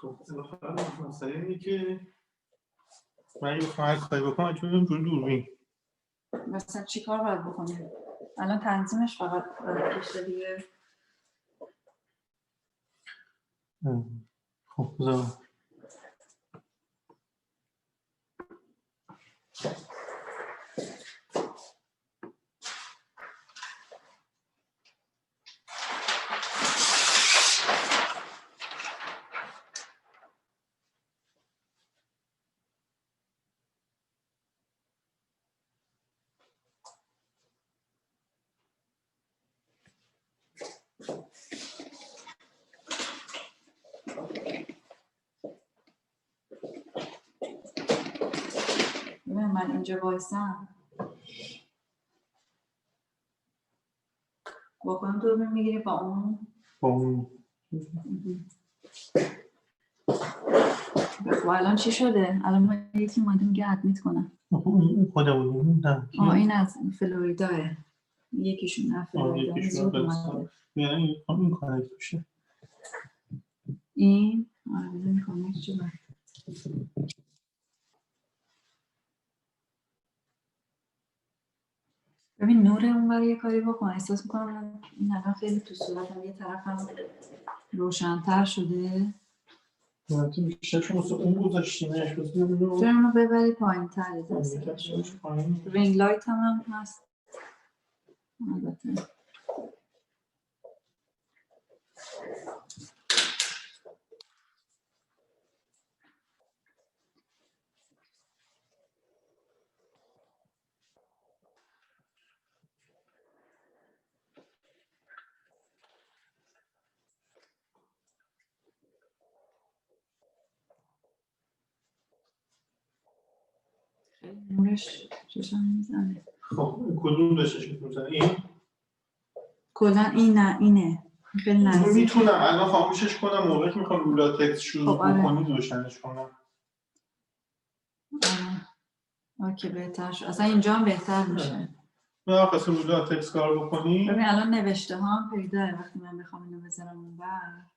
خب فقط مسئله اینه که من اگه بخوام هر کاری بکنم چون جور دوربین مثلا چی کار باید بکنیم؟ الان تنظیمش فقط کشته دیگه. خب بذارم من اینجا وایسم با کنم دوربین میگیری با اون؟ خب الان چی شده؟ الان ما یکی اومده میگه ادمیت کنم. خودمون نه این از فلوریداه، یکیشون از فلوریداه زود اومده. یعنی این کانکت میشه این؟ آره بزنی کانکت شده. ببین نور اون برای یه کاری بکن. احساس میکنم این الان خیلی تو صورتم یه طرفم روشن‌تر شده. بیشتر چون مثل اون گذاشتیمش چرا اونو ببری پایین تر رینگ لایت هم هست البته. نورش چشم میزنه. خب کدوم داشتش میزنه؟ این؟ کلا این نه اینه خیلی نزدیک. میتونم الان خاموشش کنم موقعی که میخوام رو لاتکس شروع بکنید روشنش کنم. اوکی بهتر شد. اصلا اینجا هم بهتر میشه. من خواستم رو لاتکس کار بکنی. ببین الان نوشته ها هم پیداه وقتی من بخوام اینو بذارم اونور.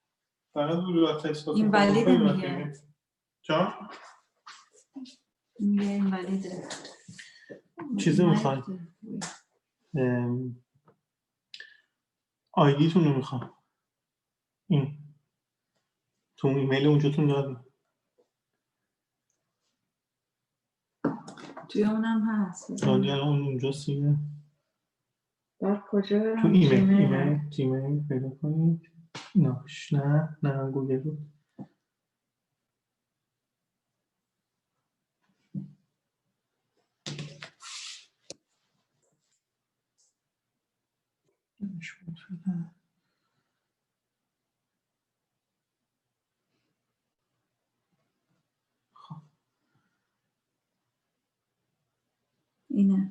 فقط رو لاتکس این ولیده میگه. جان؟ میگه این ولیده. چیزی میخوای؟ آیدیتون رو میخوام. این تو ایمیل اونجاتون داریم. توی اونم هست. دادی الان اونجا سیمه. باید کجا برم؟ تو ایمیل پیدا کنید. نه گوگل رو. اینه.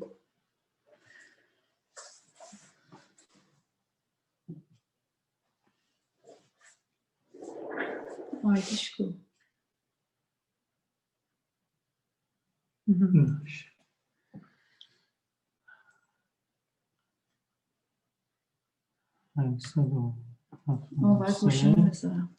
آیدیش کو؟ باید گوشیم بذارم.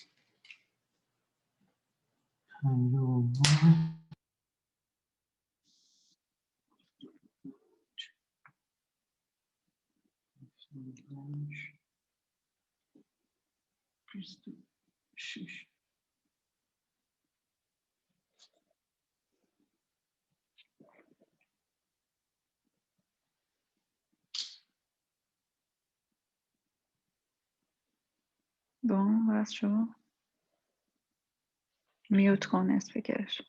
بام باز شو میوت کن اسپیکرش.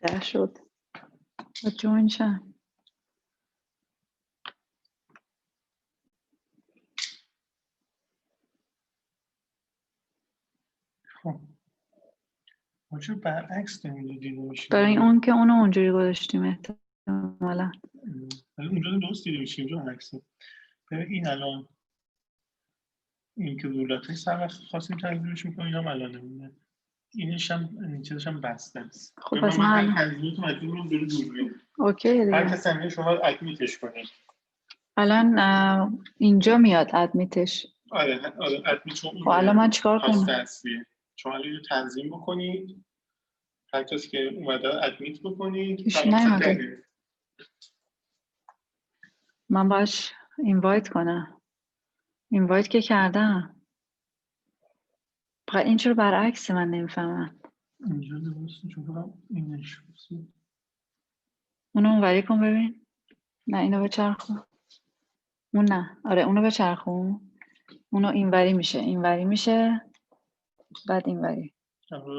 ده شد با جوین شم. خب ما چرا برعکس داریم دیده میشیم؟ برای اون که اونو اونجوری گذاشتیم احتمالا. ولی اونجا درست دیده میشیم، اونجا عکسه. ببین این الان این که رولاتای سر وقت خواستیم تنظیمش میکنیم یا الان نمیده اینش هم چیزش هم بسته است. خب پس من هر تنظیمی که مجبور می‌کنم جلو دوربین. اوکی هر دیگه. کسی هم شما ادمیتش کنید. الان اینجا میاد ادمیتش. آره ادمیت چون خب الان من چیکار هاست کنم؟ اصلیه. شما الان یه تنظیم بکنید. هر کسی که اومده ادمیت بکنید. ایش نیومده. من باش اینوایت کنم. اینوایت که کردم. فقط این چرا برعکس من نمیفهمم. اینجا درسته چون کنم اینش بسید. اونو اونوری کن ببین. نه اینو بچرخون. اون نه. آره اونو بچرخون. اونو اینوری میشه. اینوری میشه. بعد اینوری.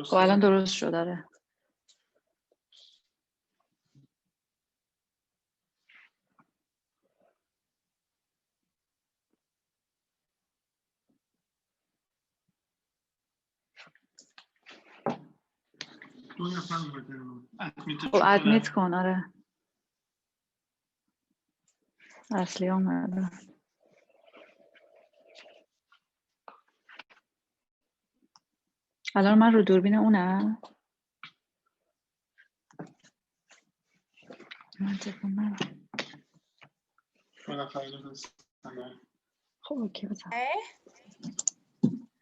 خب الان درست شد داره. دو نفر اومدن. خب ادمیت کن آره. اصلی اومده. الان من رو دوربین اونم. من دو نفر خب اوکی بزن. Hey.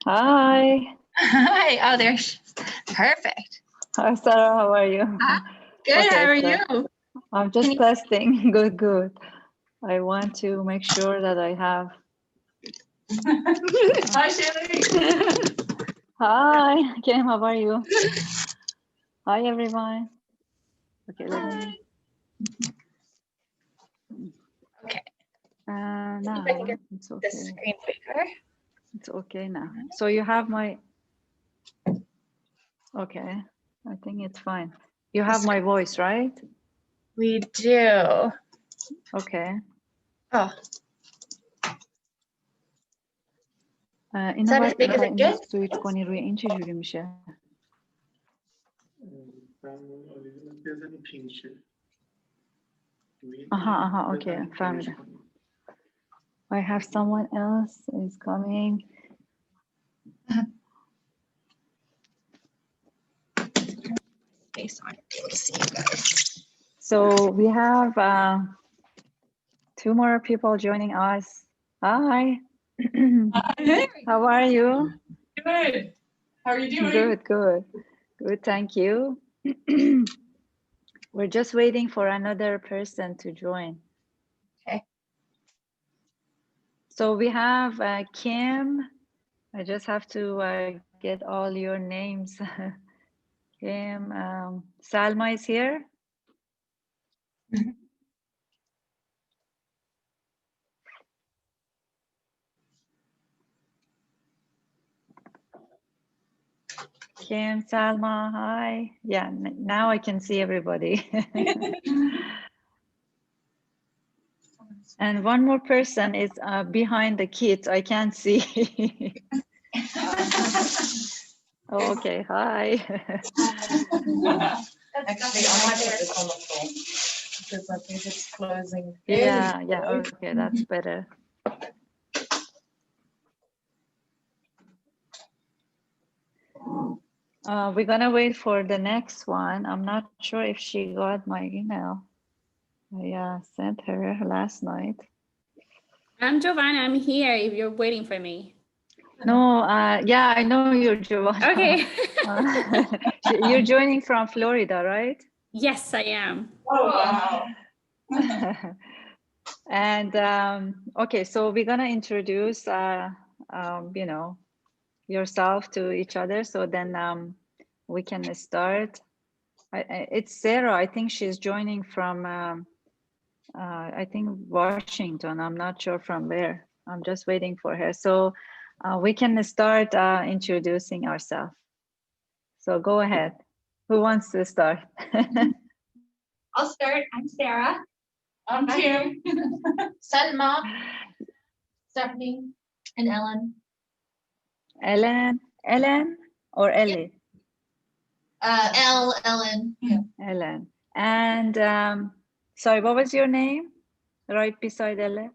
Hi. Hi. Oh, there's perfect. Hi Sarah, how are you? Good. Okay, How are so you? I'm just testing. Good. I want to make sure that I have. Hi, Shayli. Hi, Kim, how are you? Hi, everyone. Okay, let me. Okay. No, If I can get it's the okay. screen bigger. It's okay now. So you have my. Okay, I think it's fine. You have my voice, right? We do. Okay. Oh. اینو that باید as big as it اینو gets? سویچ کنی روی این چجوری میشه؟ بزنی پینگ شه. آها اوکی فهمیدم. I have someone else is coming. Face on it, be able to see you guys. So we have two more people joining us. Hi. Hey. How are you? Good. How are you doing? Good, thank you. We're just waiting for another person to join. Okay. So we have Kim. I just have to get all your names. Kim, Salma is here. Kim, Salma, hi. Yeah, now I can see everybody. And one more person is behind the kids. I can't see. Oh, okay, hi. Actually, I might put this on the floor because I think it's closing. Yeah, okay, that's better. We're gonna wait for the next one. I'm not sure if she got my email. I sent her last night. I'm Giovanna. I'm here if you're waiting for me. No, yeah, I know you're Giovanna. Okay. You're joining from Florida, right? Yes, I am. Oh, wow. And okay, so we're gonna introduce, you know, yourself to each other. So then we can start. It's Sarah. I think she's joining from, I think Washington. I'm not sure from where. I'm just waiting for her. So we can start introducing ourselves. So go ahead. Who wants to start? I'll start. I'm Sarah. I'm Kim. Salma, Stephanie, and Ellen. Ellen or Ellie? Ellen. Yeah. Ellen. And sorry, what was your name? Right beside Ellen?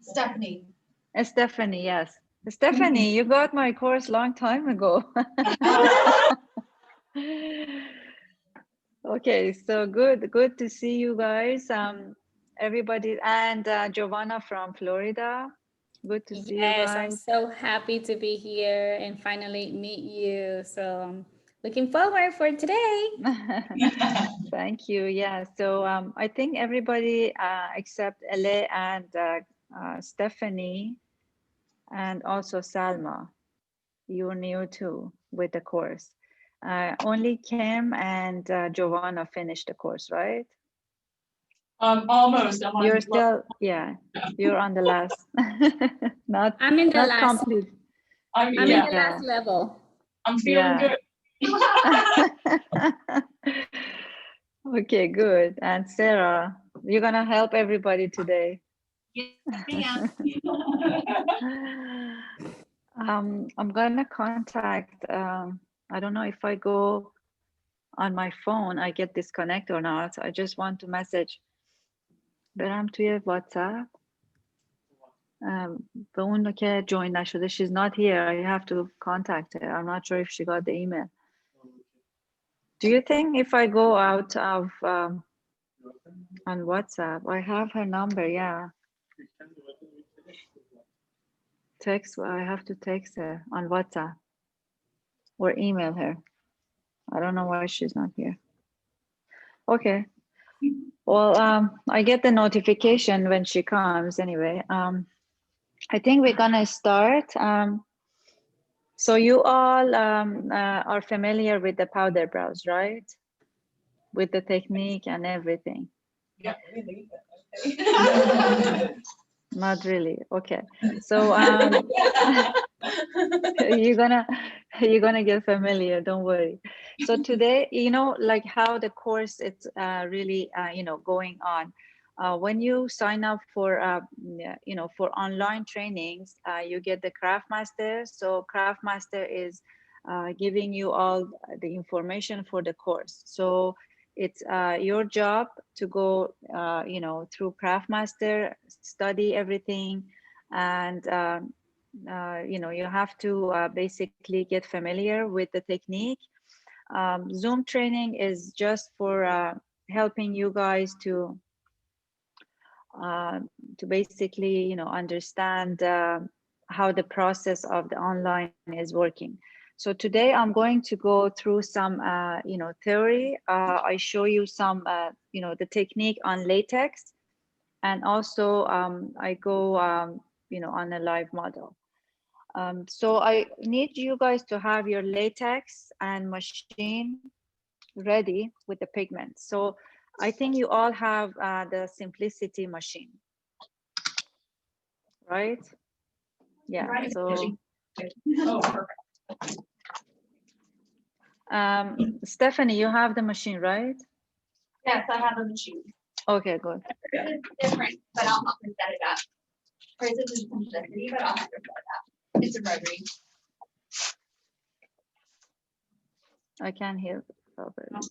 Stephanie. Stephanie, yes. Stephanie, you got my course long time ago. Okay, so good to see you guys. Everybody, and Giovanna from Florida. Good to see you Yes, I'm guys. so happy to be here and finally meet you. So I'm looking forward for today. Thank you. Yeah, so I think everybody except Ele and Stephanie and also Salma, you're new too with the course. Only Kim and Giovanna finished the course, right? Almost. I'm on You're still, yeah, you're on the last, not I'm in the not last. complete. I'm in yeah, the last level. I'm feeling Yeah. good. Okay, good. And Sarah, you're gonna help everybody today. Yeah. I'm gonna contact. I don't know if I go on my phone, I get disconnected or not. I just want to message. برم توی واتساپ. به اون که join نشده, she's not here. I have to contact her. I'm not sure if she got the email. Do you think if I go out of on WhatsApp, I have her number? Yeah. Text. I have to text her on WhatsApp or email her. I don't know why she's not here. Okay. Well, I get the notification when she comes anyway. I think we're gonna start. So you all are familiar with the Powderbrows, right? With the technique and everything. Yeah, really. Not really. Okay. So you're gonna get familiar. Don't worry. So today, like how the course it's really going on. When you sign up for for online trainings, you get the CraftMaster. So CraftMaster is giving you all the information for the course. So it's your job to go through CraftMaster, study everything, and you have to basically get familiar with the technique. Zoom training is just for helping you guys to basically understand how the process of the online is working. So today I'm going to go through some theory. I show you some the technique on latex, and also I go on a live model. So I need you guys to have your latex and machine ready with the pigment. So I think you all have the Simplicity machine, right? Yeah. So Oh, perfect. Stephanie, you have the machine, right? Yes, I have a machine. Okay, good. It's different, but I'll have to set it up. Hers is Simplicity, but I'll have to set it up. It's a rotary. I can't hear.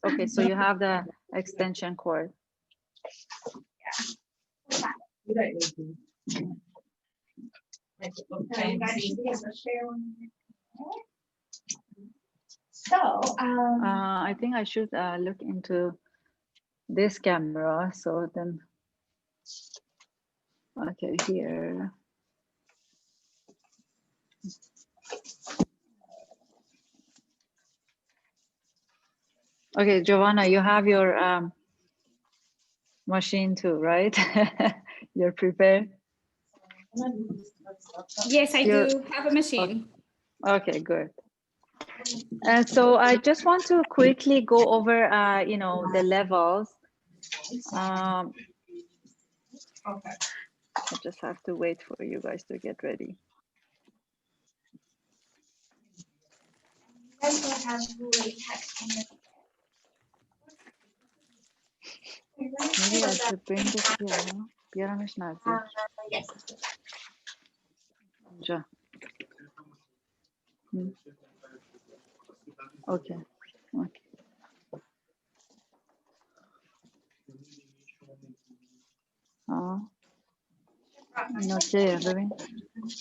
Okay, so you have the extension cord. You don't need to. Okay, you guys need to get the share one. So, I think I should look into this camera. So then, okay, here. Okay, Giovanna, you have your machine too, right? You're prepared? Yes, I You're- do have a machine. Okay, good. So I just want to quickly go over, the levels. Okay. I just have to wait for you guys to get ready. also have latex in it. Maybe I should bring this here. بیارمش نزدیک. Yes. اینجا. اوکی. اوکی. این اوکیه. ببین.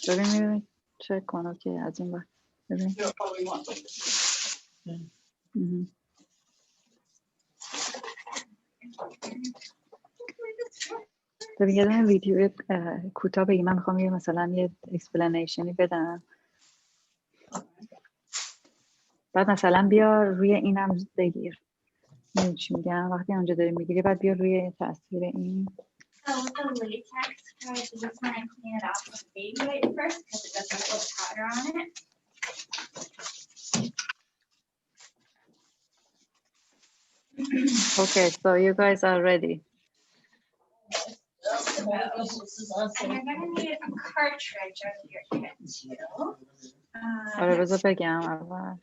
ببین. چک کن. اوکی. از این بر. ببین. ببین یه دونه ویدیو کوتاه بگی. من میخوام یه مثلا یه اکسپلنیشنی بدم. بعد مثلا بیا روی اینم بگیر. میدونی چی میگم؟ وقتی اونجا داری میگیری بعد بیا روی تاثیر این. So with the latex, I just want to clean it off with baby wipe first because it doesn't put powder on it. Okay, so you guys are ready. And you're gonna need a cartridge of your kit too. آره بذار بگم اول.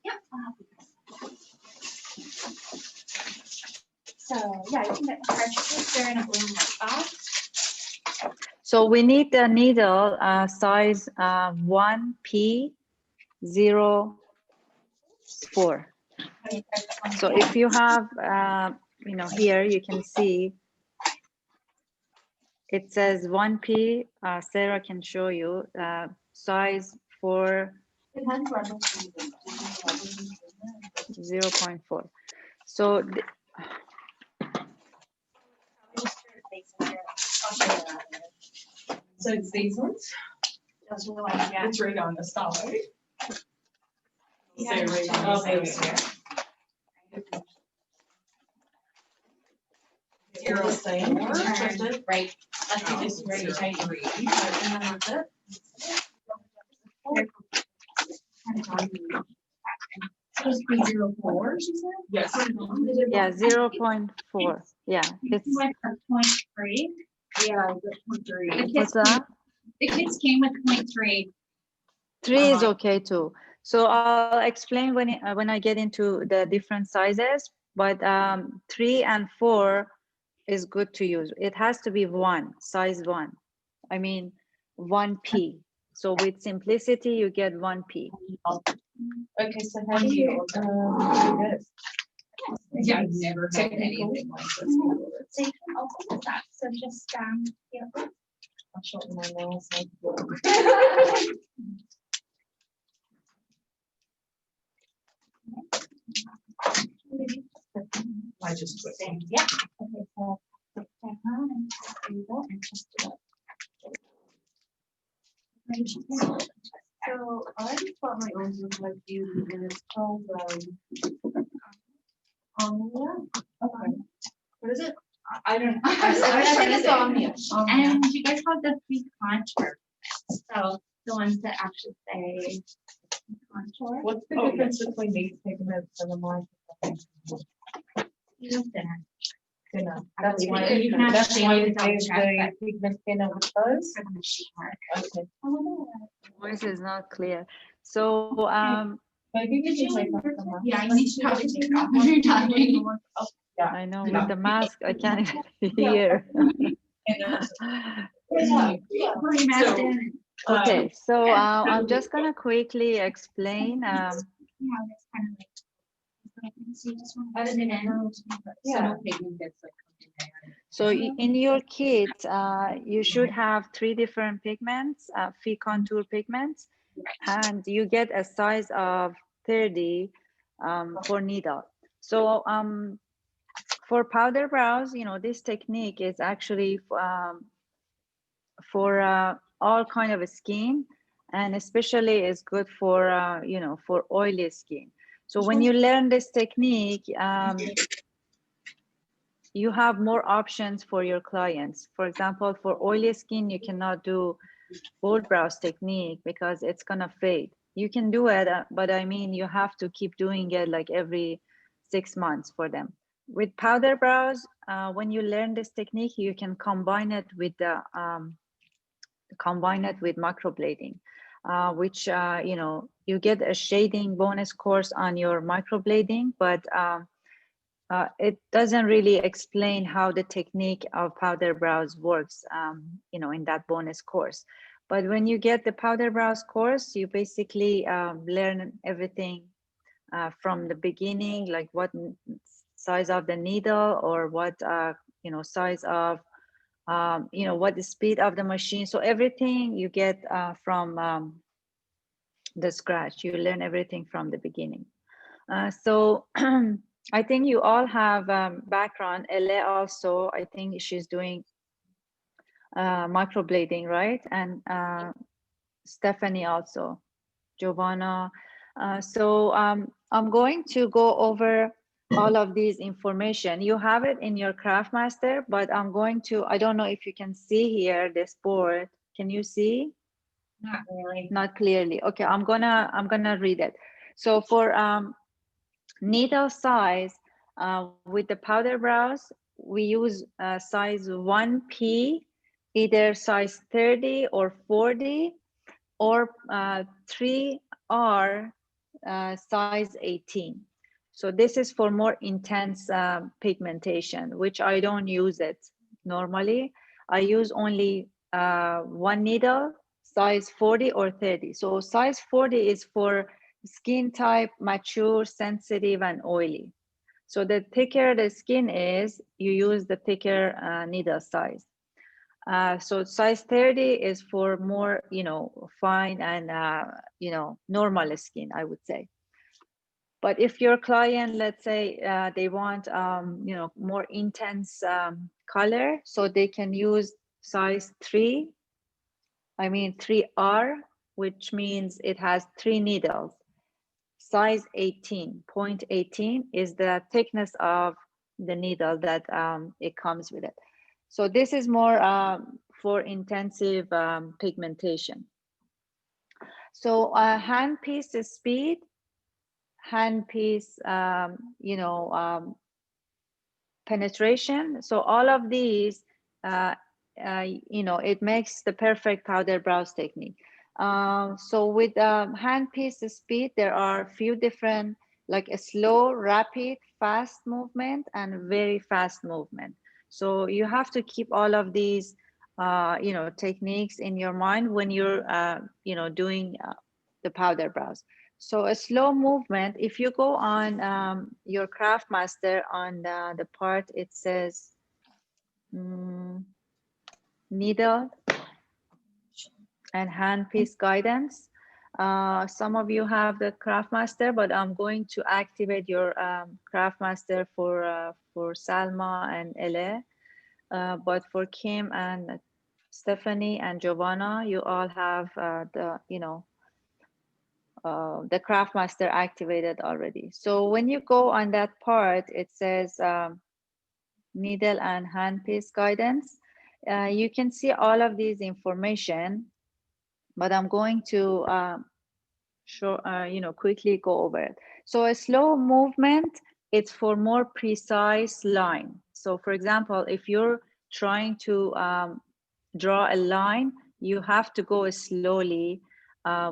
Yep. So yeah, you can get the cartridges. They're in a blue white box. So we need the needle size 1P04. So if you have, you know, here you can see it says 1P. Sarah can show you size for 0.4. So So it's these ones? Those are the ones, yeah. It's right on the side. Yeah. So right on the side. Zero same. Right. That's Oh, just right. zero, three. Supposed to be 0.4, she said? Yes. yeah, 0.4. Yeah, it's Went for 0.3. Yeah, The what's kids, that? the kids came with 0.3. 3 is okay too. So I'll explain when I get into the different sizes. But 3 and 4 is good to use. It has to be 1, size 1. I mean 1P. So with simplicity, you get 1P. Okay, so how do you do this? Yeah, I've never had anything like this. So you can open this up. So just yeah. I'll shorten my nails. I just put them. Yeah. Okay, so put that on and there you go and twist it up. So I just thought my own was like you, and it's called Omnia. Okay. What is it? I don't know. I think it's Omnia. And you guys have the free contour. So the ones that actually say contour. What's the difference between these pigments and the mine? You know, thinner. Thinner. That's That's why why you can have that's why shade you without use check, the but pigment thinner with those. for the machine work. Okay. Voice is not clear. So But if you could just like that from Yeah, you need to probably take it off when you're talking. Yeah. I know with the mask I can't even hear. Pretty masked in. Okay, so I'm just gonna quickly explain. Yeah, that's kind of like. So you just want to put it in. Yeah. So in your kit, you should have 3 different pigments, Phicontour pigments, and you get a size of 30 for needle. So for Powderbrows, you know, this technique is actually for all kind of skin, and especially is good for you know, for oily skin. So when you learn this technique, you have more options for your clients. For example, for oily skin, you cannot do bold brows technique because it's gonna fade. You can do it, but I mean, you have to keep doing it like every 6 months for them. With powder brows, when you learn this technique, you can combine it with the combine it with microblading, which, you know, you get a shading bonus course on your microblading, but it doesn't really explain how the technique of Powderbrows works, you know, in that bonus course. But when you get the Powderbrows course, you basically learn everything from the beginning, like what size of the needle, or what, you know, size of, you know, what the speed of the machine. So everything you get from the scratch. You learn everything from the beginning. So I think you all have background. Elle also, I think she's doing microblading, right? And Stephanie also, Giovanna. So I'm going to go over all of these information. You have it in your CraftMaster, but I'm going to, I don't know if you can see here this board. Can you see? Not really. Not clearly. Okay, I'm gonna read it. So for needle size, with the Powderbrows, we use size 1P, either size 30 or 40, or 3R, size 18. So this is for more intense pigmentation, which I don't use it normally. I use only one needle, size 40 or 30. So size 40 is for skin type, mature, sensitive, and oily. So the thicker the skin is, you use the thicker needle size. So size 30 is for more, you know, fine and, you know, normal skin, I would say. But if your client, let's say, they want, you know, more intense color, so they can use size 3, I mean 3R, which means it has 3 needles. Size 18, 0.18 is the thickness of the needle that it comes with it. So this is more for intensive pigmentation. So hand piece speed, hand piece, you know, penetration. So all of these, you know, it makes the perfect Powderbrows technique. So with hand piece speed, there are a few different, like a slow, rapid, fast movement, and very fast movement. So you have to keep all of these, you know, techniques in your mind when you're, you know, doing the Powderbrows. So a slow movement, if you go on your CraftMaster, on the part, it says needle and hand piece guidance. Some of you have the CraftMaster, but I'm going to activate your CraftMaster for Salma and Elle. But for Kim and Stephanie and Giovanna, you all have the, you know, the CraftMaster activated already. So when you go on that part, it says needle and hand piece guidance. You can see all of these information, but I'm going to you know, quickly go over it. So a slow movement, it's for more precise line. So for example, if you're trying to draw a line, you have to go slowly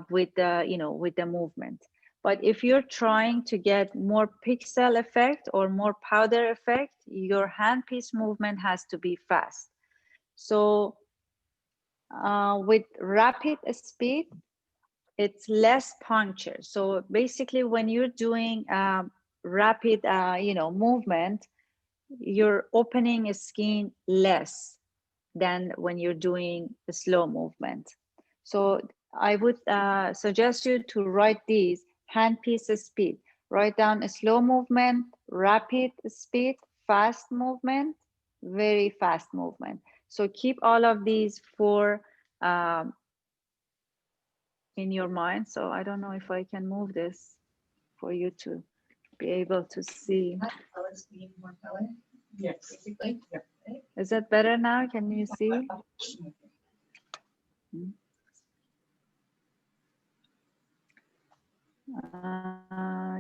with the, you know, with the movement. But if you're trying to get more pixel effect or more powder effect, your hand piece movement has to be fast. So with rapid speed, it's less puncture. So basically when you're doing rapid, you know, movement, you're opening a skin less than when you're doing the slow movement. So I would suggest you to write these: hand piece speed. Write down a slow movement, rapid speed, fast movement, very fast movement. So keep all of these four in your mind. So I don't know if I can move this for you to be able to see. Color speed, more color. Yes. Basically. Yep. Is that better now? Can you see?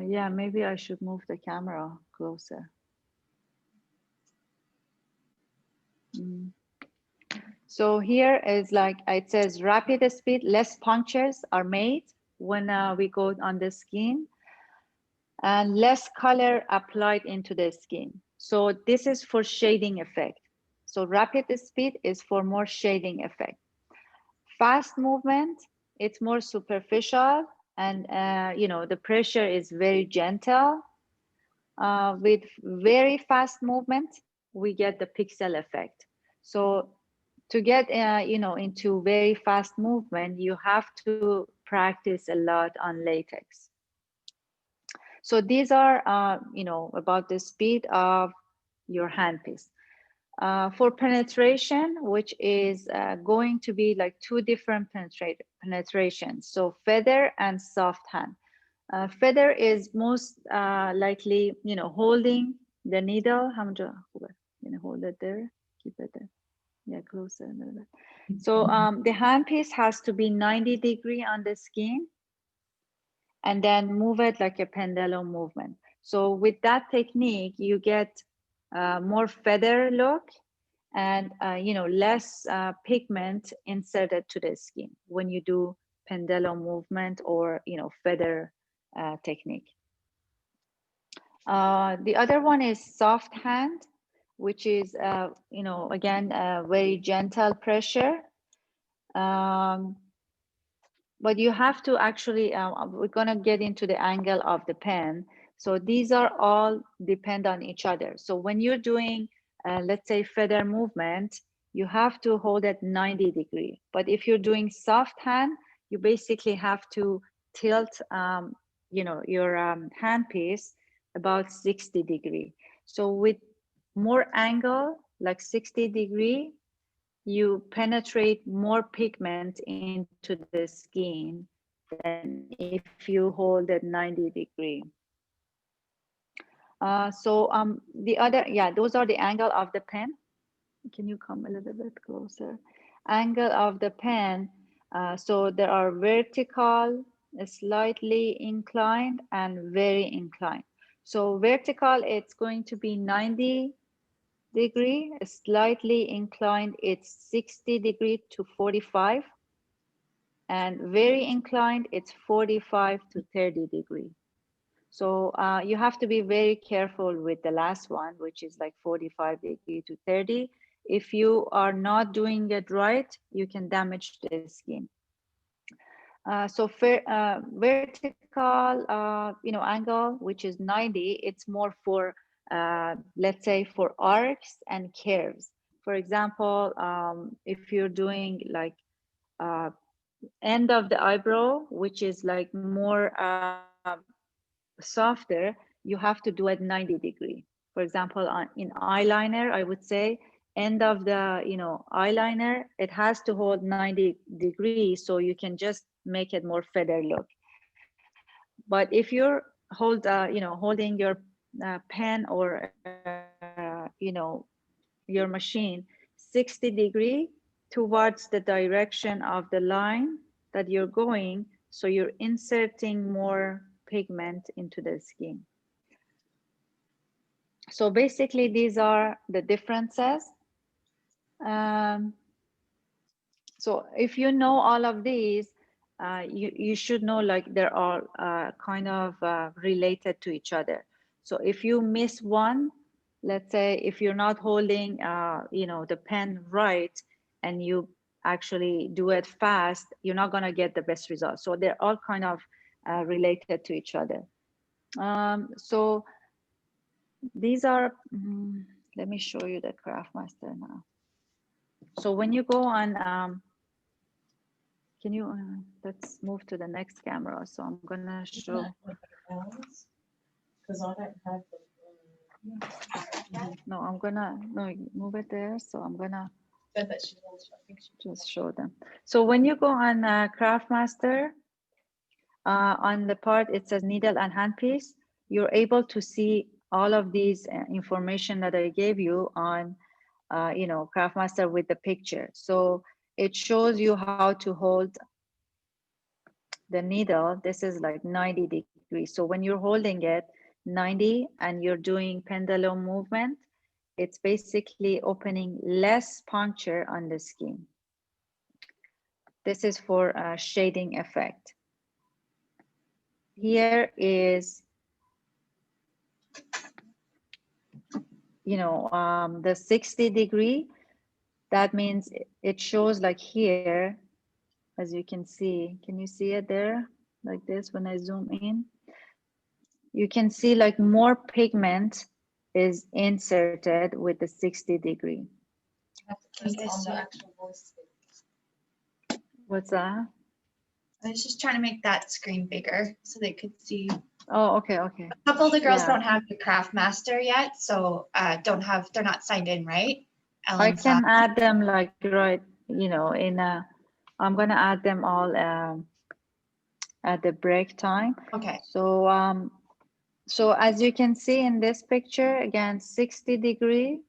Yeah, maybe I should move the camera closer. So here is like, it says rapid speed, less punctures are made when we go on the skin, and less color applied into the skin. So this is for shading effect. So rapid speed is for more shading effect. Fast movement, it's more superficial, and you know, the pressure is very gentle. With very fast movement, we get the pixel effect. So to get you know, into very fast movement, you have to practice a lot on latex. So these are you know, about the speed of your handpiece. For penetration, which is going to be like two different penetrations. So feather and soft hand. Feather is most likely, you know, holding the needle. You know, hold it there, keep it there. Yeah, closer a little bit. So the handpiece has to be 90 degrees on the skin, and then move it like a pendulum movement. So with that technique, you get more feather look, and you know, less pigment inserted to the skin when you do pendulum movement or, you know, feather technique. The other one is soft hand, which is you know, again, very gentle pressure. But you have to actually, we're gonna get into the angle of the pen. So these are all depend on each other. So when you're doing, let's say, feather movement, you have to hold at 90 degrees. But if you're doing soft hand, you basically have to tilt, you know, your handpiece about 60 degrees. So with more angle, like 60 degrees, you penetrate more pigment into the skin than if you hold at 90 degrees. The other, yeah, those are the angle of the pen. Can you come a little bit closer? Angle of the pen. So there are vertical, slightly inclined, and very inclined. So vertical, it's going to be 90 degree, slightly inclined, it's 60 degree to 45, and very inclined, it's 45 to 30 degree. So you have to be very careful with the last one, which is like 45 degree to 30. If you are not doing it right, you can damage the skin. So vertical, you know, angle, which is 90, it's more for, let's say, for arcs and curves. For example, if you're doing like end of the eyebrow, which is like more softer, you have to do it 90 degree. For example, in eyeliner, I would say end of the, you know, eyeliner, it has to hold 90 degrees, so you can just make it more feather look. But if you're you know, holding your pen or you know, your machine 60 degree towards the direction of the line that you're going, so you're inserting more pigment into the skin. So basically, these are the differences. So if you know all of these, you should know like they're all kind of related to each other. So if you miss one, let's say if you're not holding you know, the pen right, and you actually do it fast, you're not gonna get the best results. So they're all kind of related to each other. So these are, let me show you the CraftMaster now. So when you go on, can you, let's move to the next camera. So I'm gonna show. Because I don't have them. No, I'm gonna, no, move it there. So I'm gonna But that she wants, I think she just show them. So when you go on CraftMaster, on the part, it says needle and handpiece, you're able to see all of these information that I gave you on, you know, CraftMaster with the picture. So it shows you how to hold the needle. This is like 90 degrees. So when you're holding it 90 and you're doing pendulum movement, it's basically opening less puncture on the skin. This is for a shading effect. Here is, the 60 degree. That means it shows like here, as you can see. Can you see it there? Like this, when I zoom in, you can see like more pigment is inserted with the 60 degree. Have to click on the actual voice. What's that? I was just trying to make that screen bigger so they could see. Oh, okay, okay. A couple of the girls Yeah. don't have the CraftMaster yet, so they're not signed in, right? I Ellen's can add them like right, in a, I'm gonna add them all at the break time. okay. So as you can see in this picture, again, 60 degree.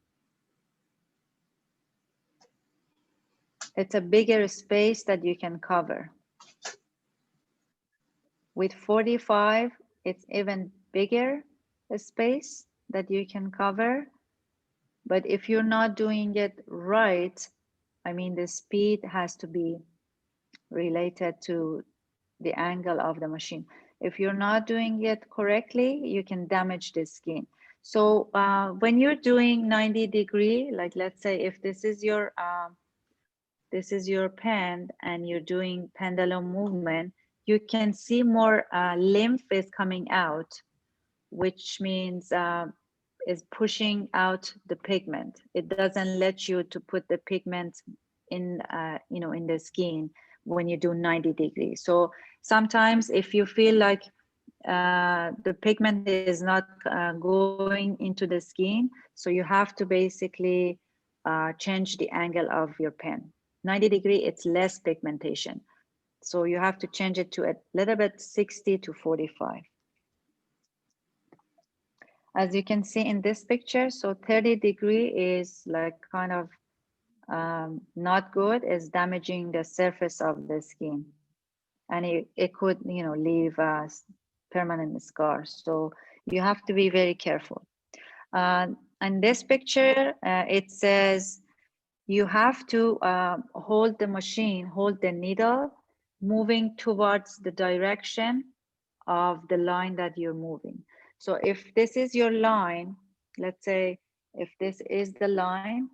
It's a bigger space that you can cover. With 45, it's even bigger space that you can cover. But if you're not doing it right, I mean, the speed has to be related to the angle of the machine. If you're not doing it correctly, you can damage the skin. So when you're doing 90 degree, like let's say if this is your pen and you're doing pendulum movement, you can see more lymph is coming out, which means is pushing out the pigment. It doesn't let you to put the pigment in, in the skin when you do 90 degrees. So sometimes if you feel like the pigment is not going into the skin, so you have to basically change the angle of your pen. 90 degree, it's less pigmentation. So you have to change it to a little bit 60 to 45. As you can see in this picture, so 30 degree is like kind of not good, is damaging the surface of the skin. And it could, leave permanent scars. So you have to be very careful. And this picture, it says you have to hold the machine, hold the needle, moving towards the direction of the line that you're moving. So if this is your line, let's say if this is the line,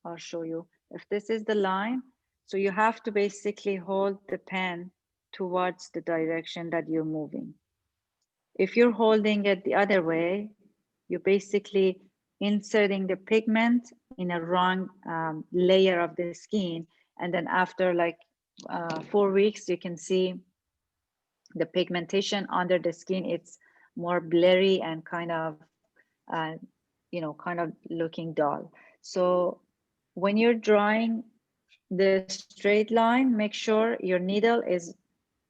I'll show you. If this is the line, so you have to basically hold the pen towards the direction that you're moving. If you're holding it the other way, you're basically inserting the pigment in a wrong layer of the skin. And then after like 4 weeks, you can see the pigmentation under the skin. It's more blurry and kind of, kind of looking dull. So when you're drawing the straight line, make sure your needle is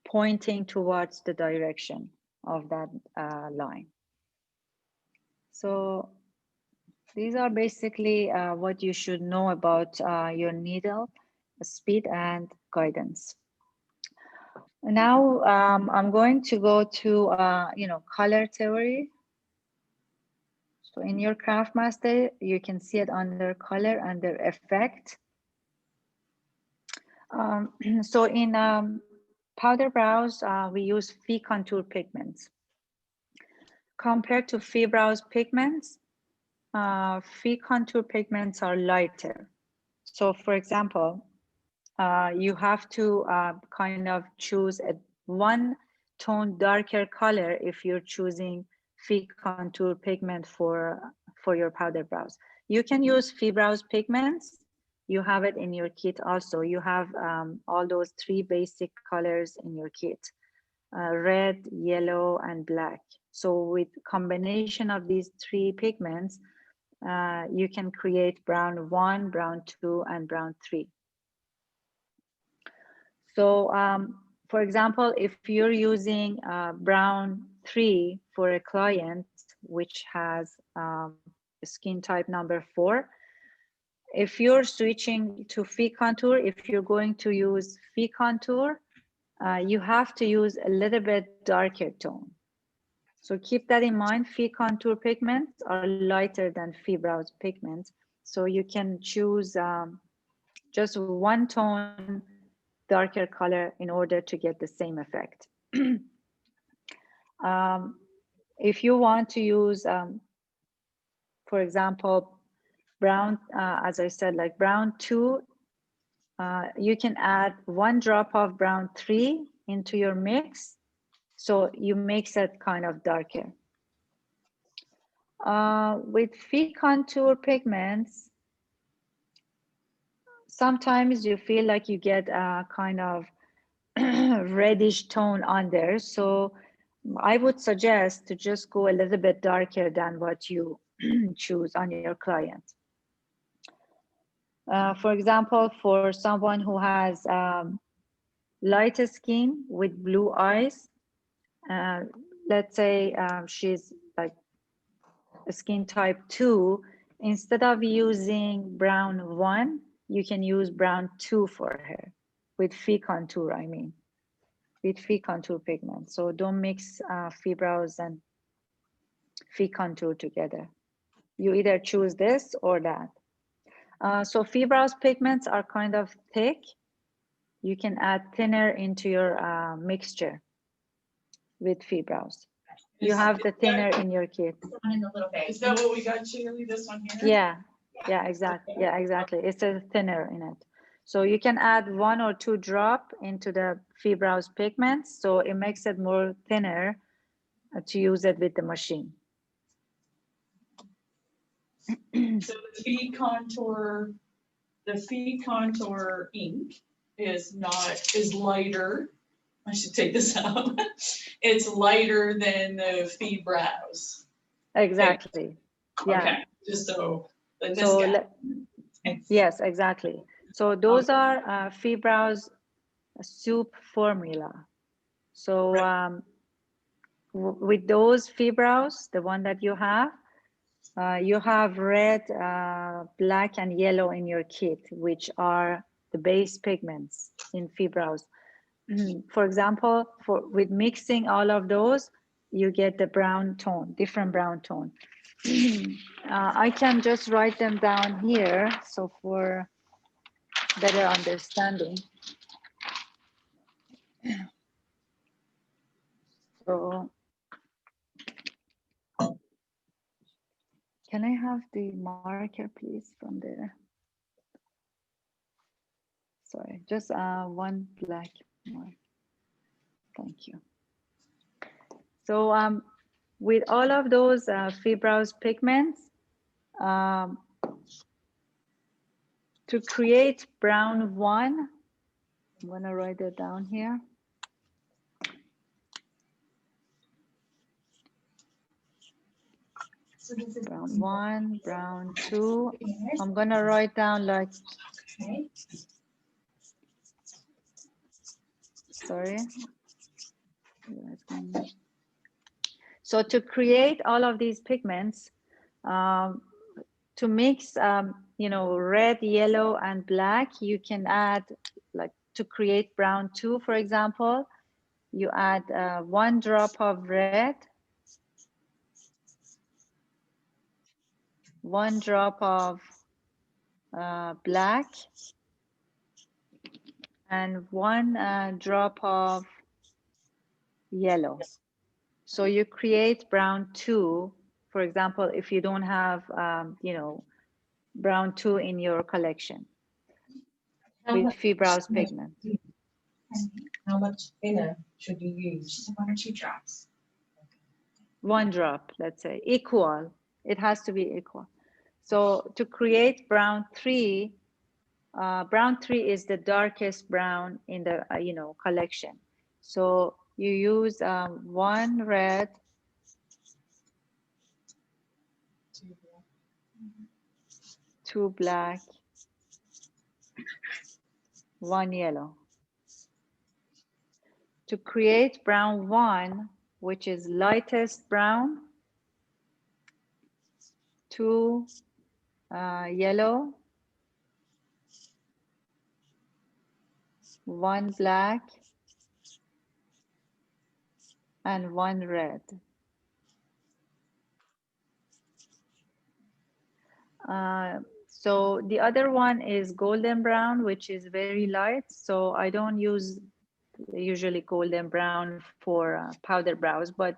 pointing towards the direction of that line. So these are basically what you should know about your needle speed and guidance. Now I'm going to go to color theory. So in your CraftMaster, you can see it under color, under effect. So in Powderbrows, we use Phicontour pigments. Compared to Phibrowse pigments, Phicontour pigments are lighter. So for example, you have to kind of choose a one tone darker color if you're choosing Phicontour pigment for your Powderbrows. You can use Phibrowse pigments. You have it in your kit also. You have all those 3 basic colors in your kit, red, yellow, and black. So with combination of these 3 pigments, you can create brown 1, brown 2, and brown 3. So for example, if you're using brown 3 for a client, which has skin type number 4, if you're switching to Phicontour, if you're going to use Phicontour, you have to use a little bit darker tone. So keep that in mind. Phi contour pigments are lighter than Phibrowse pigments. So you can choose just one tone darker color in order to get the same effect. If you want to use, for example, brown, as I said, like brown 2, you can add 1 drop of brown 3 into your mix. So you mix it kind of darker. With Phi contour pigments, sometimes you feel like you get a kind of reddish tone on there. So I would suggest to just go a little bit darker than what you choose on your client. For example, for someone who has lighter skin with blue eyes, let's say she's like skin type 2, instead of using brown 1, you can use brown 2 for her with Phi contour, I mean, with Phi contour pigment. So don't mix Phibrowse and Phi contour together. You either choose this or that. So Phibrowse pigments are kind of thick. You can add thinner into your mixture with Phibrowse. You have the thinner in your kit. One in the little bag. Is that what we got, Shayli, this one here? Yeah, exactly. Yeah, exactly. It's a thinner in it. So you can add 1 or 2 drop into the Phibrowse pigments. So it makes it more thinner to use it with the machine. So the Phi contour ink is lighter. I should take this out. It's lighter than the Phibrowse. Exactly. Yeah. Okay, just so that this So guy. yes, exactly. So those are Phibrowse soup formula. So with those Phibrowse, the one that you have red, black, and yellow in your kit, which are the base pigments in Phibrowse. For example, with mixing all of those, you get the brown tone, different brown tone. I can just write them down here, so for better understanding. So, can I have the marker, please, from there? Sorry, just one black mark. Thank you. So with all of those Phibrowse pigments, to create brown 1, I'm gonna write it down here. Brown 1, brown 2. I'm gonna write down like, sorry. So to create all of these pigments, to mix, you know, red, yellow, and black, you can add, like to create brown 2, for example, you add 1 drop of red, 1 drop of black, and 1 drop of yellow. So you create brown 2, for example, if you don't have, you know, brown 2 in your collection with Phibrowse pigment. How much thinner should you use? Just 1 or 2 drops. 1 drop, let's say, equal. It has to be equal. So to create brown 3 is the darkest brown in the you know, collection. So you use 1 red, 2 black, 1 yellow. To create brown 1, which is lightest brown, 2 yellow, 1 black, and 1 red. So the other one is golden brown, which is very light. So I don't use usually golden brown for powder brows, but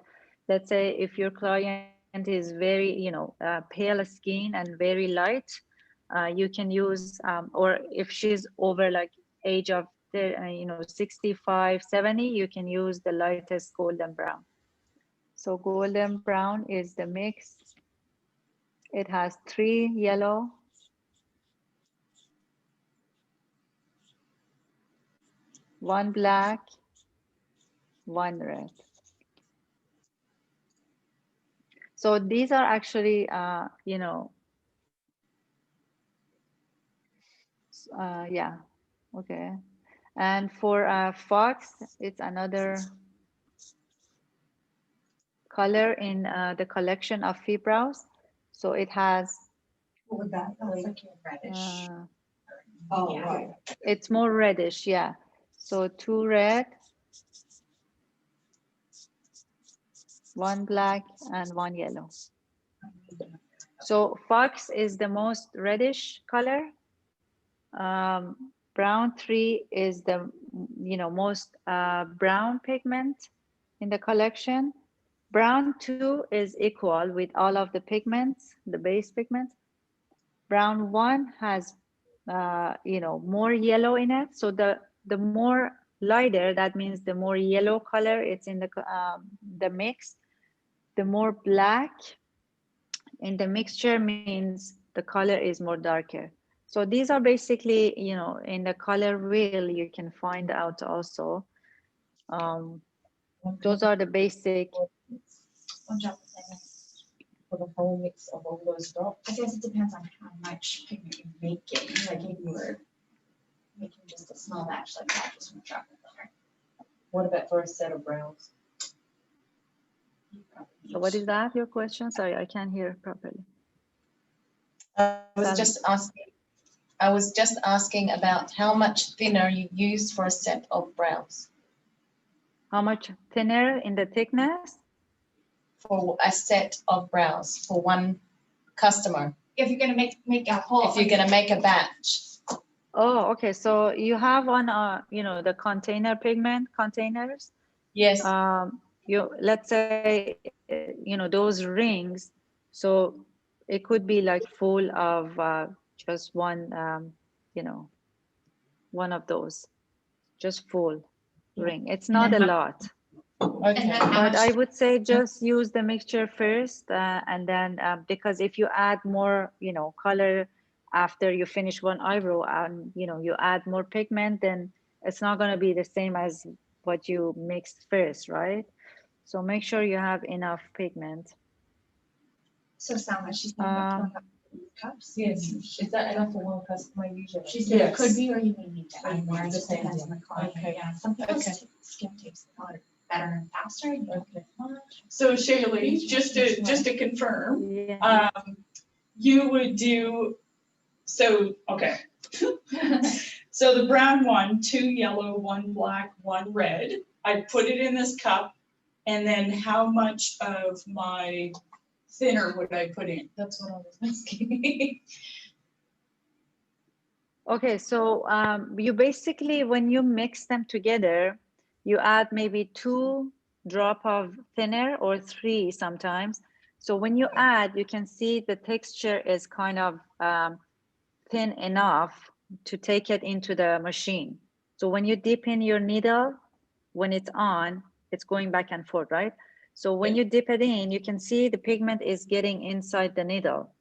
let's say if your client is very, pale skin and very light, you can use, or if she's over like age of, 65, 70, you can use the lightest golden brown. So golden brown is the mix. It has 3 yellow, 1 black, 1 red. So these are actually, yeah, okay. And for fox, it's another color in the collection of Phiacademy. So it has, What would that look like? Reddish. Oh, Yeah. right. it's more reddish, yeah. So 2 red, 1 black, and 1 yellow. So fox is the most reddish color. Brown 3 is the most brown pigment in the collection. Brown 2 is equal with all of the pigments, the base pigments. Brown 1 has more yellow in it. So the more lighter, that means the more yellow color it's in the mix. The more black in the mixture means the color is more darker. So these are basically, in the color wheel, you can find out also. Those are the basic. One drop of pigment. For the whole mix of all those drops. I guess it depends on how much pigment you're making. Like if you were making just a small batch like that, just one drop of color. What about for a set of browns? You probably So what need- is that, your question? Sorry, I can't hear properly. I was just asking about how much thinner you use for a set of browns. How much thinner in the thickness? For a set of brows for one customer, If you're gonna make a whole. if you're going to make a batch. Oh, okay. So you have on, the container pigment containers. Yes. Let's say, those rings. So it could be like full of just one, one of those, just full ring. It's not a lot. Okay. And then how But I much, would say just use the mixture first, and then because if you add more, color after you finish one eyebrow and you add more pigment, then it's not going to be the same as what you mixed first, right? So make sure you have enough pigment. so Salma, she's Um, Cups? Yes. Is that enough for one customer usually? She said it Yes. could be, or you may need to Could add more, be, it just depends on the client, Okay. yeah, some people Okay. skin takes the color better and faster, you don't Okay. get much. So Shayli, just to confirm, yeah. you would do, so, okay. So the brown one, 2 yellow, 1 black, 1 red. I put it in this cup, and then how much of my thinner would I put in? That's what I was asking. Okay, so you basically, when you mix them together, you add maybe 2 drop of thinner or 3 sometimes. So when you add, you can see the texture is kind of thin enough to take it into the machine. So when you dip in your needle, when it's on, it's going back and forth, right? So when you dip it in, you can see the pigment is getting inside the needle.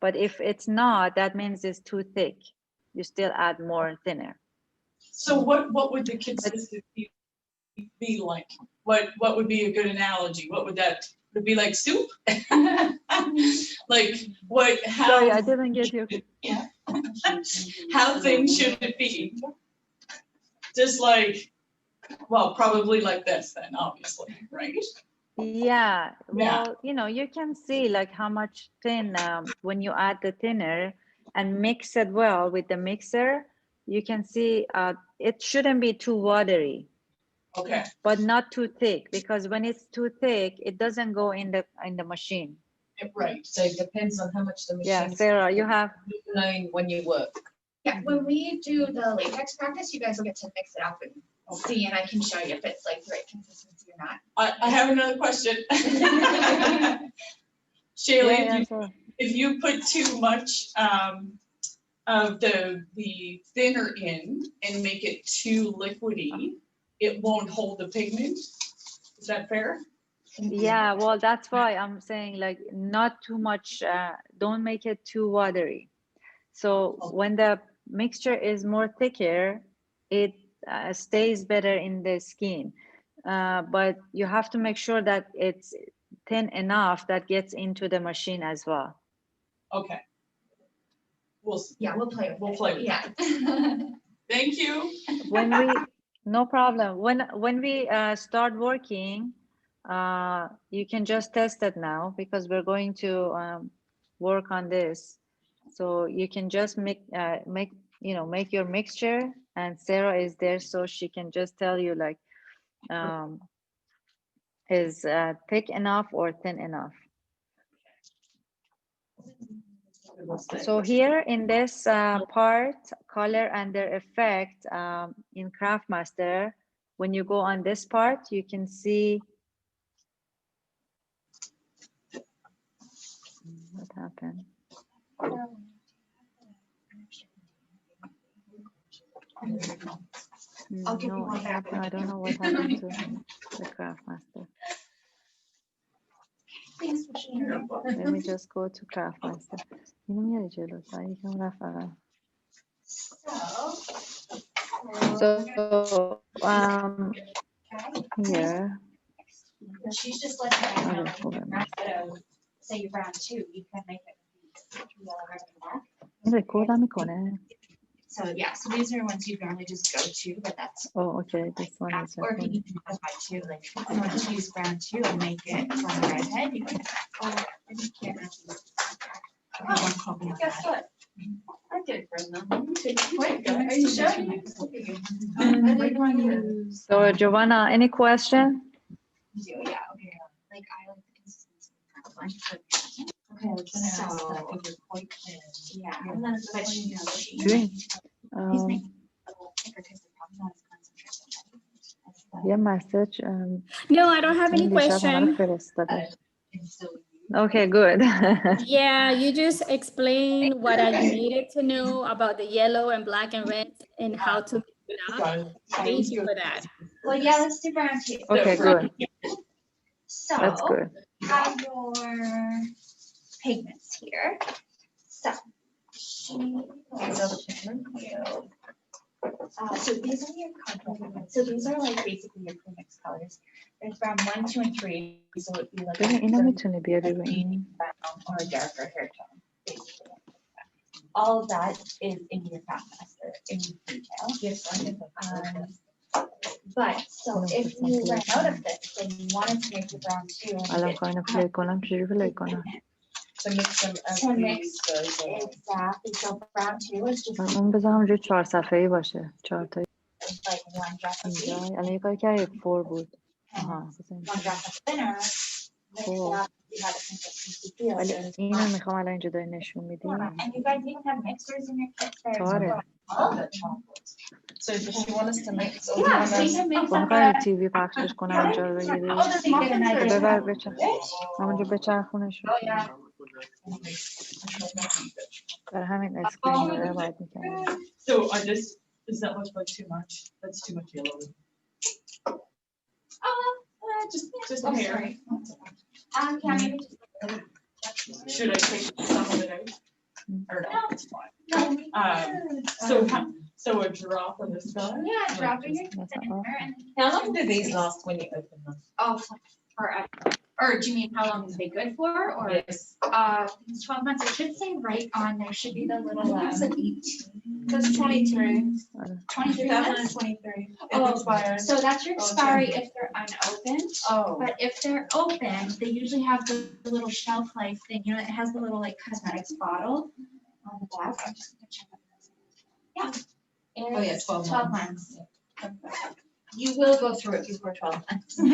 But if it's not, that means it's too thick. You still add more thinner. So what would the consistency be like? What would be a good analogy? What would that, would it be like soup? Like what, Sorry, I how, didn't get your. how thin should it be? Just like, well, probably like this then, obviously, right? Yeah, well, you can see like how much thin when you add the thinner and mix it well with the mixer, you can see it shouldn't be too watery. Okay, But not too thick, because when it's too thick, it doesn't go in the machine. Right. So it depends on how much the machine. Yeah, Sarah, you have, knowing when you work. Yeah, when we do the latex practice, you guys will get to mix it up and see, and I can show you if it's like the right consistency or not. I have another question. Shayli, yeah, Sarah. if you put too much of the thinner in and make it too liquidy, it won't hold the pigment. Is that fair? Yeah, well, that's why I'm saying like not too much, don't make it too watery. So when the mixture is more thicker, it stays better in the skin. But you have to make sure that it's thin enough that gets into the machine as well. Okay. Yeah, we'll play with it. We'll play with Yeah. Thank you. When we, no problem. When we start working, you can just test it now because we're going to work on this. So you can just make your mixture, and Sarah is there, so she can just tell you like is thick enough or thin enough. So here in this part, color and their effect in CraftMaster, when you go on this part, you can see what happened. I'll give you No, one it back. happened. I don't know what happened to the CraftMaster. Thanks for sharing. Let me just go to CraftMaster. اینو میاری جلو تا یکم رفت عقب. So here. She's just letting you know, آره خوبه. instead of say you're brown two, you can make it yellow, red, and black. این رکورد هم میکنه. So yeah, so these are ones you normally just go to, but that's. Oh, okay. This one is Or if you need to modify too, like if you want to use brown two and make it from a redhead, you can. And you can't actually. Guess what? I did bring them. Are you sure? So Giovanna, any question? Yeah, okay. Like I like the consistency of that one. Okay, so. Yeah, and then but you know, Drink. he's making a little thicker because they're probably not as concentrated. یه مسج No, I don't have any این دیشب اونا رو question. فرستاده. Okay, good. Yeah, you just explained what I needed to know about the yellow and black and red and how to mix it up. Thank you for that. Well, yeah, let's do brown too. Okay, good. So. That's good. Have your pigments here. So. So these are your colors. So these are like basically your premix colors. There's brown 1, 2, and 3. So it would be like ببین اینو a میتونی بیاری رو این. brown or a darker hair tone. Basically. All of that is in your CraftMaster in detail. Yes, I did. But so if you ran out of this and you wanted to make the brown too. الان خواهی اینو پلی کنم چجوری پلی کنم؟ To mix them as To we mix go. Exactly. So brown too is just اون بذار همونجوری 4 صفحه‌ای باشه. 4 تا like one drop of اینجا. each. الان یه کاری کردی 4 بود. آها. One drop of thinner. Mix it Cool. up. You have a consistency feel. ولی اینو میخوام الان اینجا داری نشون میدی. And you guys even have mixers in your kit there. as آره. well. All the chocolates. So does she want us to mix or do you Yeah, want so you us? can mix با up میخوای the. تیوی پخشش کنم اینجا رو بگیری. Oh, does he get an idea? ببر همونجا بچرخونشون. Oh, yeah. برای همین اسکرین رو باید میکنم. So on this, does that look like too much? That's too much yellow. Just a Oh, hair. sorry. Yeah, maybe just. Should I take some of it out? Or no, it's fine. No. So a drop of this color? Yeah, drop in your That's container and. How long do these last when you open them? Oh, forever. Or do you mean how long is they good for, or? Yes. 12 months, it should say right on, there should be the little, It's an 18. That's 23. 23 months? 2023. It Oh, expires. So that's your Oh, expiry if they're unopened, Oh. but if they're open, they usually have the little shelf life thing, you know, it has the little like cosmetics bottle on the back. I'm just gonna check that. Yeah. Oh, yeah, 12 12 months. months. You will go through it before 12 months. Are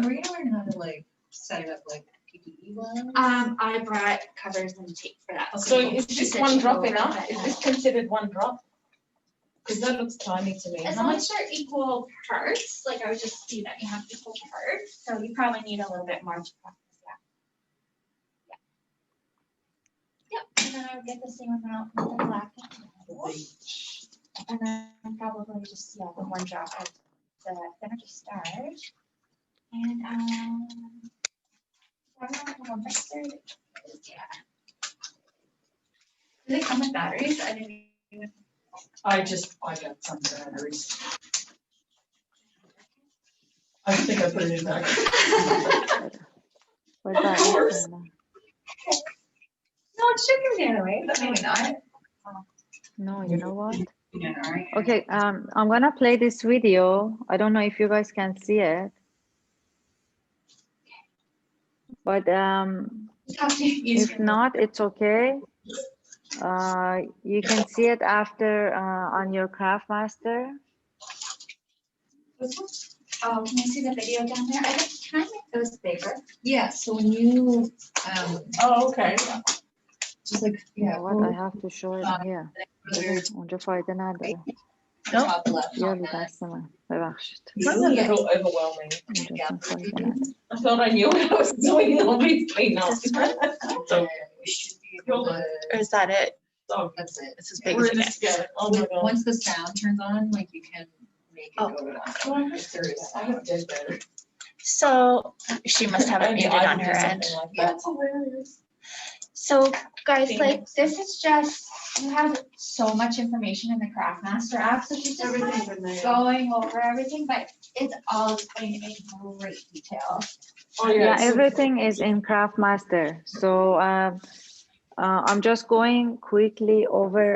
we gonna learn how to like set it up like PPE one? I brought covers and tape for that. So is She this said one she'd drop go enough? over Is that. this considered one drop? Because that looks tiny to me. As How long much? as they're equal parts, like I would just see that you have equal parts, so you probably need a little bit more to practice that. Yeah. Yep, and then I would get the same amount of the black and then probably just, yeah, the one drop of the thinner to start. And, I don't know how much there is, yeah. Do they come with batteries? I didn't even. I got some batteries. I think I put it in there. What's that? Of course. No, it should come the other way, but maybe not. No, you know what? Yeah, all right. Okay, I'm gonna play this video. I don't know if you guys can see it. But if not, it's okay. You can see it after on your CraftMaster. Oh, can you see the video down there? I think can I make those bigger? Yeah, so when you, Oh, okay. just like, You yeah. know what? I have to show it here. اونجا فایده نداره. Top left یا on رو that. دستم ببخشید. That's a little overwhelming. اونجا اصلا فایده نداره. I thought I knew what I was doing. Obviously not. So you should be able to, Or is that it? Oh, that's it. It's as we're big as in it this gets. together. Oh my God. Once the sound turns on, like you can make it Oh. go to Oh, I have serious. I have dead battery. So she must have it muted on her end. That's hilarious. So guys, like this is just, you have so much information in the CraftMaster app, so she's just Everything's in there. going over everything, but it's all explained in great detail. Oh, Yeah, so- everything is in CraftMaster. So I'm just going quickly over,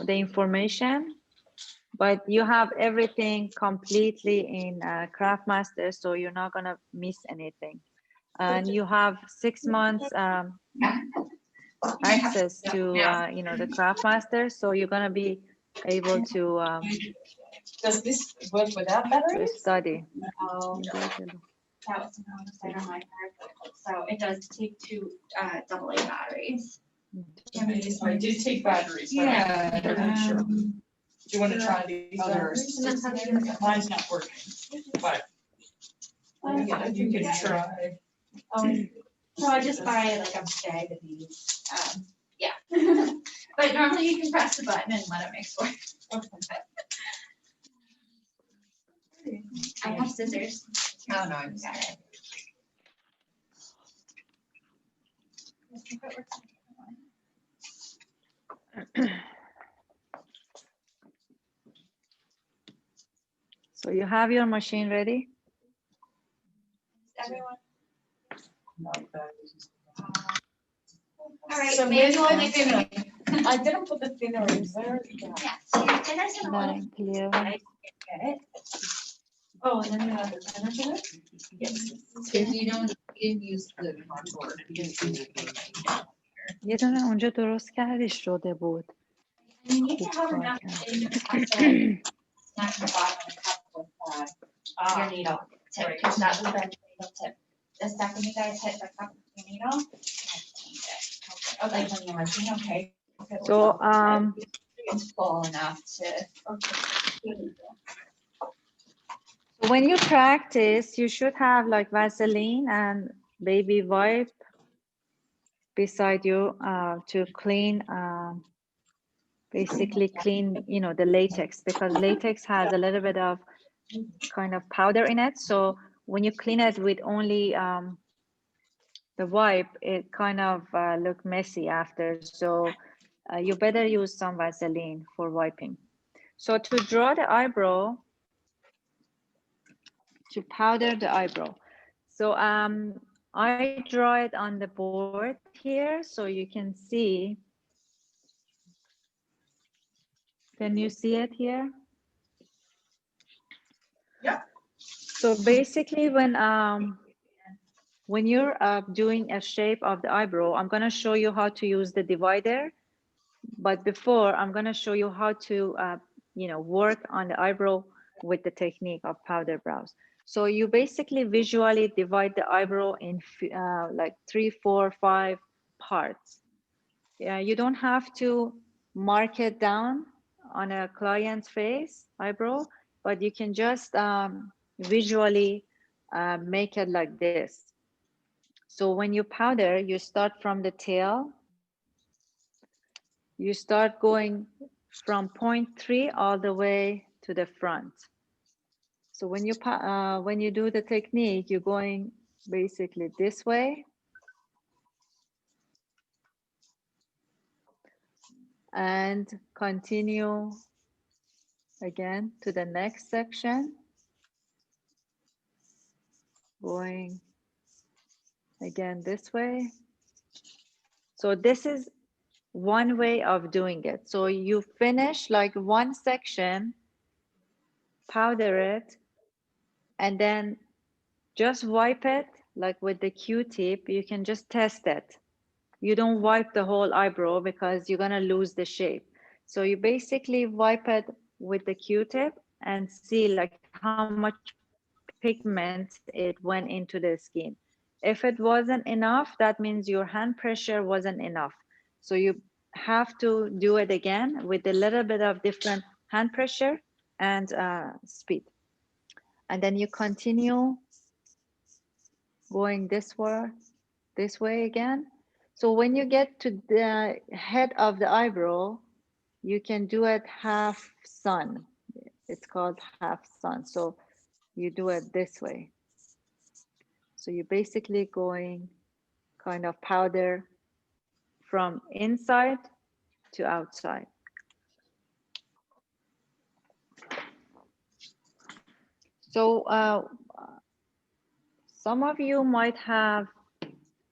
the information, but you have everything completely in CraftMaster, so you're not gonna miss anything. And you have 6 months access to, the CraftMaster, so you're gonna be able to Does this work without batteries? study. Oh, that was an oversight on my part, so it does take two AA batteries. I did take batteries. but I'm not sure. Do you want to try these others? And then how do you- Mine's not working, but yeah, you can try. Oh, so I just buy like a bag of these, yeah. But normally you can press the button and let it mix work. I have scissors. Oh, no, I'm sorry. So you have your machine ready? Everyone, Not batteries. all right, So maybe where's we'll my make thinner? I didn't put the thinner in. Where is that? Yeah, so your dinner's in order. Nine clear. Get it. Oh, and then you have the thinner in it? Yes. If you didn't use the cardboard, you didn't use it. یه دونه اونجا درست کردی شده بود. And you need to have enough in your cup to snap the bottom of the cup with your needle tip, because that will bend your needle tip. The second you guys hit the cup with your needle, you have to change it. Okay, when you're working, okay. So It's full enough to. when you practice, you should have like Vaseline and baby wipe beside you to clean, basically clean, the latex, because latex has a little bit of kind of powder in it. So when you clean it with only the wipe, it kind of look messy after. So you better use some Vaseline for wiping. So to draw the eyebrow, to powder the eyebrow. So I draw it on the board here, so you can see. Can you see it here? Yeah. So basically when you're doing a shape of the eyebrow, I'm gonna show you how to use the divider. But before, I'm gonna show you how to, work on the eyebrow with the technique of powder brows. So you basically visually divide the eyebrow in like 3, 4, 5 parts. Yeah, you don't have to mark it down on a client's face, eyebrow, but you can just visually make it like this. So when you powder, you start from the tail. You start going from 0.3 all the way to the front. So when you do the technique, you're going basically this way. And continue again to the next section. Going again this way. So this is one way of doing it. So you finish like one section, powder it, and then just wipe it like with the Q-tip. You can just test it. You don't wipe the whole eyebrow because you're gonna lose the shape. So you basically wipe it with the Q-tip and see like how much pigment it went into the skin. If it wasn't enough, that means your hand pressure wasn't enough. So you have to do it again with a little bit of different hand pressure and speed. And then you continue going this way again. So when you get to the head of the eyebrow, you can do it half sun. It's called half sun. So you do it this way. So you're basically going kind of powder from inside to outside. So some of you might have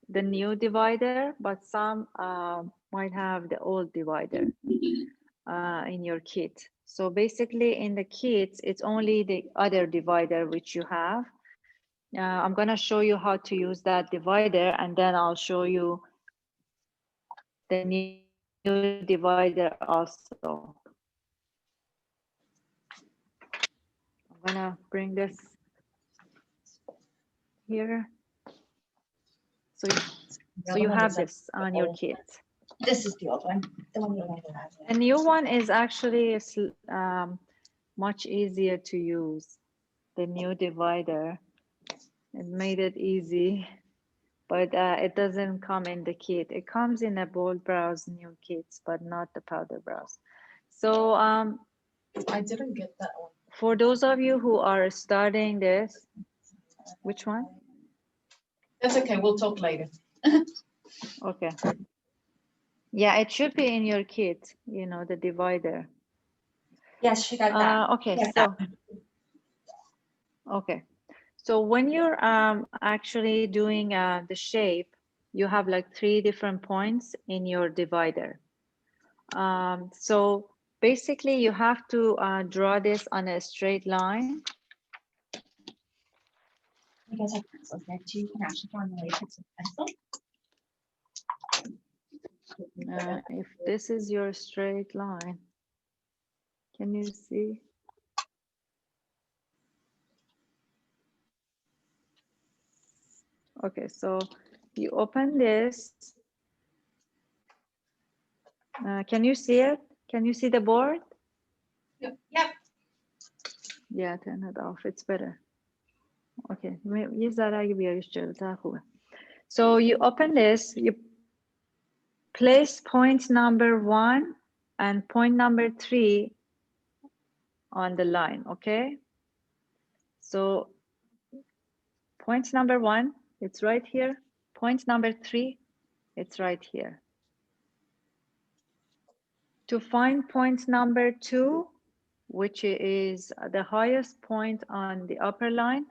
the new divider, but some might have the old divider in your kit. So basically in the kits, it's only the other divider which you have. I'm gonna show you how to use that divider, and then I'll show you the new divider also. I'm gonna bring this here. So you have this on your kit. This is the old one, the one you made. The new one is actually much easier to use. The new divider, it made it easy, but it doesn't come in the kit. It comes in a Powderbrows new kits, but not the Powderbrows. So I didn't get that one. for those of you who are starting this, which one? That's okay, we'll talk later. Okay. Yeah, it should be in your kit, you know, the divider. Yes, she got that. Okay, Got so okay. So when you're actually doing the shape, you have like 3 different points in your divider. So basically you have to draw this on a straight line. You guys have pencils there too. You can actually formulate it with pencil. If this is your straight line, can you see? Okay, so you open this. Can you see it? Can you see the board? Yep. Yeah, turn it off. It's better. Okay. یه ذره اگه بیاریش جلوتر خوبه. So you open this, you place point number 1 and point number 3 on the line, okay? So point number 1, it's right here. Point number 3, it's right here. To find point number 2, which is the highest point on the upper line,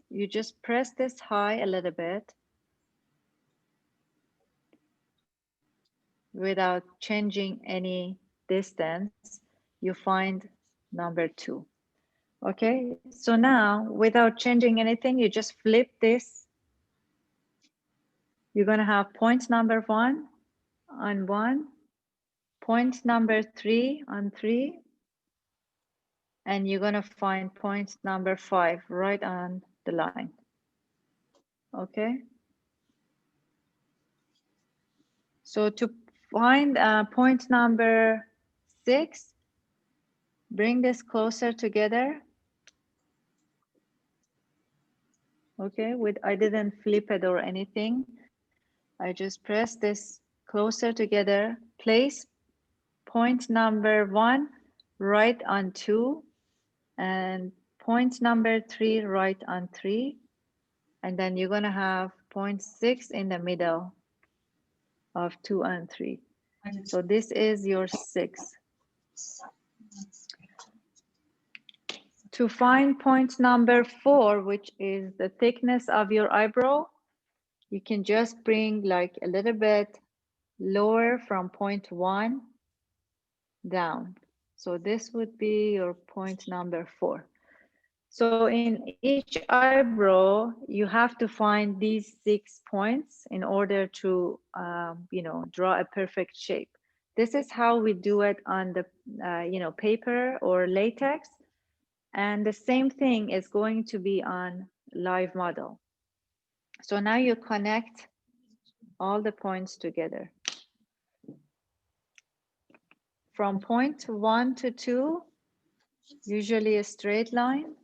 you just press this high a little bit without changing any distance. You find number 2. Okay, so now without changing anything, you just flip this. You're gonna have point number 1 on 1, point number 3 on 3, and you're gonna find point number 5 right on the line. Okay. So to find point number 6, bring this closer together. Okay, I didn't flip it or anything. I just press this closer together. Place point number 1 right on 2 and point number 3 right on 3. And then you're gonna have point 6 in the middle of 2 and 3. So this is your 6. To find point number 4, which is the thickness of your eyebrow, you can just bring like a little bit lower from point 1 down. So this would be your point number 4. So in each eyebrow, you have to find these 6 points in order to, you know, draw a perfect shape. This is how we do it on the, you know, paper or latex. And the same thing is going to be on live model. So now you connect all the points together. From point 1 to 2, usually a straight line.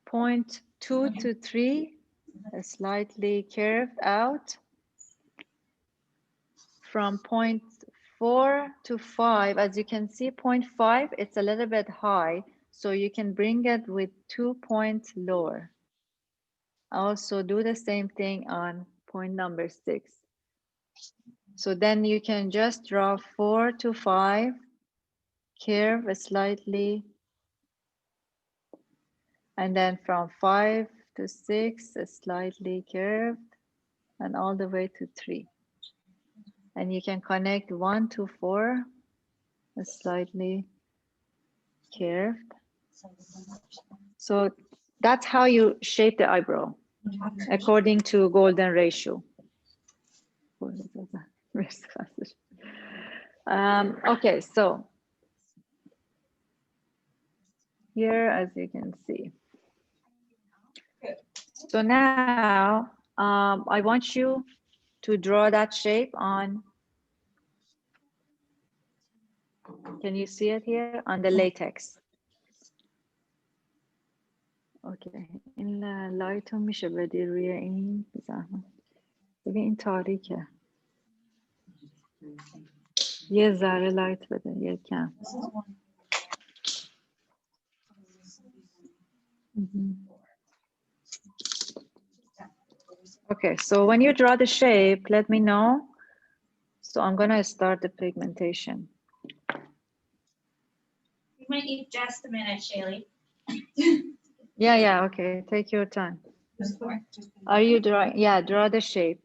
Point 2 to 3, slightly curved out. From point 4 to 5, as you can see, point 5, it's a little bit high, so you can bring it with 2 points lower. Also do the same thing on point number 6. So then you can just draw 4 to 5, curve slightly, and then from 5 to 6, slightly curved, and all the way to 3. And you can connect 1 to 4, slightly curved. So that's how you shape the eyebrow, according to golden ratio. Okay, so here, as you can see. So now I want you to draw that shape on, can you see it here? On the latex. Okay, این لایت رو میشه بدی روی این بزنم. ببین این تاریکه. یه ذره لایت بده، یه کم. Okay, so when you draw the shape, let me know. So I'm gonna start the pigmentation. You might need just a minute, Shayli. Yeah, okay, take your time. Are you drawing? Yeah, draw the shape.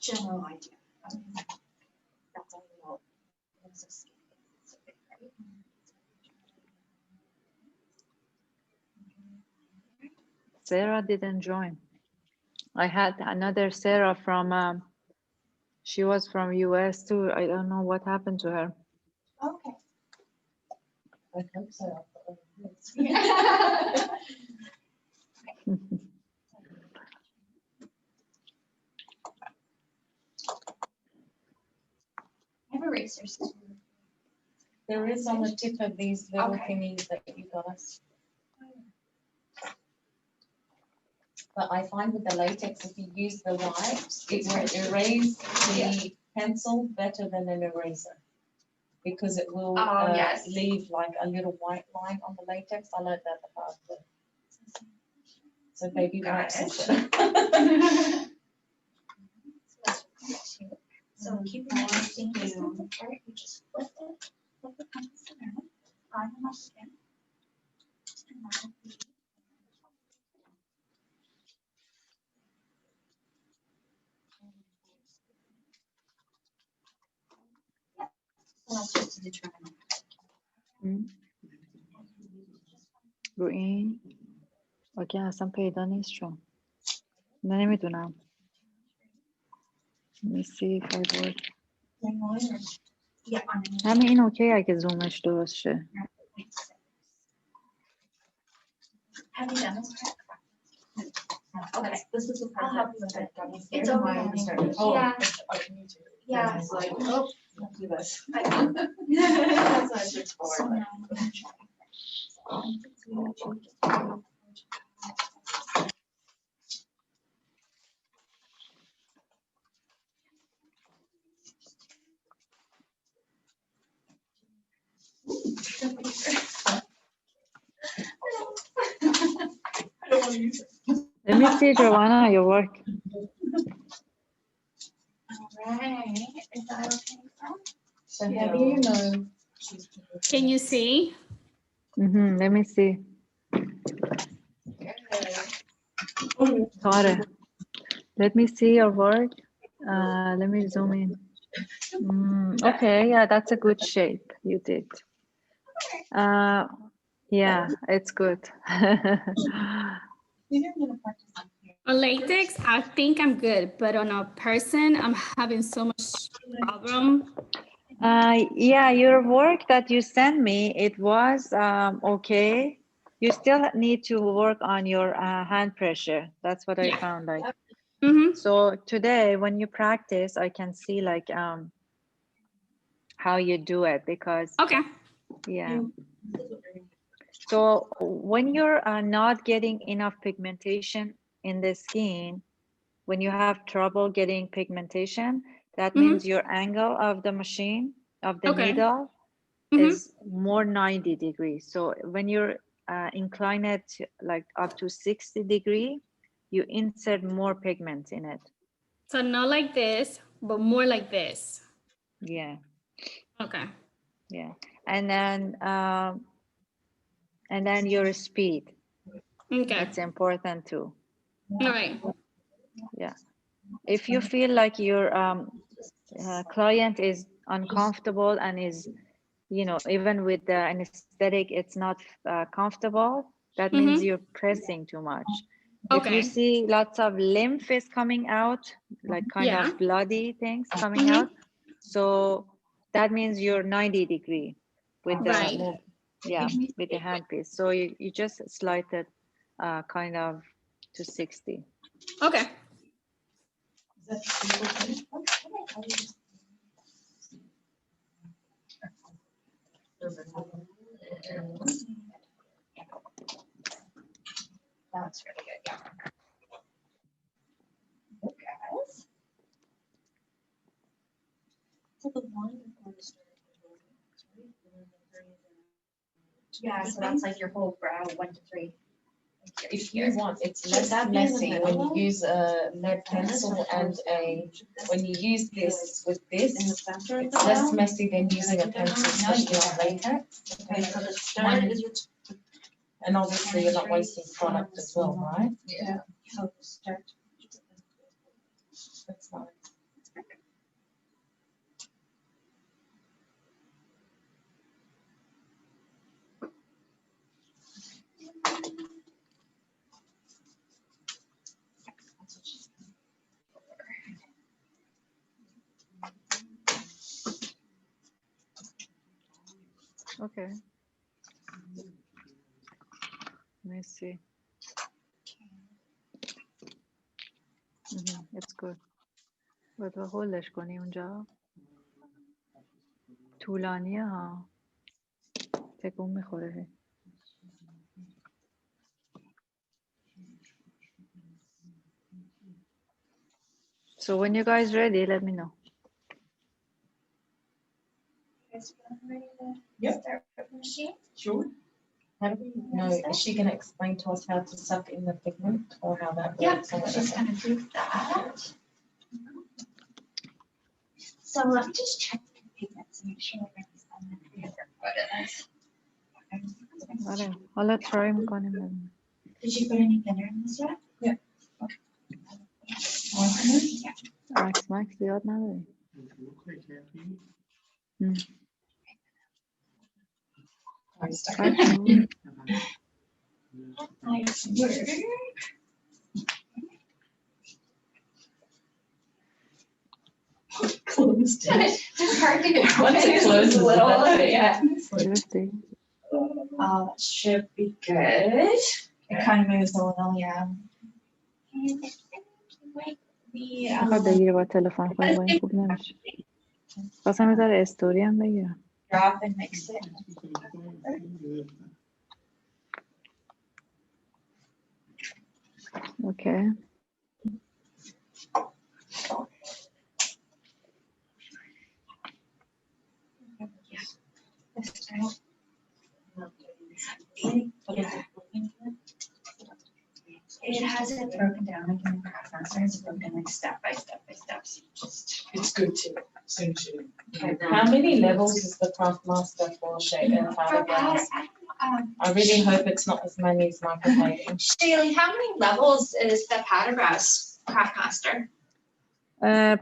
General idea. That's all we know. Sarah didn't join. I had another Sarah from, she was from US too. I don't know what happened to her. Okay. I hope so. I have erasers. There is on the tip of these little Okay. thingies that you got. But I find with the latex, if you use the wipes, it will erase the pencil better than an eraser. Because it will Yes. leave like a little white line on the latex. I learned that the hard way. So baby Got wipes are it. better. So So keeping the distance apart, you just flip it come to the center, find enough skin. And that'll be. So that's just to determine. رو این اوکی اصلا پیدا نیست چون نمیدونم میسی فایبورد Yeah, on همین این اوکی اگه زومش درست شه Have you done this? Okay, this is the part that it's over. Yeah. Yeah. It's like, oh, I'll do this. I know. That's what I should for. So now I'm gonna try. I don't want to use it. Let me see, Joanna, your work. Alright, is that okay? So how do you know? Can you see? Let me see. Tara, let me see your work. Let me zoom in. Okay, yeah, that's a good shape you did. Yeah, it's good. On latex, I think I'm good, but on a person, I'm having so much problem. Yeah, your work that you sent me, it was okay. You still need to work on your hand pressure. That's what I found like. So today when you practice, I can see like how you do it because Okay. yeah. So when you're not getting enough pigmentation in the skin, when you have trouble getting pigmentation, that means your angle of the machine, of the needle, is more 90 degrees. So when you're incline it like up to 60 degree, you insert more pigment in it. So not like this, but more like this. Yeah. Okay. Yeah. And then your speed. Okay. That's important too. All right. Yeah. If you feel like your client is uncomfortable and is, you know, even with the anesthetic, it's not comfortable, that means you're pressing too much. If you see lots of lymph is coming out, like kind of bloody things coming out, so that means you're 90 degree with the move, with the handpiece. So you just slide it kind of to 60. Okay. That's really good, yeah. Okay. So the one yeah, so that's like your whole brow, 1 to 3. If you want, it's less messy when you use a lead pencil and when you use this with this, it's less messy than using a pencil, especially on latex. Okay, so the start is And obviously you're not wasting product as well, right? Yeah. So the start. That's nice. Okay. Let me see. It's good. باید هولش کنی اونجا. طولانیه ها. تکون میخوره. So when you guys ready, let me know. Yep. Start with the machine. Sure. How do we know? Is she going to explain to us how to suck in the pigment or how that works? Yeah, she's going to do that. So let me just check the pigments and make sure everything's on the photos. آره حالا ترای میکنیم. Did you put any thinner in this yet? Yeah. Okay. More thinner? Yeah. عکس مکس زیاد نداری. Nice. Closed it. It's hard to get. Once it closes, a little, that's- yeah. درستی؟ That should be good. It kind of moves a little, yeah. And I think you might be, بخواد بگیره با تلفن خواهی با این خوب نمیشه. خواستم یه ذره استوری هم بگیرم. drop and mix it. اوکی. It has it broken down like in the CraftMaster. It's broken like step by step by step. So you just. It's good to since you. How many levels is the CraftMaster for shade and Powderbrows? I really hope it's not as many as microblading. Shayli, how many levels is the Powderbrows CraftMaster?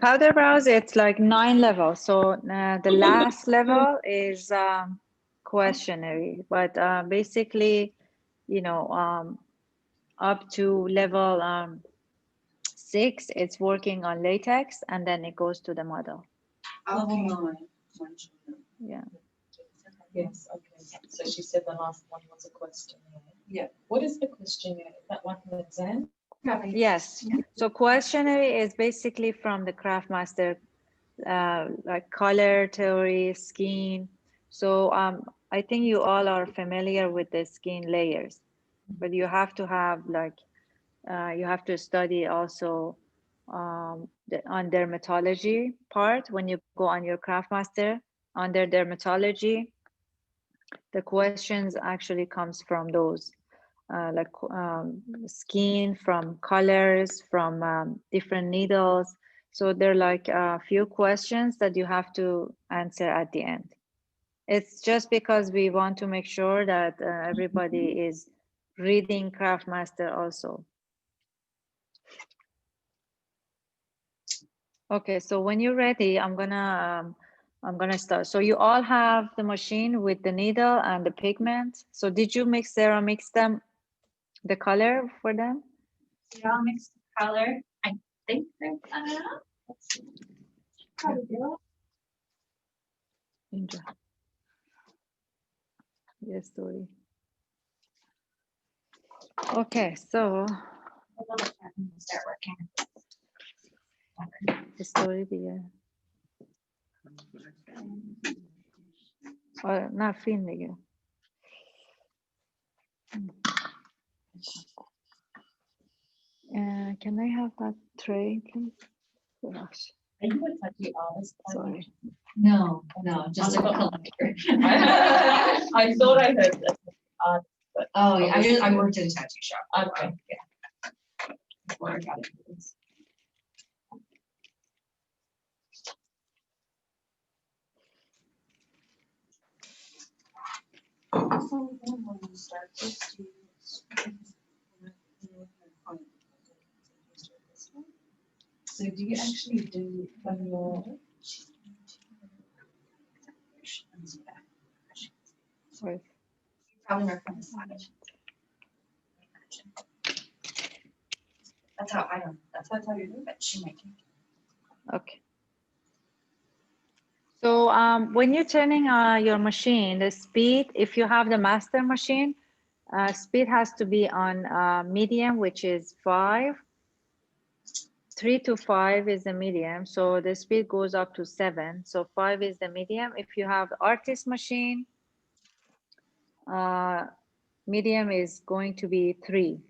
Powderbrows, it's like 9 levels. So the last level is questionnaire, but basically, you know, up to level 6, it's working on latex, and then it goes to the model. Level 9. Yeah. Yes, okay. So she said the last one was a questionnaire. Yeah. What is the questionnaire? Is that like an exam? Yes. So questionnaire is basically from the CraftMaster, like color theory, skin. So I think you all are familiar with the skin layers, but you have to have like, you have to study also on dermatology part. When you go on your CraftMaster under dermatology, the questions actually comes from those. Like skin, from colors, from different needles. So there are like a few questions that you have to answer at the end. It's just because we want to make sure that everybody is reading CraftMaster also. Okay, so when you're ready, I'm gonna start. So you all have the machine with the needle and the pigment. So did you mix them? The color for them? We all mixed color. I think they're done enough. Let's see. Probably do it. Enjoy. Yes, story. Okay, so We'll look at and start working. the story دیگه. نه فیلم دیگه. Can I have that tray, please? Gosh. Are you a touchy artist? Sorry. No, just a collector. I thought I heard that. Oh, yeah, I worked at a tattoo shop. Okay. Before I got into this. So do you actually do when you're Sorry. Probably work on the side. That's how I don't, that's how you do it. She might. Okay. So when you're turning your machine, the speed, if you have the master machine, speed has to be on medium, which is 5. 3 to 5 is the medium. So the speed goes up to 7. So 5 is the medium. If you have the artist machine, medium is going to be 3.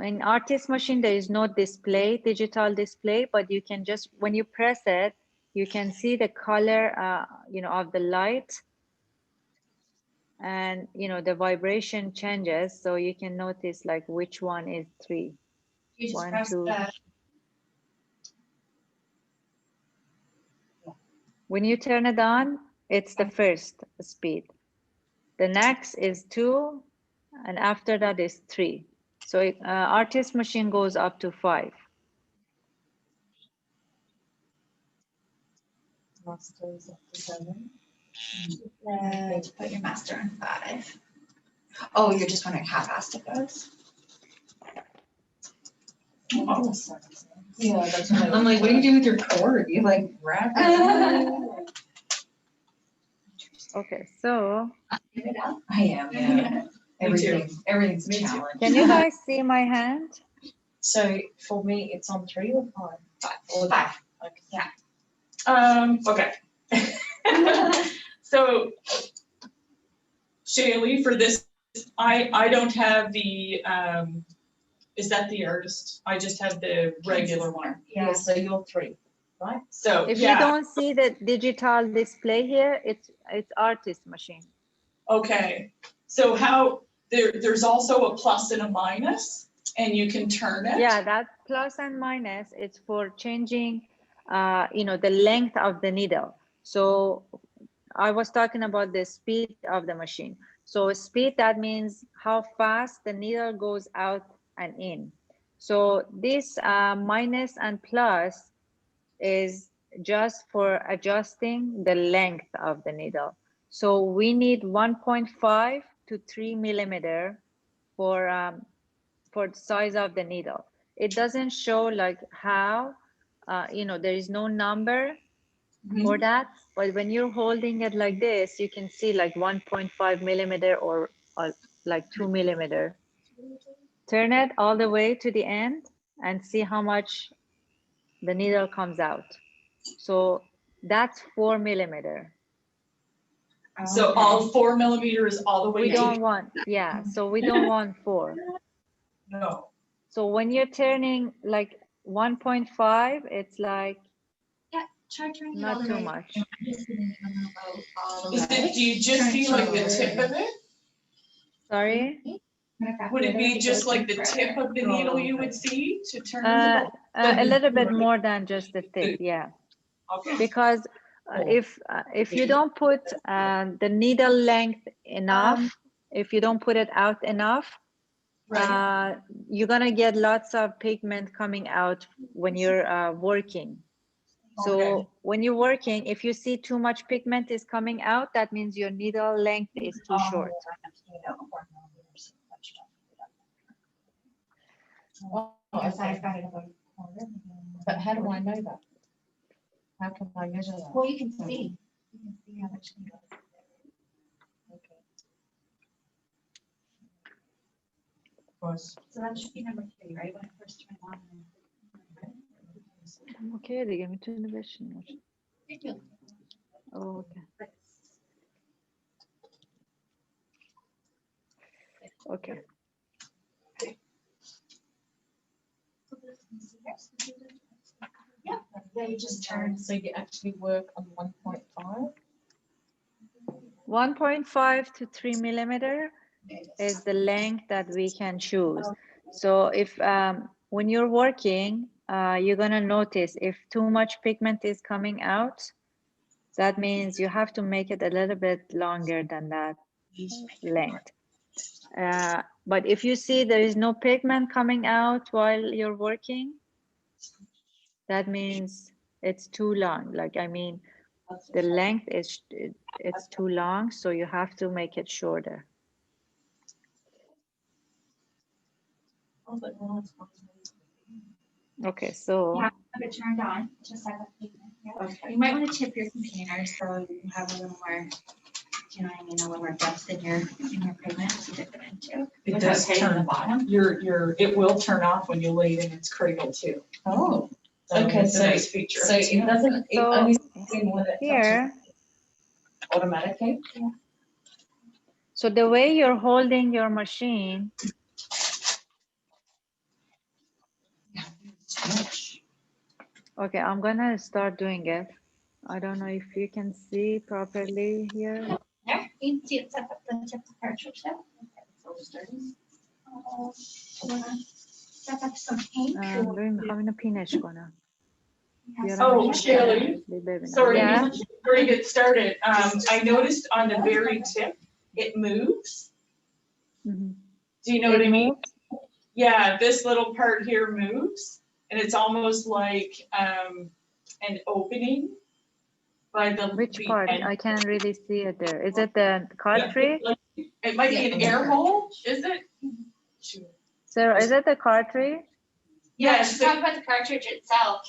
In artist machine, there is no display, digital display, but you can just, when you press it, you can see the color, you know, of the light, and you know the vibration changes, so you can notice like which one is 3. You just 1, press 2. the. When you turn it on, it's the first speed. The next is 2, and after that is 3. So artist machine goes up to 5. Masters up to 7. Put your master on 5. Oh, you're just wondering how fast it goes? Oh. Yeah, that's what I'm like, what do you do with your cord? You like wrap it? Okay, so I am, yeah. Everything's a Me too. challenge. can you guys see my hand? So for me, it's on 3 or 5? 5. Okay. Okay. So, Shayli, for this, I don't have the, is that the artist? I just have the regular one. Yeah, so you're 3, right? So, If you yeah, don't see the digital display here, it's artist machine. okay. So how, there's also a plus and a minus, and you can turn it? Yeah, that plus and minus is for changing, the length of the needle. So I was talking about the speed of the machine. So speed, that means how fast the needle goes out and in. So this minus and plus is just for adjusting the length of the needle. So we need 1.5 to 3 millimeter for the size of the needle. It doesn't show like how, there is no number for that, but when you're holding it like this, you can see like 1.5 millimeter or like 2 millimeter. Turn it all the way to the end and see how much the needle comes out. So that's 4 millimeter. So all 4 millimeters all the way We to don't want, yeah, so we don't want 4. No. So when you're turning like 1.5, it's like Try turning it all not the too way. much. I'm just gonna go all the Is way. it, do you just see like the tip of it? Sorry? Would it be just like the tip of the needle you would see to turn it? A little bit more than just the tip, yeah. Okay. Because if you don't put the needle length enough, if you don't put it out enough, Right. you're gonna get lots of pigment coming out when you're working. So Okay. when you're working, if you see too much pigment is coming out, that means your needle length is too short. Oh, okay. But how do I know that? How can I measure that? Well, you can see. You can see how much needle. Okay. Of course. So that should be number 3, right? When it first turned on. Okay, دیگه میتونه بشین. Okay. Okay. Yeah, you just turn. So you actually work on 1.5? 1.5 to 3 millimeter is the length that we can choose. So if when you're working, you're gonna notice if too much pigment is coming out, that means you have to make it a little bit longer than that length. But if you see there is no pigment coming out while you're working, that means it's too long. Like, I mean, the length is, it's too long, so you have to make it shorter. Okay, so Yeah, have it turned on, just like a pigment. Yeah. Okay. You might want to tip your container so you have a little more, you know what I mean, a little more depth in your pigment to dip it into. It does turn the bottom. It will turn off when you lay it in its cradle too. Oh, So okay, it's a so, nice feature. so it doesn't, it So, only when it here, automatically? so the way you're holding your machine, okay, I'm gonna start doing it. I don't know if you can see properly here. Yeah, you can see it's up at the tip of the cartridge there. Step up some ink. ببین میخوام اینو پینش کنم. Oh, Shayli, sorry, Yeah. before you get started, I noticed on the very tip, it moves. Mhm. Do you know what I It mean? moves? Yeah, this little part here moves, and it's almost like an opening by the. Which the part? end. I can't really see it there. Is it the cartridge? It might be an air hole, is it? Sarah, is it the cartridge? Yeah, Yes, she's talking about the cartridge itself.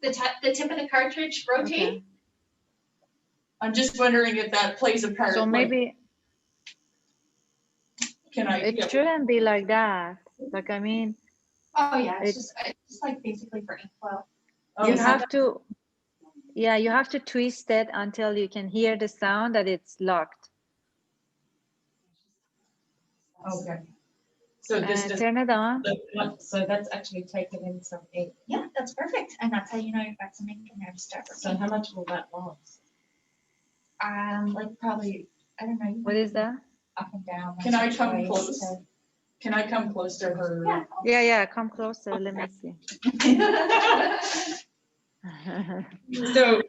The tip of the cartridge rotate. Okay. I'm just wondering if that plays a part. So like, maybe can I? it yeah. shouldn't be like that. Like, I mean, Oh yeah, It- it's just like basically for ink flow. Oh, you is have it- to, yeah, you have to twist it until you can hear the sound that it's locked. Okay. So this does. Turn it on. So that's actually taken in some ink. Yeah, that's perfect, and that's how you know you've got some ink in there to start So working. how much will that last? Like probably, I don't know. you What might is that? Up and down. Can I once or come twice close? to- Can I come close to her? Yeah. Yeah, yeah, come closer. Let me see. So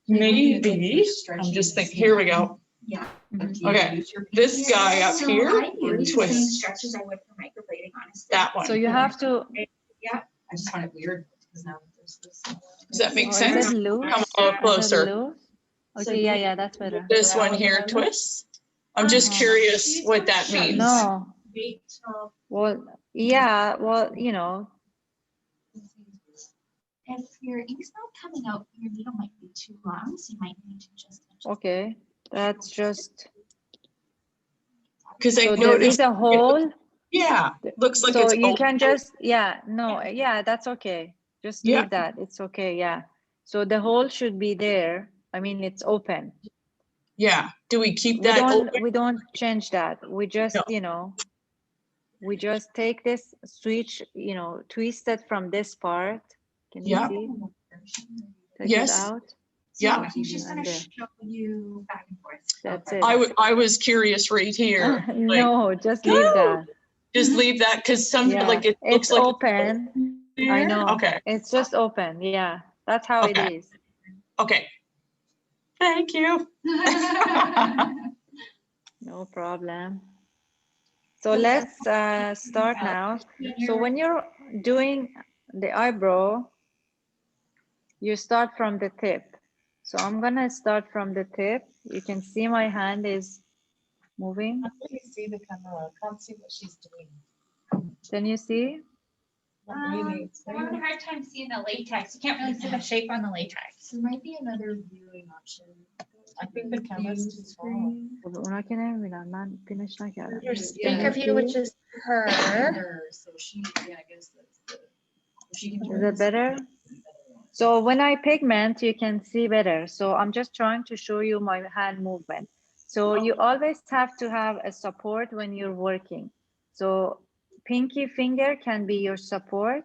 maybe, I'm just thinking, here we go. Yeah. Mhm. Okay, this guy up So here, I do the same twist stretches I would for microblading, honestly. that one. So you have to, I just find it weird because now there's this. Does that make oh, is sense? it loose? Come a little Is it closer. loose? So Okay, yeah, you- yeah, that's better. This one here twists. I'm just Uh-huh. curious what that means. No, Wait till well, yeah, well, you know, if your ink's not coming out, your needle might be too long, so you might need to just. okay, that's just, Because I so there is noticed, a hole. yeah, looks like So it's you open. can just, yeah, no, yeah, that's okay. Just Yeah. leave that. It's okay, yeah. So the hole should be there. I mean, it's open. Yeah, do we keep We that don't, open? we don't change that. We just, No. you know, we just take this switch, you know, twist it from this part. Can you Yeah. see? Take Yes. it out. Yeah. He's just gonna And there. show you back and forth. That's it. I was curious right here. No, just leave that. Just leave that because some, Yeah, like, it looks it's like. open. I know. Okay, It's just open. Yeah, that's how it Okay. is. okay. Thank you. No problem. So let's start now. So when you're doing the eyebrow, you start from the tip. So I'm gonna start from the tip. You can see my hand is moving. I really see the camera. I can't see what she's doing. Can you see? Not really. It's I'm having a hard time seeing the latex. You can't really see the shape on the latex. There might be another viewing option. I think the camera's too small. اونا که نمیبینن من فینش نکردم. Your speaker view, which is her. So she, yeah, I guess that's the. If she can. Is it better? So when I pigment, you can see better. So I'm just trying to show you my hand movement. So you always have to have a support when you're working. So pinky finger can be your support.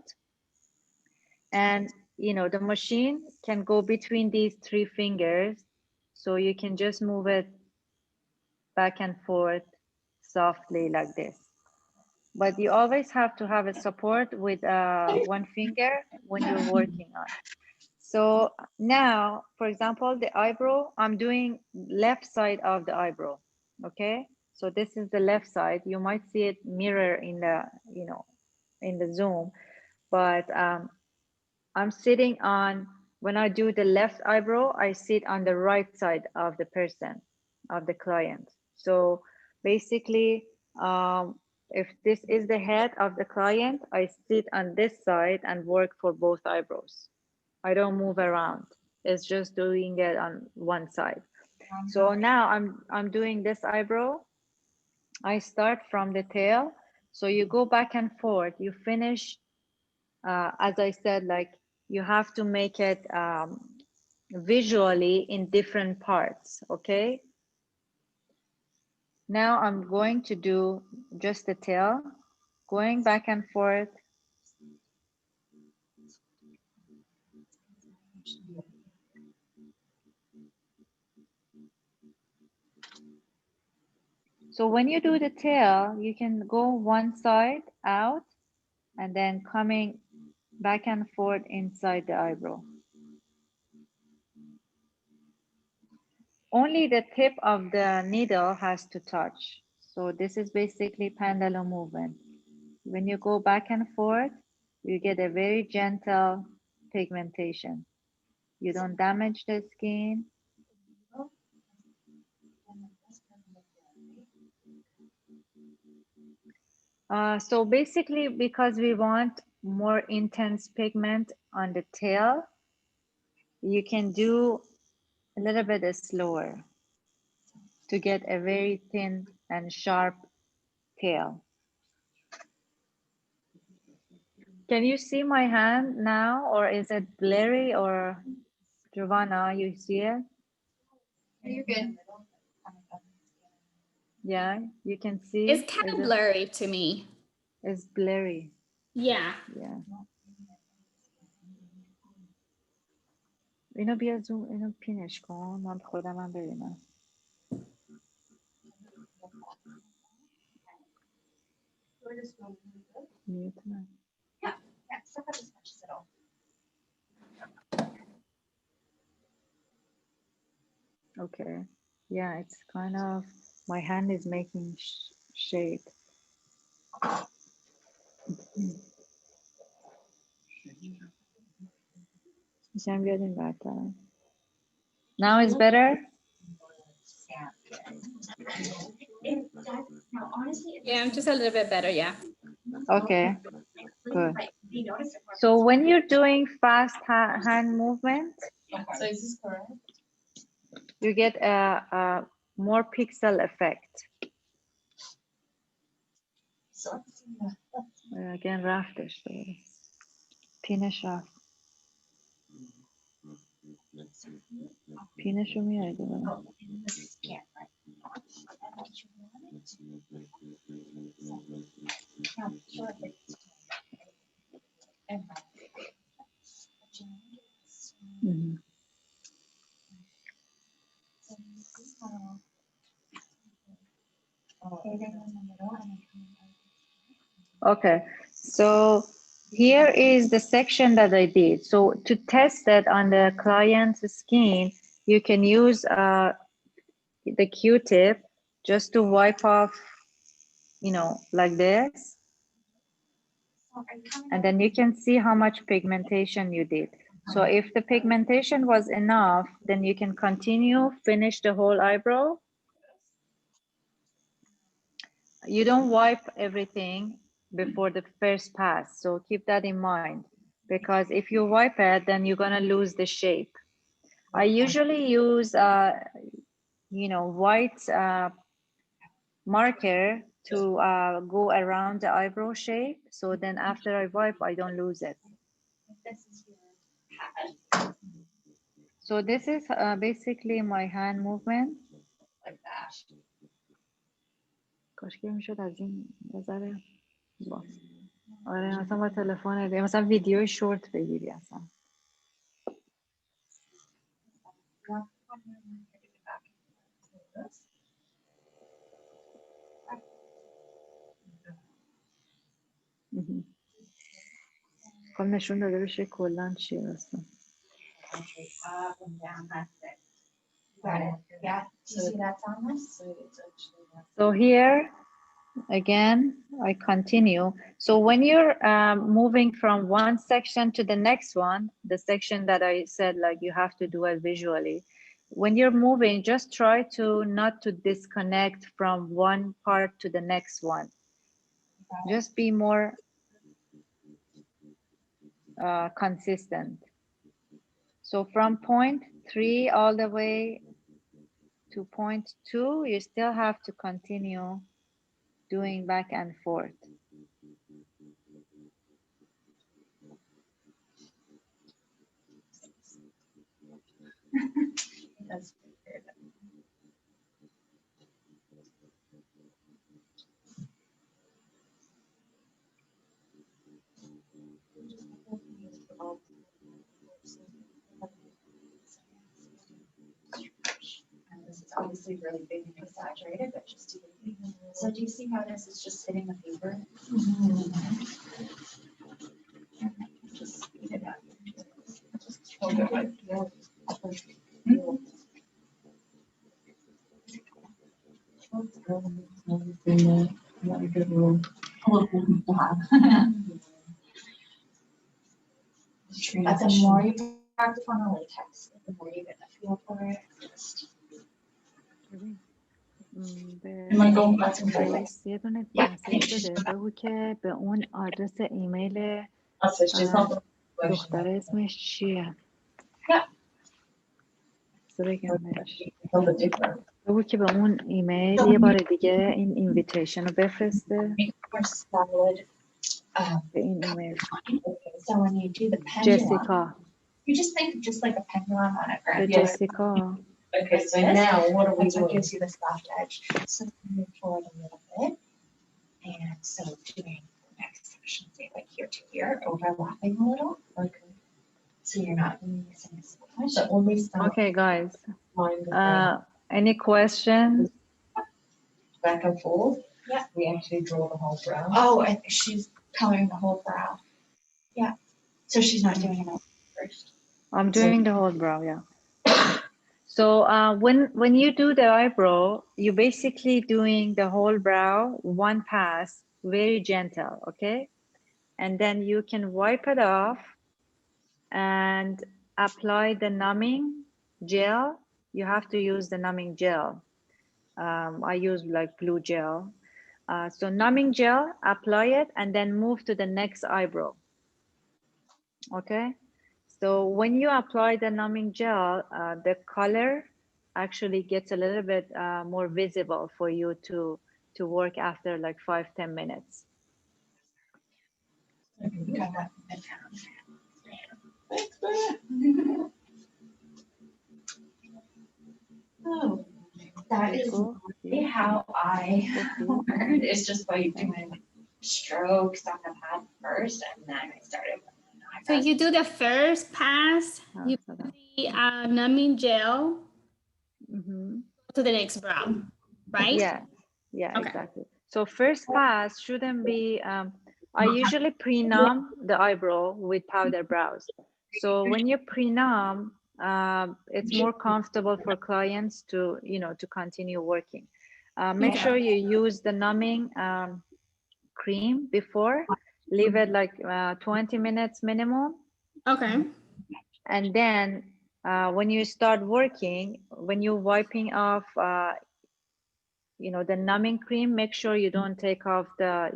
And you know, the machine can go between these three fingers. So you can just move it back and forth softly like this. But you always have to have a support with one finger when you're working on. So now, for example, the eyebrow, I'm doing left side of the eyebrow, okay? So this is the left side. You might see it mirror in the, you know, in the Zoom, but I'm sitting on, when I do the left eyebrow, I sit on the right side of the person, of the client. So basically, if this is the head of the client, I sit on this side and work for both eyebrows. I don't move around. It's just doing it on one side. So now I'm doing this eyebrow. I start from the tail. So you go back and forth. You finish, as I said, like you have to make it visually in different parts, okay? Now I'm going to do just the tail, going back and forth. So when you do the tail, you can go one side out and then coming back and forth inside the eyebrow. Only the tip of the needle has to touch. So this is basically pendulum movement. When you go back and forth, you get a very gentle pigmentation. You don't damage the skin. So basically, because we want more intense pigment on the tail, you can do a little bit slower to get a very thin and sharp tail. Can you see my hand now, or is it blurry, or Giovanna, you see it? You're good. Yeah, you can see. It's kind of blurry to me. It's blurry. Yeah. Yeah. اینو بیا زوم، اینو پینش کن، من خودم هم ببینم. میتونم. Yeah, stuff that just touches it all. Okay. Yeah, it's kind of, my hand is making shape. میشم بیادیم برتر. Now it's better? Now, honestly, Yeah, I'm just a little bit better, yeah. Okay, good. like, they notice it. So when you're doing fast hand movement, So is this correct? you get a more pixel effect. Again, رفتش دوباره. پینش رفت. پینش رو میاری دوباره. Okay, so here is the section that I did. So to test that on the client's skin, you can use the Q-tip just to wipe off, you know, like this. And then you can see how much pigmentation you did. So if the pigmentation was enough, then you can continue, finish the whole eyebrow. You don't wipe everything before the first pass. So keep that in mind, because if you wipe it, then you're gonna lose the shape. I usually use, you know, white marker to go around the eyebrow shape. So then after I wipe, I don't lose it. So this is basically my hand movement. Like that. کاش که میشد از این نظر آره مثلا با تلفن مثلا ویدیوی شورت بگیری اصلا. خب نشون داده بشه کلن چیه اصلا. Up and down, that's it. Got it. Yeah. Do you see that Thomas? So here again I continue. So when you're moving from one section to the next one, the section that I said like you have to do it visually, when you're moving, just try to not to disconnect from one part to the next one. Just be more consistent. So from point 3 all the way to point 2, you still have to continue doing back and forth. That's weird. This is obviously really big and exaggerated, but just to so do you see how this is just hitting the paper? Just But the more you practice on the latex, the more you get the feel for it. Am I going back and forth? بس یه دونه مسیج بده بگو که به اون آدرس ایمیل دختر اسمش چیه؟ بگم بهش بگو که به اون ایمیل یه بار دیگه این اینویتیشن رو بفرسته به این ایمیل So when you do the pendulum, جسیکا you just think of just like a pendulum on a به graph. جسیکا Okay, so now what are we That's what doing? gives you this left edge. So move forward a little bit. And so doing the next section, say like here to here, overlapping a little. Okay. So you're not missing as much. So when we start Okay guys line any questions back and forth, Yeah. we actually draw the whole brow. Oh, I think she's coloring the whole brow. Yeah. So she's not doing it first. I'm doing the whole brow, yeah. So when you do the eyebrow, you're basically doing the whole brow, one pass, very gentle, okay? And then you can wipe it off and apply the numbing gel. You have to use the numbing gel. I use like blue gel. So numbing gel, apply it, and then move to the next eyebrow, okay? So when you apply the numbing gel, the color actually gets a little bit more visible for you to work after like 5-10 minutes. Oh, that is really how I learned. It's just by doing strokes on the pad first, and then I started. So you do the first pass, you put the numbing gel to the next brow, right? Yeah, Okay. exactly. So first pass shouldn't be, I usually pre-numb the eyebrow with Powderbrows. So when you pre-numb, it's more comfortable for clients to, to continue working. Make sure you use the numbing cream before, leave it like 20 minutes minimum. Okay. And then when you start working, when you're wiping off, the numbing cream, make sure you don't take off the,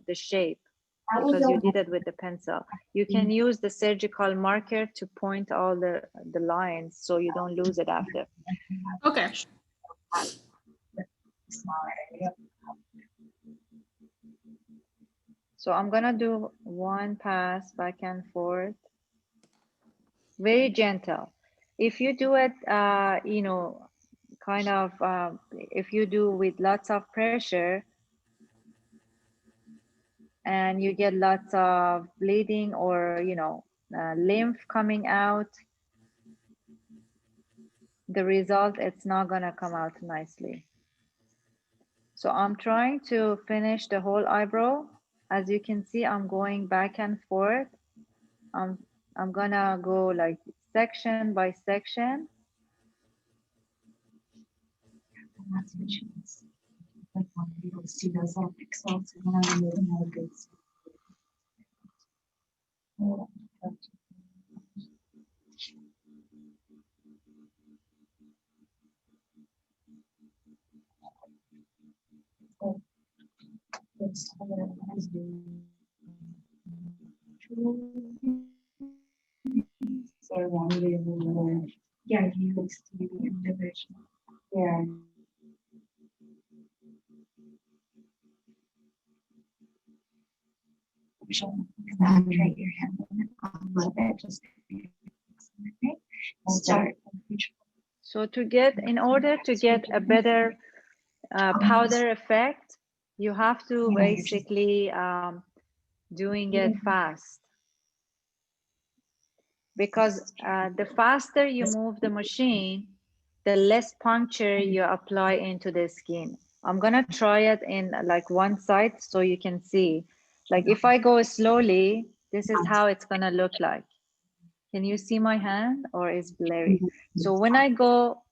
the shape, because you did it with the pencil. You can use the surgical marker to point all the lines so you don't lose it after. Okay. So I'm gonna do one pass back and forth, very gentle. If you do it, kind of, if you do with lots of pressure and you get lots of bleeding or, lymph coming out, the result, it's not gonna come out nicely. So I'm trying to finish the whole eyebrow. As you can see, I'm going back and forth. I'm gonna go like section by section. That's what she was. Like, I want people to see those little pixels and then I move them all good. Yeah, you can see the individual. Yeah. Exaggerate your hand a little bit, just start. So in order to get a better powder effect, you have to basically doing it fast. Because the faster you move the machine, the less puncture you apply into the skin. I'm gonna try it in like one side so you can see. Like if I go slowly, this is how it's gonna look like. Can you see my hand or is blurry? So when I go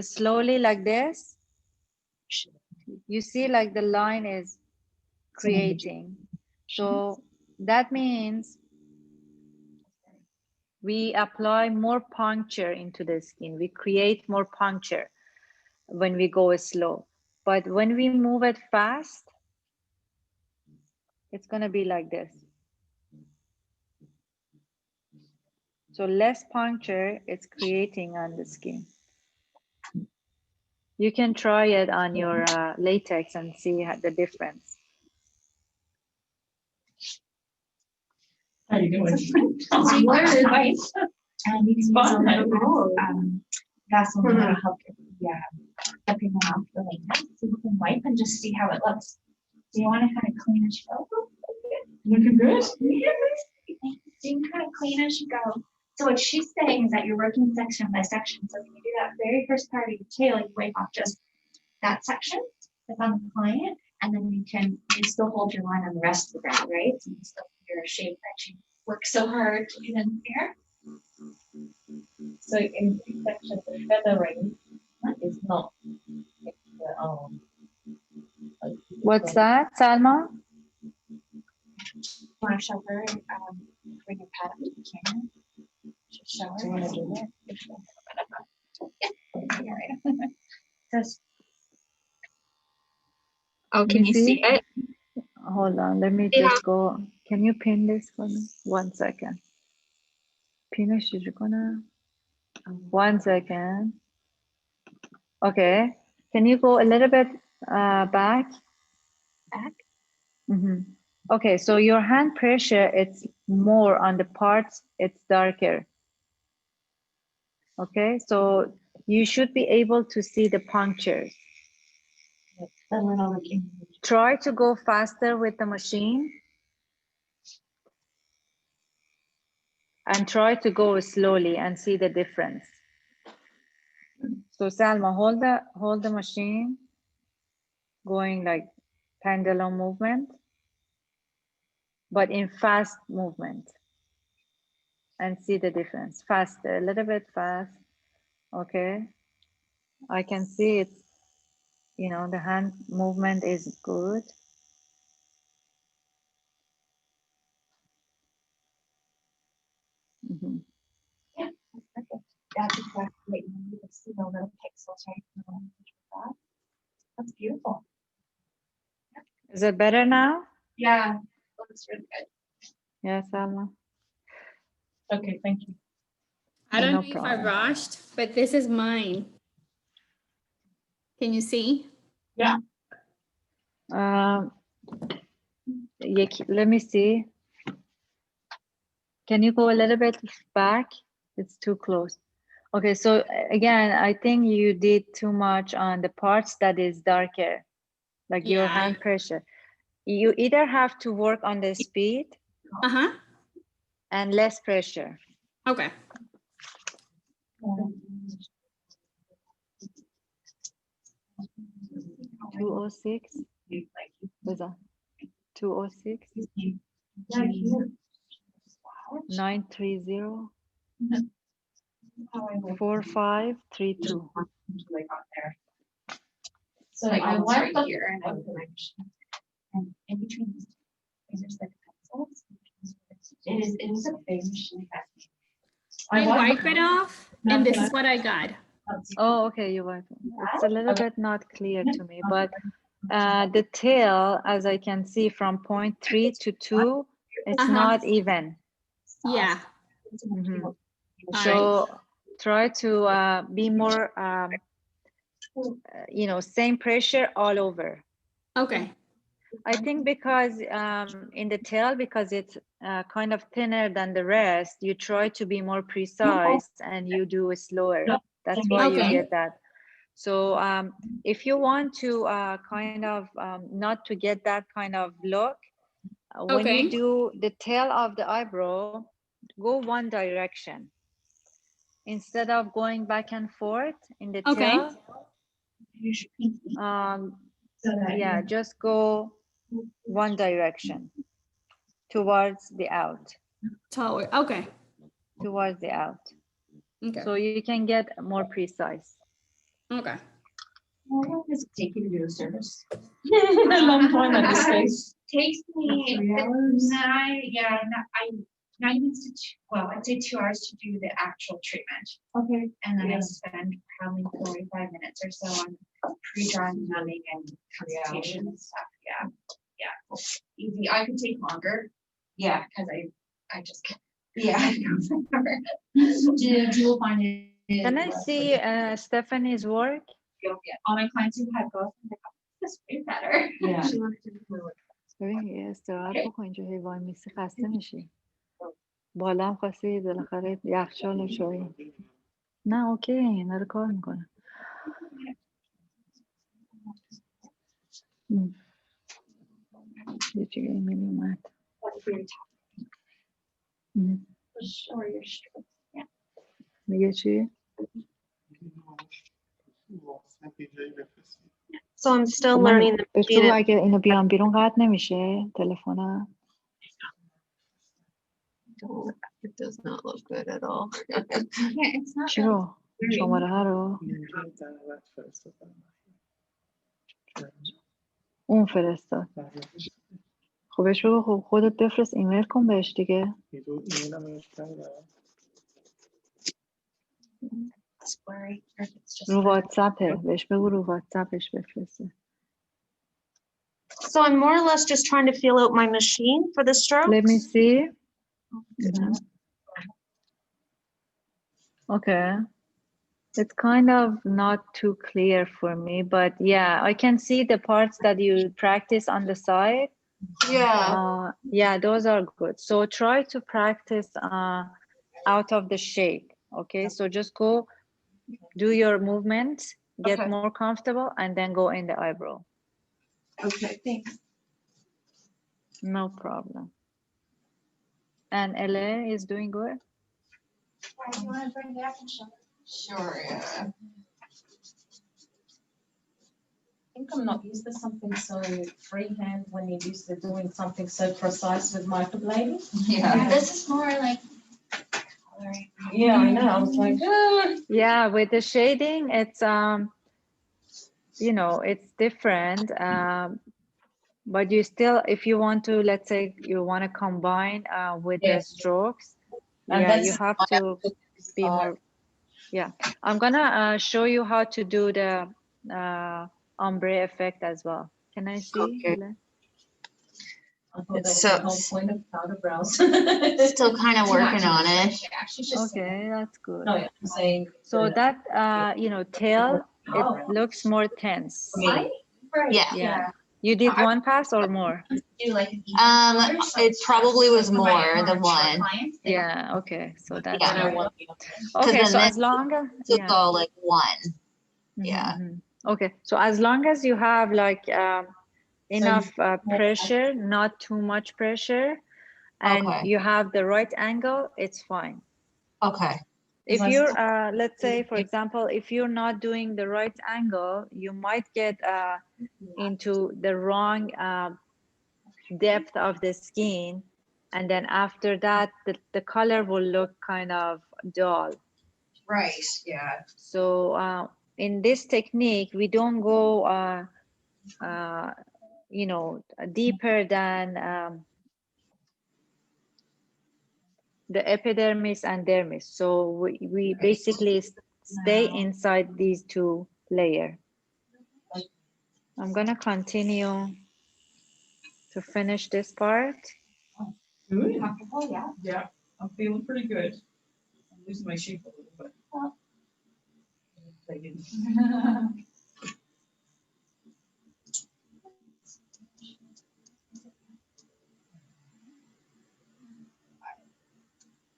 slowly like this, you see like the line is creating. So that means we apply more puncture into the skin. We create more puncture when we go slow. But when we move it fast, it's gonna be like this. So less puncture it's creating on the skin. You can try it on your latex and see the difference. How you doing? So you learn advice. And you can use a little Vaseline that'll help helping them off the latex. So you can wipe and just see how it looks. Do you want to kind of clean as you go? Looking good? Yes. So you can kind of clean as you go. So what she's saying is that you're working section by section. So when you do that very first part of your tail, you wipe off just that section that's on the client, and then you still hold your line on the rest of the brow, right? So you still have your shape that you work so hard to get in here. So in this section, the feathering is not. What's that, Salma? Want to show her bring your pad up to the camera? Show her. Do you want to do that? Yeah. Just Oh, can you see it? Hold on, let me Yeah. just go. Can you pin this for me? 1 second. Pinش چجوری کنم? 1 second. Okay. Can you go a little bit back? Back? Okay, so your hand pressure, it's more on the parts, it's darker. Okay, so you should be able to see the punctures. a little. Try to go faster with the machine. And try to go slowly and see the difference. So Salma, hold the machine, going like pendulum movement, but in fast movement, and see the difference. Faster, a little bit fast. Okay, I can see it. You know, the hand movement is good. Yeah, that's perfect. That's exactly what you need to see, the little pixels right in the middle. That's beautiful. Is it better now? Yeah, looks really good. Yes, Salma. Okay, thank you. I don't No know if problem. I rushed, but this is mine. Can you see? Yeah. Let me see. Can you go a little bit back? It's too close. Okay, so again, I think you did too much on the parts that is darker, like your hand pressure. You either have to work on the speed and less pressure. Okay. 206. What's that? 206. 930. 4532. So I want here and in between these there's like pencils. It is a big machine. I wipe it off, and this is what I got. Oh, okay, you wipe it. It's a little bit not clear to me, but the tail, as I can see from point 3 to 2, it's not even. Yeah. So try to be more, you know, same pressure all over. Okay. I think because in the tail, because it's kind of thinner than the rest, you try to be more precise and you do it slower. That's why you get that. So if you want to kind of not to get that kind of look, when you do the tail of the eyebrow, go one direction. Instead of going back and forth in the tail, yeah, just go one direction towards the out. Toward, okay. towards the out. Okay. So you can get more precise. Okay. How long does it take you to do a service? A long time at this space. Takes me 3 hours? 9 minutes to well, I'd say 2 hours to do the actual treatment. Okay. And then I spend probably 45 minutes or so on pre-drawing, numbing, and consultation and stuff. Yeah, yeah, easy. I could take longer. Yeah, because I just can't. Yeah. You will find it. Can I see Stephanie's work? All my clients who had both, I'm like, oh, this is way better. Yeah. ببین یه استراحت بکن اینجا هی وای میسی خسته میشی بالا هم خواستی بالاخره یخچال و چایی نه اوکی اینا رو کار میکنه یه چیگه ایمیل اومد Or your strokes. Yeah. میگه چی؟ So I'm still من learning the بهش بگو اگه اینو بیام بیرون قطع نمیشه تلفنم It does not look good at all. Yeah, it's not چی رو؟ شماره ها رو؟ اون فرستاد خب بهش بگو خب خودت بفرست ایمیل کن بهش دیگه it's blurry, or if it's just رو واتساپه بهش بگو رو واتساپش بفرسته So I'm more or less just trying to feel out my machine for the strokes. Let me see. Okay. It's kind of not too clear for me, but yeah, I can see the parts that you practice on the side. Yeah. Yeah, those are good. So try to practice out of the shape. Okay, so just go do your movements, get Okay. more comfortable, and then go in the eyebrow. Okay, thanks. No problem. And LA is doing good? Why do you want to bring it up and show it? Sure, yeah. I think I'm not used to something so freehand when you're used to doing something so precise with microblading. Yeah, this is more like coloring. Yeah, I know. I was like, Yeah, with the shading, it's you know, it's different. But you still, if you want to, let's say you want to combine with the Yes. strokes, And yeah, you that's have why I to took this be part. more. Yeah, I'm gonna show you how to do the ombre effect as well. Can I see? Okay. Helen? I thought that was So- the whole point of Powderbrows. Still kind of working on it. Yeah, she's just Okay, that's good. No, I'm saying. So that you know, tail, it Oh. looks more tense. Right. Yeah. Yeah. You did one pass or more? Do like an even color, so It probably was right, more than for one. clients, they don't- Yeah. Okay. So that's Yeah. I right. want Okay. then So that as long as Took yeah. all like one. Yeah. Mhm. Okay. So as long as you have like enough pressure, not too much pressure, and Okay. you have the right angle, it's fine. Okay. If I you're, let's say, for example, if you're not doing the right angle, you might get into the wrong depth of the skin. And then after that, the color will look kind of dull. Right, yeah. So in this technique, we don't go, you know, deeper than the epidermis and dermis. So we basically stay inside these two layers. I'm gonna continue to finish this part. Good. Comfortable, yeah. Yeah, I'm feeling pretty good. I'm losing my shape a little bit.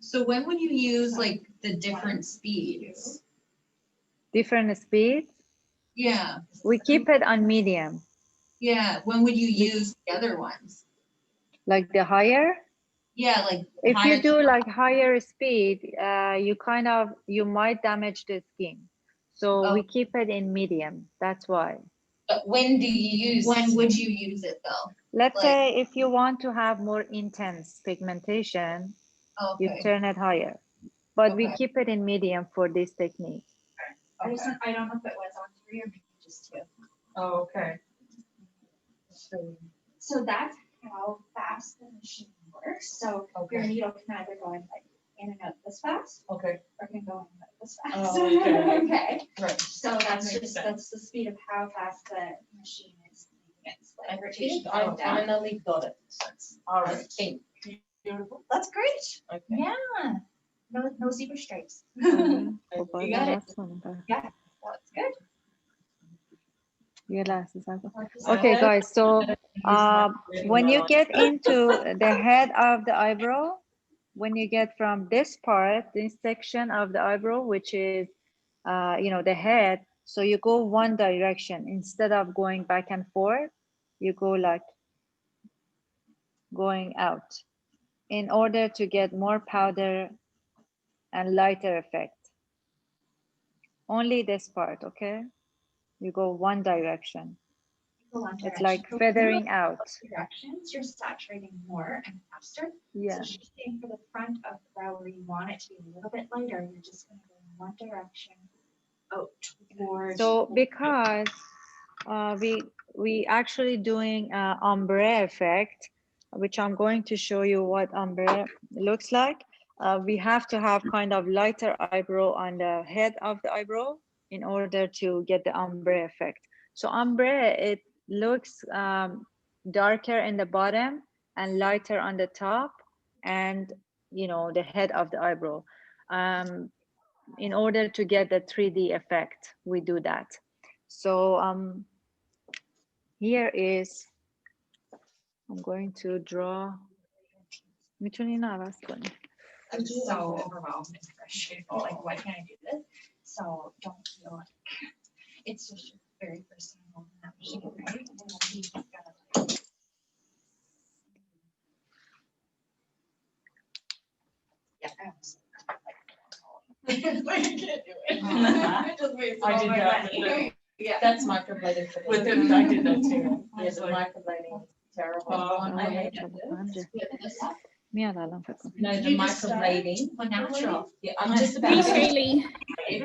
So when would you use like the different speeds? Different speeds. Yeah, We keep it on medium. yeah. When would you use the other ones? Like the higher. Yeah, like. If higher- you do like higher speed, you might damage the skin. So we keep it in medium. That's why. But when do you use? When would you use it though? Let's Like- say if you want to have more intense pigmentation, you Okay. turn it higher. but we Okay. keep it in medium for this technique. I don't know if it was on 3 or maybe just 2. Oh, okay. So that's how fast the machine works. So your Okay. needle can either go in like in and out this fast, Okay. or can go in and out this fast. Oh, okay. Okay. Right. So that's Makes just, sense. that's the speed of how fast the machine is making its I like rotation think I go down. finally got it. All I right. think. Beautiful. That's great. Okay. Yeah. No zebra stripes. You You got it. got That's good. Okay, guys, so when you get into the head of the eyebrow, when you get from this part, this section of the eyebrow, which is, the head, so you go one direction instead of going back and forth, you go like going out in order to get more powder and lighter effect. Only this part, okay? You go one direction. It's like feathering out. Directions, you're saturating more and faster. Yeah. So shifting for the front of the brow where you want it to be a little bit lighter, you're just going to go in one direction out towards. So because we actually doing ombre effect, which I'm going to show you what ombre looks like. We have to have kind of lighter eyebrow on the head of the eyebrow in order to get the ombre effect. So ombre, it looks darker in the bottom and lighter on the top, and the head of the eyebrow. In order to get the 3D effect, we do that. So here is, I'm going to draw. میتونی عوض کنی. I'm so overwhelmed and frustrated. Like, why can't I do this? So don't feel like it's just your very first time on that machine, right? And then you just gotta. Yeah, I was. I can't do it. It just wastes I all did my that money. Yeah. That's microblading for With them. it, I did that too. Yeah, the microblading is terrible. Oh, I hate it. میاد الان فکر کنم. No, the You just start microblading. natural. Yeah, I'm just about Hey, to. Shayli,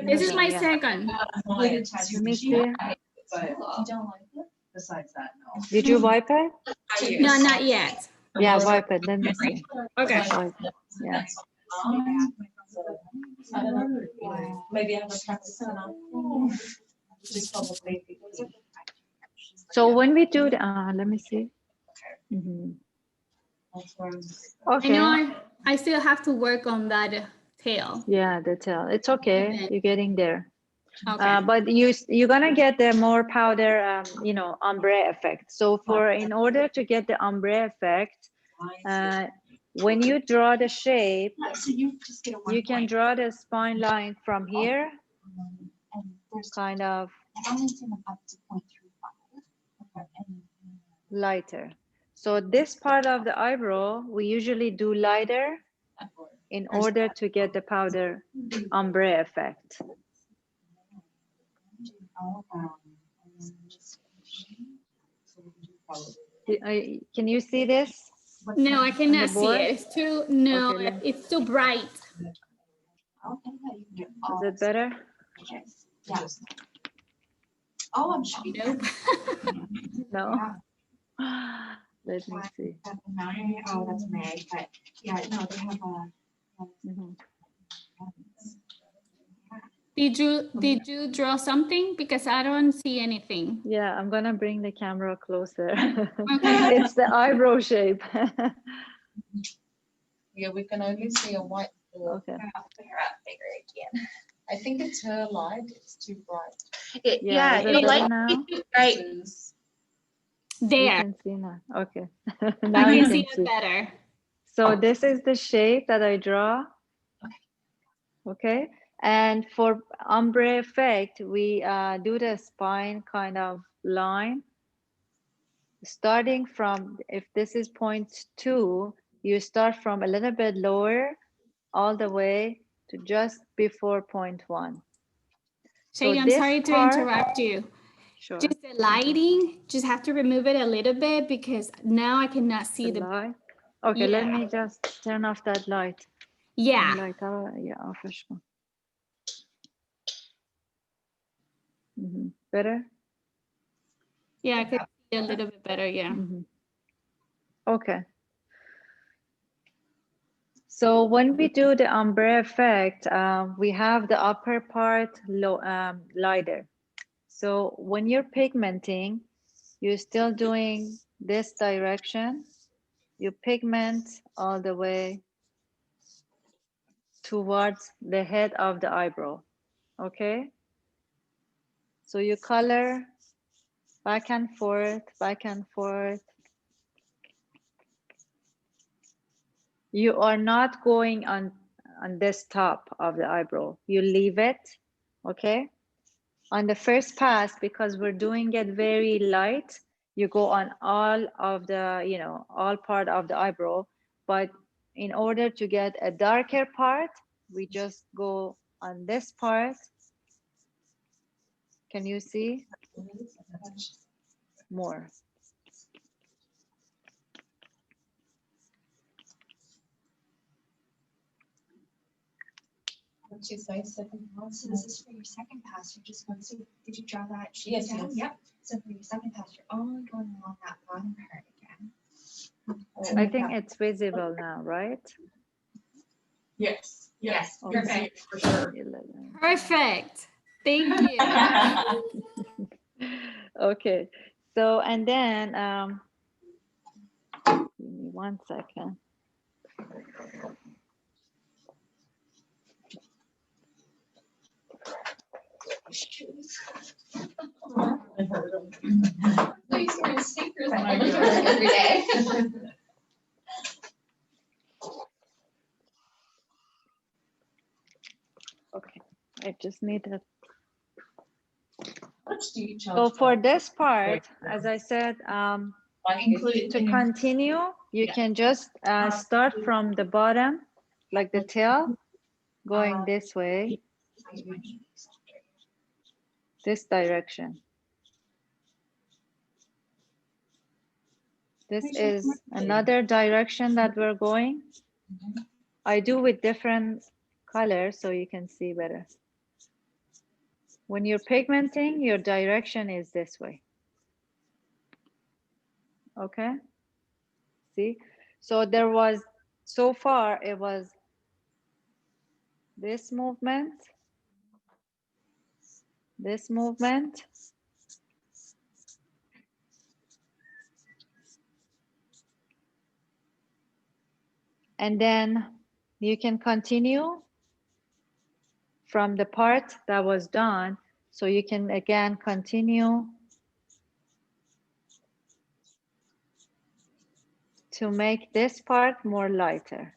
this is my Yeah. second. Let me see. But you don't like it? Besides that, no. Did you wipe it? No, not yet. Yeah, wipe it. Let me see. Okay. Wipe it. Yeah. I don't know. Maybe I have a practice tonight. Just probably. So when we do the, let me see. Mhm. I Okay. know I still have to work on that tail. Yeah, the tail. It's okay. You're getting there. Okay. But you're gonna get the more powder, ombre effect. So in order to get the ombre effect, when you draw the shape, So you just get a you can draw the spine line from here, and there's kind of only seen them up to 0.35. Okay. And lighter. So this part of the eyebrow, we usually do lighter in order to get the powder ombre effect. Can you see this? No, I cannot see board? it. It's too, no, Okay, it's too bright. Is it better? Yes. Oh, I'm sure. Nope. No. Let me see. Oh, that's Meg, but yeah, no, they have a. Mhm. Did you draw something? Because I don't see anything. Yeah, I'm gonna bring the camera closer. Okay. It's the eyebrow shape. Yeah, we can only see a white ball. Okay. I'll figure out bigger again. I think it's her light. It's too bright. Yeah, is it better now? Right You there. can see now. Okay. I Now you can can see it see. better. So this is the shape that I draw. Okay. And for ombre effect, we do the spine kind of line. Starting from, if this is 0.2, you start from a little bit lower all the way to just before 0.1. Shayli, I'm this sorry to part- interrupt you. Sure. Just the lighting, just have to remove it a little bit because now I cannot see the light. Okay, let Yeah. me just turn off that light. Yeah. Like, yeah, آفش کن. Better? Yeah, I could see a little bit better. Yeah. Okay. So when we do the ombre effect, we have the upper part lighter. So when you're pigmenting, you're still doing this direction. You pigment all the way towards the head of the eyebrow. Okay? So you color back and forth, back and forth. You are not going on this top of the eyebrow. You leave it, okay? On the first pass, because we're doing it very light, you go on all of the, you know, all part of the eyebrow. But in order to get a darker part, we just go on this part. Can you see? More. What's your size, second pass? So this is for your second pass. You're just going to, did you draw that shape Yes, down? yes. Yep. So for your second pass, you're only going along that bottom part again. I think it's visible now, right? Yes, yes, Okay. you're right, for sure. Perfect. Thank you. Okay. So, and then, give me 1 second. Please wear sneakers every day. Okay, I just need it. Which do you charge? So for this part, as I said, Included to in your- continue, you Yeah. can just start from the bottom, like the tail, going this way, this direction. This is another direction that we're going. I do with different colors so you can see better. When you're pigmenting, your direction is this way. Okay? See? So there was, so far it was this movement, this movement, and then you can continue from the part that was done. So you can again continue to make this part more lighter.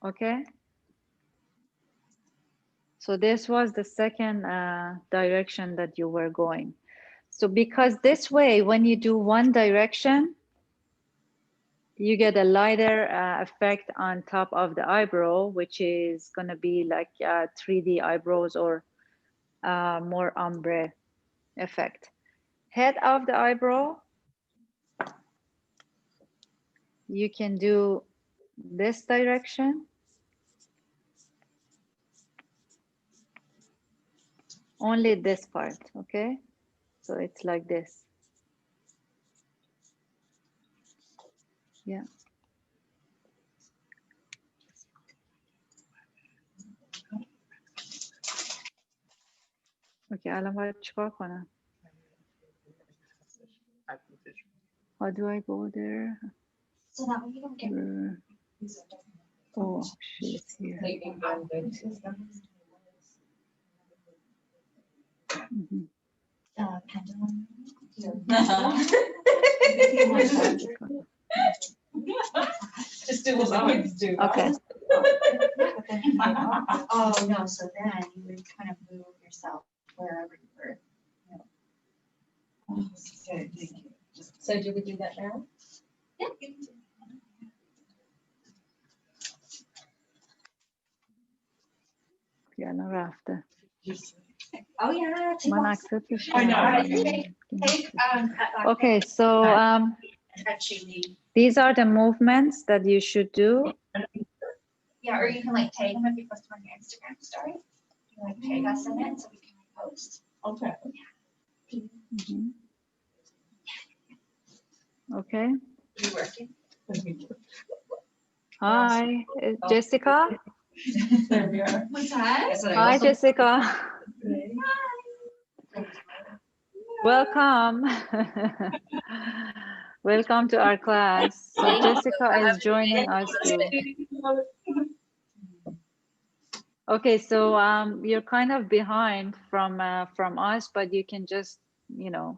Okay. So this was the second direction that you were going. So because this way, when you do one direction, you get a lighter effect on top of the eyebrow, which is gonna be like 3D eyebrows or more ombre effect. Head of the eyebrow, you can do this direction. Only this part, okay? So it's like this. Yeah. Okay, الان باید چیکار کنم? How do I go there? So that way you don't get. Oh, she's here. Mhm. Pendulum. Just do what I always do. Okay. Oh, no, so then you would kind of move yourself wherever you were. Good, thank you. So do we do that now? Yeah, you can do الان رفته. Oh, yeah. من اکسپتش I know. کردم. Take, at back. Okay, so And Shayli. These are the movements that you should do. Yeah, or you can like tag them if you post them on your Instagram story. You can like tag us in it so we can post. Okay. Mhm. Okay. You working? Hi, Jessica. There we are. What's that? Hi, Jessica. Welcome. Welcome to our class. So Jessica is joining us too. Okay, so you're kind of behind from us, but you can just, you know,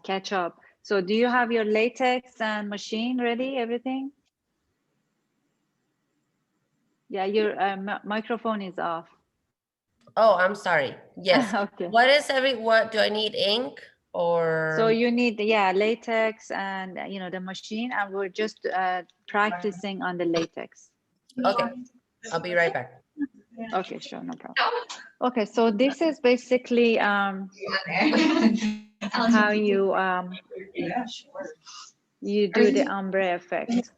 catch up. So do you have your latex and machine ready, everything? Yeah, your microphone is off. Oh, I'm sorry. Yes. Okay. What do I need, ink or? So you need, yeah, latex and, you know, the machine, and we're just practicing on the latex. Okay, I'll be right back. Okay, sure, no problem. Okay, so this is basically how you you do the ombre effect.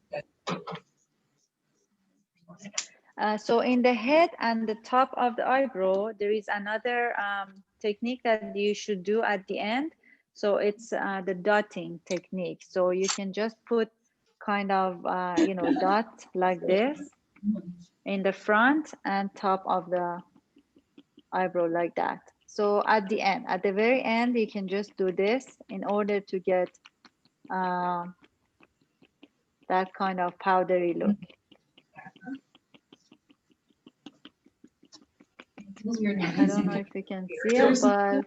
So in the head and the top of the eyebrow, there is another technique that you should do at the end. So it's the dotting technique. So you can just put kind of, you know, dot like this in the front and top of the eyebrow like that. So at the end, at the very end, you can just do this in order to get that kind of powdery look. I don't know if you can see it, but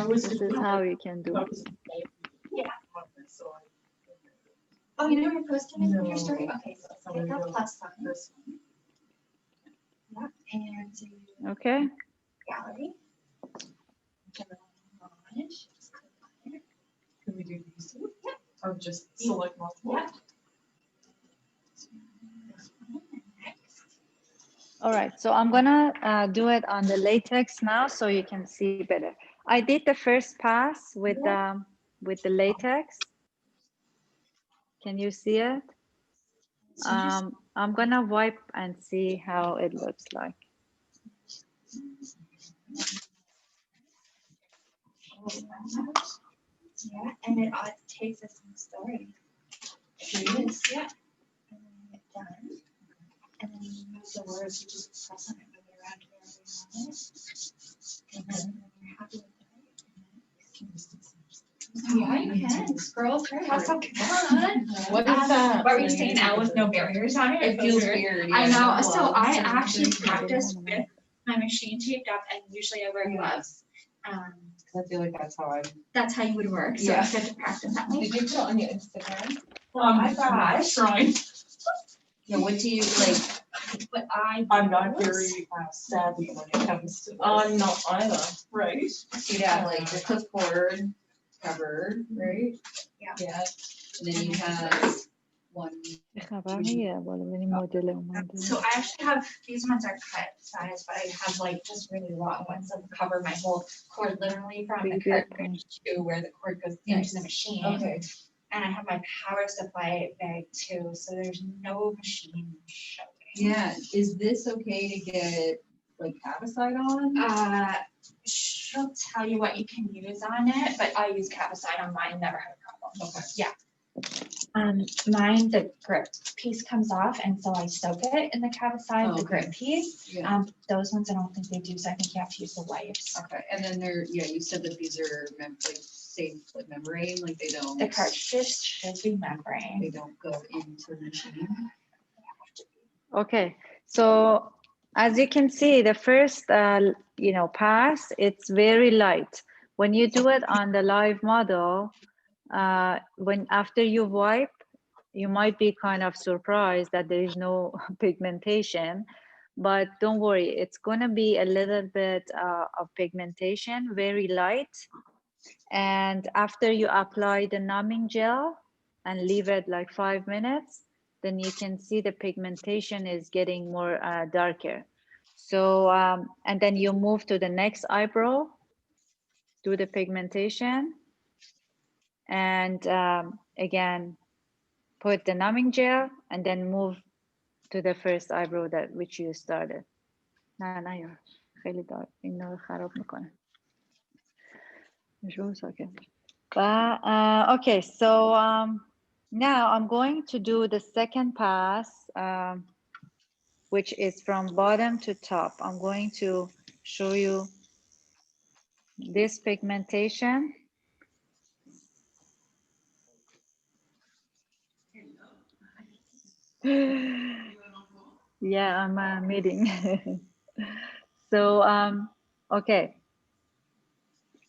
this is how you can do it. Yeah. Oh, you know you're posting it in your story? Okay, so click the plus sign. Yeah, and to Okay. gallery. Can we do these two? Yeah. Or just select multiple? Yeah. All right, so I'm gonna do it on the latex now so you can see better. I did the first pass with the latex. Can you see it? I'm gonna wipe and see how it looks like. Yeah, and it takes us in the story. Yes. Yeah. And then you get done. And then you move the words, you just press on it when you're around here. And then you're happy with it. Yeah, you can scroll through. Have some fun. What is that? What were you saying, Al, with no barriers on it? It feels weird. I yeah. know. So I actually Yeah. practice with my machine taped up, and usually I wear gloves. I feel like that's how That's how you would work. So Yeah. it's good to practice that way. Did you put it on your Instagram? Oh my gosh. Trying. Yeah, what do you like? But I'm not very savvy when it comes to this. I'm not either. Right? You'd have like the clipboard covered, right? Yeah. Yeah. And then you have one. So I actually have, these ones are cut size, but I have like just really long ones that cover my whole cord, literally from the cartridge to where the cord goes into the machine. Okay. And I have my power supply bag too, so there's no machine showing. Yeah, is this okay to get like Cavicide on? She'll tell you what you can use on it, but I use Cavicide on mine, never had a problem. Okay. Yeah. Mine, the grip piece comes off, and so I soak it in the Cavicide, the grip piece. Yeah. Those ones I don't think they do, so I think you have to use the wipes. Okay, and then yeah, you said that these are like safe like membrane, like they don't. The cartridges should be membrane. They don't go into the machine. Okay, so as you can see, the first you know, pass, it's very light. When you do it on the live model, when after you wipe, you might be kind of surprised that there is no pigmentation, but don't worry, it's gonna be a little bit of pigmentation, very light. And after you apply the numbing gel and leave it like 5 minutes, then you can see the pigmentation is getting more darker. So, and then you move to the next eyebrow, do the pigmentation. And again, put the numbing gel and then move to the first eyebrow that which you started. نه نه یا خیلی دار اینو خراب میکنه. Okay, so now I'm going to do the second pass, which is from bottom to top. I'm going to show you this pigmentation. Yeah, I'm meeting. So, okay.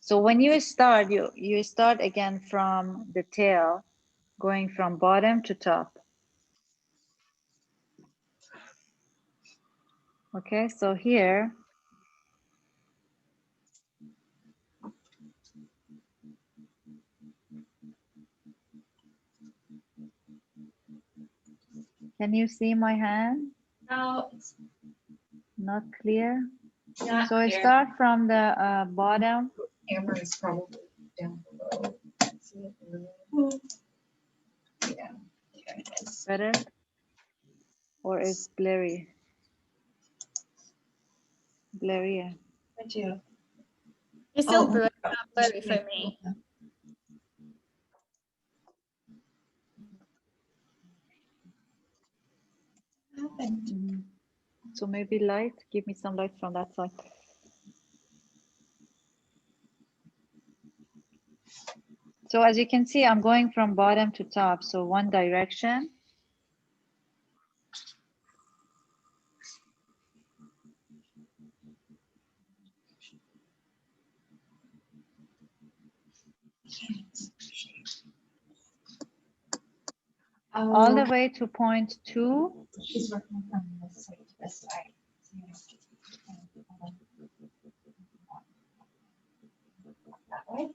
So when you start, you start again from the tail, going from bottom to top. Okay, so here, can you see my hand? No, it's Not clear. not So I clear. start from the bottom. Camera is probably down below. Yeah, there it is. Better? Or is blurry? Blurry. I do. It's still blurry for me. So maybe light, give me some light from that side. So as you can see, I'm going from bottom to top. So one direction. All the way to point 2. She's working from this side to this side. That way.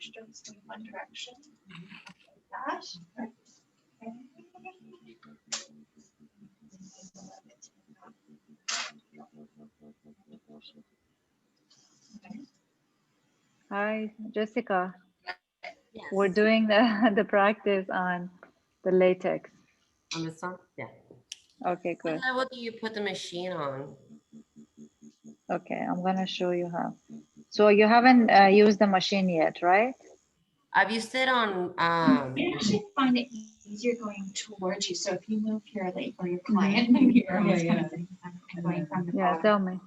Strokes in one direction. That. Hi, Jessica. Yes. We're doing the practice on the latex. On this one? Yeah. Okay, good. What level do you put the machine on? Okay, I'm gonna show you how. So you haven't used the machine yet, right? I've used it on I actually find it easier going towards you. So if you move here, like, or your client, maybe you're almost kind of going from the Yeah, bottom. tell me.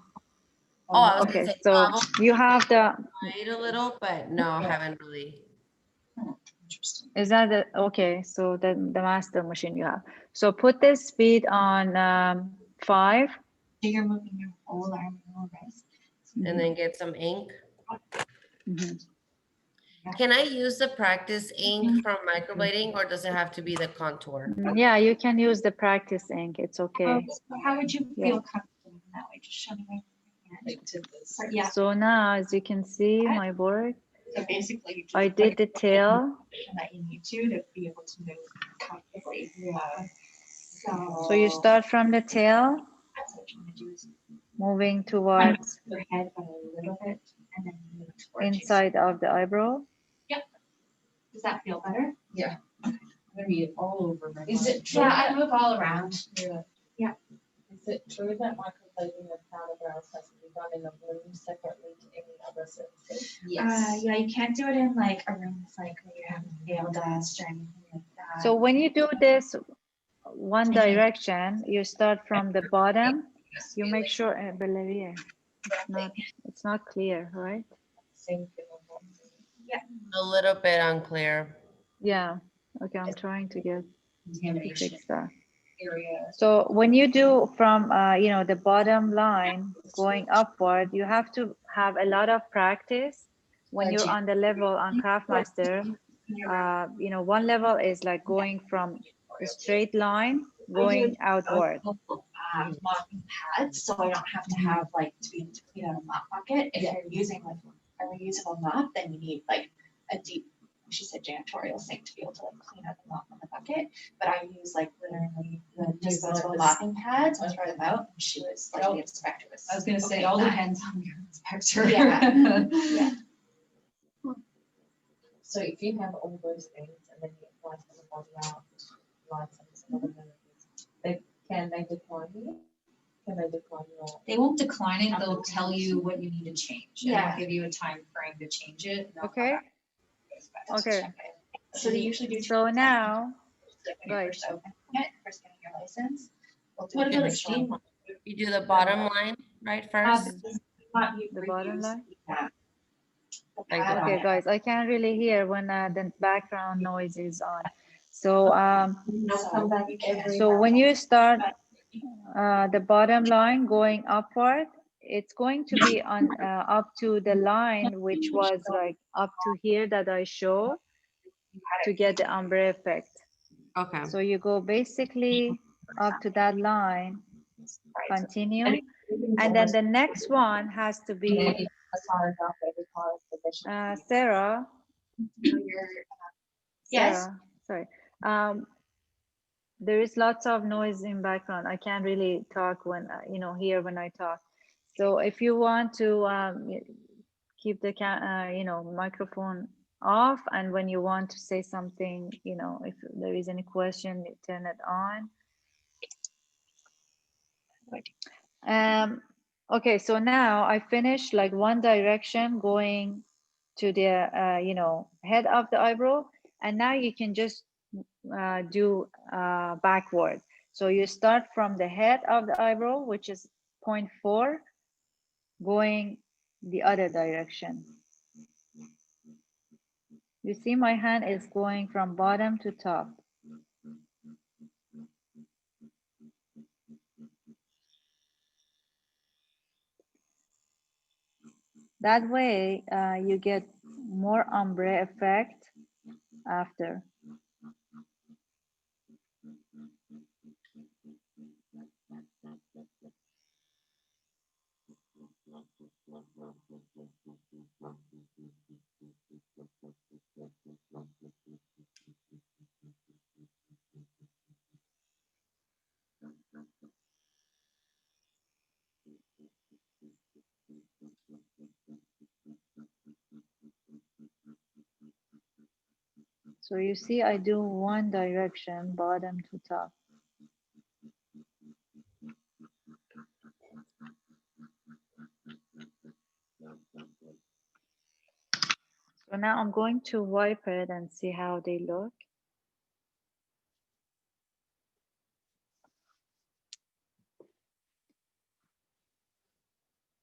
Oh, I was Okay, gonna say, so I've you have the, tried a little, but no, I haven't really. is that the, okay, so the master machine you have. So put the speed on 5. So you're moving your whole arm and whole wrist. And then get some ink. Mhm. Can I use the practice ink from microblading, or does it have to be the contour? Yeah, you can use the practice ink. It's okay. So how would you Yeah. feel comfortable in that way? Just show me where your hand. Like to this. Yeah. So now, as you can see, my work, So basically, you just I put did it the tail. that you need to be able to move comfortably. Yeah. So you start from the tail, That's what you want to do is moving towards your head by a little bit and then move towards you. inside of the eyebrow. Does that feel better? Yeah. I'm gonna be all over my. Is it? Yeah, I move all around. Yeah. Is it true that microblading of Powderbrows has to be done in a room separately to any other surfaces? Yeah, you can't do it in like a room that's like where you have nail dust or anything like that. So when you do this one direction, you start from the bottom. You make sure, Valeria, it's not clear, right? Same thing. A little bit unclear. Yeah. Okay, I'm trying to get to fix that. Area. So when you do from you know, the bottom line going upward, you have to have a lot of practice when you're on the level on CraftMaster. You know, one level is like going from the straight line going outward. Mopping pads, so I don't have to have like to be on a mop bucket. If you're using like a reusable mop, then you need like a deep she said janitorial sink to be able to like clean up and mop on the bucket. But I use like literally the disposable mopping pads and throw them out. She was like, the inspector was. I was gonna say, okay it all with that. depends on your inspector. Yeah. Yeah. So if you have all those things and then you apply some of the out, apply some of the benefits, can they decline you? Can they decline your? They won't decline it, they'll tell you what you need to change. And Yeah. they'll give you a time frame to change it. and they'll come Okay. back. Okay. So they usually do. So now, Right. First opening it, first getting your license. We'll do What an about a initial- steam one? You do the bottom line, right, first? the bottom line. The Like pad on Okay, it. guys, I can't really hear when the background noise is on. So Come back every. so when you start the bottom line going upward, it's going to be on up to the line which was like up to here that I show to get the ombre effect. Okay. So you go basically up to that line, continue, and then the next one has to be Sarah. Yes. Sarah, sorry. There is lots of noise in background. I can't really talk when hear when I talk. So if you want to keep the microphone off, and when you want to say something, if there is any question, you turn it on. Okay, so now I finished like one direction going to the head of the eyebrow, and now you can just do backward. So you start from the head of the eyebrow, which is 0.4, going the other direction. You see my hand is going from bottom to top. That way you get more ombre effect after. So you see, I do one direction, bottom to top. So now I'm going to wipe it and see how they look.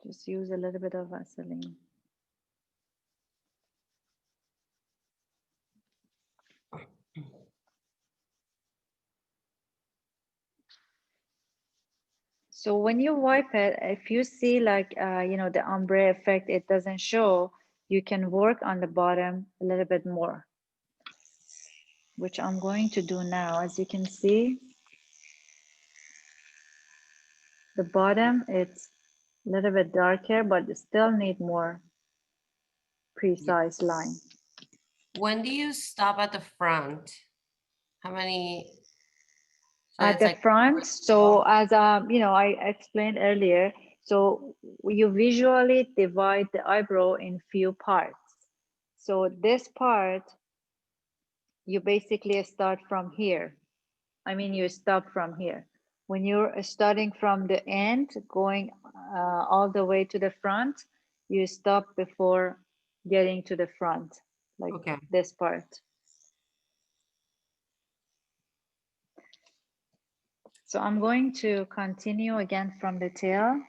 Just use a little bit of Vaseline. So when you wipe it, if you see like, the ombre effect, it doesn't show, you can work on the bottom a little bit more, which I'm going to do now. As you can see, the bottom, it's a little bit darker, but it still need more precise line. When do you stop at the front? How many? So At it's the like front, so as I explained earlier, so you visually divide the eyebrow in few parts. So this part, you basically start from here. I mean, you stop from here. When you're starting from the end, going all the way to the front, you stop before getting to the front, like okay. this part. So I'm going to continue again from the tail.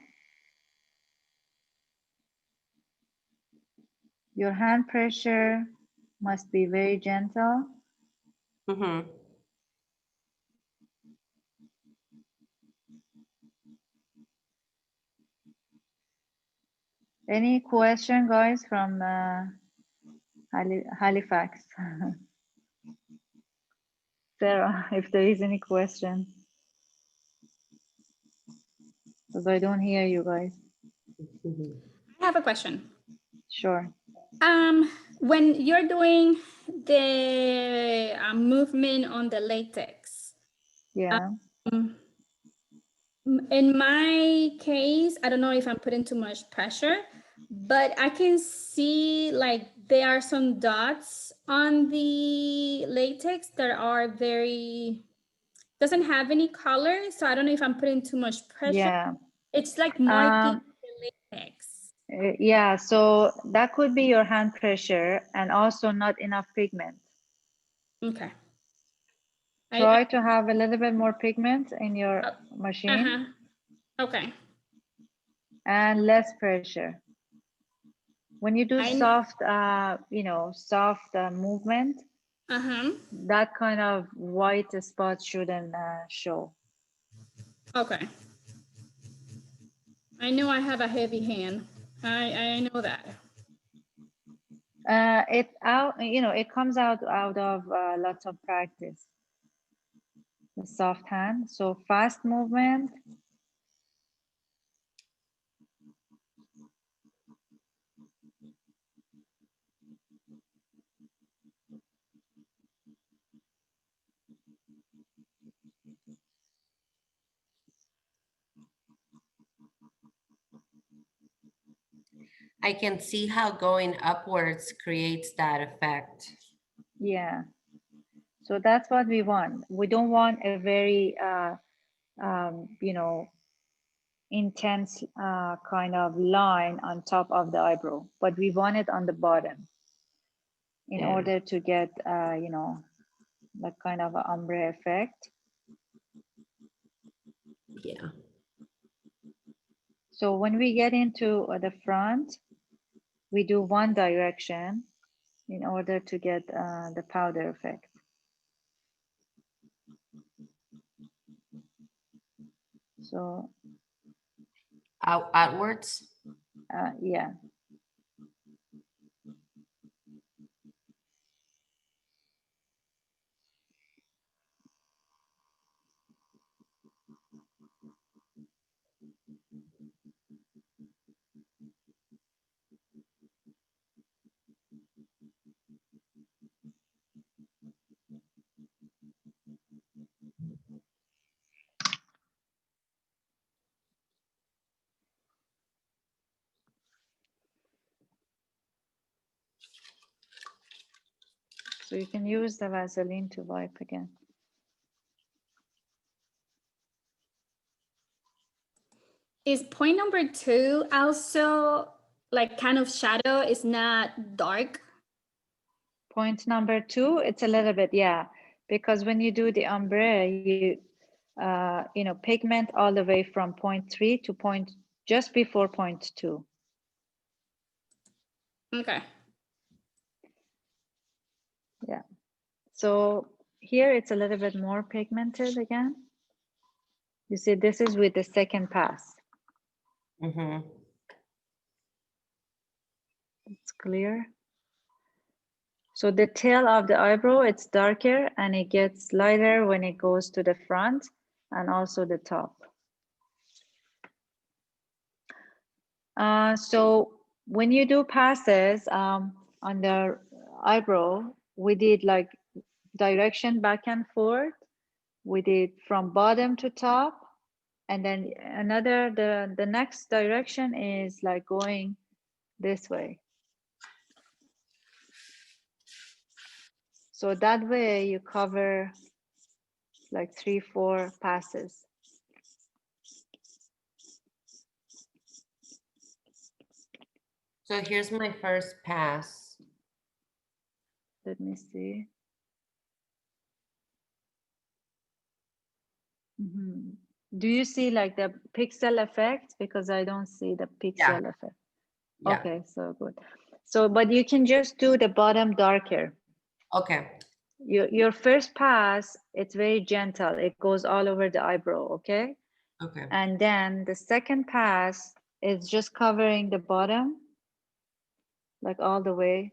Your hand pressure must be very gentle. Mm-hmm. Any question, guys, from Halifax? Sarah, if there is any question. Because I don't hear you guys. I have a question. Sure. when you're doing the movement on the latex, Yeah. In my case, I don't know if I'm putting too much pressure, but I can see like there are some dots on the latex that are doesn't have any color. So I don't know if I'm putting too much pressure. Yeah. It's like marking the latex. Yeah, so that could be your hand pressure and also not enough pigment. Okay. Try to have a little bit more pigment in your machine. Okay. And less pressure. When you do soft, soft movement, that kind of white spot shouldn't show. Okay. I know I have a heavy hand. I know that. It comes out of lots of practice. The soft hand, so fast movement. I can see how going upwards creates that effect. Yeah. So that's what we want. We don't want a very, intense kind of line on top of the eyebrow, but we want it on the bottom in order to get, that kind of ombre effect. Yeah. So when we get into the front, we do one direction in order to get the powder effect. So outwards? Yeah. So you can use the Vaseline to wipe again. Is point number 2 also like kind of shadow? Is not dark? Point number 2, it's a little bit, yeah, because when you do the ombre, you pigment all the way from point 3 to just before point 2. Okay. Yeah. So here it's a little bit more pigmented again. You see, this is with the second pass. It's clear. So the tail of the eyebrow, it's darker and it gets lighter when it goes to the front and also the top. So when you do passes on the eyebrow, we did like direction back and forth. We did from bottom to top. And then the next direction is like going this way. So that way you cover like 3-4 passes. So here's my first pass. Let me see. Do you see like the pixel effect? Because I don't see the pixel effect. Yeah. Okay, so good. So, but you can just do the bottom darker. Okay. Your first pass, it's very gentle. It goes all over the eyebrow, okay? Okay. And then the second pass is just covering the bottom, like all the way,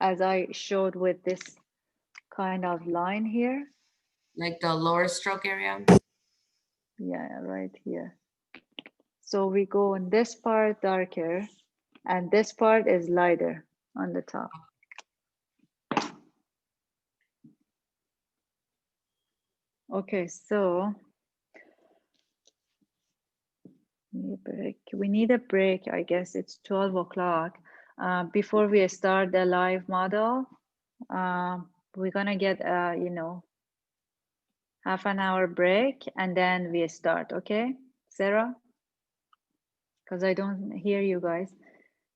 as I showed with this kind of line here. Like the lower stroke area? Yeah, right here. So we go in this part darker, and this part is lighter on the top. Okay, so we need a break. I guess it's 12 o'clock. Before we start the live model, we're gonna get you know, half an hour break and then we start. Okay, Sarah? Because I don't hear you guys.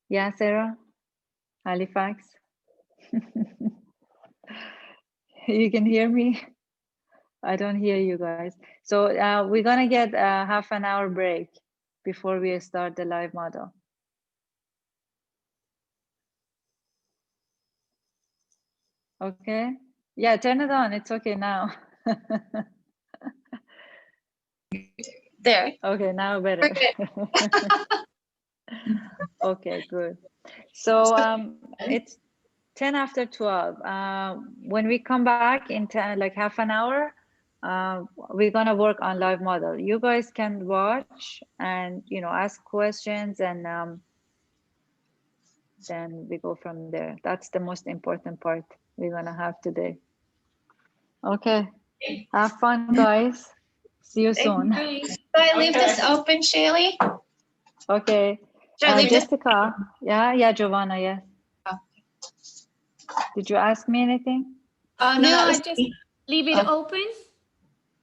Yeah, Sarah? Halifax? You can hear me? I don't hear you guys. So we're gonna get a half an hour break before we start the live model. Okay? Yeah, turn it on. It's okay now. There. Okay, now better. Okay, good. So it's 10 after 12. When we come back in 10, like half an hour, we're gonna work on live model. You guys can watch and, you know, ask questions, and then we go from there. That's the most important part we're gonna have today. Okay, have fun, guys. See you soon. Should I leave this open, Shayli? Okay. Should I leave this? Jessica, yeah, Giovanna, yes. Did you ask me anything? Oh, no, No, that I was just leave it open.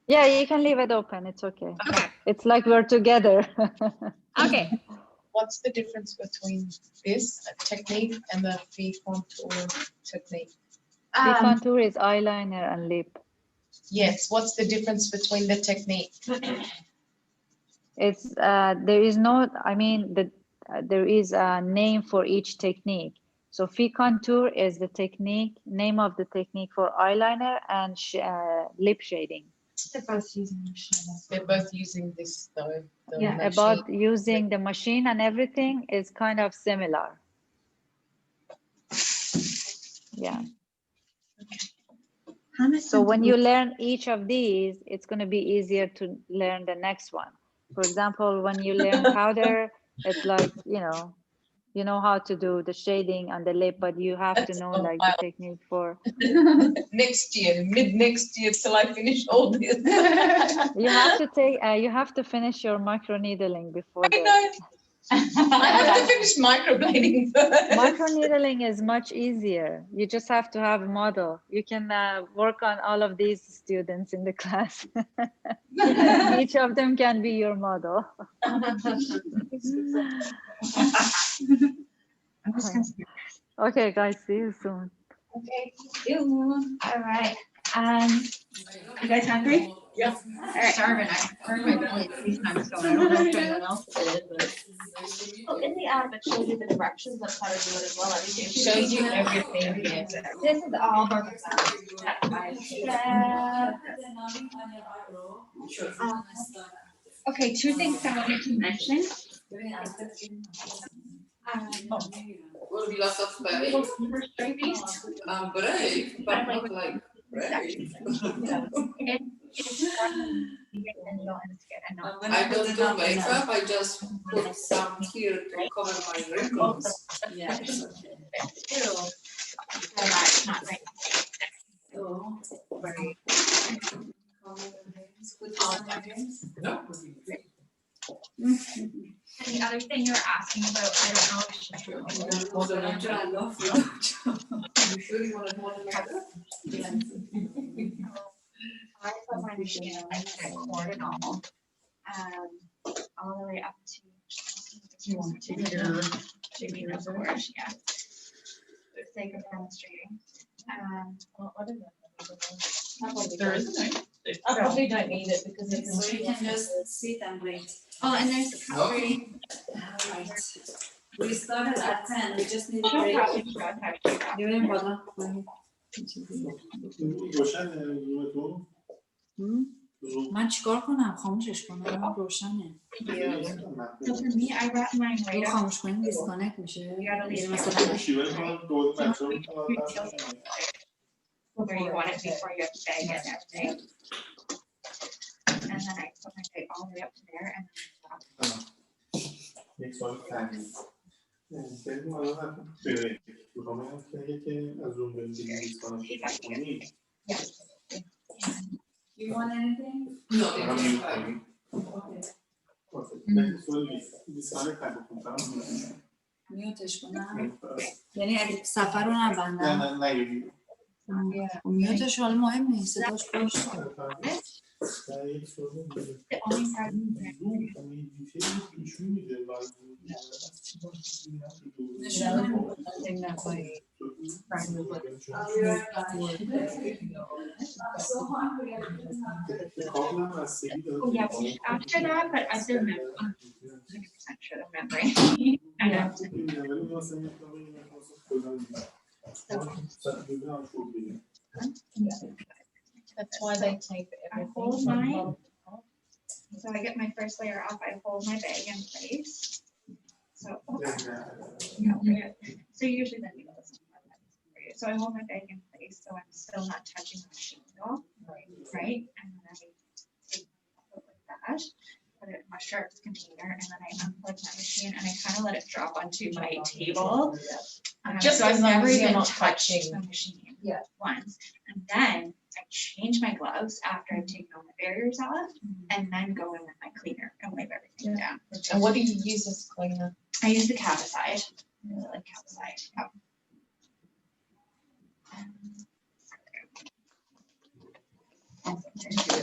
Yeah, you can leave it open. It's okay. Okay. It's like we're together. Okay. What's the difference between this technique and the contour technique? The contour is eyeliner and lip. Yes, what's the difference between the technique? It's there is no, I mean, there is a name for each technique. So contour is the technique, name of the technique for eyeliner and lip shading. They're both using the machine. They're both using this though. The Yeah, machine. about using the machine and everything is kind of similar. Yeah. So when you learn each of these, it's going to be easier to learn the next one. For example, when you learn powder, it's like, you know how to do the shading on the lip, but you have to know like the technique for next year, mid next year, till I finish all this. you have to take you have to finish your micro needling before I know. I have to finish microblading first. Micro needling is much easier. You just have to have a model. You can work on all of these students in the class. Each of them can be your model. Okay, guys, see you soon. Okay, all right. You guys hungry? Yeah. All right. Starving. I burned my belly 3 times, so I don't know if anyone else did, but. Oh, in the app, it shows you the directions of how to do it as well. It shows you everything. Yes. This is all burger sauce. Okay, 2 things I wanted to mention. Will be lots of berry. Brave, but not like brave. I don't do makeup, I just put some here to cover my wrinkles. Yeah. No. And the other thing you're asking about, I don't know if it's true. I love you. Sure you want to more than that? I put my machine and I record it all the way up to. You want to be record, yeah. For the sake of demonstrating. What is it? Probably There isn't. I probably don't need it because it's. So you can just sit and wait. Oh, and there's the cutlery. Right. We started at 10, we just need a break. During what? من چیکار کنم خاموشش کنم روشنه So for me, I wrap mine رو right up. خاموش کنیم دیسکانکت میشه Where you want it before you have to bag it and everything. And then I put my tape all the way up to there and then یک سوال فنی سری حالا میخوام که از اون بین دیسکانکت کنی You want anything? No, thank you. میوتش کنم. یعنی اگه سفر رو نبندم. میوتش حالا مهم نیست. صداش پشت. Oh, yeah, after that, but I still remember. 100% sure I'm remembering. I know. That's why they tape I everything. hold mine. So I get my first layer off, I hold my bag in place. So, so usually then you go this one. So I hold my bag in place, so I'm still not touching the machine at all, right? And then I put like that, put it in a sharp container, and then I unplug my machine and I kind of let it drop onto my table. Just So I've as long never as you're even not touched touching. the machine once. And then I change my gloves after I've taken all the barriers off, and then go in with my cleaner and wipe everything down. And what do you use as cleaner? I use the Cabicide. I really like Cabicide. Yep.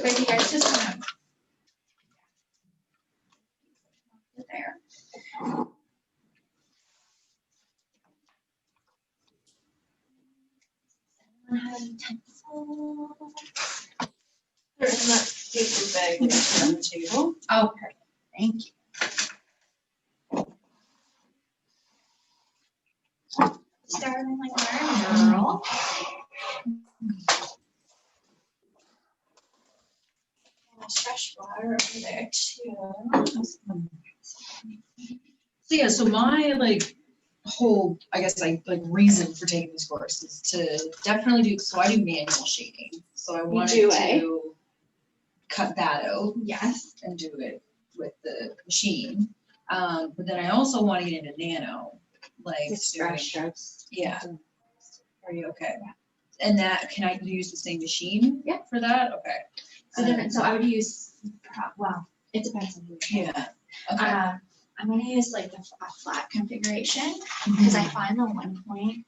But you guys just kind of there. There's that paper bag that's on the table. Oh, perfect. Thank you. Starting like our girl. And a fresh water over there too. So yeah, so my like whole, I guess reason for taking this course is to definitely do, so I do manual shading. So I wanted to cut that out. Yes. And do it with the machine. But then I also want to get into nano, like brush strokes. Yeah. Are you okay? Yeah. And that, can I use the same machine? Yeah. For that? Okay. So different. So I would use, well, it depends on the machine. Yeah. Okay. I'm gonna use like a flat configuration because I find the one point,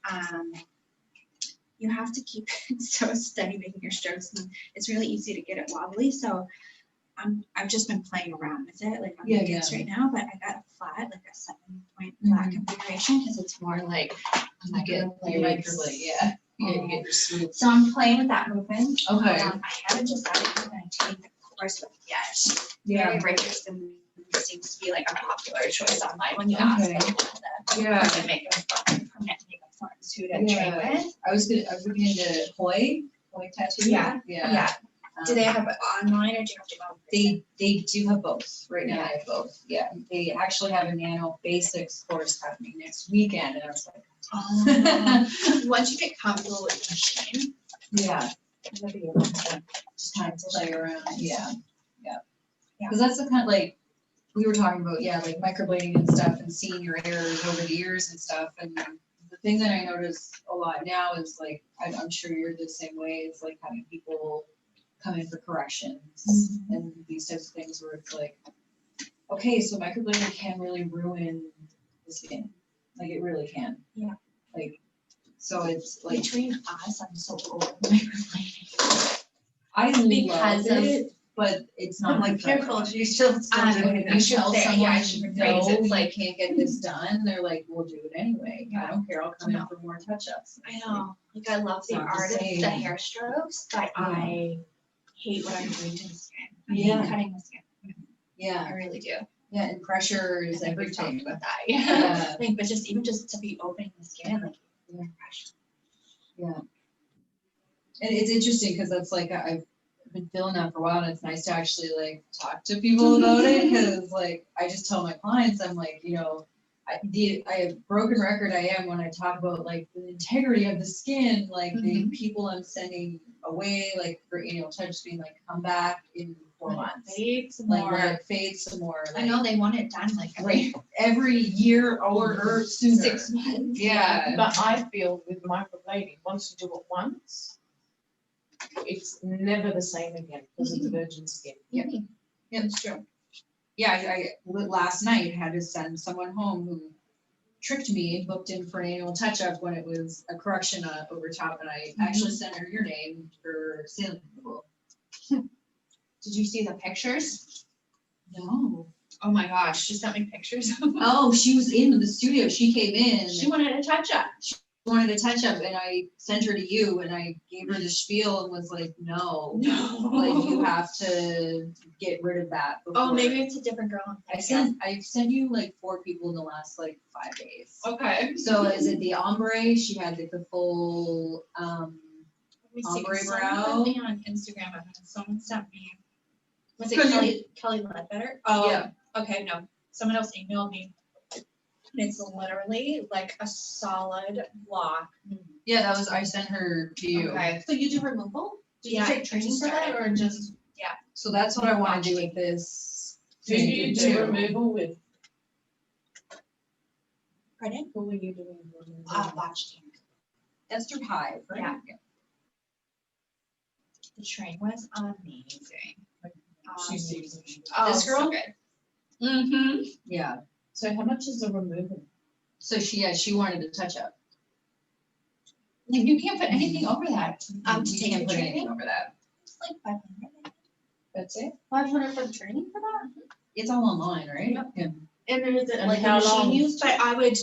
you have to keep it so steady making your strokes, and it's really easy to get it wobbly. So I've just been playing around with it like on the kids right now, but I got a flat, like a 7-point flat configuration because it's more like You get microblade, yeah. You get your swoop. So I'm playing with that movement. Okay. I haven't decided if I'm gonna take the course with it yet. Yeah. Mary Richardson seems to be like a popular choice online when you ask them to make a permanent makeup forms to train with. I was looking into Hoi tattoo. Yeah. Yeah. Do they have it online or do you have to go? They do have both. Right now they have both. Yeah. They actually have a nano basics course happening next weekend, and I was like, Once you get comfortable with the machine. yeah. You'll be able to Just kind of play around. Yeah. Because that's the kind of like we were talking about, like microblading and stuff and seeing your errors over the years and stuff. And the thing that I notice a lot now is like, I'm sure you're the same way, it's like having people come in for corrections and these types of things where it's like, okay, so microblading can really ruin the skin. Like it really can. Yeah. Like, so it's like. Between us, I'm so over microblading. I because love it. But it's not like careful. You should you tell someone no, like can't get this done. They're like, we'll do it anyway. I don't care. I'll come in for more touch-ups. I know. Like I love the art of the hair strokes, but I hate what I'm doing to the skin. I hate cutting the skin. Yeah, I really do. Yeah, and pressure is everything. About that. Yeah. Like, but just even just to be opening the skin, like pressure. Yeah. And it's interesting because that's like I've been feeling that for a while, and it's nice to actually like talk to people about it because like I just tell my clients, I'm like, I have broken record I am when I talk about like the integrity of the skin, like the people I'm sending away, like for touch being like come back in 4 months, fade some like more, fade some more. Like, I know they want it done like every year or sooner. 6 months. Yeah, but I feel with microblading, once you do it once, it's never the same again because of the virgin skin. Yeah, it's true. Yeah, I last night had to send someone home who tricked me and booked in for an annual touch-up when it was a correction over top, and I actually sent her your name for sailing removal. Did you see the pictures? No. Oh my gosh, she sent me pictures. Oh, she was in the studio. She came in. She wanted a touch-up. Wanted a touch-up, and I sent her to you, and I gave her the spiel and was like, no, like you have to get rid of that. Oh, before. maybe it's a different girl. I've sent you like 4 people in the last like 5 days. Okay. So is it the ombre? She had like the full Let me see, ombre someone brow. put me on Instagram, and someone sent me. Was it Cause Kelly Ledbetter? Oh, Yeah. okay, no. Someone else emailed me. And it's literally like a solid block. Yeah, that was, I sent her to you. Okay. So you do removal? Did you Yeah, take training for that or just? Yeah. So that's what I want to do with this. Do you do too. removal with, Pardon? who were you doing? removal with? Watch team. That's through Hive, right? Yeah. The train was amazing. She's using. Oh, This girl? so good. Mm-hmm. Yeah. So how much is the removal? So she wanted a touch-up. Like you can't put anything over that. To You take can't the put anything training, over that. it's like 500. That's it? 500 for the training for that? It's all online, right? Yep. Yeah. And then is it And like how a machine long? used? But I would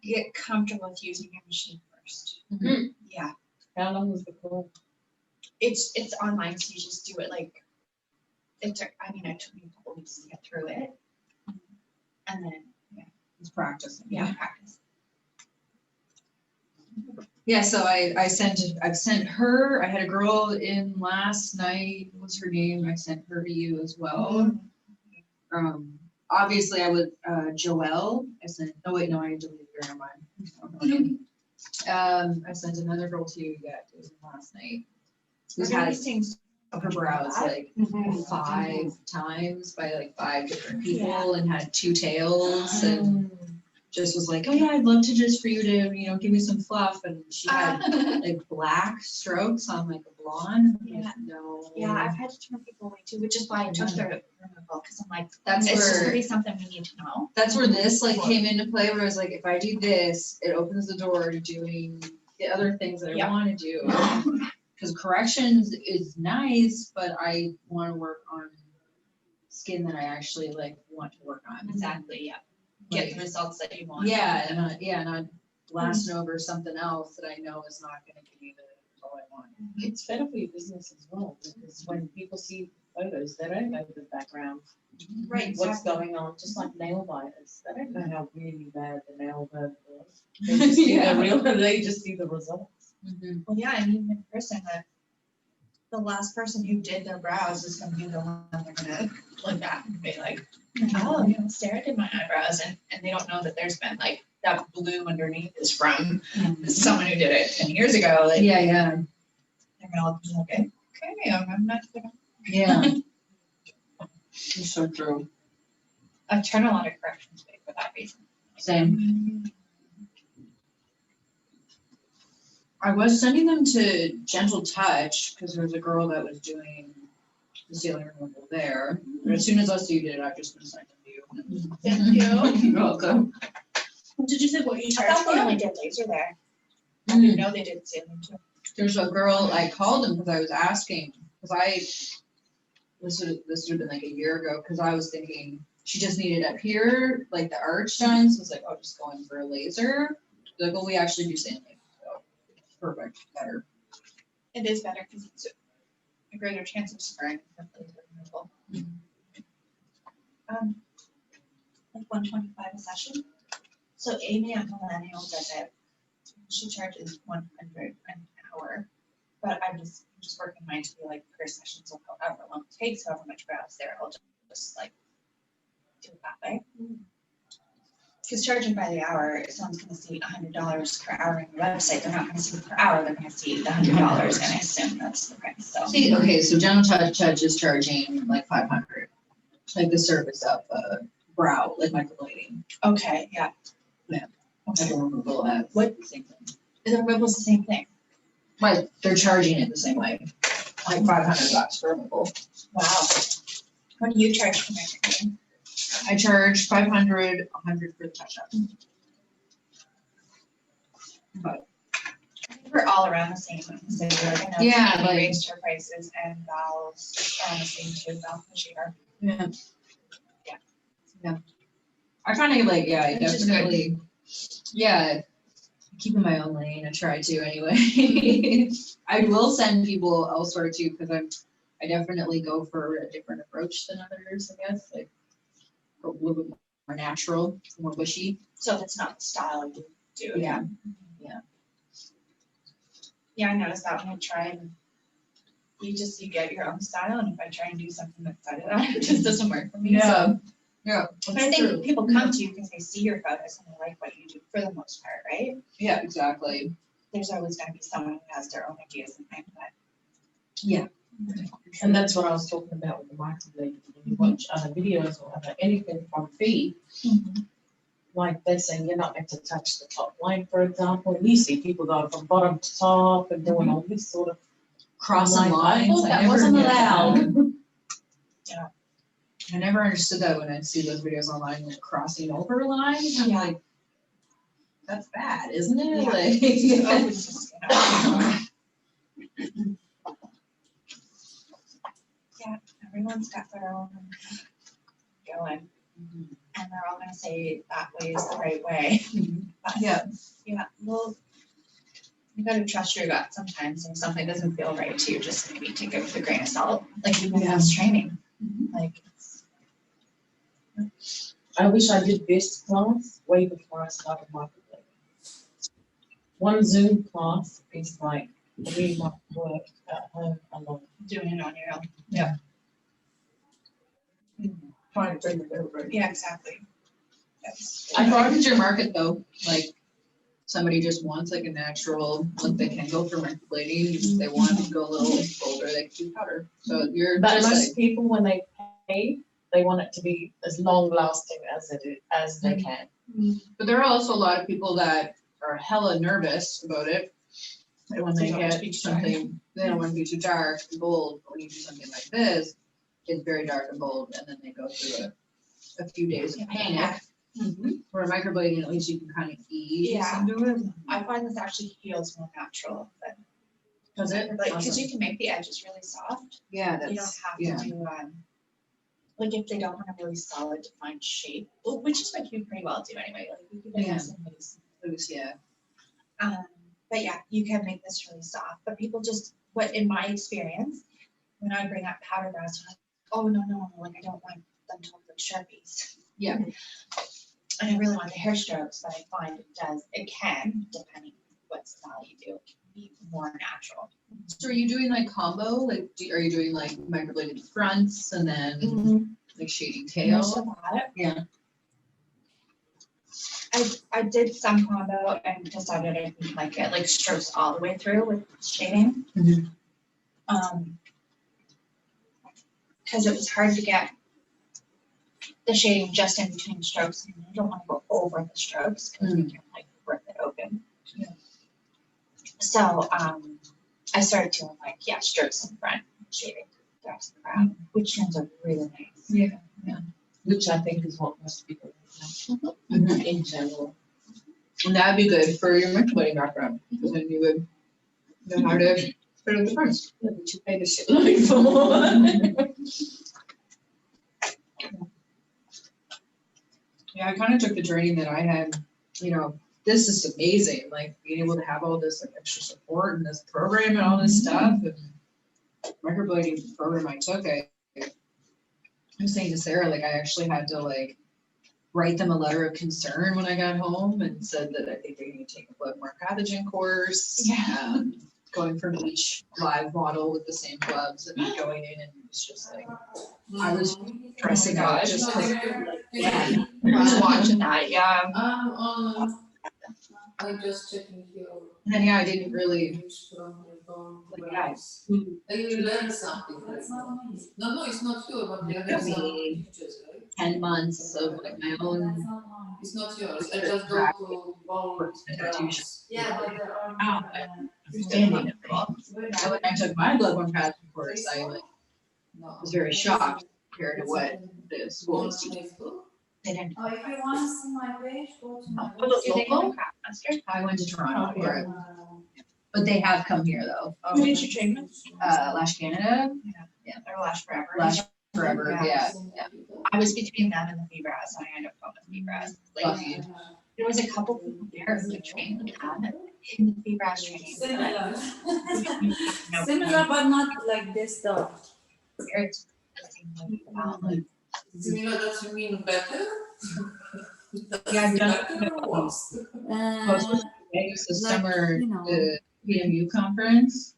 get comfortable with using a machine first. Mhm. Yeah, How long was the call? it's online, so you just do it like. It took me a couple weeks to get through it, and then It's practice. practice. Yeah, so I've sent her, I had a girl in last night, what's her name? I sent her to you as well. Obviously I would, Joelle, I sent, oh wait, no, I deleted her, never mind. I sent another girl to you, it was last night. Who's had her brows like 5 times by like 5 different people and had 2 tails and just was like, oh yeah, I'd love to just for you to, give me some fluff. And she had like black strokes on like a blonde. Yeah. No. Yeah, I've had to turn people away too, which is why I took the removal, because I'm like, That's it's just gonna where, be something we need to know. that's where this like came into play, where I was like, if I do this, it opens the door to doing the other things that I want to do. Because corrections is nice, but I want to work on skin that I actually like want to work on. Exactly, yeah. Get the results that you want. Yeah, and not blasting over something else that I know is not gonna give me the result I want. It's better for your business as well, because when people see photos, they don't know the background. Right, What's exactly. going on, just like nail biters, they don't know how really bad the nail bird was. They just see they just see the results. Well, yeah, and even in person, the last person who did their brows is gonna be the one they're gonna look at and be like, oh, Sarah did my eyebrows, and they don't know that there's been like that blue underneath is from someone who did it 10 years ago. Like, Yeah. they're gonna look like, okay, I'm not gonna. Yeah. It's so true. I've turned a lot of corrections away for that reason. Same. I was sending them to Gentle Touch because there was a girl that was doing the ceiling removal there. But as soon as us two did it, I've just been sending them to you. Thank you. You're welcome. Did you say what you charged for? I thought they only did laser there. I Mm. didn't know they did ceiling too. There's a girl, I called them because I was asking, this would have been like a year ago, because I was thinking she just needed up here, like the arch done, so I was like, oh, just go in for a laser. They're like, well, we actually do same thing, so perfect, better. It is better because it's a greater chance of spreading from laser removal. Like 125 a session. So Amy at Millennial does it. She charges 100 an hour, but I'm just working mine to be like per session, so however long it takes, however much brows there, I'll just like do it that way. Because charging by the hour, if someone's gonna see $100 per hour on your website, they're not gonna see it per hour, they're gonna see the $100, and I assume that's the price, so. See, okay, so Gentle Touch is charging like 500, like the surface of brow, like microblading. Okay, yeah. Like a removal of What? the same thing. The removal's the same thing. Right, they're charging it the same way. like $500 for a nipple. Wow. What do you charge for microblading? I charge 500, 100 for the touch-up. But We're all around the same. So we're gonna Yeah, like- raised her prices and Val's around the same too. Val this year. yeah. I kind of like, yeah, I Which is good. definitely, yeah, keep in my own lane. I try to anyway. I will send people elsewhere too, because I definitely go for a different approach than others, I guess, like a little bit more natural, more bushy. So if it's not the style you do. Yeah. Yeah, I noticed that when I try and you get your own style, and if I try and do something outside of that, it just doesn't work for me. Yeah. So, Yeah. but I think people come to you because they see your photos and they like what you do for the most part, right? Yeah, exactly. There's always gonna be someone who has their own ideas in mind, but Yeah. And that's what I was talking about with the microblading. When you watch other videos or other anything from Fee, like they're saying you're not meant to touch the top line, for example. And you see people going from bottom to top and doing all this sort of Crossing like, I lines. thought that never wasn't did that. allowed. yeah. I never understood that when I see those videos online, like crossing over lines. I'm like, that's bad, isn't it? Yeah. Like, Oh, it's just, yeah, everyone's got their own going, and they're all gonna say that way is the right way. But, yeah. Well, you gotta trust your gut sometimes, and if something doesn't feel right to you, just maybe take it with a grain of salt, like even if it's training, like. I wish I did this class way before I started microblading. One Zoom class is like really much work at home alone. Doing it on your own. Yeah. Trying to bring it over. Yeah, exactly. Yes. I broadened your market though, like somebody just wants like a natural, like they can go for microblading, if they want to go a little bolder, they can do powder. So you're But just most like, people, when they pay, they want it to be as long lasting as they can. but there are also a lot of people that are hella nervous about it. And when they They don't want get to be too something, they don't want to be too dark and bold, but when you do something like this, it's very dark and bold, and then they go through a few days of panic. For microblading, at least you can kind of ease Yeah. into it. I find this actually feels more natural, but Does it? like, because Awesome. you can make the edges really soft. Yeah, You don't that's, have yeah. to do, like if they don't want a really solid defined shape, well, which is what you pretty well do anyway, like you can make Yeah. this in loose. Loose, yeah. But yeah, you can make this really soft, but people just, what in my experience, when I bring up Powderbrows, they're like, oh, no, like I don't want them to look like Sharpies. Yeah. And I really want the hair strokes, but I find it can, depending on what style you do, it can be more natural. So are you doing like combo? Like, are you doing like microbladed fronts and then like shading tails? Most of that. Yeah. I did some combo and decided I didn't like it, like strokes all the way through with shading. Because it was hard to get the shading just in between strokes, and you don't want to go over the strokes because you can like rip it open. Yeah. So I started doing like strokes in front, shading the rest of the crown, which turns out really nice. Yeah. Which I think is what most people do in general. And that'd be good for your microblading background, because then you would know how to put it at the fronts. Yeah, but you pay the shit load for. Yeah, I kind of took the training that I had, this is amazing, like being able to have all this like extra support and this program and all this stuff, and microblading program I took, I was saying to Sarah, like I actually had to like write them a letter of concern when I got home and said that I think they need to take a blood-borne pathogen course. Going from each live model with the same gloves and then going in, and it was just like, I was stressing out just because, I was watching that, I'm just checking your. and then, I didn't really, You learn something. No, it's not sure, but there are some pictures, right? 10 months of like my own. It's not yours. I just go to Powderbrows. Yeah, but there are. Understanding of it all. And when I took my bloodborne pathogen course, I like was very shocked compared to what the school was teaching. They didn't. Oh, if you want to see my page, go to my. Was it local? CraftMaster. I went to Toronto for it, but they have come here though. Who did you train with? Lash Canada. Or Lash Forever. Lash Forever, yeah. I was between them and the Feebras, so I ended up going with Feebras. Like, Lucky. there was a couple people there who trained with them in the Feebras training. Similar. No, Similar, but not like this though. it's- Similar, does it mean better? Yeah, I've done it. Better or worse? Vegas this Like, summer, you know. the PMU conference,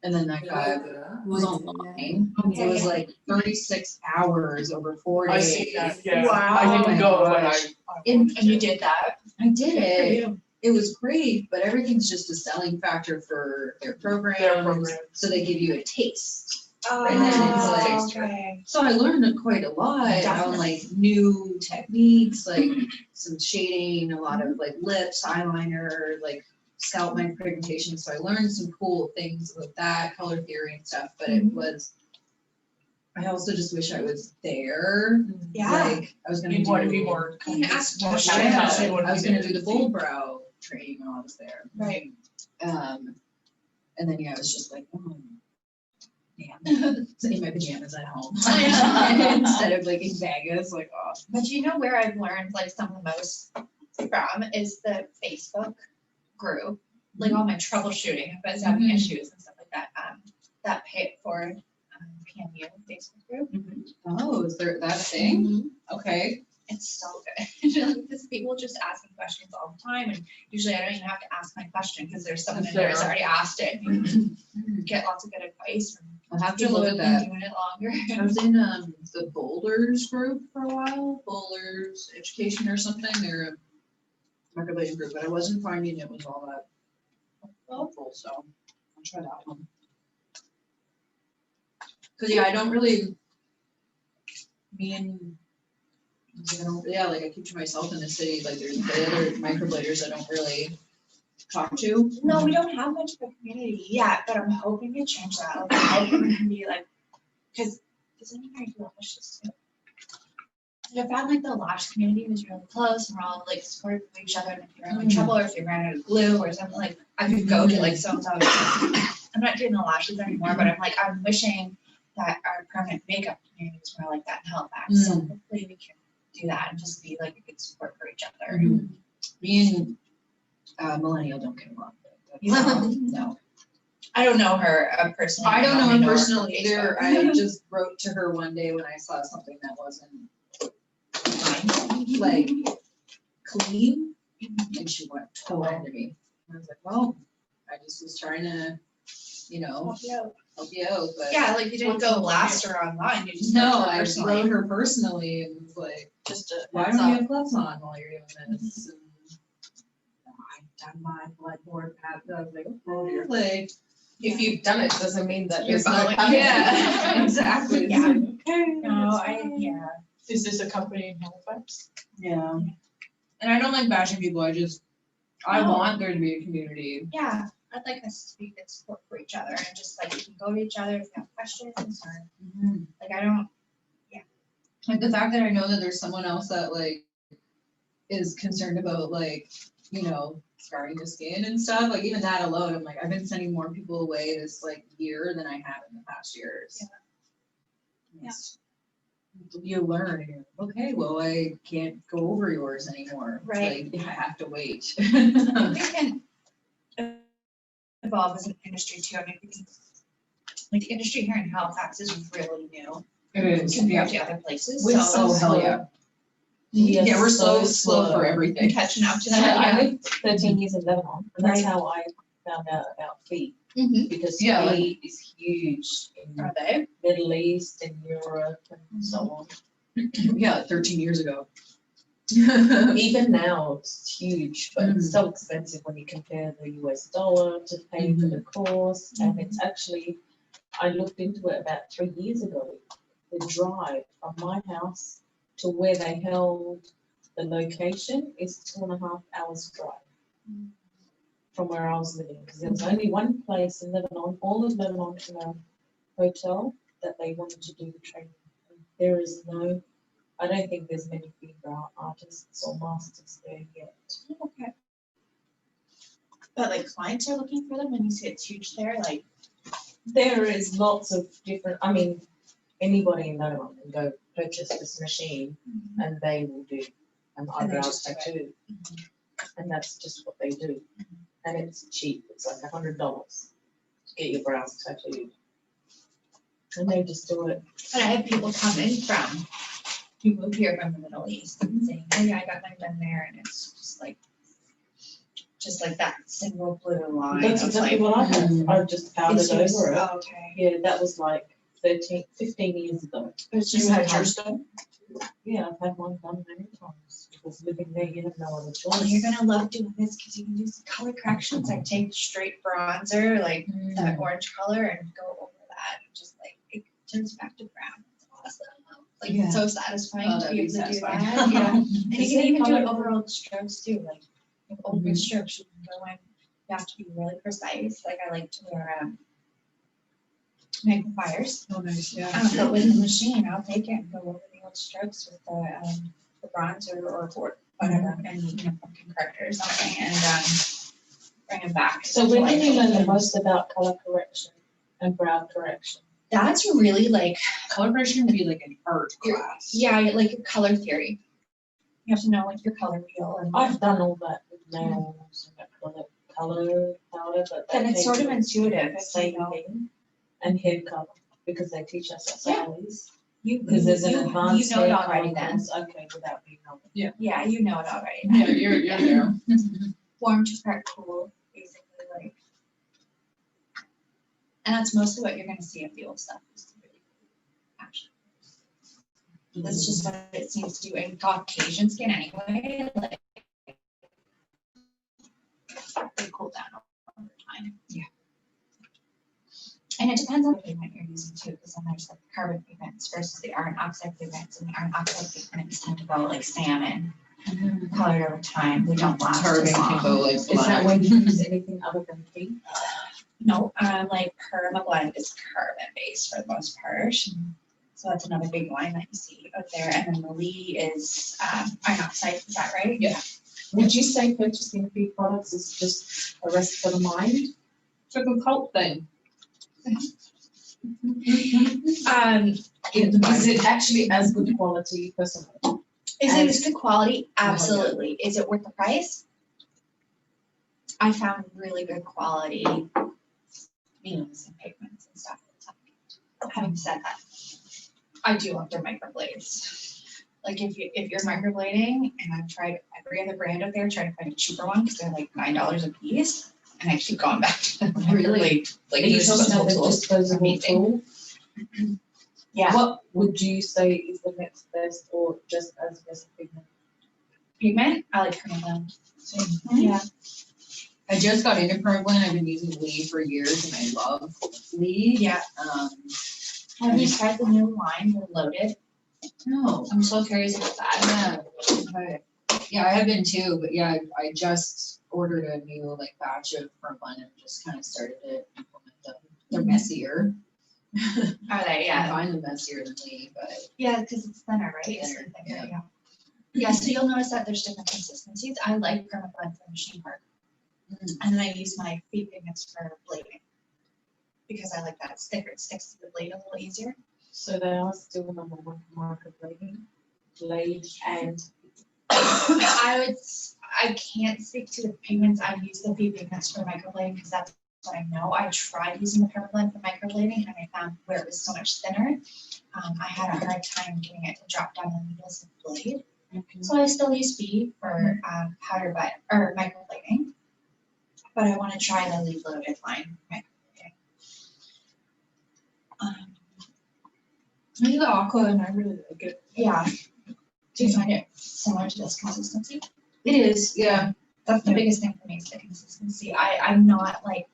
and then that guy was online. It was like 36 hours over 4 I days. see that, yeah. Wow. I didn't go, but Gosh. And you did that? I did Good for it. you. It was great, but everything's just a selling factor for their program. So they give you a taste. And then it's like, Okay. so I learned quite a lot on like new techniques, like some shading, a lot of like lips, eyeliner, like scalp micropigmentation. So I learned some cool things with that, color theory and stuff, but it was, I also just wish I was there. Yeah. Like I was gonna You'd want to do, be more. You can ask more questions. shy. I was gonna do the bold brow training when I was there. Right. And then, yeah, I was just like, oh, damn, in my pajamas at home. Instead of like in Vegas, like, oh. But you know where I've learned like some of the most from is the Facebook group. Like all my troubleshooting, if I was having issues and stuff like that, that paid for PMU Facebook group. Oh, is there that thing? Okay. It's so good. Because people just ask me questions all the time, and usually I don't even have to ask my question because there's someone in there who's already asked it. You can get lots of good advice from I'll have to people look who've at been that. doing it longer. I was in the Boulders group for a while, Boulders Education or something. They're a microblading group, but I wasn't finding it was all that helpful, so I'll try that one. Cause yeah, I don't really, like I keep to myself in the city, like there's the other microbladers I don't really talk to. No, we don't have much of a community yet, but I'm hoping to change that. Like, I'm hoping we can be like, because does anybody do lashes too? I found like the lash community was really close, and we're all like supportive of each other. And if you're in trouble, or if you ran out of glue or something, like I could go to like so and so. I'm not doing the lashes anymore, but I'm wishing that our permanent makeup community was more like that in Halifax. So hopefully we can do that and just be like a good support for each other. Me and Millennial don't get along. You know? No. I don't know her personally. I don't know only him her personally from either. Facebook. I just wrote to her one day when I saw something that wasn't like clean, and she went totally into me. I was like, well, I just was trying to, help you out, but. Yeah, like you didn't go blast her online. You just No, wrote her I personally. wrote her personally and was like, Just why don't you have gloves on while you're doing this? And I've done my bloodborne pathogen. I was like, okay, like. If you've done it, doesn't mean that You're there's not following- coming. Yeah, exactly. Yeah. Okay. No, Is this a company in Halifax? Yeah. And I don't like bashing people. I No. want there to be a community. Yeah, I'd like us to be good support for each other and just like we can go to each other if you have questions or like I don't. Like the fact that I know that there's someone else that like is concerned about like, scarring the skin and stuff, like even that alone, I'm like, I've been sending more people away this like year than I have in the past years. Yeah. You learn, and you're like, okay, well, I can't go over yours anymore. Right. Like, I have to wait. I think we can evolve as an industry too. I mean, like the industry here in Halifax is really new It is, compared to other places. We're So so hell yeah. Yes, Yeah, we're so slow for we're everything. catching up to So that. I lived 13 years in Lebanon, and that's Right. how I found out about feet. Mhm. Because Yeah, like- feet is huge in Are they? Middle East and Europe and so on. Yeah, like 13 years ago. Even now, it's huge, but it's so expensive when you compare the US dollar to pay for the course. And it's actually, I looked into it about 3 years ago. The drive from my house to where they held the location is 2.5 hours drive from where I was living, because there was only one place in Lebanon, all of Lebanon, in a hotel that they wanted to do the training. There is no, I don't think there's many female artists or masters there yet. Okay. But like clients are looking for them when you say it's huge there, like. There is lots of different, I mean, anybody in Lebanon can go purchase this machine and they will do an And they eyebrow just do it. tattoo. And that's just what they do. And it's cheap, it's like $100 to get your brows tattooed. And they just do it. But I have people come in from, who move here from the Middle East and saying, oh yeah, I got mine done there, and it's just like that single blue line. That's of, exactly like, what I have. I've just powdered it's just- over it. oh, okay. Yeah, that was like 15 years ago. It's just You like had yours done? Yeah, I've had one done many times, because living there, you have no other Oh, choice. you're gonna love doing this because you can do some color corrections. I take straight bronzer, like that orange color, and go over that. And just like it turns back to brown. It's awesome. Like Yeah. it's so satisfying Oh, to that'd be be able to do satisfying. that. Yeah. And you Is can it even do it color- over old strokes too. Like over strokes, you can go in. You have to be really precise. Like I like to wear magnifiers. Oh, nice, yeah. But with the machine, I'll take it and go over the old strokes with the bronzer or whatever, and pumpkin corrector or something, and bring it back. So when like, did you learn the most about color correction and brow correction? That's really like Color correction would be like an art class. yeah, like color theory. You have to know like your color wheel, and I've done all that with nails and color powder, but then it's sort of takes intuitive. the same thing. And hair color, because they teach us at Yeah. salaries. You Because there's an you advanced know it hair already color then. course, okay, without being on it. Yeah, you know it already. Yeah, you're there. Warm to part cool, basically like. And that's mostly what you're gonna see of the old stuff. Is really cool, actually. That's just what it seems to do in Caucasian skin anyway, like. They cool down over time. Yeah. And it depends on the pigment you're using too, because then there's like carbon pigments versus the iron oxide pigments, and the iron oxide pigments tend to go like salmon. Colored over time, they don't last Carbon as can long. go like Is that when you use anything other than tea? No, like permablend is carbon based for the most part. So that's another big line that you see out there. And then the Lee is iron oxide, is that right? Yeah. Would you say purchasing food products is just a rest for the mind? It's like a cult thing. Is it actually as good quality personally? Is it as good quality? Absolutely. Is it worth the price? I found really good quality beans and pigments and stuff. Having said that, I do love their microblades. Like if you're microblading, and I've tried every other brand out there, trying to find a cheaper one because they're like $9 a piece, and I keep going back to the microblade. Like Are you these talking about the tools, disposable amazing. tool? Yeah, What would you say is the next best, or just as best pigment? pigment. I like permablend. Yeah. I just got into permablend. I've been using Lee for years and I love Lee. Yeah. Have you tried the new line, the loaded? No. I'm so curious about that. Yeah, I have been too, but yeah, I just ordered a new like batch of permablend and just kind of started to implement them. They're messier. Are they? I Yeah. find them messier than Lee, but Yeah, because it's thinner, right? It's Thinner, thinner, yeah. Yeah, so you'll notice that there's different consistencies. I like permablend for machine work. And then I use my feed pigments for blading. Because I like that it's thicker, it sticks to the blade a little easier. So they are still number one for microblading, blade and. I can't speak to the pigments. I use the feed pigments for microblading because that's what I know. I tried using the permablend for microblading and I found where it was so much thinner. I had a hard time getting it to drop down the needles of the blade. So I still use feed for powder bed or microblading. But I want to try the leaf loaded line microblading. maybe the aqua and I really like it. Yeah. Do you find it similar to this consistency? It is, yeah. That's the biggest thing for me is the consistency. I'm not like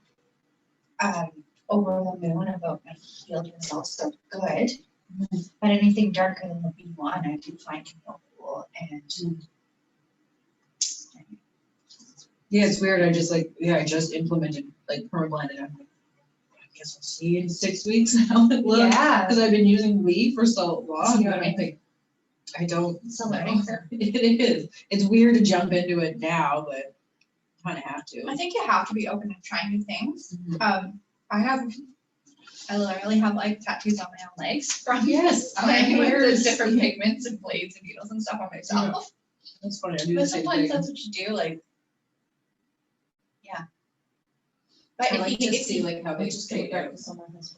over the moon about my field results. They're good. But anything darker than the B1, I do find can feel cool. And Yeah, it's weird. I just I just implemented like permablend and I'm like, I guess we'll see in 6 weeks how it looks. yeah, Because I've been using Wii for so long. Yeah. But I think I don't. it's a learning curve. It is. It's weird to jump into it now, but kind of have to. I think you have to be open to trying new things. Mhm. I literally have like tattoos on my own legs from Yes, playing with the hairs. different pigments and blades and needles and stuff on myself. That's funny. I do the But same sometimes thing. that's what you do, like, yeah. But I if like you, to if see you, like how they just take gonna go it. for someone else.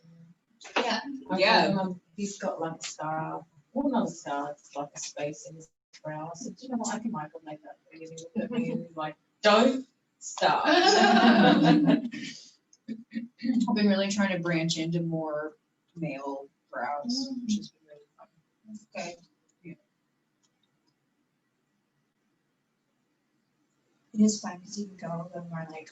yeah, Yeah. He's got like a scar, well, not a scar, it's like a space in his brow. I said, do you know what, I can microblade that for you. And he looked at me and he's like, don't stop. I've been really trying to branch into more male brows, which has been really fun. okay. Yeah. It is fun because you can go a little more like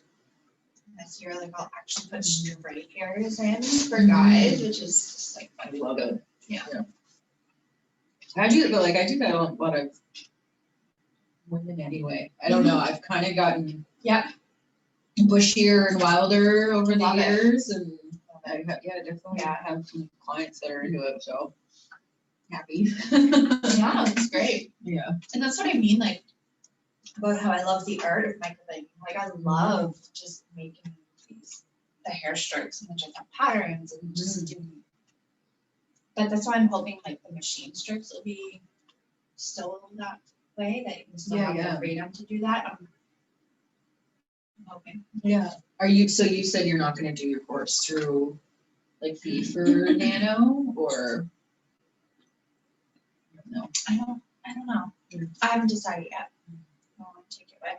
messier, like I'll actually put straight hairs in for guys, which is just like I love it. Yeah. I do, but like I do that on a lot of women anyway. I don't know. I've kind of gotten bushier and wilder over the Love it. years, and I have, definitely have some clients that are into it. So happy. yeah, it's great. Yeah. And that's what I mean, like, about how I love the art of microblading. Like, I love just making the hair strokes and the different patterns and just doing. But that's why I'm hoping, like, the machine strokes will be still that way, that you can still have the freedom to do that. I'm hoping. Yeah. So you said you're not going to do your course through like fee for nano or? No. I don't know. I haven't decided yet. I want to take it with.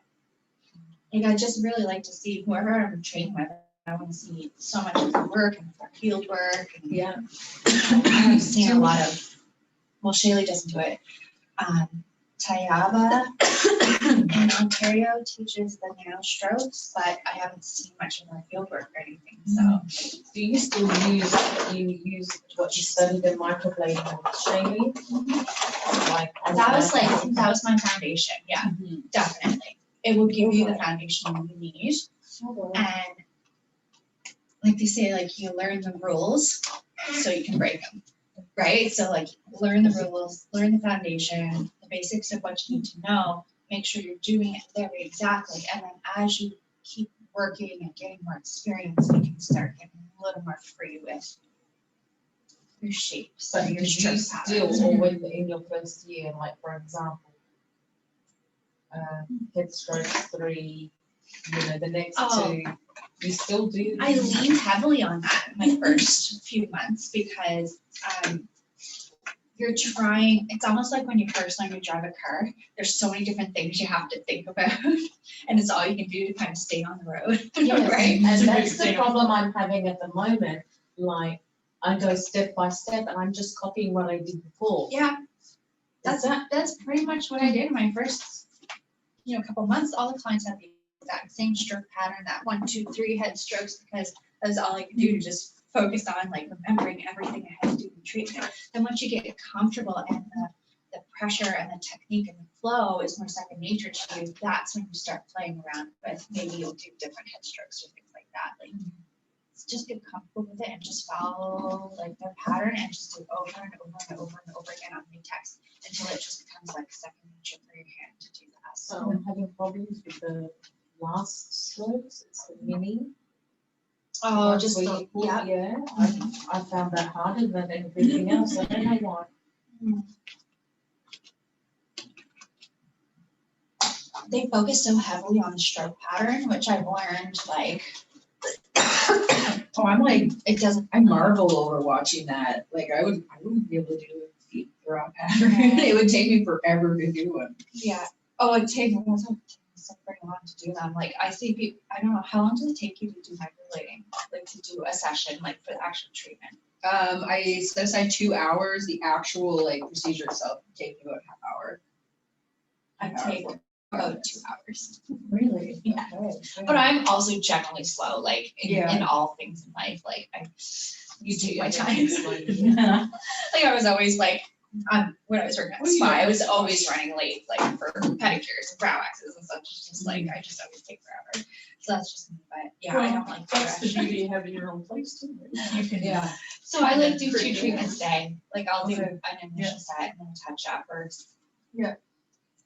Like, I just really like to see whoever I'm training with. I want to see so much of their work and their field work. And I've seen a lot of. Well, Shayli doesn't do it. Tayaba in Ontario teaches the nano strokes, but I haven't seen much of her field work or anything. So. Do you still use what you studied in microblading with Shayli? Like, That was my foundation. Yeah, definitely. It will give you the foundation you need. And like they say, like you learn the rules so you can break them, right? So like learn the rules, learn the foundation, the basics of what you need to know, make sure you're doing it very exactly. And then as you keep working and getting more experience, you can start getting a little more free with your shapes. But your you stroke still, patterns. or when in your first year, like for example, head strokes 3, the next 2, you still do. I leaned heavily on that in my first few months because you're trying, it's almost like when you first learn to drive a car, there's so many different things you have to think about and it's all you can do to kind of stay on the road. Yes, right? and that's the problem I'm having at the moment. Like I go step by step and I'm just copying what I did before. Yeah, that's pretty much what I did in my first, couple months. All the clients had the exact same stroke pattern, that 1, 2, 3 head strokes, because that's all I could do to just focus on like remembering everything I had to do in treatment. Then once you get comfortable and the pressure and the technique and the flow is more second nature to you, that's when you start playing around with, maybe you'll do different head strokes or things like that. Like just get comfortable with it and just follow like the pattern and just do it over and over and over and over again on new text until it just becomes like second nature for your hand to do that. So I'm having problems with the last strokes. It's the mini. Oh, Once just we the, pull, yeah. I found that harder than everything else. I don't know why. They focus so heavily on the stroke pattern, which I've learned like. I'm like, it doesn't. I marvel over watching that. Like I wouldn't be able to do a feet throw pattern. It would take me forever to do one. Yeah. Oh, it takes so very long to do them. Like I see people. I don't know how long does it take you to do microblading, like to do a session, like for the actual treatment. I set aside 2 hours. The actual like procedure itself would take me about half hour. I take about 2 hours. Really? Yeah. Okay. But I'm also generally slow, like in all things in life. Like You take my time. Like I was always like, when I was working at the spa, I was always running late, like for pedicures and brow waxes and such. It's just like, I just always take forever. So that's just me, but yeah, I don't like. That's the beauty of having your own place too. You can. Yeah. So I like do 2 treatments a day. Like I'll do an initial set and then a touch up or. Yeah.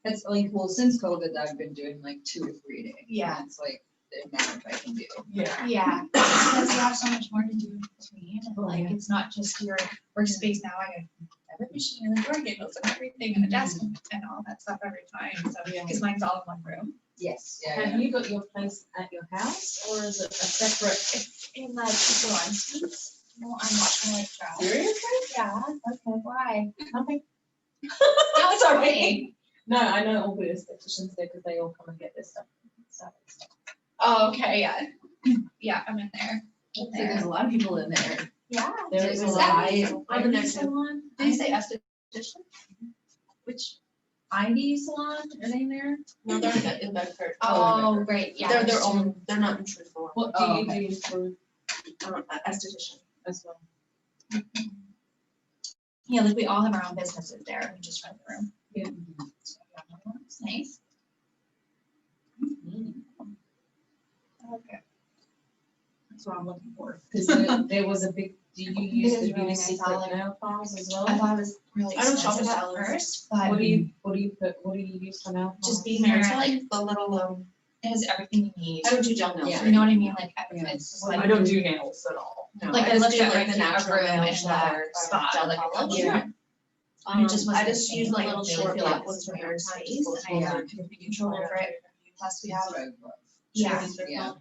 It's like, well, since COVID, I've been doing like 2 or 3 days. Yeah. And it's like the amount I can do. Yeah. Yeah, because you have so much more to do in between, and like, it's not just your workspace now, I have a machine and a door handles and everything, and a desk and all that stuff every time, so, because mine's all in one room. Yes. Have you got your place at your house or is it a separate? It's in like the lawn suites, no, I'm watching like that. Seriously? Yeah, okay, why? Nothing. No, it's already. No, I know all the estheticians there because they all come and get their stuff. Oh, okay, yeah. Yeah, I'm in there. So there's a lot of people in there. Yeah. There is a Is lot. that- On the next one. Did you say esthetician? Which? ID salon, are they there? No, they're in Bedford. Oh, right, yeah. They're their there's own, they're not in Truthful. What do Oh, you okay. do for esthetician as well? Yeah, like we all have our own businesses there, we just rent the room. Yeah. So, yeah, that's nice. Okay. That's what I'm looking for. Because there was a big, do you use the beauty secret nail files as well? I thought it was really I don't shop expensive at at sellers. first, but What do you use for nail files? just being there, like the little, it has everything you need. I don't do gel nails. Yeah. You know what I mean? Like everything, it's just like. I don't do nails at all. No, Like I just looked do, at like, like the a natural room nail in shower, the spa, gel like a polish. couple. Yeah. And it just I wasn't just the use same. like Little little short feel like black was ones very for nice, and I have complete control over it. Plus we have, yeah, Yeah.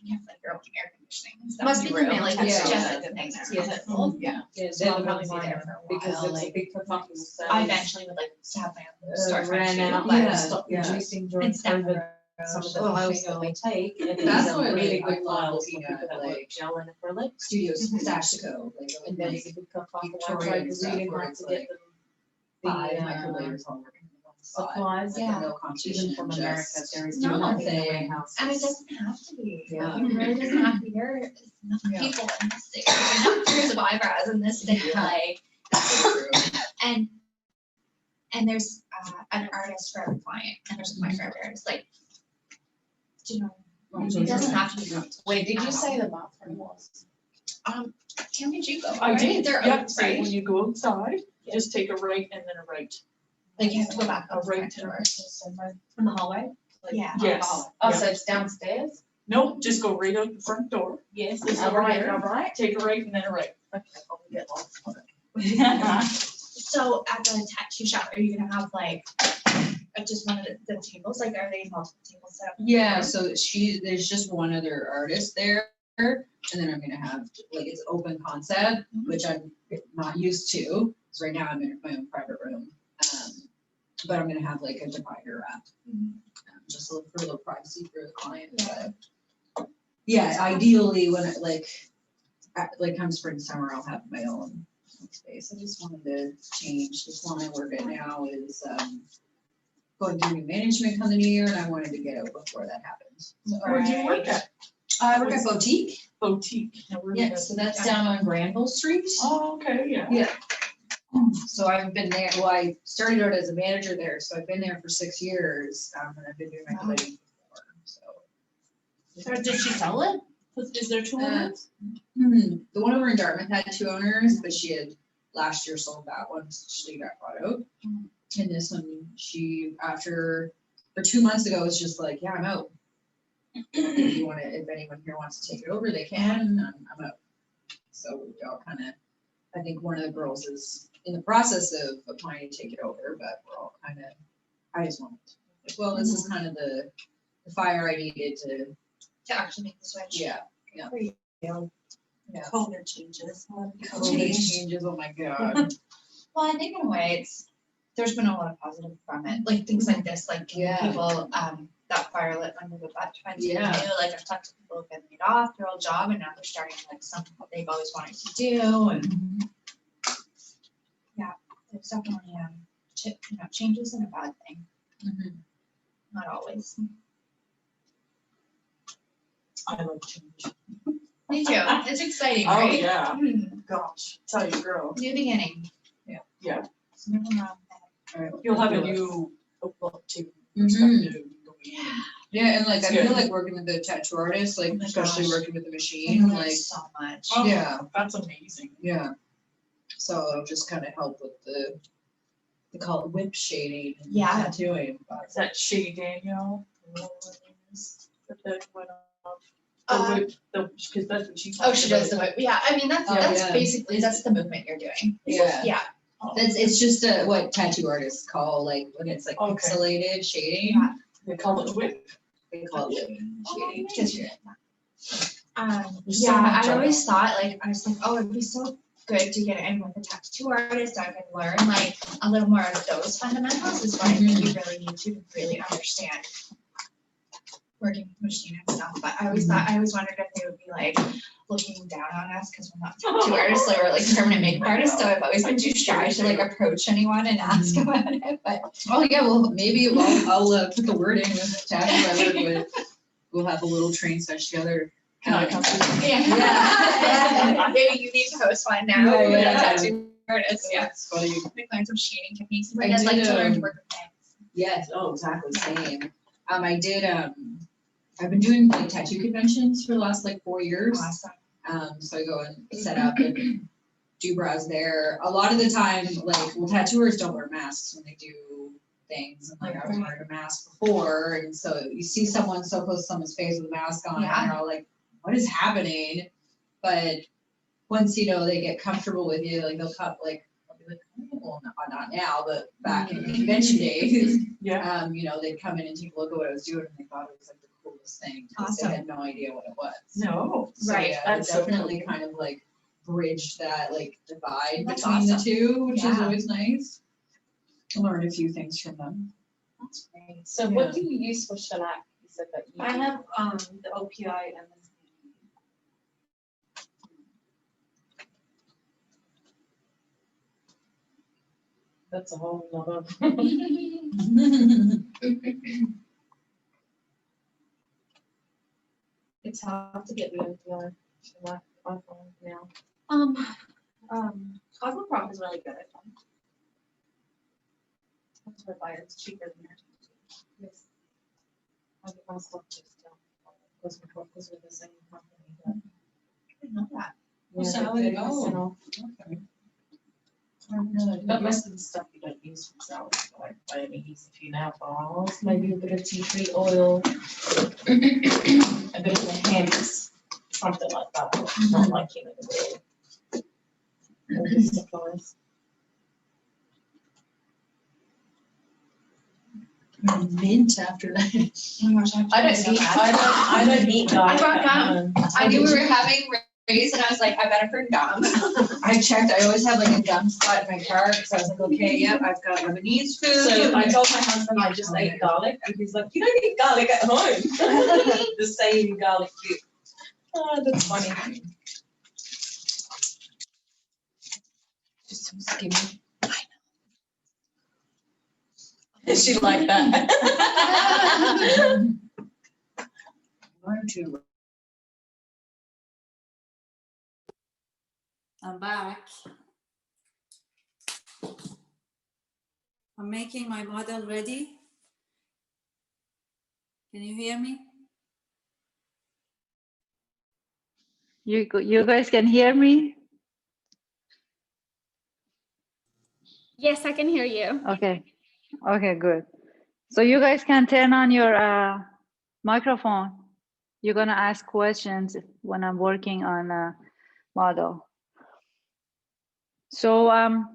you have like your own air conditioning and stuff. Must in be your the room, nail like tech it's shop. just a good thing there. Yeah. Yeah, So they're I'll the probably ones be I there know, for a because while, it's a like, big kerfuffle. So I eventually would like to have my own store ran French out, too, and but stopped producing during it's down the COVID. road. Some of the Oh, I files was that we take, and That's it's why, a really like, I good love files for looking people at, that like, work gel and acrylic. Studios Mexico, like, And like there's a big kerfuffle. I Victorian tried to stuff read where how it's to get like them. 5 The, microbladers all working on one spot. supplies, Like, yeah. no competition, even from America, just there is No, nothing in the they- warehouse. And it doesn't have to be. Yeah. It really doesn't have to be. There are enough Yeah. people in this state. There's enough pairs of eyebrows in this state. Yeah. Like, and there's an artist for every client, and there's a client for every artist. Like, do you know? It doesn't have to be. Wait, did you say the bathroom was? Can you go? I did, They're yeah, open, so right? when you go outside, just take a right and then a right. Like you have to go back A up right right to door. In the hallway? Yeah. Yes. Oh, Yeah. so it's downstairs? Nope, just go right out the front door. Yes. There's A over right, there. a right? Take a right and then a right. Okay, I'll get lost. So at the tattoo shop, are you gonna have like just one of the tables? Like, are they multiple tables set up? Yeah, so there's just one other artist there, and then I'm gonna have, like, it's open concept, which I'm not used to, because right now I'm in my own private room. But I'm gonna have like a divider wrap, just for a little privacy for the client, but. Yeah, ideally, when it like come spring, summer, I'll have my own space. I just wanted to change. This one I work at now is, going through new management come the new year, and I wanted to get out before that happens. So, Where do you work at? I work at Boutique. Boutique. Now, where Yeah, is so that? that's down on Granville Street. Oh, okay, yeah. Yeah. So I've been there, well, I started out as a manager there, so I've been there for 6 years, and I've been doing my clothing for 4, so. So did she sell it? Is there 2 owners? The one over in Dartmouth had 2 owners, but she had last year sold that one, so she got bought out. And this one, for 2 months ago, was just like, yeah, I'm out. If anyone here wants to take it over, they can, I'm out. So we all kind of, I think one of the girls is in the process of applying to take it over, but we're all kind of, I just wanted to, like, well, this is kind of the fire I needed to actually make the switch. Yeah. For you. Yeah. COVID changes. COVID changes, oh my God. Well, I think in a way there's been a lot of positive from it, like things like this, like people, that fire lit under the butt trying to do. Like I've talked to people who've been laid off their old job and now they're starting like something that they've always wanted to do, and yeah, there's definitely change isn't a bad thing. Not always. I love change. Me too. It's exciting, Oh, right? yeah. Mm, Gosh, tell you, girl. New beginning. Yeah. It's never wrong. You'll have a new book too. Yeah, and like, I It's feel good. like working with the tattoo artist, like, Oh my especially gosh. working with the I machine, learned like, so much. Oh, yeah, That's amazing. yeah. So it'll just kind of help with they call it whip shading and Yeah. tattooing. Is that Shayli Danielle? That went off. Because that's what she talked Oh, she does the about. whip. Yeah, I mean, that's Oh, that's yeah. basically, that's the movement you're doing. Yeah. Yeah. It's just what tattoo artists call, like, when it's like Okay. pixelated shading. Yeah. They call it whip. They call it whip shading. Because you're There's so yeah, much I of always it. thought, like, I was like, oh, it'd be so good to get in with a tattoo artist. I could learn like a little more of those fundamentals is what I think you really need to really understand working with machine and stuff. But I always thought, I always wondered if they would be like looking down on us because we're not tattoo artists, like we're like permanent makeup artists. So I've always been too shy to like approach anyone and ask about it. But Oh, yeah, well, maybe I'll put the word in with tattoo I work with. We'll have a little train session together. Can I come to? yeah, maybe you need to host one now. Yeah, with a yeah. tattoo artist. Yeah, It's funny. we learn some shading techniques. I I'd like did, to learn to work with things. Yes, oh, exactly, same. I did, I've been doing like tattoo conventions for the last like 4 years. Awesome. So I go and set up and do brows there. A lot of the time, like, well, tattooers don't wear masks when they do things. And like, I was wearing a mask before. And so you see someone so close to someone's face with a mask on, and you're all like, what is happening? But once, you know, they get comfortable with you, like, they'll come, like, I'll be like, oh, well, not now, but back in convention days, Yeah. you know, they'd come in and take a look at what I was doing, and they thought it was like the coolest thing, because they Awesome. had no idea what it was. No. So, Right, yeah, that's it so definitely cool. kind of like bridged that like divide That's between the awesome. two, which is Yeah. always nice. Learn a few things from them. That's great. So what do you use for shellac? You said that you. I have the OPI and the. That's a whole nother. It's hard to get the OPI shellac I find now. Cosmoprof is really good. That's what I buy. It's cheaper than yours. Yes. I get my stuff just because we're the same company. But I didn't know that. yeah, So they're how would it 30% go? off. Okay. But most of the stuff you don't use from salads, like I only use a few nail files, maybe a bit of tea tree oil, a bit of a Henny's, something like that. Not like the real supplies. Mint after that. Oh my gosh, I don't eat garlic. I brought at gum. home. I knew we were having rays and I was like, I better bring gum. I checked, I always have like a gum spot in my car, because I was like, okay, yep, I've got Lebanese food. So I told my husband I just ate garlic, and he's like, you don't eat garlic at home. The same garlic dip. Oh, that's funny. Just so skinny. She like that. Learn to. I'm back. I'm making my model ready. Can you hear me? You guys can hear me? Yes, I can hear you. Okay. Okay, good. So you guys can turn on your microphone. You're gonna ask questions when I'm working on a model. So I'm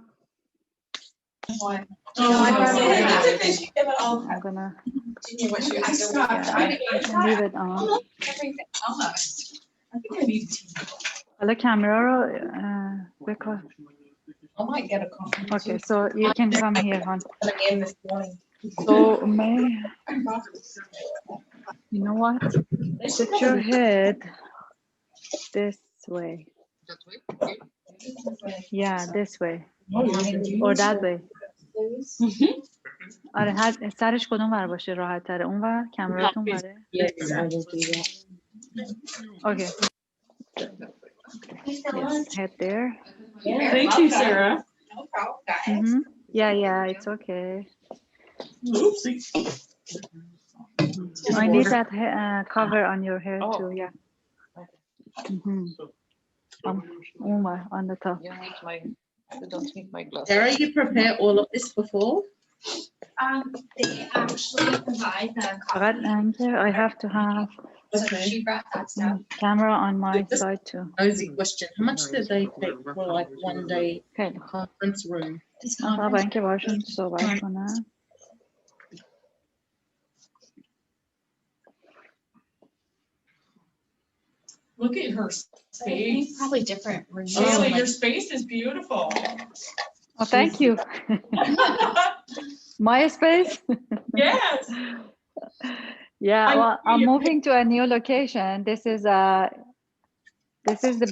gonna leave it on. حالا کامرا رو بکن. I might get a coffee. Okay, so you can come here, hon. Again this morning. So May, you know what? Put your head this way. Yeah, this way. Or that way. آره هر سرش کدوم ور باشه راحت تره اون ور کامراتون بره. Yes, I will do that. Okay. Yes, head there. Yeah, thank you, Sarah. No problem, guys. Mm-hmm. Yeah, it's okay. Oopsie. I need that cover on your hair Oh. too. Yeah. Mm-hmm. On the top. You don't need my glasses. Sarah, you prepare all of this before? They actually provide the But coffee. I have to have So Okay. she brought that stuff. camera on my Just- side too. Nosy question. How much do they take for like 1 day خیلی conference room? This من conference. اینکه باشون صحبت کنم. Look at her space. Probably different rooms. Shayla, your space is beautiful. Oh, thank you. My space? Yes. Yeah, well, I'm moving to a new location. This is the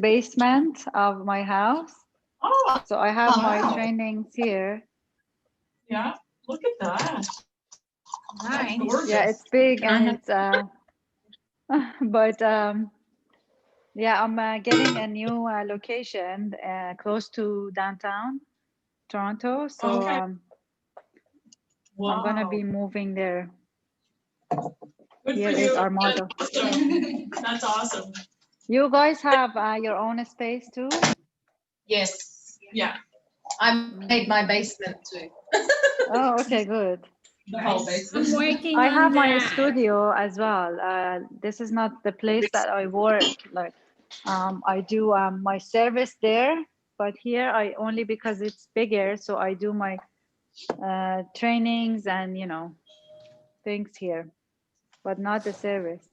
basement of my house. Oh, So I have wow. my trainings here. Yeah, look at that. Nice. Gorgeous. Yeah, it's big Can I and it's but yeah, I'm getting a new location close to downtown Toronto. So Okay. I'm gonna be moving there. Good Here for is you. our model. That's awesome. You guys have your own space too? Yes, Yeah. I made my basement too. Oh, okay, good. The whole I'm basement. working I on have my that. studio as well. This is not the place that I work. Like, I do my service there, but here I only because it's bigger. So I do my trainings and things here, but not the service.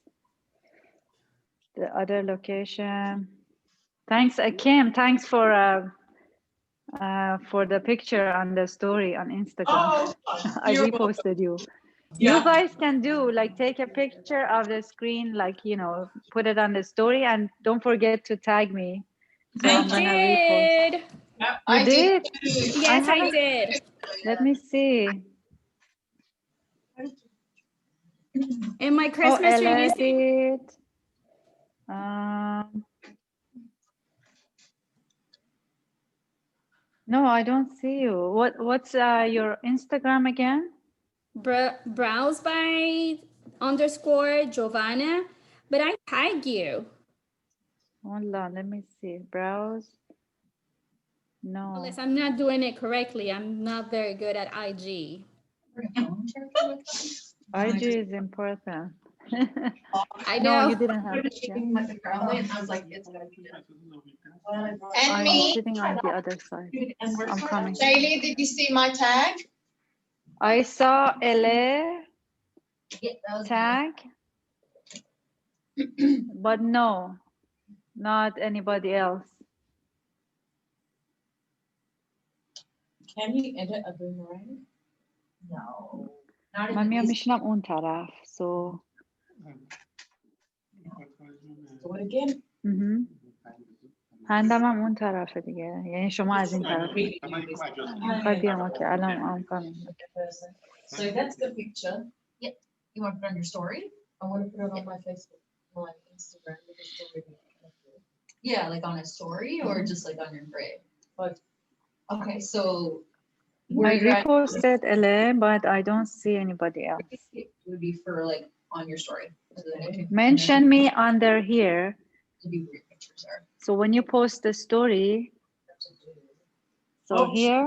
The other location. Thanks, Kim. Thanks for the picture on the story on Instagram. Oh, I you're reposted you. Yeah. You guys can do like take a picture of the screen, like put it on the story, and don't forget to tag me. So I'm gonna repost. Did. You did? Yes, I did. Let me see. And my Oh, Christmas tree Ella is did. No, I don't see you. What's your Instagram again? Browse by _ Giovanna, but I tag you. Hold on, let me see. Browse. No. Unless I'm not doing it correctly. I'm not very good at IG. IG is important. I No, know. you didn't have it. Yeah. I was like, it's gonna be. I'm sitting on the other side. I'm coming. Shayli, did you see my tag? I saw Ele tag, but no, not anybody else. Can you edit a boomerang? No. من میام میشینم اون طرف. So. Do it again. هندم هم اون طرفه دیگه. یعنی شما از این طرف. میخوای بیام اوکی الان I'm coming. So that's the picture. Yep. You want to put on your story? I want to put it on my Facebook, my Instagram. Because it's already connected. Yeah, like on a story or just like on your grid? But Okay, so I reposted Ele, but I don't see anybody else. it would be for like on your story. So that it can Mention me under here. to be where your pictures are. So when you post the story, so Oh, here.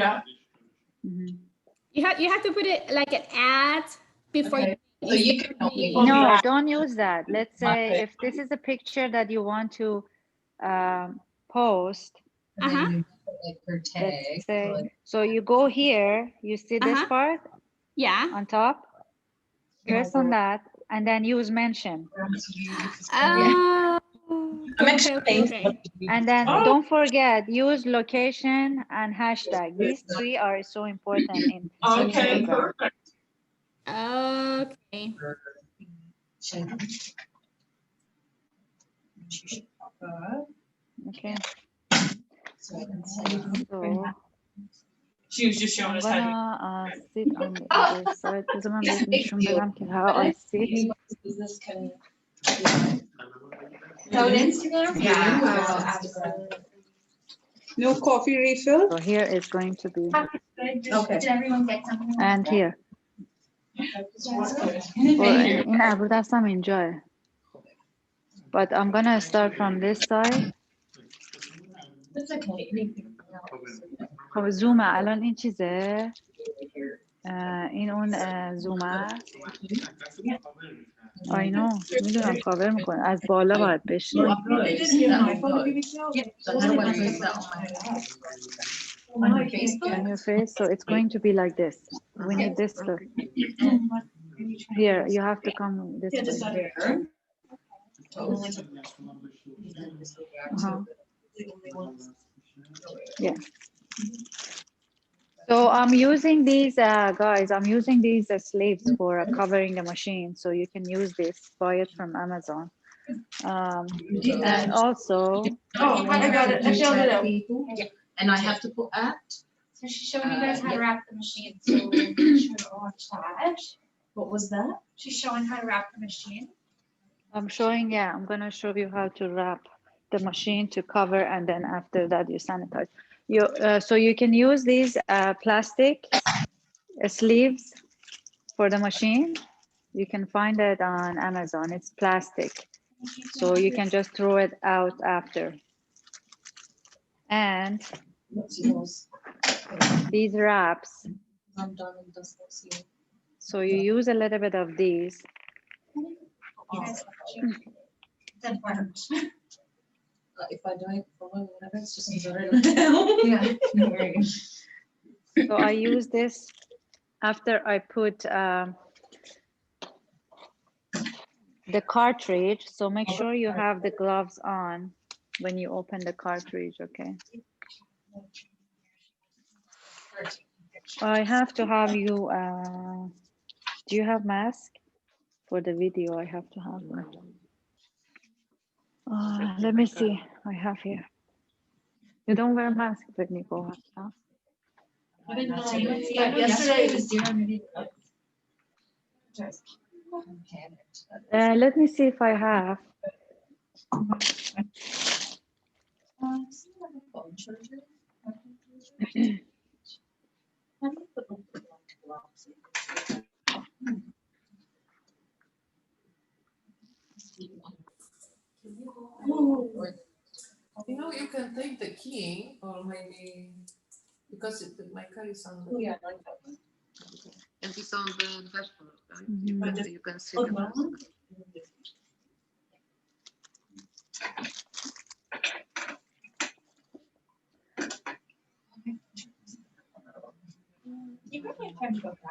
Yeah. You have to put it like an ad before Okay. you. So you can help me. No, don't use that. Let's say if this is a picture that you want to post. And then you put like her tag. Let's say, so you go here, you see this part? Yeah. On top? Press on that and then use mention. Oh. I'm actually And then don't forget, use location and hashtag. These three are so important in Okay, Instagram. perfect. Okay. Okay. So I can say. So She was just showing I'm us how to. gonna sit on the other side. بذار من بهت نشون بدم که how I sit. Business can. So Instagram? Yeah. No coffee refill? So here is going to be, Okay. Did everyone get something? and here. این ابرو دستم اینجاه. But I'm gonna start from this side. It's okay. Anything else? خب زومه الان این چیزه. این اون زومه. I know. میدونم کاور میکنه. از بالا باید بشه. On your Facebook? On your face, so it's going to be like this. We need this look. Here, you have to come this way. Yeah. So I'm using these, guys, I'm using these sleeves for covering the machine. So you can use this, buy it from Amazon. And also. Oh, I got it. I filled it out. And I have to put at? So she's showing you guys how to wrap the machine. So make sure to watch that. What was that? She's showing how to wrap the machine. I'm showing, yeah, I'm gonna show you how to wrap the machine to cover, and then after that you sanitize. So you can use these plastic sleeves for the machine. You can find it on Amazon. It's plastic, so you can just throw it out after. And these wraps. So you use a little bit of these. That worked. If I don't follow whatever, it's just Yeah. So I use this after I put the cartridge. So make sure you have the gloves on when you open the cartridge, okay? I have to have you, do you have mask? For the video, I have to have one. Let me see, I have here. You don't wear mask, Brittany, go ahead. Huh? Yesterday it was 0 minutes. Let me see if I have. You know, you can take the key or maybe because my car is on the. Yeah. And it's on the dashboard, right? So you can see the mask.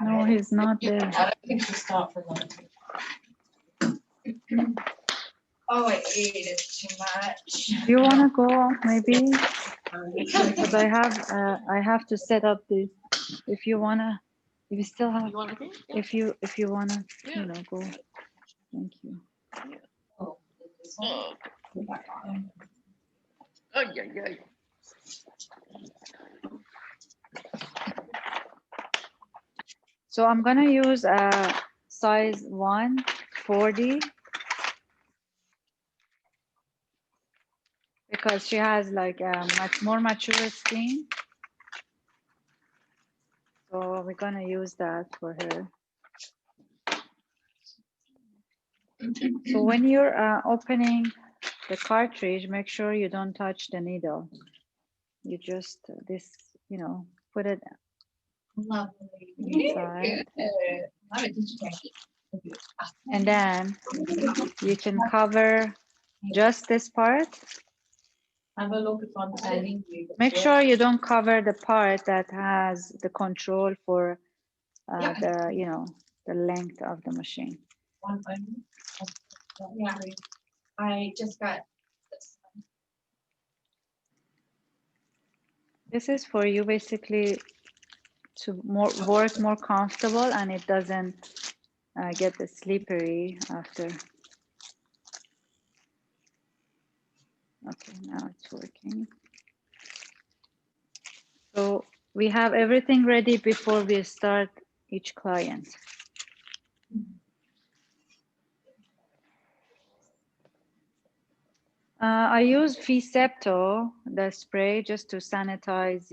No, he's not there. I don't think she stopped for lunch. Oh, I ate it too much. Do you want to go maybe? Because I have to set up this. If you wanna, if you still have, if you wanna, you know, go. Thank you. Oh, yeah. So I'm gonna use a size 140 because she has like a much more mature skin. So we're gonna use that for her. So when you're opening the cartridge, make sure you don't touch the needle. You just this, you know, put it inside. And then you can cover just this part. Have a look if I'm telling you. Make sure you don't cover the part that has the control for the, you know, the length of the machine. Yeah, I just got this. This is for you basically to work more comfortable and it doesn't get the slippery after. Okay, now it's working. So we have everything ready before we start each client. I use Fisepto, the spray, just to sanitize,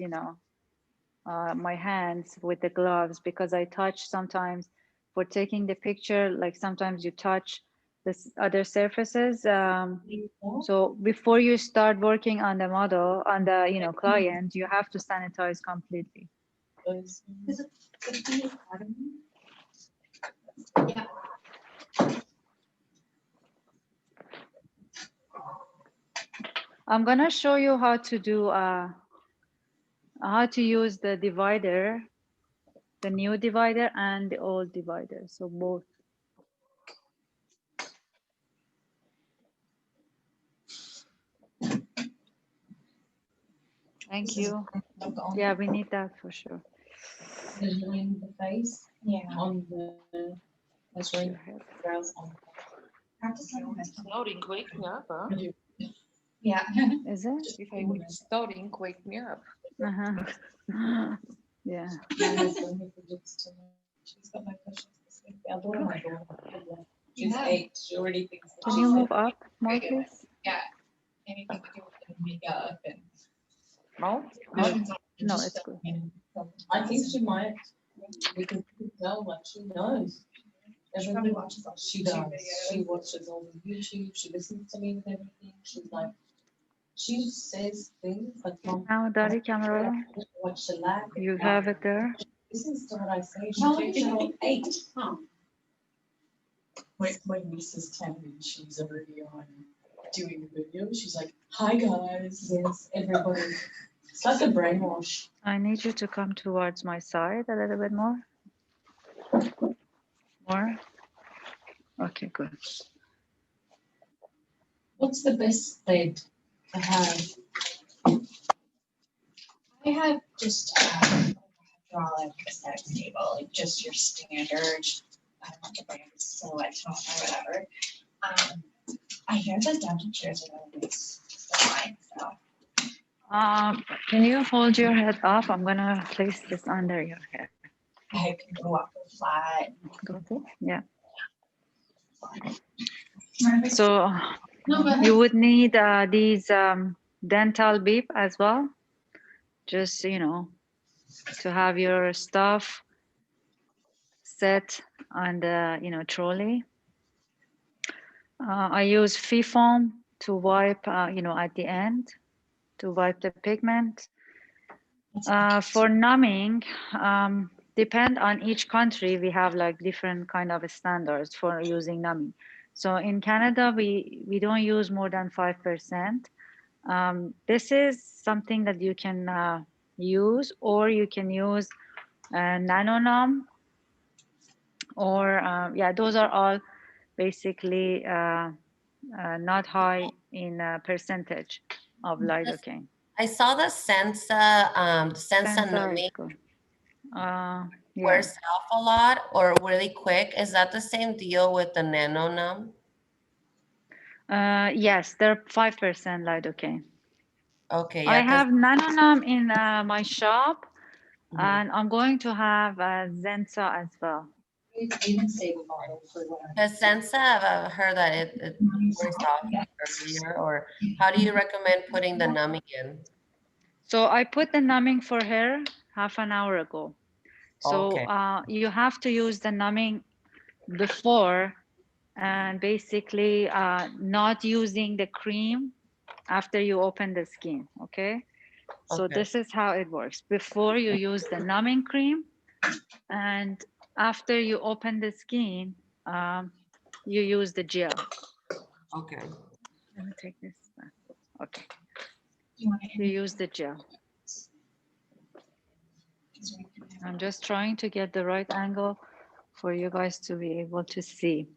my hands with the gloves, because I touch sometimes for taking the picture, like sometimes you touch this other surfaces. So before you start working on the model, on the client, you have to sanitize completely. Is it the Phiacademy? Yeah. I'm gonna show you how to do how to use the divider, the new divider and the old divider, so both. Thank you. Yeah, we need that for sure. Visually the face. Yeah. On the brows on. Starting wake me up, huh? Yeah. Is it? If I would starting wake me up. Yeah. My husband, he predicts tonight. She's got no questions this week. I'll do my daughter. She's 8. She already thinks that Can she's you move 8. up more, please? Yeah. Anything to do with makeup and. No? No, it's good. I think she might. Because you can tell what she knows. She probably watches all She does. She watches all the YouTube. She listens to me with everything. She's like, she says things like, Mom, Now, Dari camera, what she like. you have it there. Listens to what I say. She How takes old it is all 8. Huh. My niece is 10 and she's already on doing the video. She's like, hi guys. Yes, everybody. It's like a brainwash. I need you to come towards my side a little bit more. More. Okay, good. What's the best bed to have? I have just hydraulic aesthetics table, like just your standard, I don't know the brand, Silhouette Tone or whatever. I hear the dental chairs are always fine, so. Can you hold your head up? I'm gonna place this under your head. I can go up flat. Go through? Yeah. So No, go ahead. you would need these dental beep as well. Just, to have your stuff set on the, trolley. I use Foam to wipe, at the end, to wipe the pigment. For numbing, depend on each country, we have like different kind of standards for using numbing. So in Canada, we don't use more than 5%. This is something that you can use, or you can use nano numb, or yeah, those are all basically not high in percentage of lidocaine. I saw the Sensa Sensa numbing is good. Yeah. wears off a lot or really quick. Is that the same deal with the nano numb? Yes, they're 5% lidocaine. Okay, I yeah. have NanoNum in my shop, and I'm going to have Zensa as well. Because Sensa, I've heard that it wears off earlier, or how do you recommend putting the numbing in? So I put the numbing for her half an hour ago. So Okay. you have to use the numbing before, and basically not using the cream after you open the skin, okay? So Okay. this is how it works. Before you use the numbing cream, and after you open the skin, you use the gel. Okay. Let me take this back. Okay. You use the gel. I'm just trying to get the right angle for you guys to be able to see.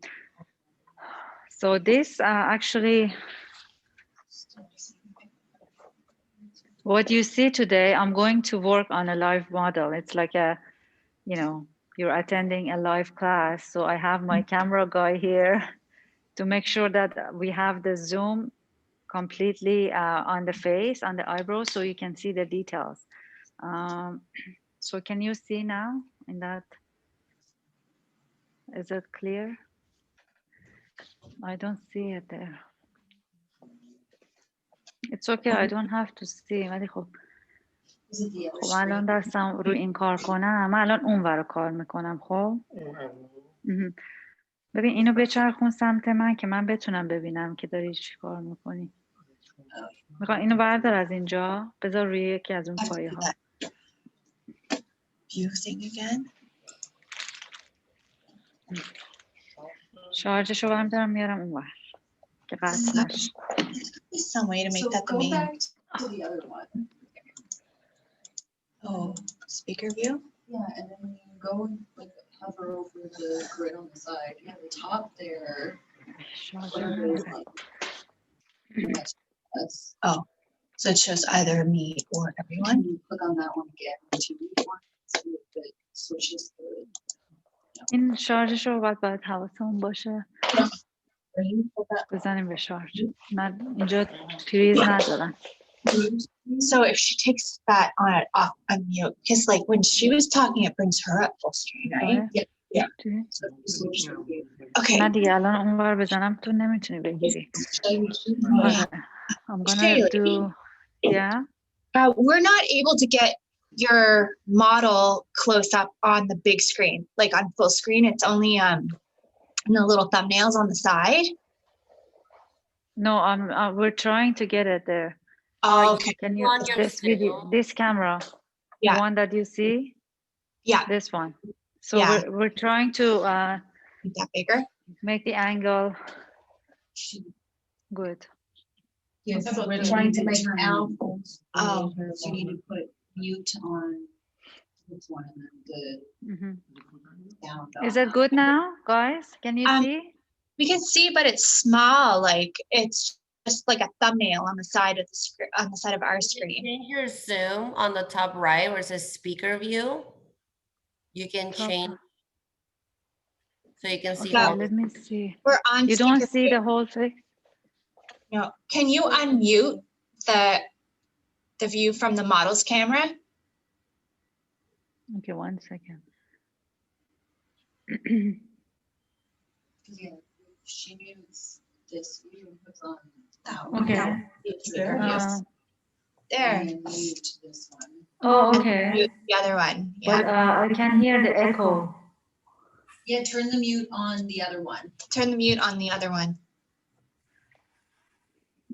So this actually, what you see today, I'm going to work on a live model. It's like you're attending a live class. So I have my camera guy here to make sure that we have the zoom completely on the face, on the eyebrows, so you can see the details. So can you see now in that? Is it clear? I don't see it there. It's okay, I don't have to see. ولی خب Is it the other خب الان screen? دستم رو این کار کنم، من الان اون ور کار میکنم. خب مهم. ببین اینو بچرخون سمت من که من بتونم ببینم که داری چی کار میکنی. میخوام اینو بردار از اینجا بذار روی یکی از اون پایه ها. View thing again. شارژشو برمیدارم میارم اون ور که قطع نشه. There's some way to make So that the go main. back to the other one. Oh, speaker view? Yeah, and then you go and like hover over the grid on the side. Yeah, the top there. Whatever it is, that's Oh, so it shows either me or everyone. you click on that one again to see if it switches the. این شارژشو باید حواسمون باشه بزنیم به شارژ. من اینجا پریز ندارم. So if she takes that on off on mute, because like when she was talking, it brings her up full screen, right? Yeah. Okay. من دیگه الان اونور بزنم تو نمیتونی بگیری. I'm gonna Shayli. do, yeah. We're not able to get your model close up on the big screen, like on full screen. It's only in the little thumbnails on the side. No, we're trying to get it there. Oh, okay. Can you On your this video, this camera, Yeah. the one that you see? Yeah. This one. So Yeah. we're trying to Make that bigger. make the angle good. Yes, we're trying to make Al. Oh. So you need to put mute on this one and then the Mhm. down. Is it good now, guys? Can you see? We can see, but it's small. Like it's just like a thumbnail on the side of the screen, on the side of our screen. Change your zoom on the top right where it says speaker view. You can change so you can see Okay, all. let me see. We're on. You don't speaker see view. the whole thing? No. Can you unmute the view from the model's camera? Okay, 1 second. Yeah, she mutes this view and puts on. Okay. There. There. And then mute this one. Oh, okay. Mute the other one. But Yeah. I can hear the echo. Yeah, turn the mute on the other one. Turn the mute on the other one.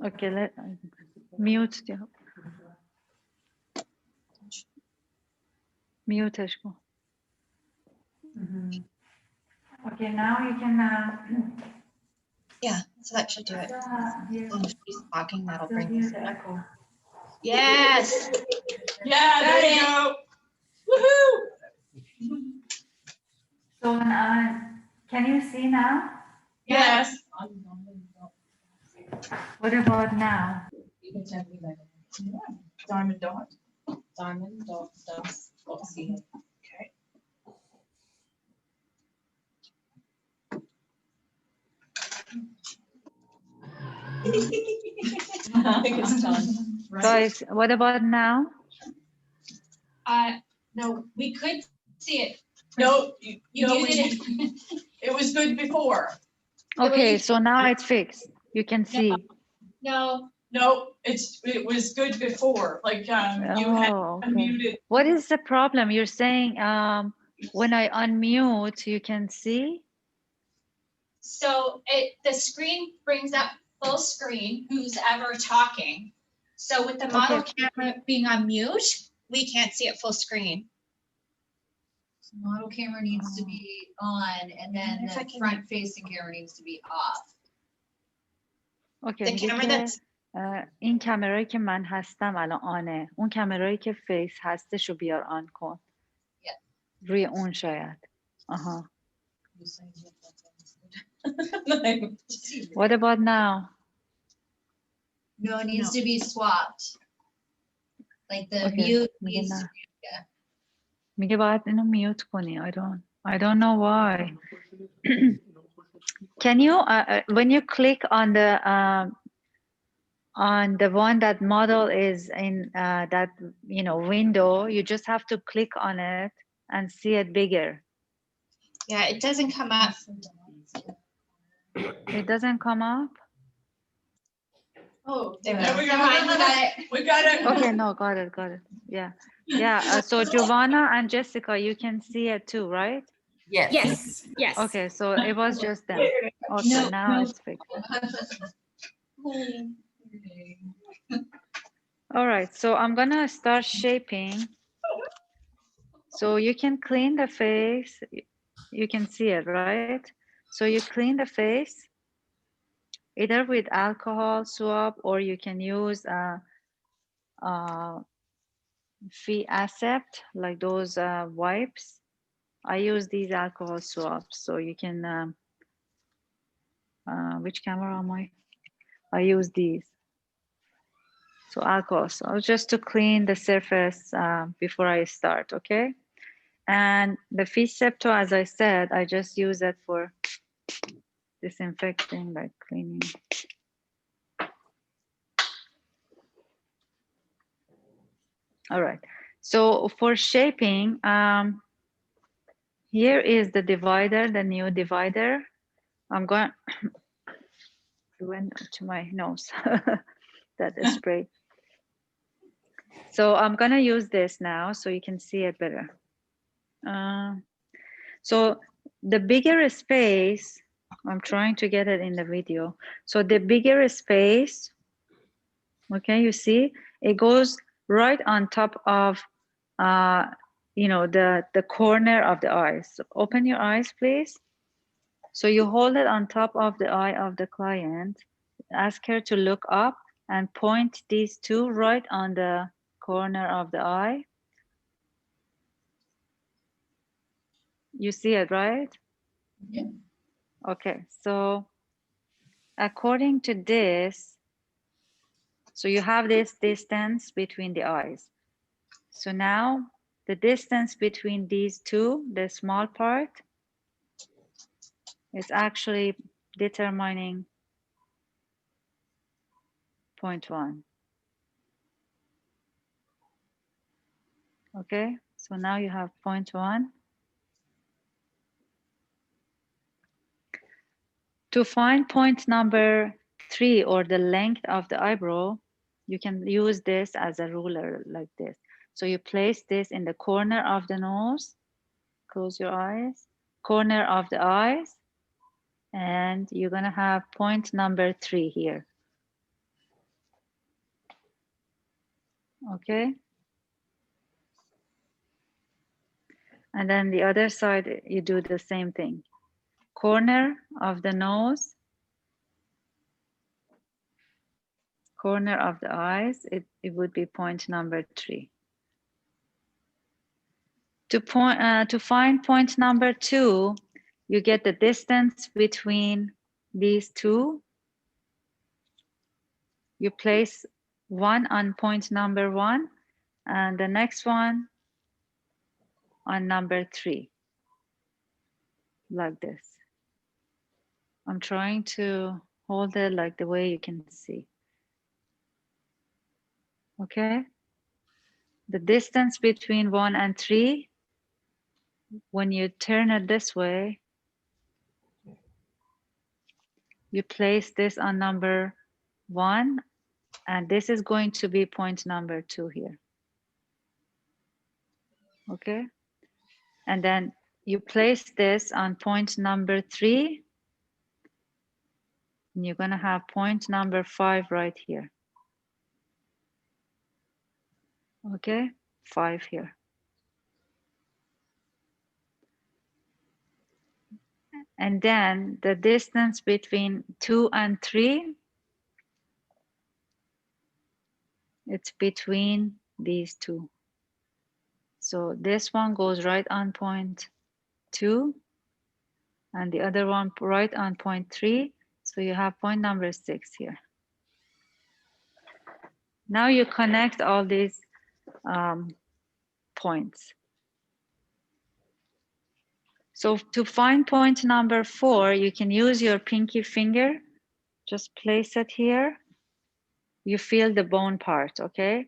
Okay, let mute. Mute کن. Okay, now you can. Yeah, so that should do it. When she's talking, that'll bring Hear this the up. echo. Yes. Yeah, there you go. Woohoo! So can you see now? Yes. What about now? You can tell me that. Diamond dot. Diamond dot dust. Let's see. Okay. I think it's done. Right? Guys, what about now? No, we could see it. No, you know, Muted it was good before. Okay, so now it's fixed. You can see. No, No, it was good before, like, you had Oh, okay. unmuted. What is the problem? You're saying when I unmute, you can see? so the screen brings up full screen, who's ever talking. So with the model camera being on mute, we can't see it full screen. So model camera needs to be on and then If I the can- front facing camera needs to be off. Okay, The میگه camera که that's این کامرایی که من هستم الان آنه. اون کامرایی که فیس هستش رو بیار آن کن. روی اون شاید. آها. What about now? No, it needs to be swapped. Like the Okay, mute میگه needs نه. to be, yeah. میگه باید اینو میوت کنی. I don't know why. Can you when you click on the one that model is in that window, you just have to click on it and see it bigger. yeah, it doesn't come up. It doesn't come up. Oh, Never mind, we got it. We got it. Okay, no, got it. Yeah. Yeah, so Giovanna and Jessica, you can see it too, right? Yes. Yes. Okay, so it was just them. Okay, No, now no. it's fixed. All right, so I'm gonna start shaping. So you can clean the face. You can see it, right? So you clean the face either with alcohol swab or you can use Phiacademy, like those wipes. I use these alcohol swabs, so you can. Which camera am I? I use these. So alcohol, so just to clean the surface before I start, okay? And the Phiacademy, as I said, I just use it for disinfecting, like cleaning. All right, so for shaping, here is the divider, the new divider. I'm going, went to my nose, that is spray. So I'm gonna use this now so you can see it better. So the bigger space, I'm trying to get it in the video. So the bigger space, okay, you see, it goes right on top of, the corner of the eyes. So open your eyes, please. So you hold it on top of the eye of the client. Ask her to look up and point these two right on the corner of the eye. You see it, right? Yeah. Okay, so according to this, so you have this distance between the eyes. So now the distance between these two, the small part, is actually determining 0.1. Okay, so now you have 0.1. To find point number 3 or the length of the eyebrow, you can use this as a ruler like this. So you place this in the corner of the nose, close your eyes, corner of the eyes, and you're gonna have point number 3 here. Okay. And then the other side, you do the same thing. Corner of the nose, corner of the eyes, it would be point number 3. To find point number 2, you get the distance between these two. You place one on point number 1 and the next one on number 3, like this. I'm trying to hold it like the way you can see. Okay. The distance between 1 and 3, when you turn it this way, you place this on number 1, and this is going to be point number 2 here. Okay. And then you place this on point number 3, and you're gonna have point number 5 right here. Okay, 5 here. And then the distance between 2 and 3, it's between these two. So this one goes right on point 2, and the other one right on point 3. So you have point number 6 here. Now you connect all these points. So to find point number 4, you can use your pinky finger. Just place it here. You feel the bone part, okay?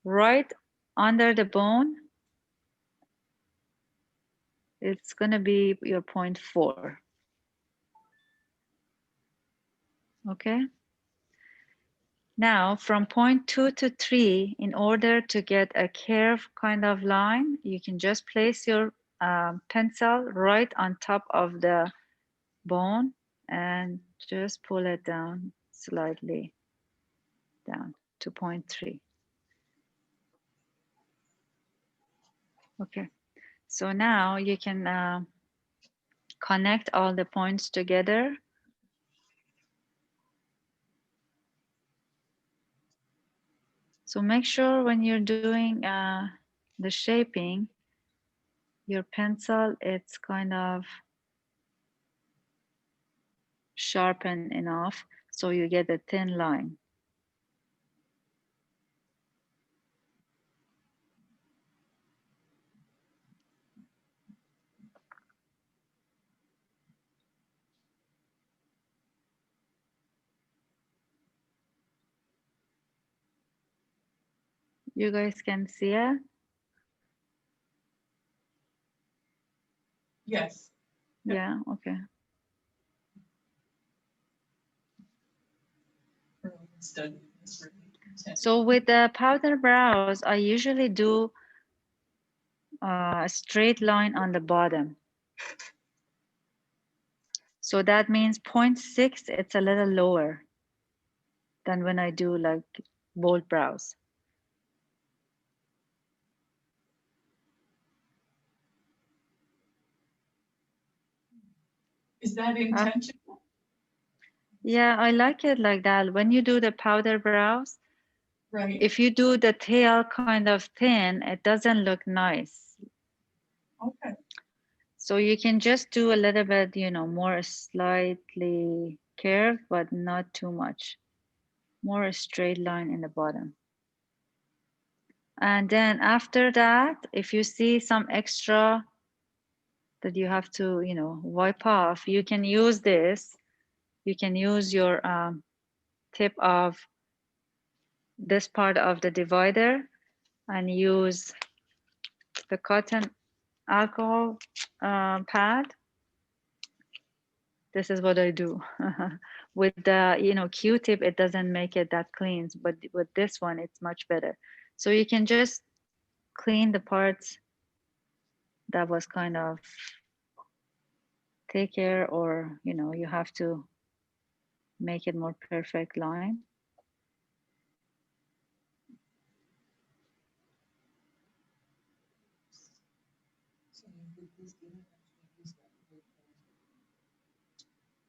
Right under the bone, it's gonna be your point 4. Okay? Now from point 2 to 3, in order to get a curve kind of line, you can just place your pencil right on top of the bone and just pull it down slightly down to point 3. Okay, so now you can connect all the points together. So make sure when you're doing the shaping, your pencil, it's kind of sharpened enough so you get a thin line. You guys can see it? Yes. Yeah, okay. So with the powder brows, I usually do a straight line on the bottom. So that means 0.6, it's a little lower than when I do like bold brows. Is that intentional? Yeah, I like it like that. When you do the powder brows, Right. if you do the tail kind of thin, it doesn't look nice. Okay. So you can just do a little bit, you know, more slightly curved, but not too much. More a straight line in the bottom. And then after that, if you see some extra that you have to, you know, wipe off, you can use this. You can use your tip of this part of the divider and use the cotton alcohol pad. This is what I do. With the, you know, Q-tip, it doesn't make it that clean, but with this one, it's much better. So you can just clean the parts that was kind of take care, or, you know, you have to make it more perfect line.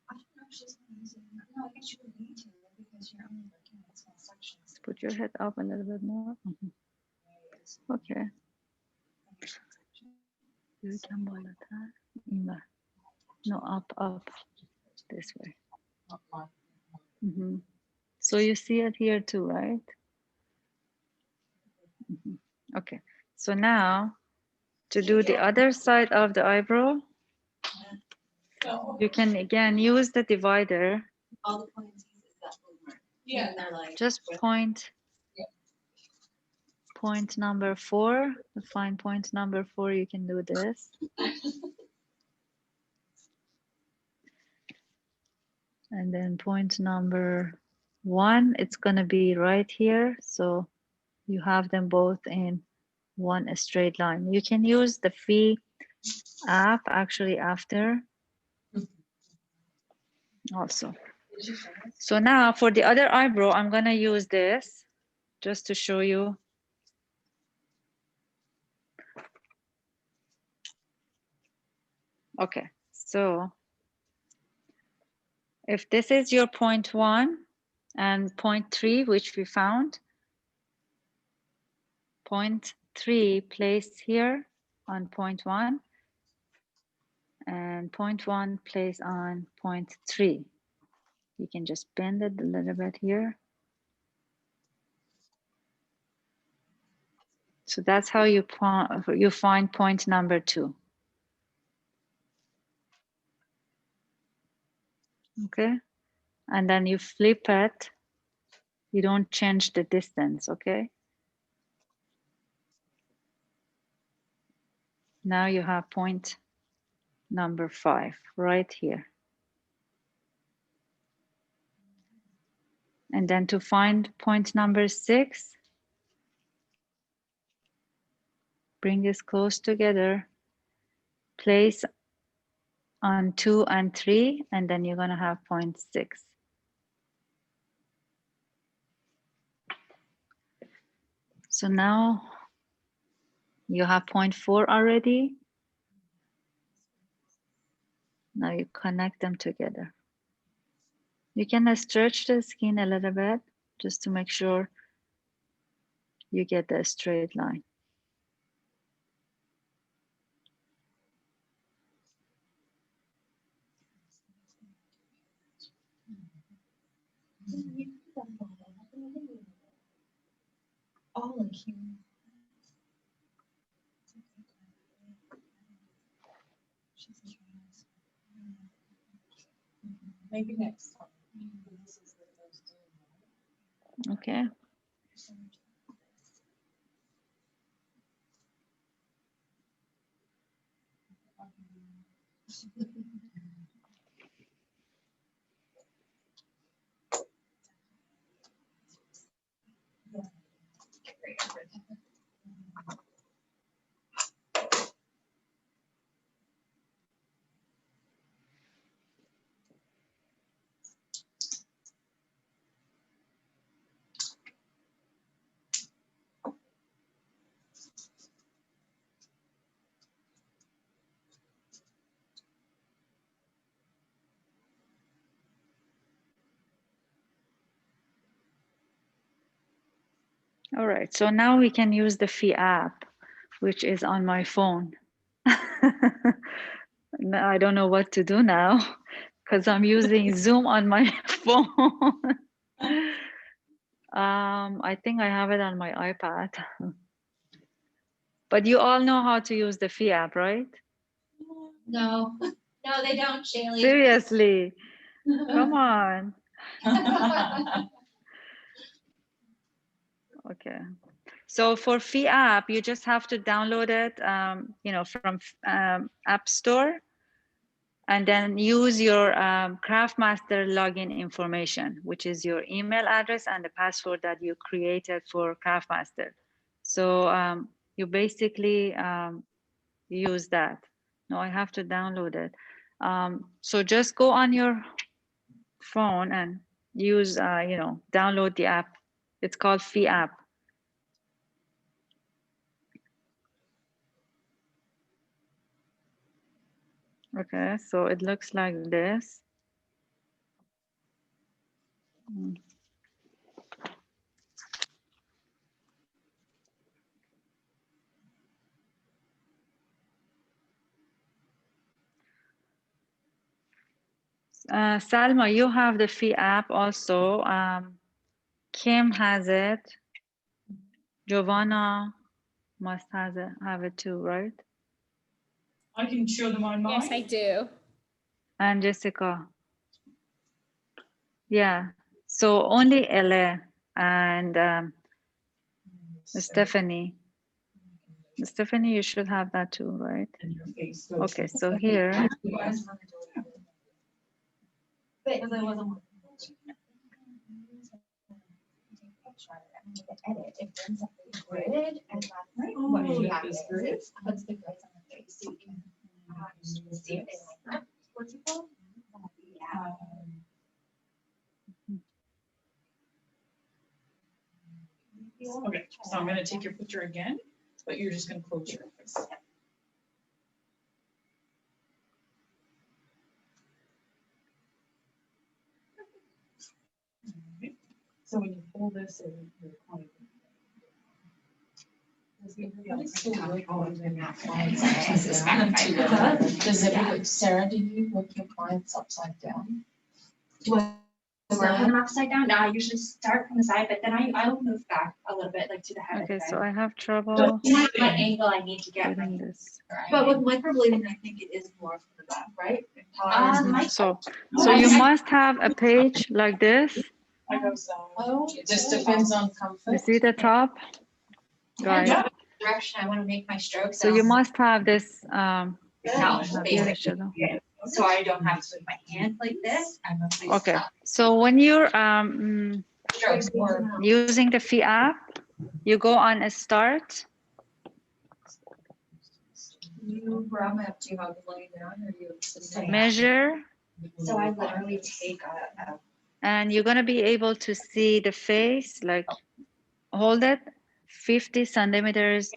I don't know if she's gonna use it. No, I guess you would need to because you're only looking at small sections. Put your head up a little bit more. Okay. You can boil it. No, up this way. So you see it here too, right? Okay. So now to do the other side of the eyebrow, you can again use the divider. All the points is that little mark. Yeah. And they're like. Just point number 4. To find point number 4, you can do this. And then point number 1, it's gonna be right here. So you have them both in one straight line. You can use the Phi app actually after also. So now for the other eyebrow, I'm gonna use this just to show you. Okay, so if this is your point 1 and point 3, which we found, point 3 place here on point 1 and point 1 place on point 3. You can just bend it a little bit here. So that's how you find point number 2. Okay, and then you flip it. You don't change the distance, okay? Now you have point number 5 right here. And then to find point number 6, bring this close together, place on 2 and 3, and then you're going to have point 6. So now you have point 4 already. Now you connect them together. You can stretch the skin a little bit just to make sure you get the straight line. All in here. Maybe next time. Okay. All right, so now we can use the Phi app, which is on my phone. Now I don't know what to do now because I'm using Zoom on my phone. I think I have it on my iPad. But you all know how to use the Phi app, right? No, no, they don't, Shayli. Seriously, come on. Okay. So for Phi app, you just have to download it, you know, from App Store, and then use your CraftMaster login information, which is your email address and the password that you created for CraftMaster. So you basically use that. No, I have to download it. So just go on your phone and use, you know, download the app. It's called Phi app. Okay, so it looks like this. Salma, you have the Phi app also. Kim has it. Giovanna must have it too, right? I can show them on mine. Yes, I do. And Jessica. Yeah. So only Ele and Stephanie. Stephanie, you should have that too, right? Okay, so here. Edit, it brings up the grid and that's what you have is puts the grids on the face so you can see if they like that. What's it called? Okay, so I'm gonna take your picture again, but you're just gonna close your eyes. So when you pull this and you're calling. Does it, Sarah, do you work your clients upside down? Do I work them upside down? No, I usually start from the side, but then I'll move back a little bit, like to the head. Okay, so I have trouble What angle I need to get. getting this. But with microblading, I think it is more from the back, right? So you must have a page like this. Oh, it just depends on comfort. You see the top? Guys. Direction I want to make my strokes. So you must have this. So I don't have to put my hand like this. Okay. So when you're strokes or Using the Phi app, you go on a start. you grab up to how to lay down or you Measure, So I literally take a and you're gonna be able to see the face, like hold it 50 centimeters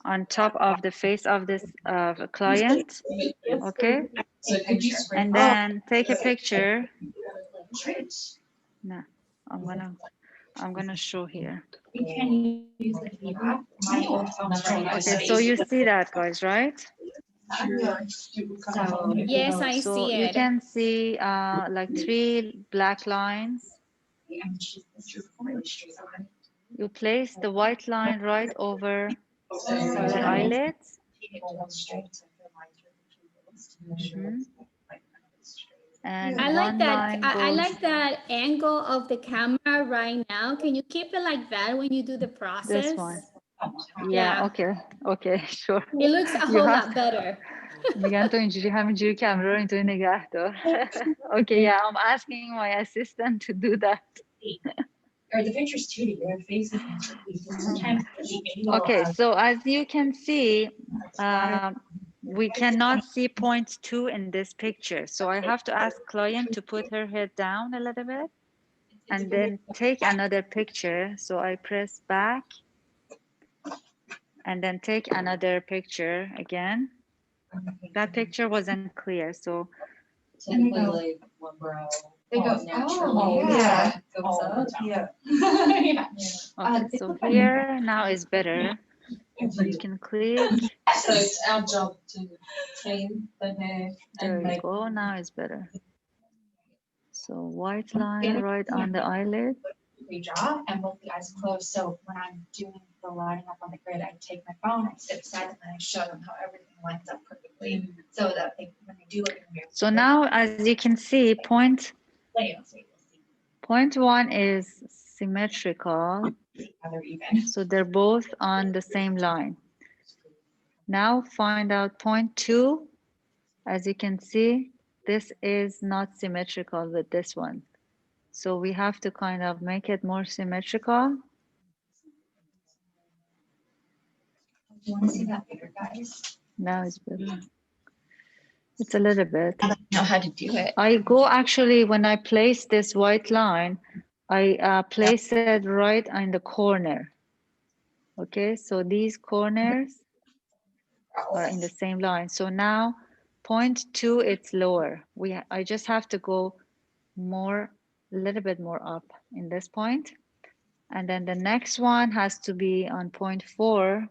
on top of the face of this client. Okay, and then take a picture. No, I'm gonna show here. You can use the feedback. My old phone's right. Okay, so you see that, guys, right? Yes, I So see you it. can see like 3 black lines. You place the white line right over the eyelids. Mhm. And I like one that. line I goes like that angle of the camera right now. Can you keep it like that when you do the process? this one. Yeah, okay, sure. It looks a You whole have lot better. میگن تو اینجوری همینجوری کامرا رو اینطوری نگه دار. Okay, yeah, I'm asking my assistant to do that. Or the pictures too, your face is sometimes. Okay, so as you can see, we cannot see point 2 in this picture. So I have to ask client to put her head down a little bit and then take another picture. So I press back and then take another picture again. That picture wasn't clear, so typically like one brow. They go, natural. oh, Yeah. Goes up. Yeah. okay, so here now is better. You can click. So it's our job to clean the hair There and you make. go. Now it's better. So white line right on the eyelid. Redraw and with the eyes closed. So when I'm doing the lining up on the grid, I take my phone, I sit beside them, and I show them how everything lines up perfectly, so that they, when they do look in the mirror. So now, as you can see, point 1 is symmetrical. So they're both on the same line. Now find out point 2. As you can see, this is not symmetrical with this one. So we have to kind of make it more symmetrical. Do you want to see that bigger, guys? Now it's better. It's a little bit. I don't know how to do it. I go actually, when I place this white line, I place it right in the corner. Okay, so these corners are in the same line. So now point 2, it's lower. I just have to go more, a little bit more up in this point. And then the next one has to be on point 4.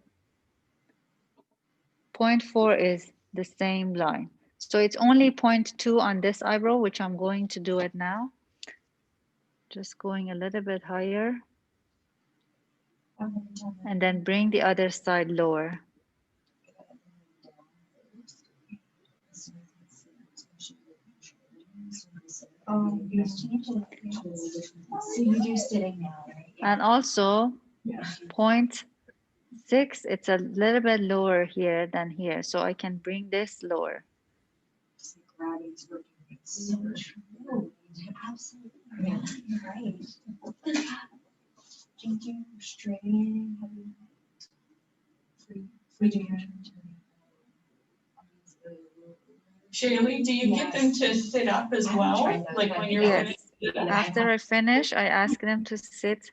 Point 4 is the same line. So it's only point 2 on this eyebrow, which I'm going to do it now. Just going a little bit higher. And then bring the other side lower. So you do sitting now, right? And also point 6, it's a little bit lower here than here. So I can bring this lower. Absolutely. Yeah, you're right. Changing, straightening, Shayli, do you get them to sit up as well? Like when you're Yes. finished? After I finish, I ask them to sit.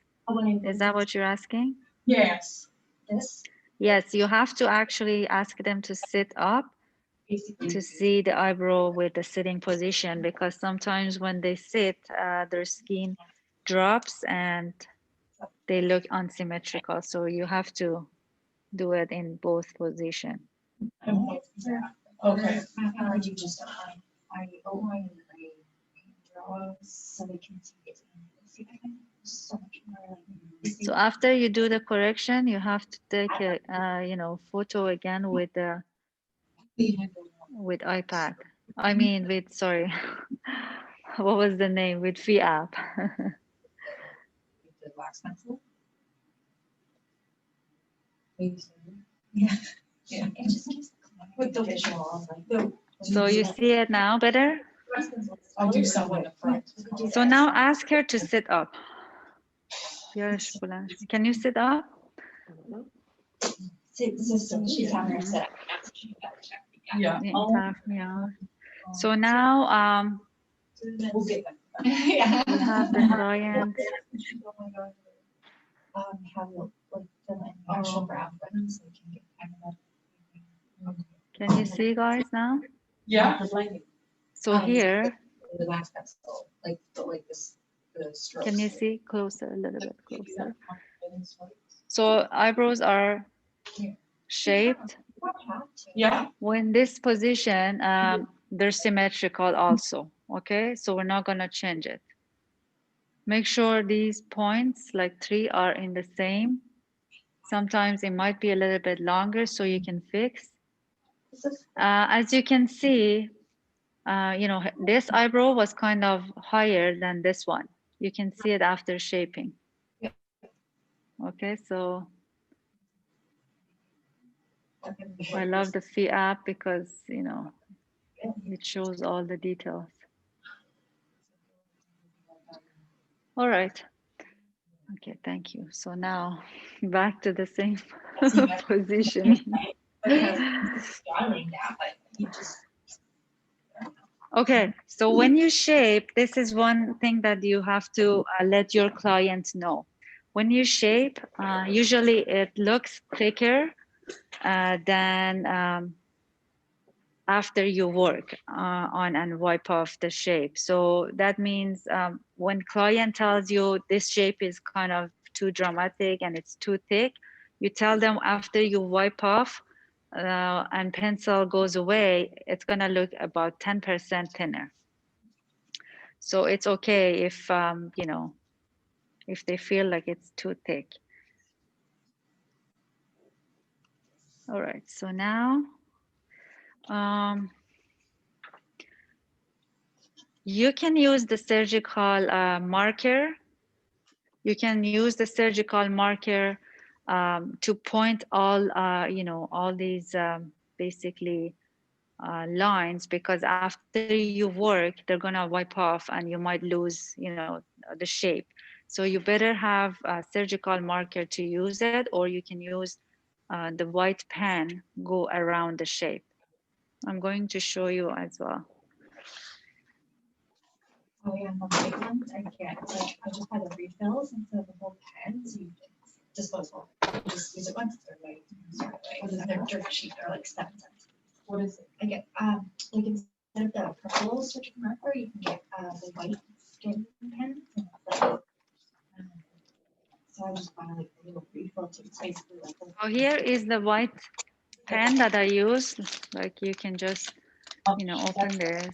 Is that what you're asking? Yes. This? Yes, you have to actually ask them to sit up to see the eyebrow with the sitting position, because sometimes when they sit, their skin drops and they look unsymmetrical. So you have to do it in both positions. Okay. How would you just, I outline the draws so they can see it. See that? So much more like. So after you do the correction, you have to take a photo again with iPad. I mean with, sorry, what was the name? With Phi app. The wax pencil. Yeah. Yeah. It just gives with the visual, like. So you see it now better? I'll do some in the front. So now ask her to sit up. Can you sit up? Yeah. Yeah. So now We'll get them. we have the client. Have like the actual graph ones, so you can get Can you see, guys, now? Yeah. So here, the wax pencil, like this, the strokes. can you see closer, a little bit closer? So eyebrows are shaped. Yeah. When this position, they're symmetrical also, okay? So we're not gonna change it. Make sure these points, like 3, are in the same. Sometimes it might be a little bit longer so you can fix. As you can see, you know, this eyebrow was kind of higher than this one. You can see it after shaping. Okay, so I love the Phi app because, you know, it shows all the details. All right. Okay, thank you. So now back to the same position. Okay, so when you shape, this is one thing that you have to let your client know. When you shape, usually it looks thicker than after you work on and wipe off the shape. So that means when client tells you this shape is kind of too dramatic and it's too thick, you tell them after you wipe off and pencil goes away, it's gonna look about 10% thinner. So it's okay if, you know, if they feel like it's too thick. All right, so now, you can use the surgical marker. You can use the surgical marker to point all, you know, all these basically lines, because after you work, they're gonna wipe off and you might lose, you know, the shape. So you better have a surgical marker to use it, or you can use the white pen, go around the shape. I'm going to show you as well. Oh yeah, the white ones I can't. Like I just had the refills instead of the whole pen, so you disposable. Just use it once. They're white. They're dirt cheap. They're like 7 cents. What is it? I get like instead of the purple surgical marker, you can get the white skin pen. So I just buy like a little refill to it's basically like. Oh, here is the white pen that I use. Like you can just, you know, open this.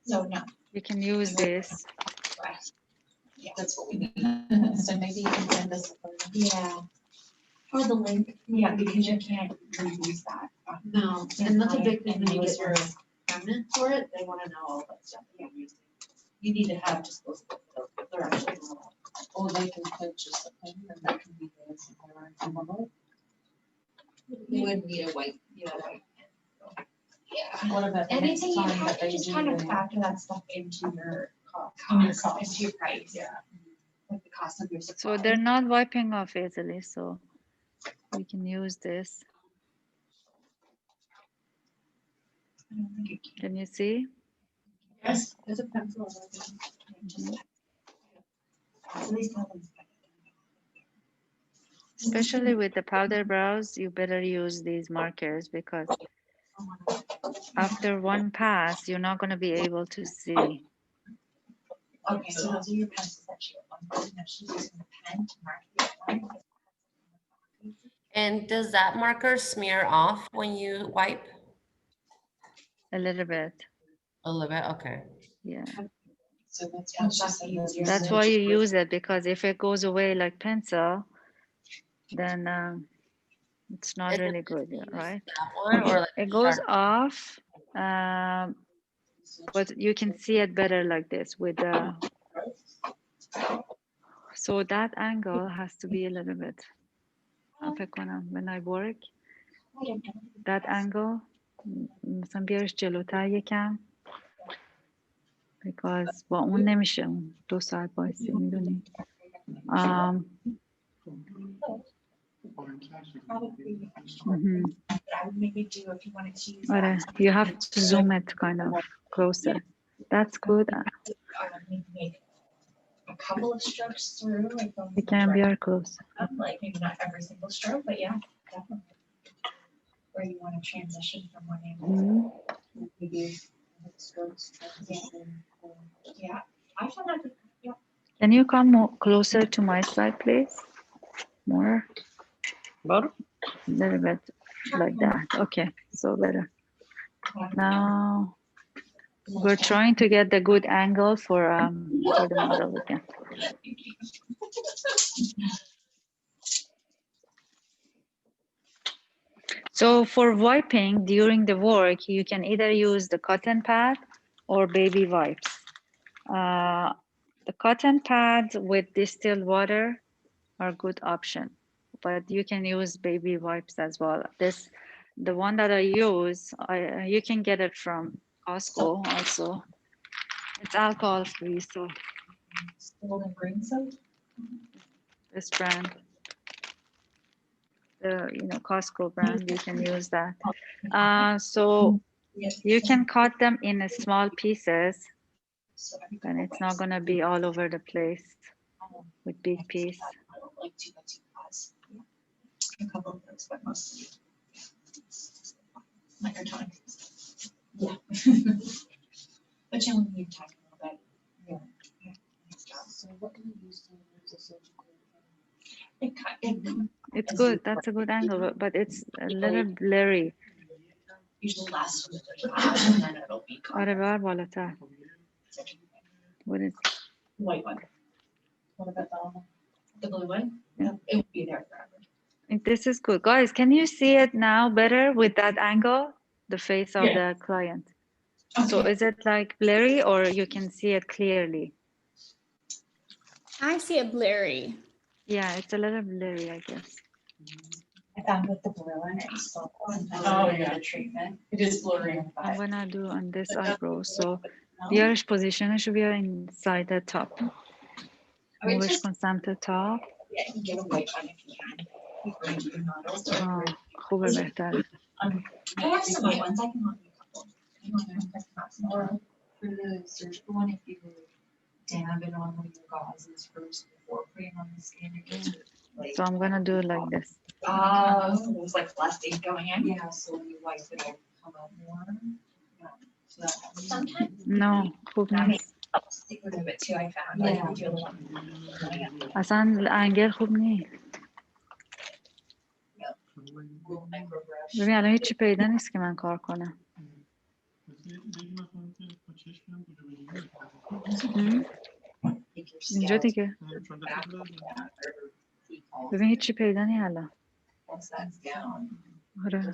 So no. You can use this. Yeah, that's what we need. So maybe you can send us. Yeah. Or the link. Yeah, because you can't reuse that. No, and that's a big thing when you get your permit for it. They want to know all that stuff. Yeah. You need to have disposable. They're actually. Or they can purchase a pen and that can be theirs if they're on. You would need a white, white pen. Yeah. What about anything you have to just kind of factor that stuff into your cost, into your price. Yeah. Like the cost of your supply. So they're not wiping off easily, so we can use this. Can you see? Yes, there's a pencil. Especially with the powder brows, you better use these markers because after one pass, you're not going to be able to see. Okay, so those are your pencils that she wants. She's using the pen to mark the line. And does that marker smear off when you wipe? A little bit. A little bit, okay. Yeah. So That's why you use it, because if it goes away like pencil, then it's not really good, right? That one, or like it goes off, but you can see it better like this with the. So that angle has to be a little bit. When I work, that angle مثلا بیارش جلوتر یکم because با اون نمیشه اون 2 ساعت بایستی میدونی. Probably. Mhm. But I would maybe do if you wanted to use آره, that. you have to zoom it kind of closer. That's good. Maybe make a couple of strokes through, like going You can be close. like maybe not every single stroke, but yeah, definitely. Where you want to transition from one angle. Mhm. Yeah, I found that. Yeah. Can you come more closer to my side, please? More. A little bit like that. Okay, so better. Now we're trying to get the good angle for the model again. So for wiping during the work, you can either use the cotton pad or baby wipes. The cotton pads with distilled water are a good option, but you can use baby wipes as well. The one that I use, you can get it from Costco also. It's alcohol free, so Still in green soap? this brand, the Costco brand, you can use that. So you can cut them in small pieces, and it's not gonna be all over the place with big piece. Like 2 by 2 pads. A couple of those, but mostly microtonic. Yeah. But you only need time a little bit. Yeah. So what can you use to use a surgical? It's good. That's a good angle, but it's a little blurry. Usually lasts for 30 minutes and then it'll be gone. آره بر بالاتر. What is White one. What about the blue one? Yeah. It will be there forever. This is good. Guys, can you see it now better with that angle? The face of the client. So is it like blurry or you can see it clearly? I see it blurry. Yeah, it's a little blurry, I guess. I found with the blue one, it's still the treatment. It is blurry. I'm gonna do on this eyebrow. So بیارش پوزیشنش رو بیار این ساید تاپ. مووش کن سمت تاپ. خوبه بهتره. I have some white ones. I can look at a couple. For the surgical one, if you dab it on one of your gauzes first before putting on the skin, it gets like. So I'm gonna do it like this. It's like plastic going in. Yeah, so when you wipe it, it'll come out more. So that Sometimes. No, خوب نیست. Stick with it too. I found. Yeah. Like, do a little. اصلا انگل خوب نیست. ببین الان هیچی پیدا نیست که من کار کنم. اینجا دیگه. ببین هیچی پیدا نیست الان. آره.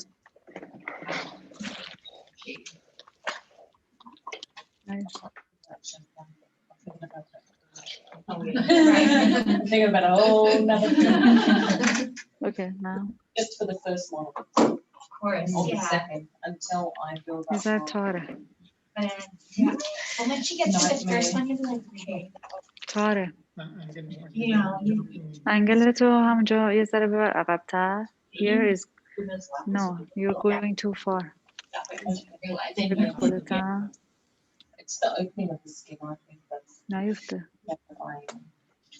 Think about a whole nother thing. Okay, now. Just for the first one. Of course, Or the yeah. second, until I build up. Is that Tara? But yeah. And once you get to the first one, you'll be like, okay. Tara. You know, انگل تو همونجا یه ذره ببر عقب‌تر. Here is no, you're going too far. ببین خودتم. It's the opening of the skin, I think that's. نیفته.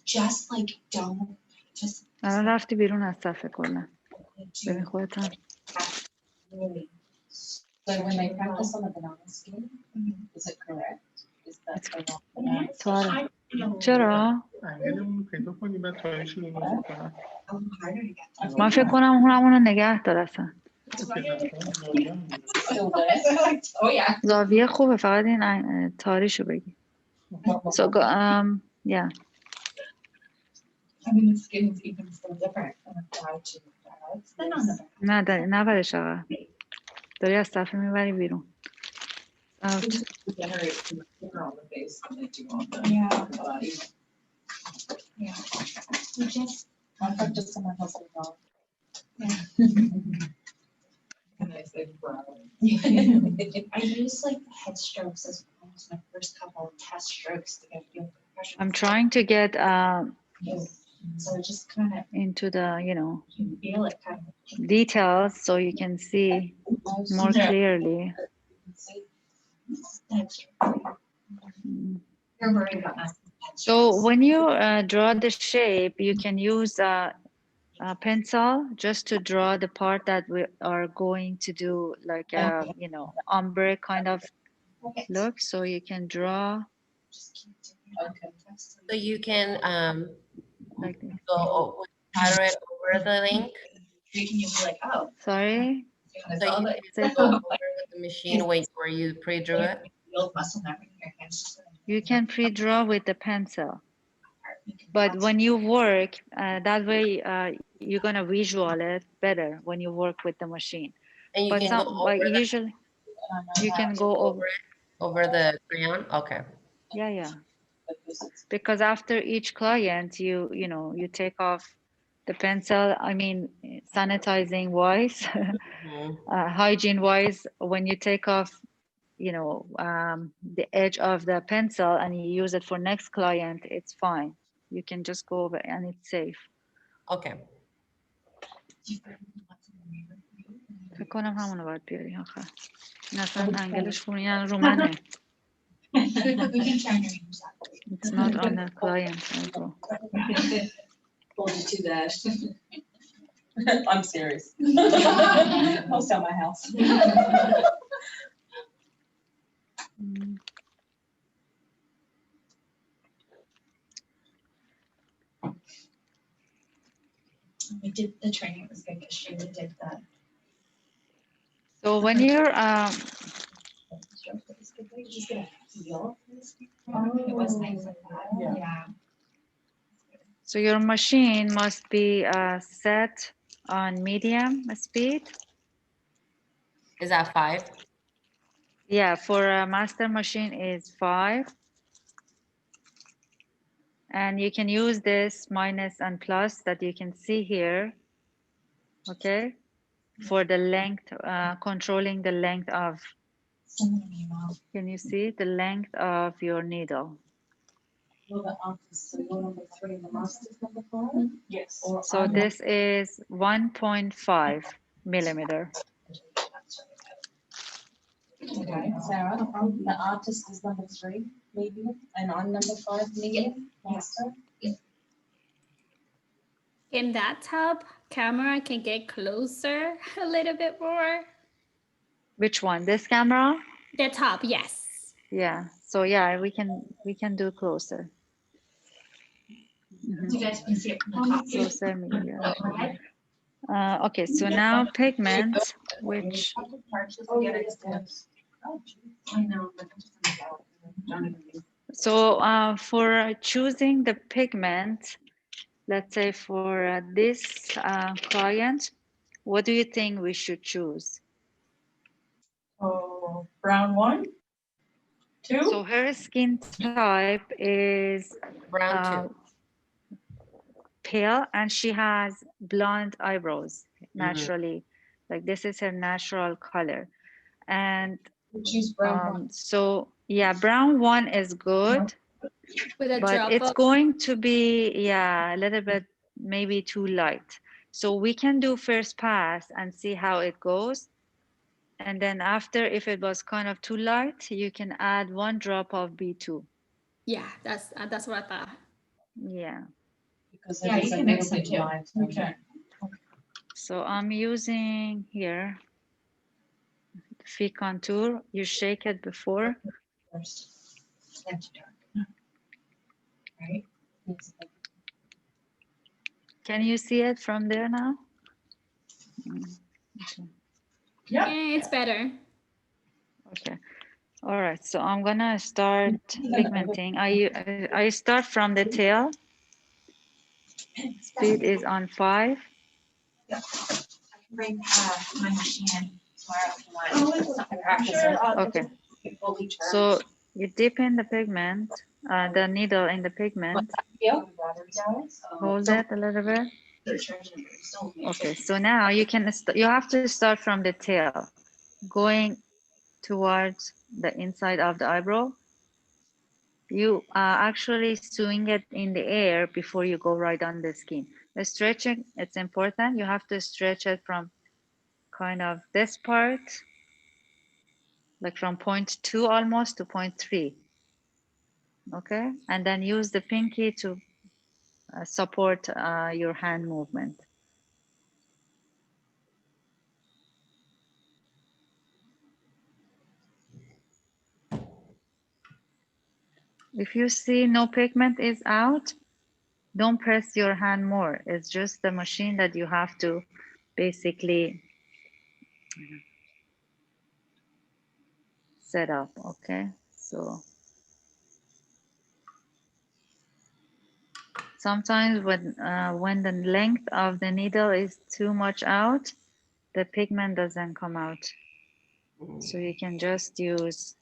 just like don't just. الان رفتی بیرون از صفحه کلا. ببین خودتم. Really. So when they practice on the banana skin, is it correct? Is that the wrong تاره. چرا؟ من فکر کنم اونمونو نگه دار اصلا. زاویه خوبه فقط این تاریشو بگی. So yeah. I mean, the skin is even still different from the eye to the نه نبرش آقا. داری از صفحه میبری بیرون. Out. Yeah. You just. I practice on my husband now. I use like head strokes as well. use my first couple of test strokes to get a feel for the pressure. I'm trying to get So it just kind of, into the, you know, you feel it kind of. details so you can see more clearly. Mm. You're worried about nothing. So when you draw the shape, you can use a pencil just to draw the part that we are going to do, like a, you know, ombre kind of look. So you can draw So you can like this. go pattern it over the link. You can be like, oh. Sorry. So you can go over with the machine where you pre-drew it. Build muscle memory in your hands. You can pre-draw with the pencil. But when you work, that way you're gonna visual it better when you work with the machine. And you But can some, go over but that. usually you can go over. Over the crayon. Okay. Yeah, yeah. Because after each client, you know, you take off the pencil. I mean, sanitizing wise, hygiene wise, when you take off, you know, the edge of the pencil and you use it for next client, it's fine. You can just go over and it's safe. Okay. فکر کنم همونو باید بیاری آخه. این اصلا انگلش خونی یعنی رو منه. It's not on the client. Also. Hold you to that. I'm serious. I'll sell my house. Mm. We did the training, it was good because Shayli did that. So when you're Just gonna feel. It was nice like that. Yeah. so your machine must be set on medium speed. Is that 5? Yeah, for a master machine is 5. And you can use this minus and plus that you can see here. Okay. For the length, controlling the length of, can you see the length of your needle? Yes. So this is 1.5 millimeter. Okay, Sarah, the artist is number 3, maybe, and I'm number 5, medium. Master. In that top camera can get closer a little bit more. Which one? This camera? The top, yes. Yeah. So yeah, we can do closer. You guys can see it from the top. Closer, medium. Okay, so now pigment, which I know, but so for choosing the pigment, let's say for this client, what do you think we should choose? Oh, brown 1, 2. So her skin type is Brown 2. Pale, and she has blonde eyebrows naturally. Like this is her natural color. And choose brown. so yeah, brown 1 is good, With a but drop it's of going to be, yeah, a little bit maybe too light. So we can do first pass and see how it goes. And then after, if it was kind of too light, you can add 1 drop of B2. yeah, that's what I thought. Yeah. Because Yeah, you can mix it too. Okay. So I'm using here Phi contour. You shake it before. First, then to dark. Right? Can you see it from there now? Okay. Yeah. It's better. Okay. All right. So I'm gonna start pigmenting. I start from the tail. Speed is on 5. Yeah. I can bring my machine in tomorrow if you want. Okay. So you dip in the pigment, the needle in the pigment. Hold it a little bit. Okay. So now you can you have to start from the tail, going towards the inside of the eyebrow You actually swing it in the air before you go right on the skin. The stretching, it's important. You have to stretch it from kind of this part, like from 0.2 almost to 0.3. Okay, and then use the pinky to support your hand movement. If you see no pigment is out, don't press your hand more. It's just the machine that you have to basically set up, okay? So sometimes when the length of the needle is too much out, the pigment doesn't come out. So you can just use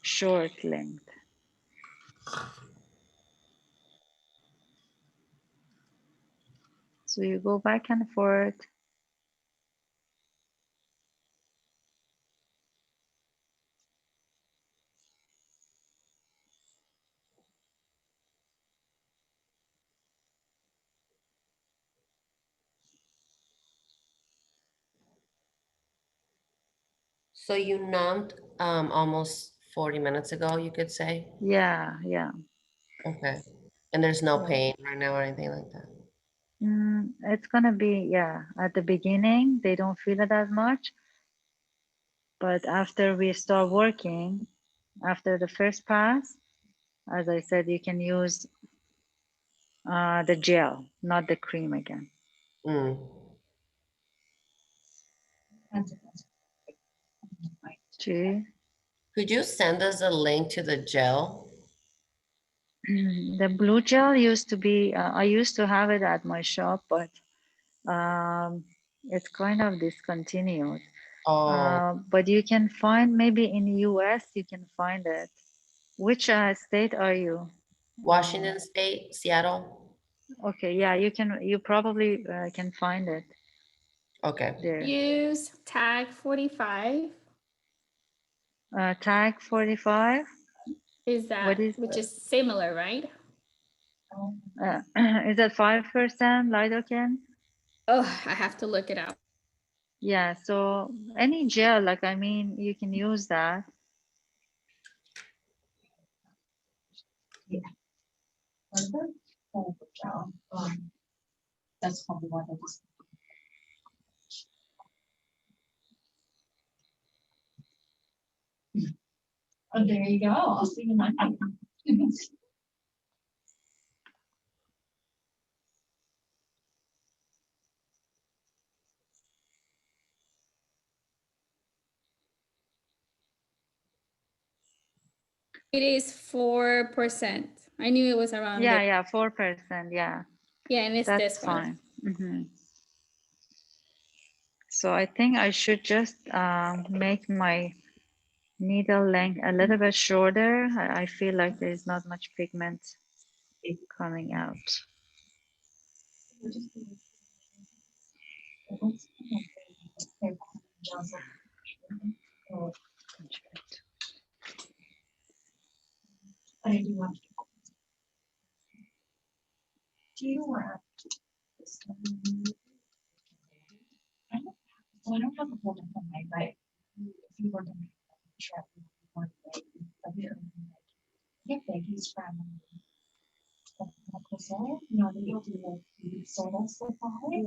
short length. So you go back and forth. So you numbed almost 40 minutes ago, you could say? Yeah, yeah. Okay. And there's no pain right now or anything like that? It's gonna be, yeah, at the beginning, they don't feel it as much. But after we start working, after the first pass, as I said, you can use the gel, not the cream again. See? Could you send us a link to the gel? The blue gel used to be, I used to have it at my shop, but it's kind of discontinued. But you can find, maybe in the US, you can find it. Which state are you? Washington State, Seattle. Okay, yeah, you probably can find it. Okay. There. Use tag 45. Tag 45. Is that, What is which is similar, right? is that 5% lidocaine? Oh, I have to look it up. Yeah, so any gel, like, I mean, you can use that. Yeah. That's probably why that was. Oh, there you go. I'll see you Monday. It is 4%. I knew it was around Yeah, there. yeah, 4%, yeah. Yeah, and it's That's this one. fine. So I think I should just make my needle length a little bit shorter. I feel like there's not much pigment coming out. I do want to. Do you want? I don't have a whole different way, but if you were to make a trip, one day, he's from Crystal, you know, they do like soda supply,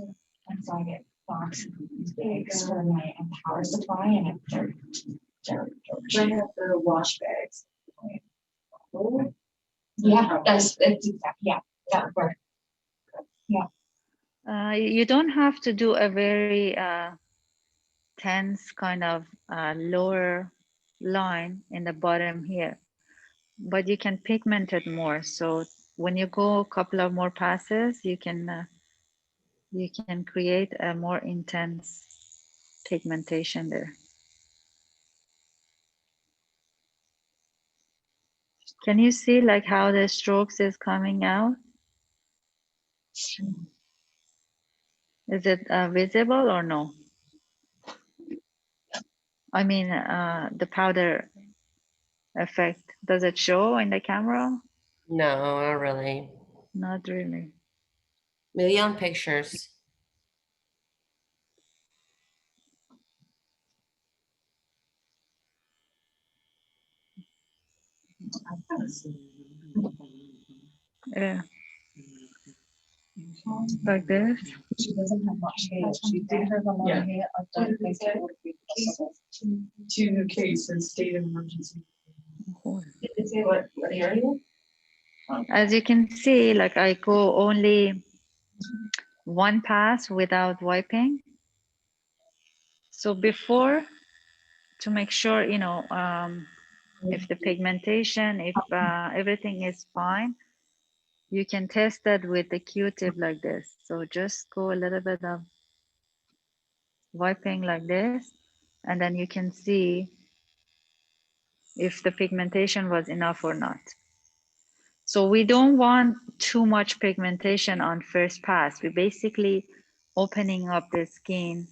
and so I get boxes of these bags for my power supply, and they're I have the wash bags. Yeah, that's exactly, yeah, that would work. Yeah. You don't have to do a very tense kind of lower line in the bottom here, but you can pigment it more. So when you go a couple of more passes, you can create a more intense pigmentation there. Can you see like how the strokes is coming out? Is it visible or no? I mean, the powder effect. Does it show in the camera? No, not really. Not really. Maybe on pictures. Yeah. Like this. She doesn't have much hair. She did have a lot of hair. I don't think it would be possible. To case and state of emergency. What area? As you can see, like I go only one pass without wiping. So before, to make sure, you know, if the pigmentation, if everything is fine, you can test that with the Q-tip like this. So just go a little bit of wiping like this, and then you can see if the pigmentation was enough or not. So we don't want too much pigmentation on first pass. We're basically opening up the skin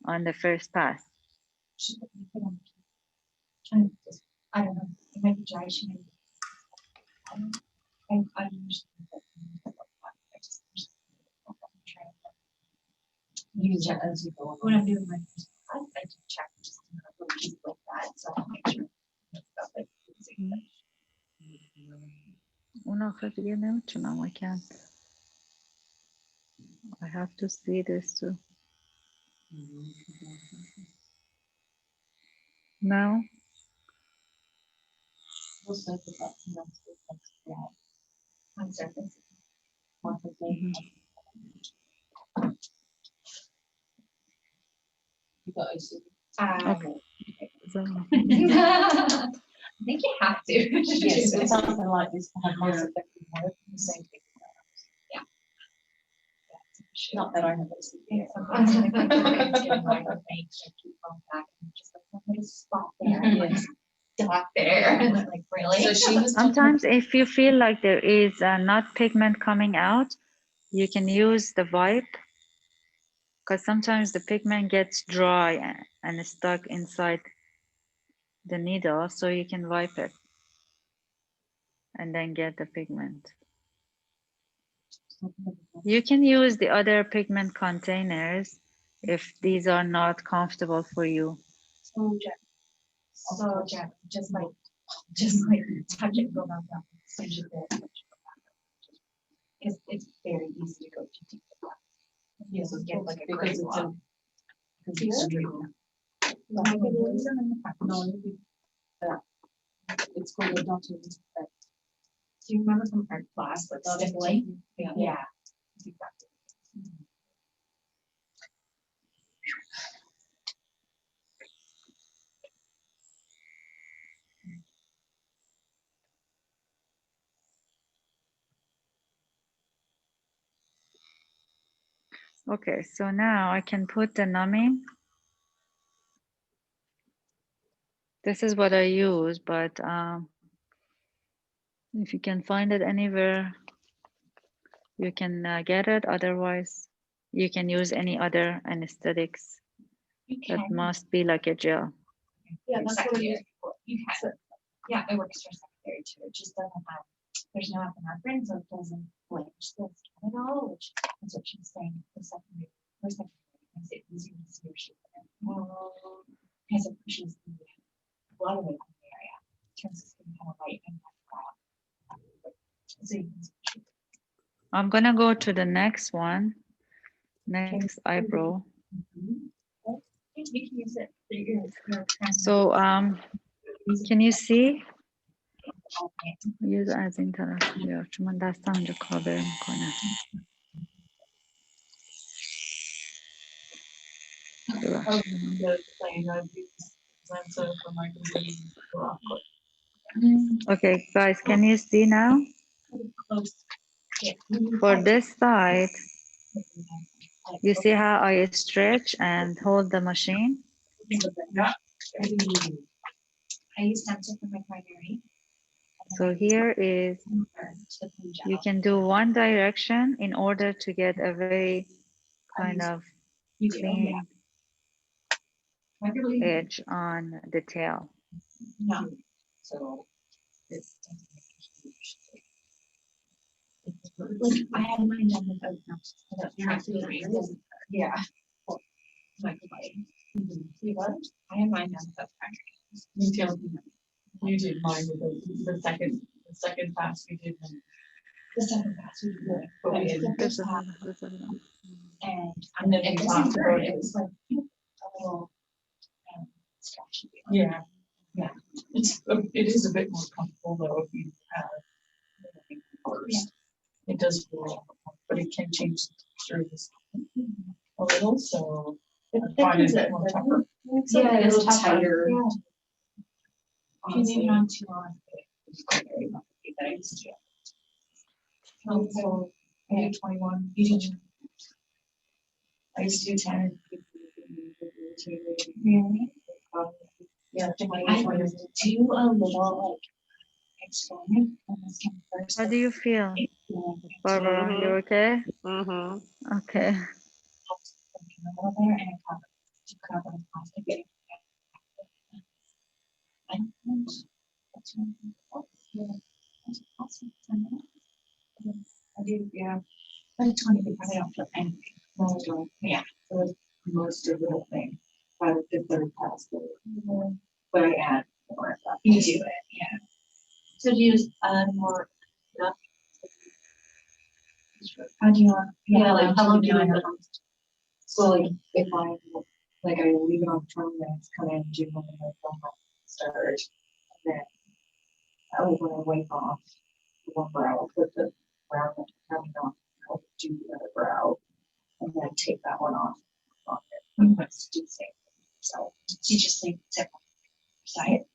on the first pass. I don't know, it might be dry, she might. I Use it as you go. when I'm doing my, I do check just to keep like that, so I'll make sure. اون آخر دیگه نمیتونم. I can't. I have to see this too. Now, We'll set it up and that's it. That's that. On surface. Once a day. You got ice. okay. So, I think you have to. Yes, with something like this to have most effective work, the same thing. Yeah. Not that I have this. Sometimes when it comes to it's getting like a face, I keep going back and just like, I'm gonna spot there. Yes. Dot there. And I'm like, really? So she was sometimes if you feel like there is not pigment coming out, you can use the wipe, because sometimes the pigment gets dry and stuck inside the needle, so you can wipe it and then get the pigment. You can use the other pigment containers if these are not comfortable for you. So just like touch it, go back up. So you go. It's very easy to go to deep. Yes, So get like a because great it's walk. because it's straight. No, it's called a dotted effect. Do you remember from art class, like stippling? Yeah. Exactly. Okay, so now I can put the numbing. This is what I use, but if you can find it anywhere, you can get it. Otherwise, you can use any other anesthetics. That must be like a gel. Yeah, that's what I use before. You can. Yeah, it works for secondary too. It just doesn't have, there's no epinephrine, so it doesn't blanch the skin at all, which is what she's saying. The secondary, for secondary, makes it easier to see your shape. Because it pushes the blood away from the area. Turns the skin kind of white and brown. So you can see. I'm gonna go to the next one. Next eyebrow. You can use it for your So can you see? use از این طرف بیار چون من دستم اینجا کاور میکنه. Okay, guys, can you see now? For this side, you see how I stretch and hold the machine? I use stencil for my primary. So here is, you can do one direction in order to get a very kind of clean. edge on the tail. Yeah. So it's. Like I had mine done without nuts, without primary. Yeah. Microblading. You what? I had mine done without primary. Me too. You did mine with the second pass we did. The second pass we did. But we The didn't. first pass, and And then it we wasn't talked hurt, about it it. was like a little scratchy. Yeah, yeah. It is a bit more comfortable though if you have. First. It does feel, but it can change textures a little, so I find it a bit more tougher. Yeah, it is tougher. tighter. Yeah. If you leave it on too long. So, I did 21. You did. I used to do 10. Really? Yeah, I do a little like experiment on this one first. How do you feel, Barbara? You okay? Okay. A little there and a cover to cover the plastic. I do, yeah. Like 20, I don't put anything. No, I don't. Yeah. So it's most of the thing. By the third pass. But I add more. You do it, yeah. So do you just add more? How do you want? Yeah, like how long do you want it? it? So like if I, like I leave it on 20 minutes, come in, do one minute from my start, and then I will, when I wake off the one brow, I'll put the brow coming off, I'll do the other brow, and then take that one off. Let's do the same. So You just leave it side.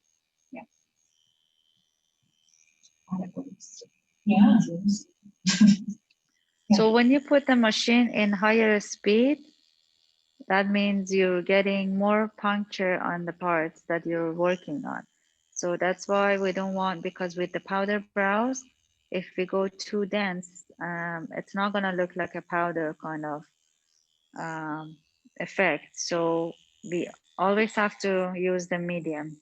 yeah. Yeah. So when you put the machine in higher speed, that means you're getting more puncture on the parts that you're working on. So that's why we don't want, because with the powder brows, if we go too dense, it's not gonna look like a powder kind of effect. So we always have to use the medium.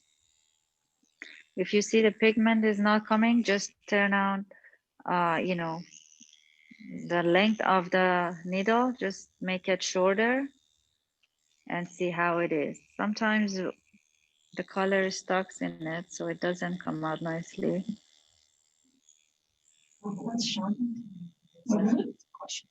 If you see the pigment is not coming, just turn on, you know, the length of the needle, just make it shorter and see how it is. Sometimes the color stuck in it, so it doesn't come out nicely. What's Sean? Question.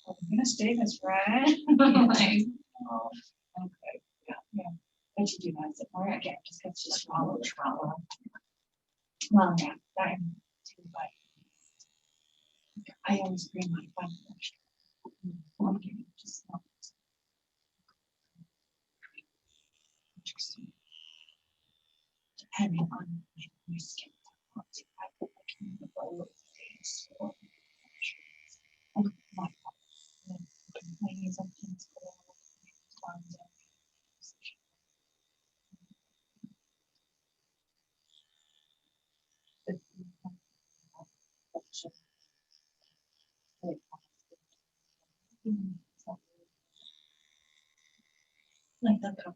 I'm gonna stay this right. Like, oh, okay, yeah. But you do that, is it more again, just because it's just swallow. Well, yeah, that too, but I always bring my fun. Okay, just not. Interesting. Depending on my skin. I put like in the bowl of face or like the cover.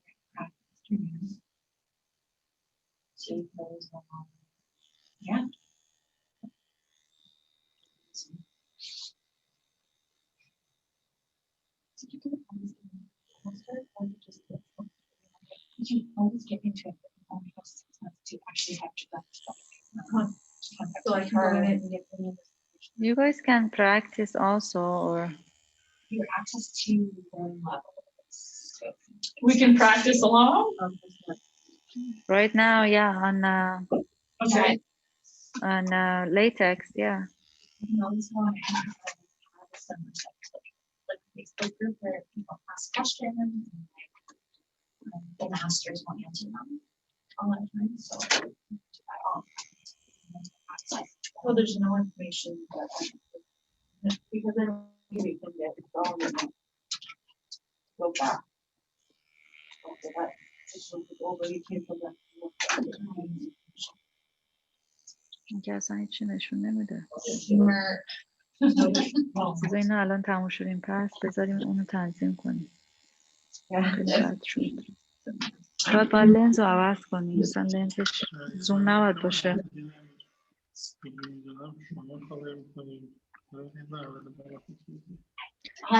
See those yeah. Did you do it on the poster or you just did it? can always get into it. It only has 6 months to actually have to So I can go in it and get the You guys can practice also, or your access to learn levels. We can practice along. right now, yeah, Okay. on latex, yeah. You can always go on and have some like Facebook group where people ask questions and the masters won't answer them a lot of times. So do that all. Well, there's no information because I don't think we can get it all. Go back. Okay, that just look it over. You can't go back. اینکه اصلا هیچی نشون نمیده. Humor. بذار اینو الان تموم شدیم پس بذاریم اونو تنظیم کنیم. خیلی بد شد. باید لنز رو عوض کنیم. مثلا لنزش زوم نباید باشه.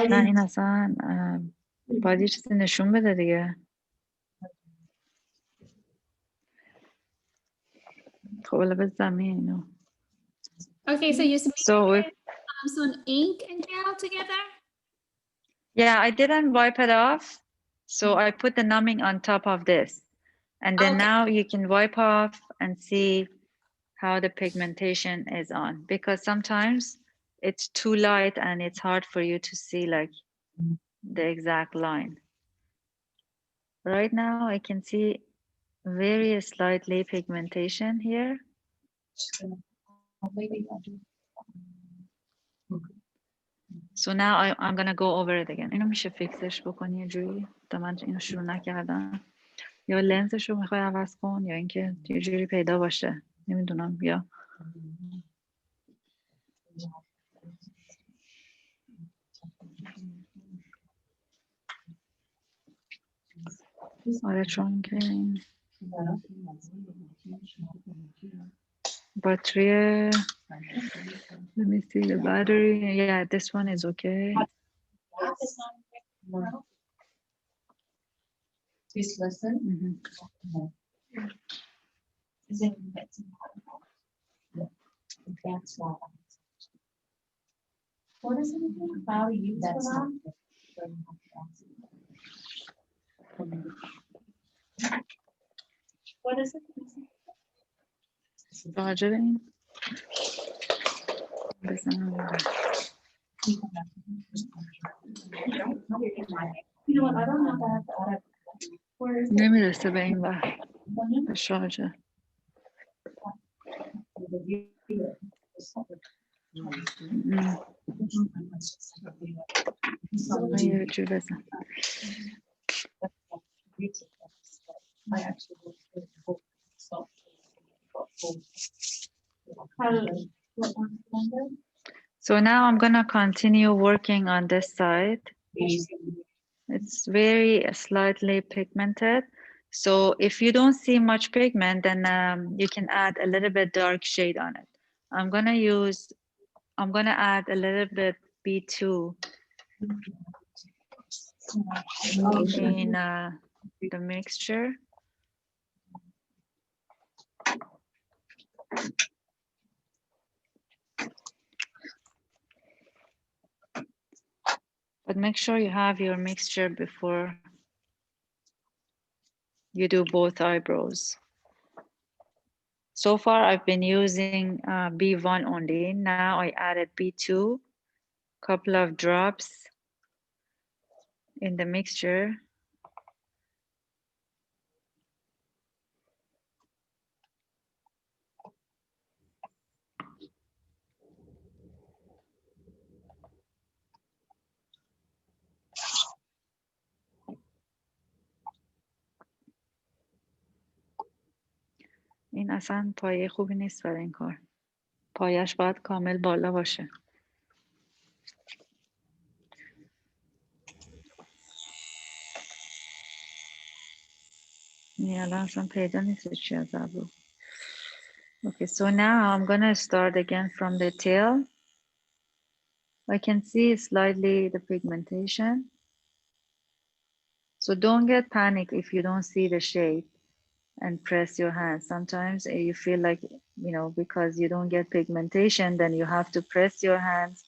نه این اصلا باید یه چیزی نشون بده دیگه. خب الان بزنم اینو. Okay, so you So if, some ink and gel together? yeah, I didn't wipe it off. So I put the numbing on top of this. And then now you can wipe off and see how the pigmentation is on. Because sometimes it's too light and it's hard for you to see like the exact line. Right now I can see very slightly pigmentation here. So now I'm gonna go over it again. اینو میشه فیکسش بکنی یه جوری تا من اینو شروع نکردم یا لنزش رو میخوای عوض کن یا اینکه یه جوری پیدا باشه نمیدونم یا آره چون که این باتری let me see the battery. Yeah, this one is okay. Please listen. Is it advanced level? What is it again? How you use for that? What is it? راجع به این بزنم You know what? I don't know that. Where is it? نمیرسه به این بر به شارژر یه جور بزن So now I'm gonna continue working on this side. It's very slightly pigmented. So if you don't see much pigment, then you can add a little bit dark shade on it. I'm gonna add a little bit B2 in the mixture. But make sure you have your mixture before you do both eyebrows. So far, I've been using B1 only. Now I added B2, couple of drops in the mixture. این اصلا پایه خوبی نیست برای این کار. پایش باید کامل بالا باشه. این الان اصلا پیدا نیست چی از ابرو. Okay, so now I'm gonna start again from the tail. I can see slightly the pigmentation. So don't get panic if you don't see the shade and press your hand. Sometimes you feel like, you know, because you don't get pigmentation, then you have to press your hands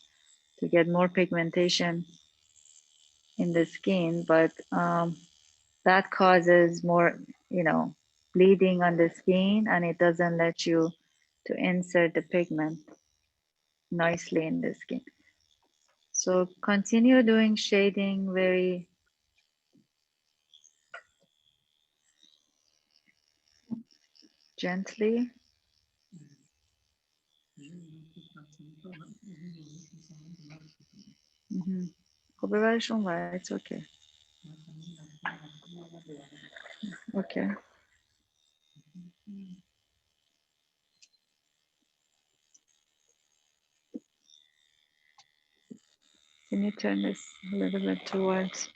to get more pigmentation in the skin. But that causes more, you know, bleeding on the skin, and it doesn't let you to insert the pigment nicely in the skin. So continue doing shading very gently. خب ببرش اونور. It's okay. Okay. Can you turn this a little bit towards?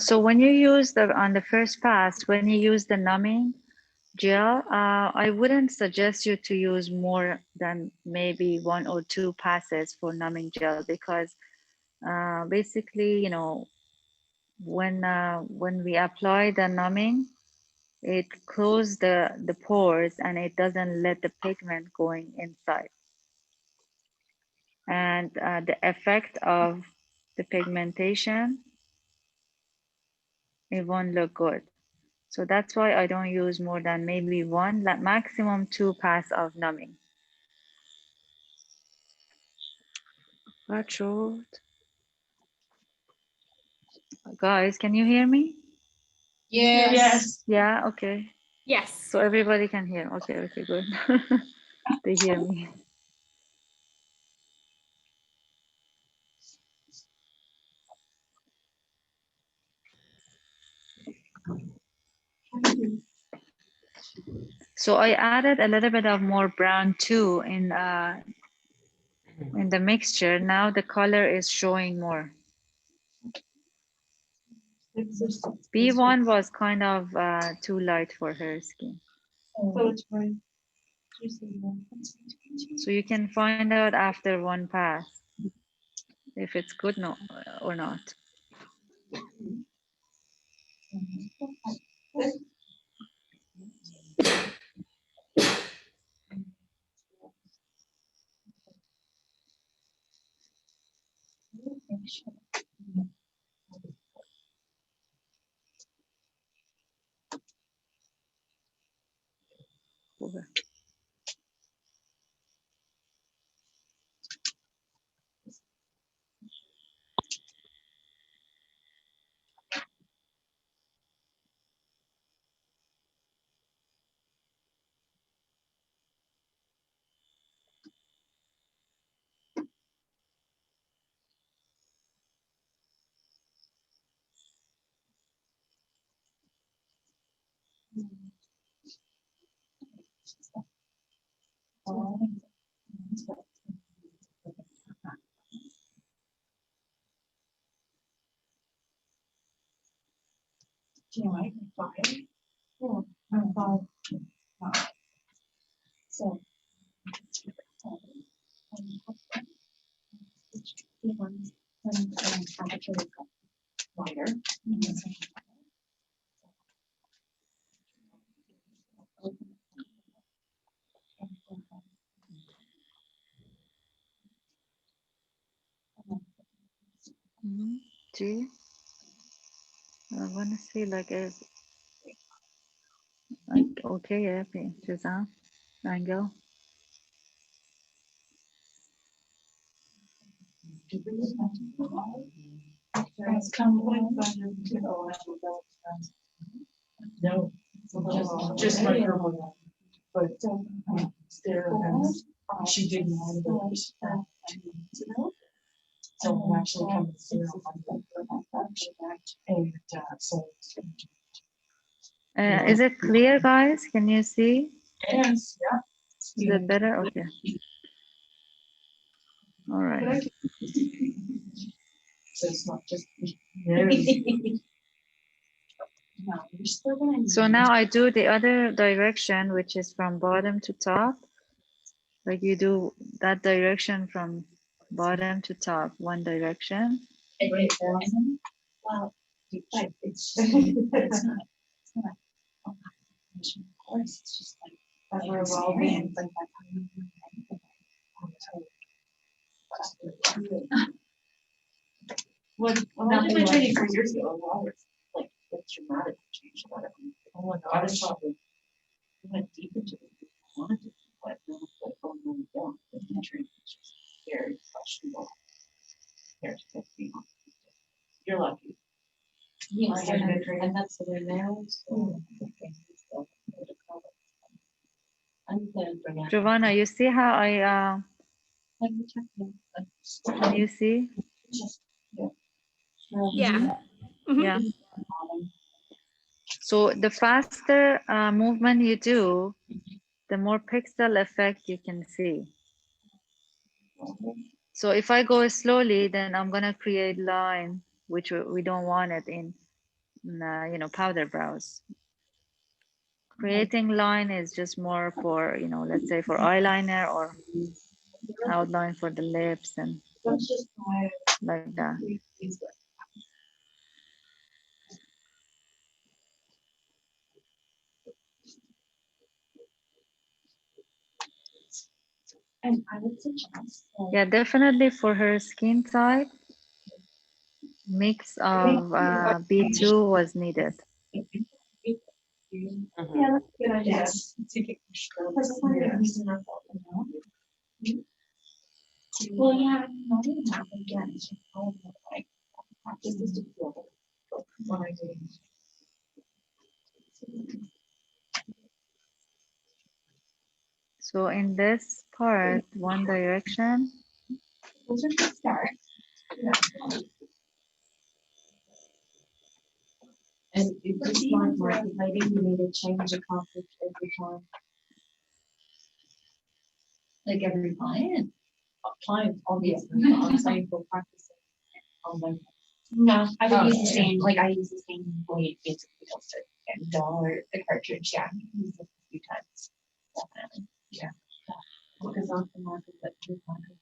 So when you use on the first pass, when you use the numbing gel, I wouldn't suggest you to use more than maybe 1 or 2 passes for numbing gel, because basically, you know, when we apply the numbing, it closes the pores and it doesn't let the pigment going inside. And the effect of the pigmentation, it won't look good. So that's why I don't use more than maybe 1, like maximum 2 pass of numbing. Short. Guys, can you hear me? Yes. Yeah, okay. Yes. So everybody can hear. Okay, okay, good. They hear me. So I added a little bit of more brown too in the mixture. Now the color is showing more. B1 was kind of too light for her skin. So it's fine. So you can find out after 1 pass if it's good or not. So. Wider. See, I want to see like okay, yeah, just angle. No, just my girl. But there, she did one of those 2 months ago. So I'm actually coming to see her on and so. Is it clear, guys? Can you see? Yes, yeah. Is it better? Okay. All right. So it's not just. So now I do the other direction, which is from bottom to top. Like you do that direction from bottom to top, one direction. Well, it's not of course, it's just like that we're evolving. Like what I did my training 4 years ago, it's like what's dramatic change about it. Oh my god, it's probably went deep into it. I wanted to, but now it's like, oh no, we don't. The training is just very questionable. There's 50. You're lucky. Yes, and that's the way now. Giovanna, you see how I can you see? Yeah. Yeah. So the faster movement you do, the more pixel effect you can see. So if I go slowly, then I'm gonna create line, which we don't want it in you know, Powderbrows. Creating line is just more for, you know, let's say for eyeliner or outline for the lips and like that. And I would suggest. Yeah, definitely for her skin type, mix of B2 was needed. Yeah, that's a good idea. Yes. Well, yeah, not even that again. It's just all like practice is to feel what I do. So in this part, one direction. Those are good start. Yeah. And if this one lighting, you need to change the conflict every time. Like every client? Client, obviously, I'm saying for practicing. No, I would use the same, like I use the same blade basically also. And dollar the cartridge, yeah, you can use it a few times. Definitely. Yeah. Because on the market, but two market.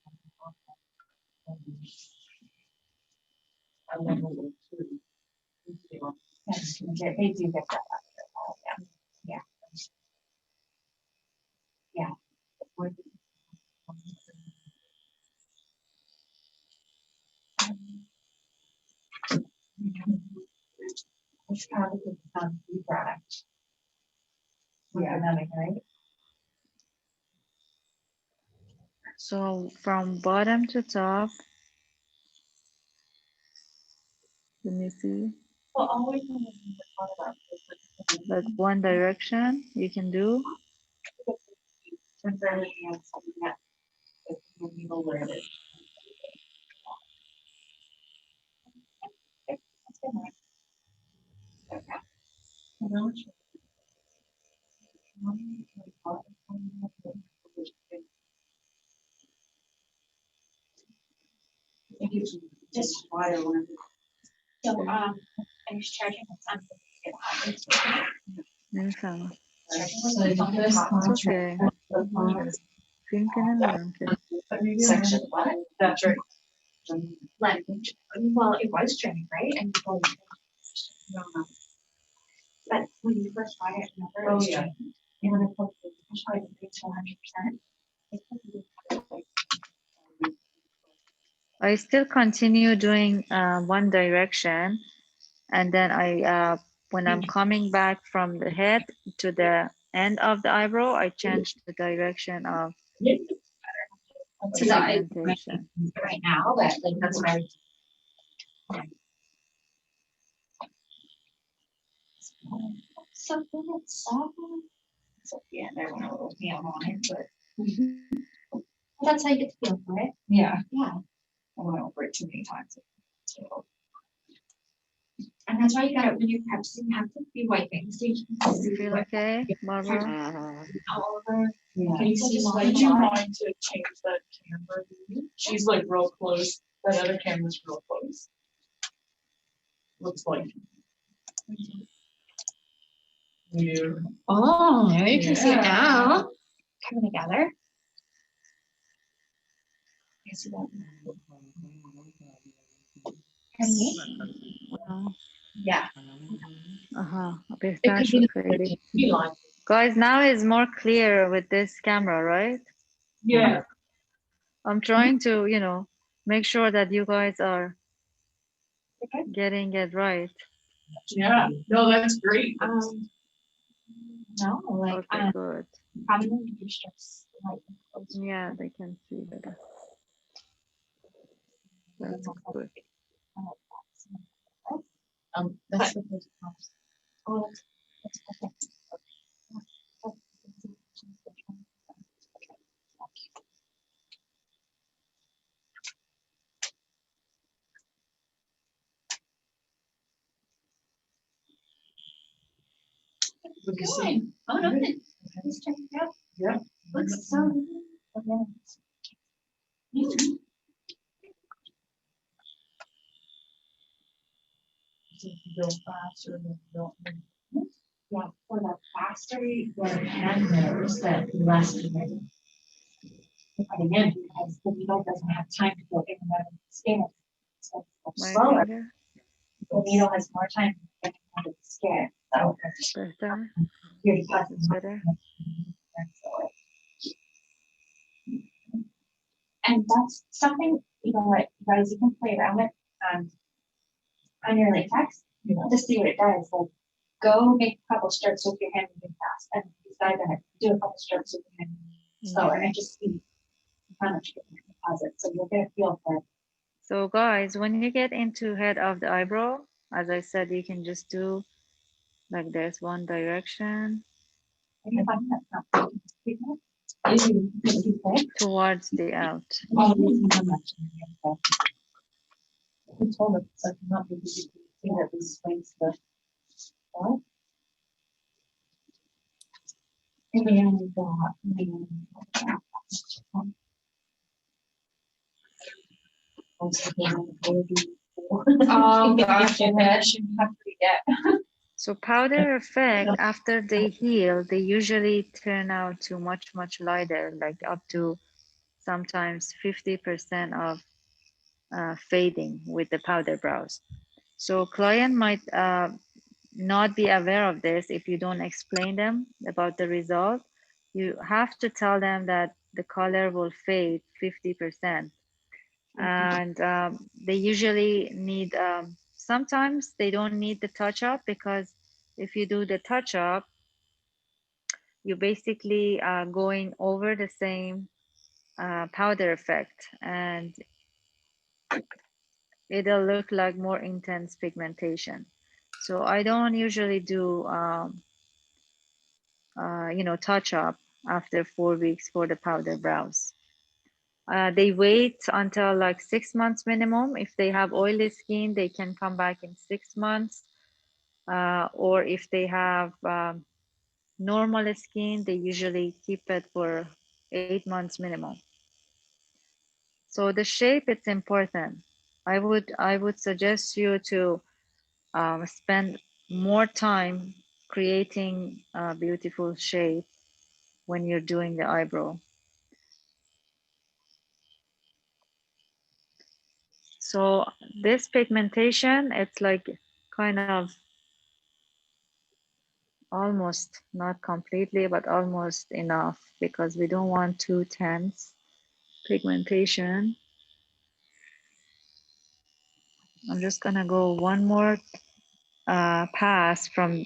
I level 2. Yes, they do get that out of it all, yeah. Yeah. It's probably the product. Yeah, right? So from bottom to top, let me see. Well, always about Like one direction you can do. Just why I wanted to. So, I was charging my son. نمیفهمم. It's okay. فیلم که نمیدونم که. Section what? That's right. Language. Well, it was training, right? And no. But when you first tried it, remember? Oh, yeah. And when I put I tried to reach 100%. I still continue doing one direction, and then I when I'm coming back from the head to the end of the eyebrow, I change the direction of To the pigmentation. right now, that like that's what I was. Something that's soft. So yeah, there's no little feel on it, but that's how you get to feel for it. Yeah. Yeah. I went over it too many times. So. And that's why you gotta, when you're practicing, you have to be wiping, so you can see You feel what okay, Barbara? all over. Yeah. Can you see Would you more? mind to change that camera view? She's like real close. That other camera's real close. Looks like. You. Oh, you can see it Yeah. now. Coming together. You see that? Can you? Wow. Yeah. It could be pretty. Guys, now is more clear with this camera, right? Yeah. I'm trying to, make sure that you guys are getting it right. Yeah. No, that's great. No, like Okay, good. probably your strips like Yeah, they can see better. That's good. That's the first part. Oh, that's perfect. Look at Good. Oh, no, let's check it out. Yeah. Looks so good. Mhm. Go faster than go. Yeah, for the faster the hand moves, the less you need. Putting in, because the needle doesn't have time to go in and out of the skin. So it's My slower. finger. The needle has more time to get out of the skin. So Better. your deposit It's better. And that's something, like, guys, you can play around with on your latex to see what it does. Like, go make a couple strokes with your hand moving fast, and decide to do a couple strokes with your hand slower, and just see how much you can deposit. So you'll get a feel for it. So guys, when you get into head of the eyebrow, as I said, you can just do like there's one direction towards the out. Who told us it's like not the easy thing that explains the what? Oh gosh, imagine how to get. So powder effect, after they heal, they usually turn out to much lighter, like up to sometimes 50% of fading with the powder brows. So client might not be aware of this if you don't explain them about the result. You have to tell them that the color will fade 50%. And they usually need, sometimes they don't need the touch up, because if you do the touch up, you basically are going over the same powder effect, and it'll look like more intense pigmentation. So I don't usually do, touch up after 4 weeks for the powder brows. They wait until like 6 months minimum. If they have oily skin, they can come back in 6 months. Or if they have normal skin, they usually keep it for 8 months minimum. So the shape, it's important. I would suggest you to spend more time creating a beautiful shape when you're doing the eyebrow. So this pigmentation, it's like kind of almost, not completely, but almost enough, because we don't want too tense pigmentation. I'm just gonna go one more pass from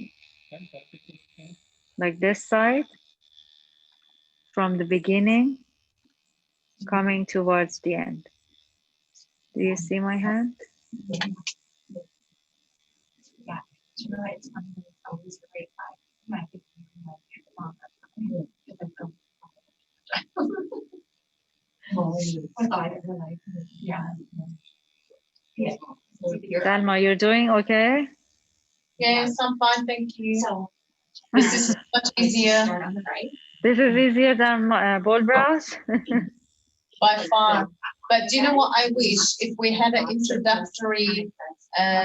like this side, from the beginning coming towards the end. Do you see my hand? Yeah, you know, it's always the right side. My yeah. Salma, you're doing okay? Yes, I'm fine, thank you. So This is much easier start on the right. This is easier than bold brows. by far. But do you know what I wish? If we had an introductory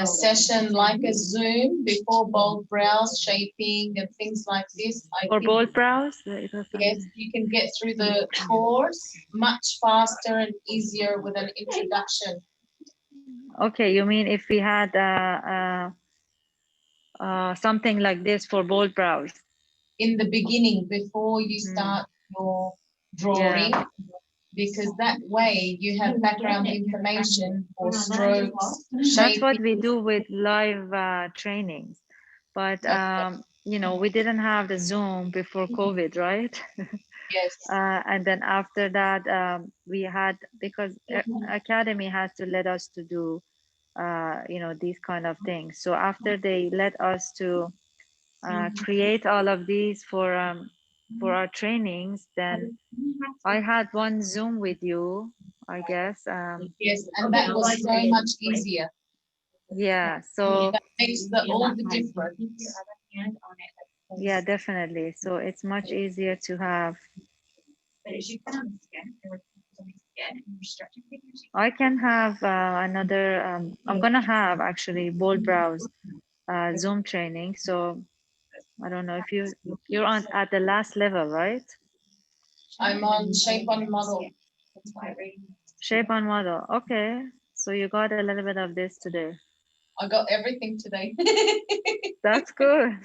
session like a Zoom before bold brows, shaping and things like this. Or think, bold brows. yes, you can get through the course much faster and easier with an introduction. Okay, you mean if we had something like this for bold brows? In the beginning, before you start your drawing, because that way you have background information for strokes, That's what shaping. we do with live trainings. But, you know, we didn't have the Zoom before COVID, right? Yes. And then after that, we had, because Academy has to let us to do, you know, these kind of things. So after they let us to create all of these for our trainings, then I had one Zoom with you, I guess. Yes, and that was so much easier. Yeah, so that makes all the difference. yeah, definitely. So it's much easier to have. But as you put on the skin, there was something skin and you're stretching fingers. I can have another. I'm gonna have actually bold brows Zoom training. So I don't know if you're on at the last level, right? I'm on shape on model. Shape on model. Okay, so you got a little bit of this today. I got everything today. That's good.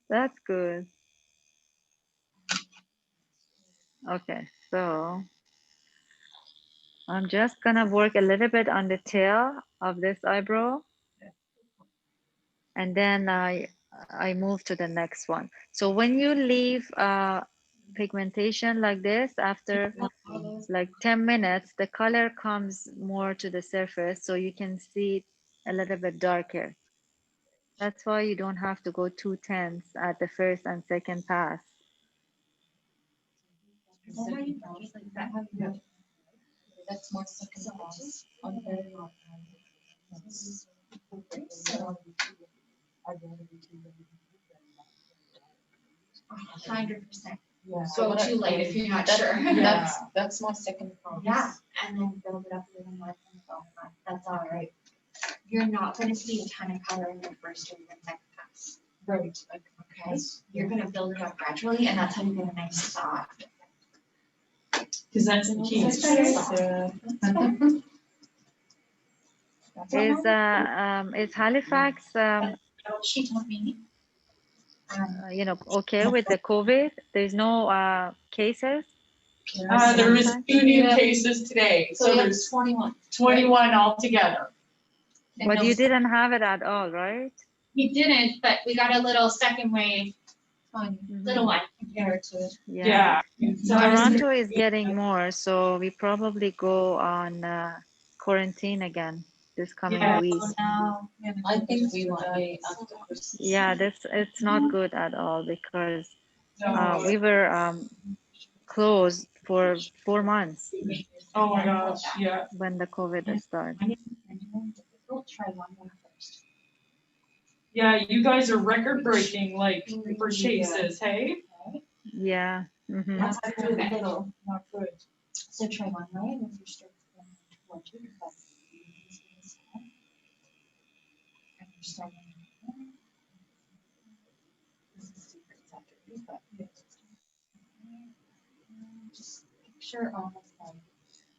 That's good. Okay, so I'm just gonna work a little bit on the tail of this eyebrow, and then I move to the next one. So when you leave pigmentation like this, after like 10 minutes, the color comes more to the surface, so you can see it a little bit darker. That's why you don't have to go too tense at the first and second pass. That's my second pass. I'm very hard. 100%. Yeah. Go too late if you're not sure. That's my second pass. Yeah, and then build it up a little more. That's all right. You're not going to see a ton of color in the first or the second pass. Right. Okay. You're going to build it up gradually, and that's how you get a nice soft. Because that's the key. Is Halifax, She told me. you know, okay with the COVID? There's no cases? There is 2 new cases today, so there's 21. 21 altogether. But you didn't have it at all, right? We didn't, but we got a little second wave, little one compared to. Yeah. Toronto is getting more, so we probably go on quarantine again this coming week. I think we might be after Christmas. Yeah, it's not good at all because we were closed for 4 months. Oh my gosh, yeah. When the COVID started. Yeah, you guys are record breaking, like, for cases, hey? Yeah. Mm-hmm. That's a little not good. So try one way and if you're still one, two, just picture almost like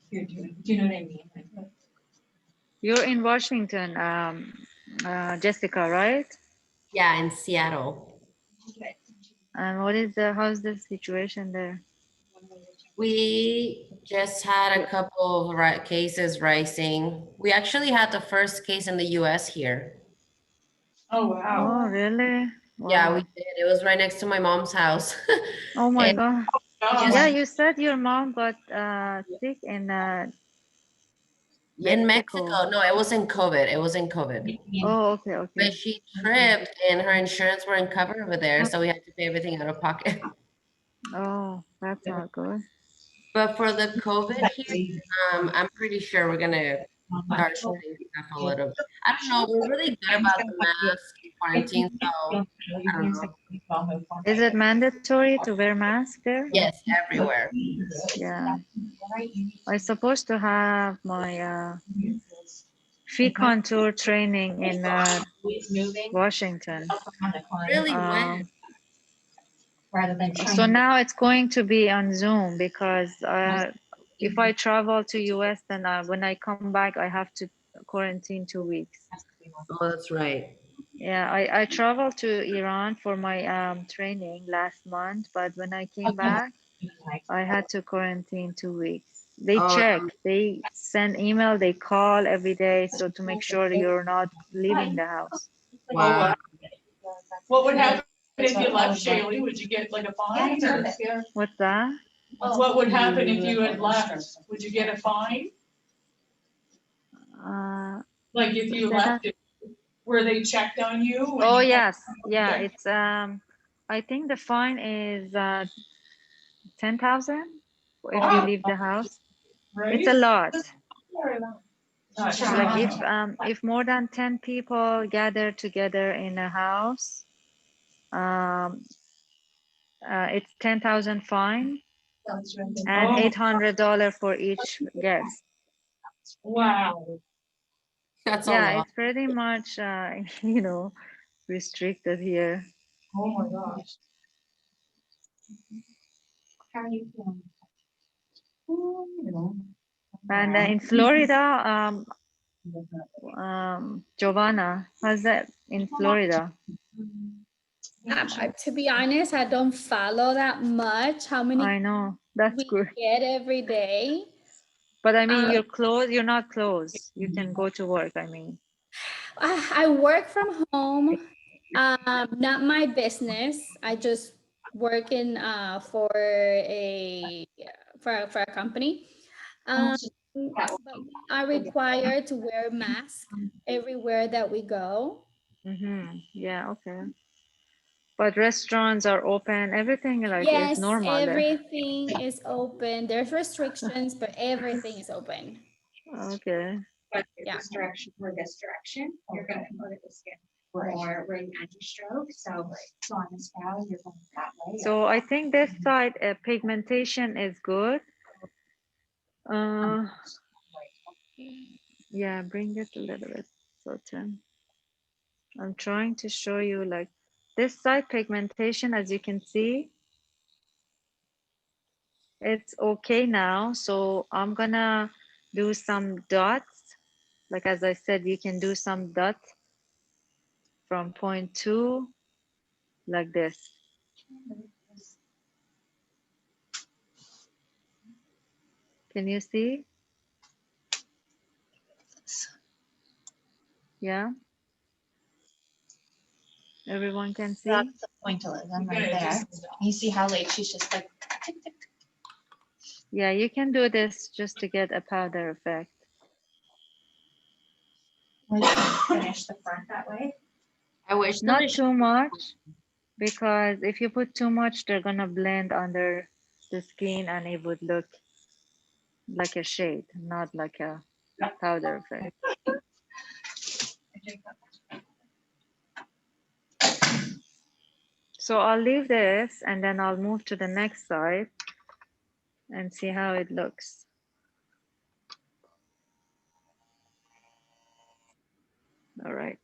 you're doing, do you know what I mean? You're in Washington, Jessica, right? Yeah, in Seattle. And how's the situation there? We just had a couple of cases rising. We actually had the first case in the US here. Oh, wow. Oh, really? Wow. Yeah, we did. It was right next to my mom's house. Oh my God. Yes. Yeah, you said your mom got sick in Mexico. No, it wasn't COVID. It wasn't COVID. Oh, okay. But she tripped and her insurance weren't covered over there, so we had to pay everything out of pocket. Oh, that's not good. But for the COVID here, I'm pretty sure we're gonna start shutting stuff a little bit. I don't know. We're really good about the mask quarantine, so I don't know. Is it mandatory to wear mask there? Yes, everywhere. Yeah. I'm supposed to have my Phiacademy training in Washington. Really? When? Rather than So now it's going to be on Zoom because if I travel to US, then when I come back, I have to quarantine 2 weeks. Oh, that's right. Yeah, I traveled to Iran for my training last month, but when I came back, I had to quarantine 2 weeks. They check, they send email, they call every day, so to make sure you're not leaving the house. Wow. What would happen if you left, Shayli? Would you get like a fine? Or What's that? what would happen if you had left? Would you get a fine? Like if you say left, that? where they checked on you? when Oh you- yes, yeah. It's I think the fine is 10,000 if you leave the house. It's a lot. Like if more than 10 people gather together in a house, it's 10,000 fine and $800 for each guest. Wow. That's a Yeah, lot. it's pretty much restricted here. Oh my gosh. How are you feeling? And in Florida, Giovanna, how's that in Florida? To be honest, I don't follow that much. How many I know, that's we good. get every day? But I mean, you're closed, you're not closed. You can go to work, I mean. I work from home. Not my business. I just work in for a company. But we are required to wear masks everywhere that we go. Yeah, okay. But restaurants are open, everything like is Yes, normal there. everything is open. There's restrictions, but everything is open. Okay. But this direction, you're gonna go to the skin. Or we're in anti-stroke, so on this brow, you're going that way. So I think this side pigmentation is good. Yeah, bring it a little bit, so Tim. I'm trying to show you like this side pigmentation, as you can see, it's okay now. So I'm gonna do some dots. Like as I said, you can do some dots from 0.2 like this. Can you see? Yeah. Everyone can see? That's the pointillism right there. You see how like she's just like tick, tick, tick. Yeah, you can do this just to get a powder effect. Finish the front that way. I wish Not too much, because if you put too much, they're gonna blend under the skin and it would look like a shade, not like a powder effect. So I'll leave this and then I'll move to the next side and see how it looks. All right.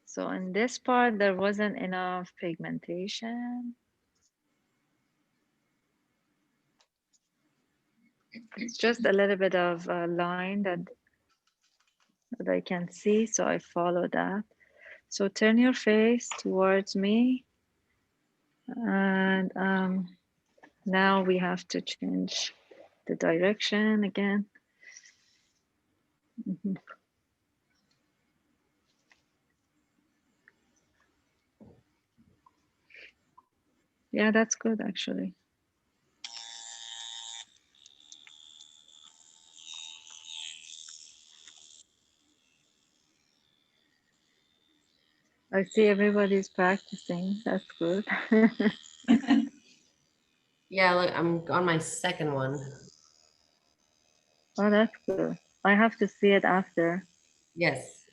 So in this part, there wasn't enough pigmentation. It's just a little bit of a line that I can see, so I follow that. So turn your face towards me. And now we have to change the direction again. Yeah, that's good actually. I see everybody's practicing. That's good. Yeah, look, I'm on my second one. Oh, that's good. I have to see it after. Yes.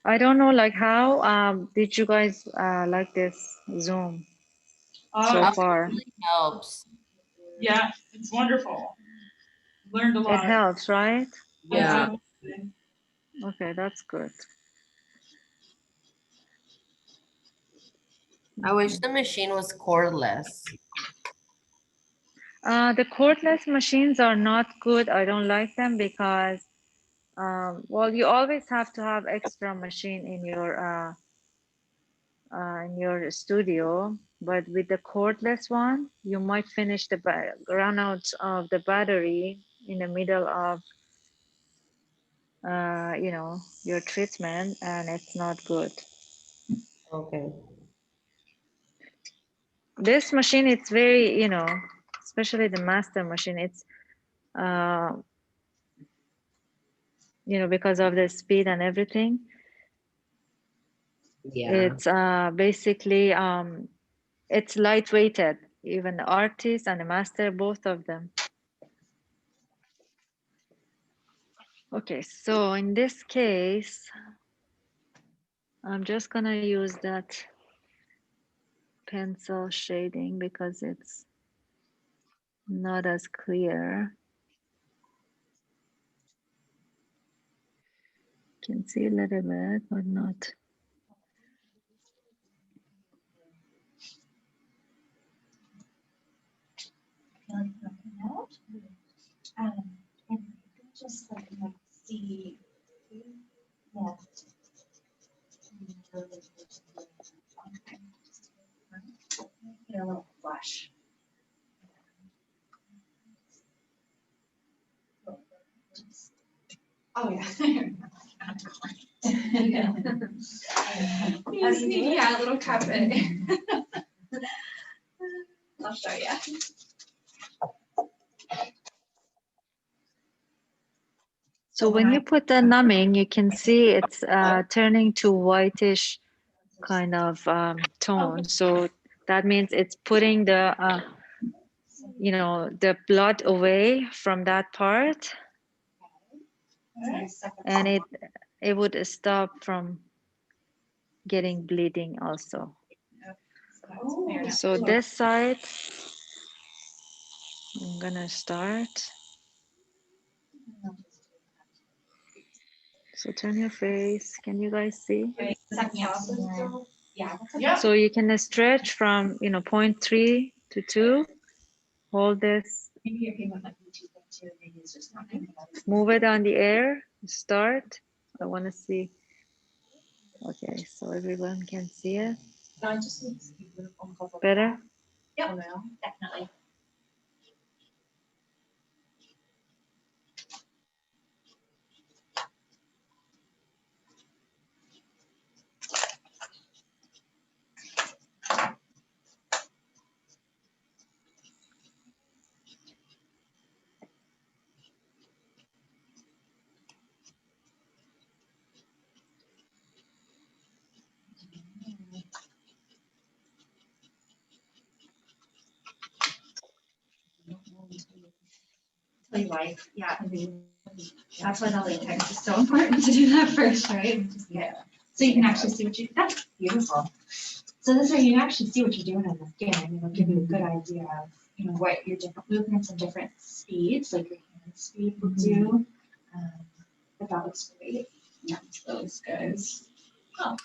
I don't know, like how did you guys like this Zoom so Oh, far? It really helps. yeah, it's wonderful. Learned a It lot. helps, right? Yeah. Absolutely. Okay, that's good. I wish the machine was cordless. The cordless machines are not good. I don't like them because, well, you always have to have extra machine in your studio. But with the cordless one, you might finish the run out of the battery in the middle of, you know, your treatment, and it's not good. Okay. This machine, it's very, you know, especially the master machine, it's, you know, because of the speed and everything. Yeah. It's basically, it's lightweighted, even the artist and the master, both of them. Okay, so in this case, I'm just gonna use that pencil shading because it's not as clear. Can see a little bit, but not. And just like see, yeah. Get a little flush. Oh, yeah. Yeah. You just need, yeah, a little carpet. I'll show you. So when you put the numbing, you can see it's turning to whitish kind of tone. So that means it's putting the, you know, the blood away from that part, and it would stop from getting bleeding also. So this side, I'm gonna start. So turn your face. Can you guys see? Yeah. So you can stretch from, you know, 0.3 to 2. Hold this. Move it on the air. Start. I want to see. Okay, so everyone can see it. Better? Yep, definitely. Life, yeah. That's why the latex is so important to do that first, right? Yeah. So you can actually see what that's beautiful. So this way you can actually see what you're doing in the skin, and it'll give you a good idea of, you know, what your different movements and different speeds, like your hand speed will do. But that looks great. Yeah, those guys. Oh.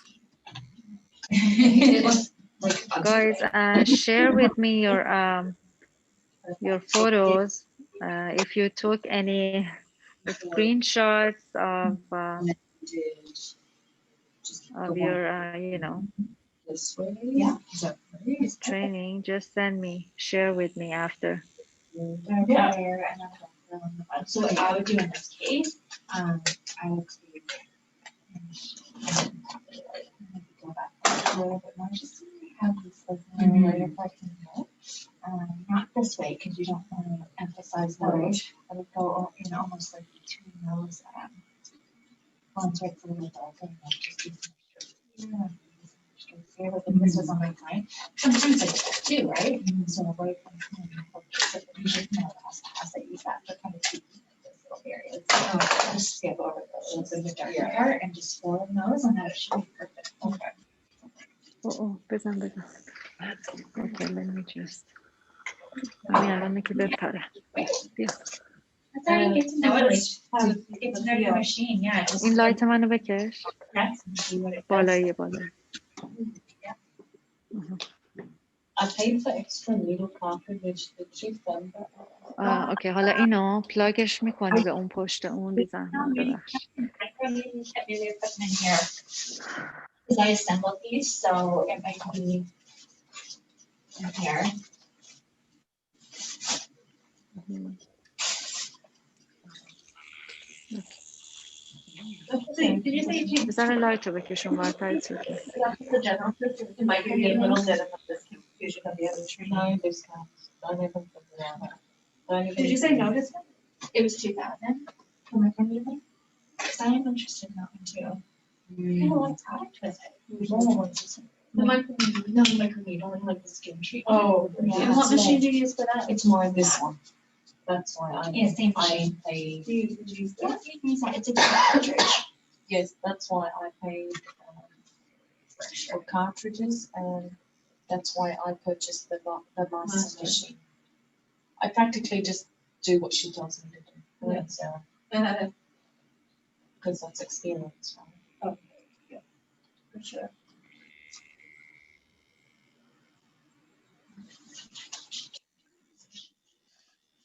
It looks like Guys, share with me your photos. If you took any screenshots of your, you know, This way? Yeah. Is that right? training, just send me, share with me after. So what I would do in this case, I would go back a little bit more just to have this like layer reflecting here. Not this way because you don't want to emphasize the ridge. I would go, you know, almost like between those ones right a little darker and then just do some here, like if this was on my client. Sometimes I do that too, right? So I'm like, usually my last pass, I use that for kind of keeping like those little areas. So just skip over those in the darker part and just fill in those, and that should be perfect. Okay. بزن. Okay, let me just. همین الان که بپره. بیا. That's how you get to know it, like, it's very machine, yeah. Just این لایت منو بکش. بالایی. I paid for extra needle cartridge. Did she send that? اوکی حالا اینو پلاگش میکنی به اون پشت اون بی زحمت ببخش. Because I assembled these, so it might be in here. Did you say you بزن لایت رو بکش اون برتر چیزی. that's the general system? It might be a little bit of a confusion of the other tree. No discount. Don't even put it on that. Don't even. Did you say no discount? It was 2,000 for my community. Because I am interested in that one too. I have a lot of product with it. The microneedle, no, the microneedle, and like the skin treatment. Oh, yeah. And what machine do you use for that? It's more this one. That's why Yeah, same I machine. paid. Do you use that? You can use that. It's a different cartridge. Yes, that's why I paid for cartridges, and that's why I purchased the master machine. I practically just do what she tells me to do. Yeah. So, because that's experience, right? Oh, yeah, for sure.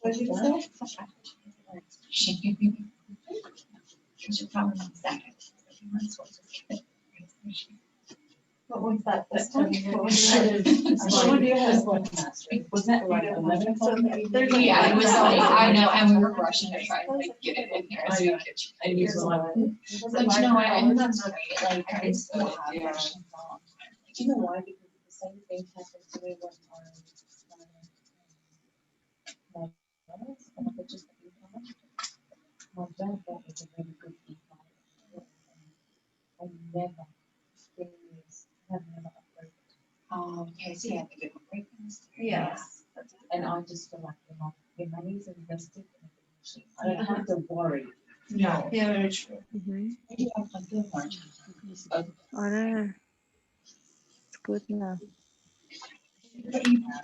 What did you say? Because you're probably not second. What was that? This one? What one do you have? Was that like 11 o'clock? Yeah, it was like, I know, and we were rushing to try and like get it in here as we could. I use 11. But you know what, I think that's great, like, I still have Yeah. questions on. Do you know why? Because the same thing happened to me one time. And I just my dad bought me a really good e-bike. I never, have never upgraded. Okay, so you have to give a break. Yes. And I just feel like, the money's invested in a good machine. I don't have to worry. No. Yeah, very true. Maybe I'm doing margin. آره. It's good now.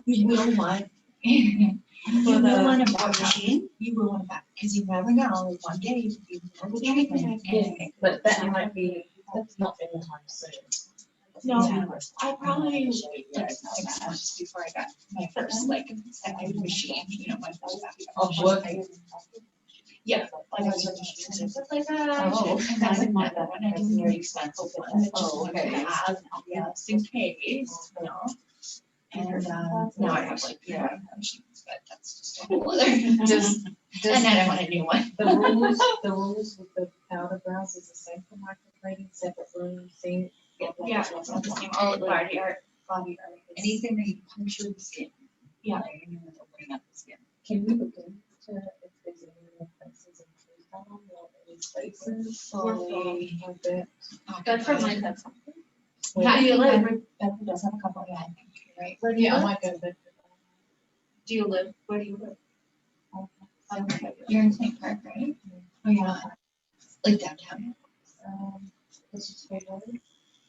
You will want, you will want a bot machine, you will want that, because you never know, one day you could be over treatment and. But that might be, that's not anytime soon. No, I probably did just before I got my first like second machine, you know, my first. Of working. Yeah, like I was working, stuff like that. Oh. That's not that one, I didn't very expensive one, it's just one that I have, just in case, you know. And now I have like, machines, but that's just a whole other. And then I want a new one. The rules with the Powderbrows is the same for microblading, separate room, same. Yeah, it's not the same, all body art. Anything that you puncture the skin. Yeah. Opening up the skin. Can we look into if there's any more places in Freetown or any places or like that? Bedford might have something. How do you live? Bedford does have a couple, yeah, I think, right? Where do you live? I might go to Bedford. Do you live, where do you live? You're in St. Park, right? Oh, yeah. Like downtown. This is Fairwater.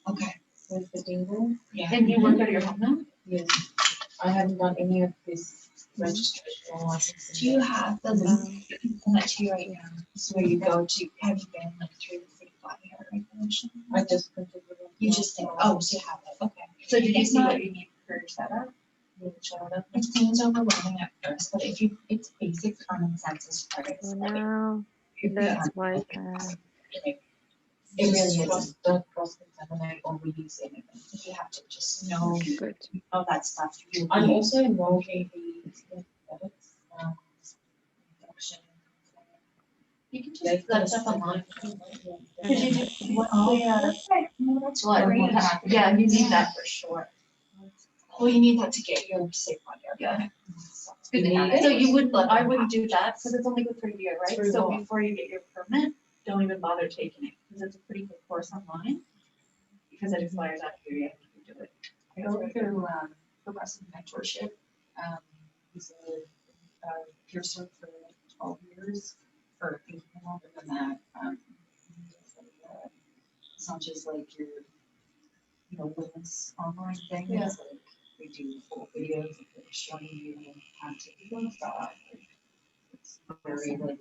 Okay. With the dingle. Yeah. And you work out of your home now? Yes. I haven't done any of this registration or licensing. Do you have the link send that to you right now? This is where you go to, have you been like through the state body hair regulation? I just printed it. You just did, oh, so you have it, okay. So did you see what you need for your setup? It seems overwhelming at first, but if you, it's basic common sense as far as. No, that's why. It really is. Don't cross-contaminate or reuse anything. If you have to just know Good. all that stuff. I'm also enrolled in the edits, production. You can just let stuff online. Did you do, what, no, that's what, yeah, you need that for sure. Well, you need that to get your safe on here. Yeah. It's good to have it. So you would, I wouldn't do that, because it's only good for a year, right? So before you get your permit, don't even bother taking it, because it's a pretty good course online. Because it expires after you have to do it. I go through progressive mentorship. He's a piercer for 12 years, for even longer than that. It's not just like your, women's online thing. Yeah. It's like they do full videos of like showing you how to do stuff. It's very like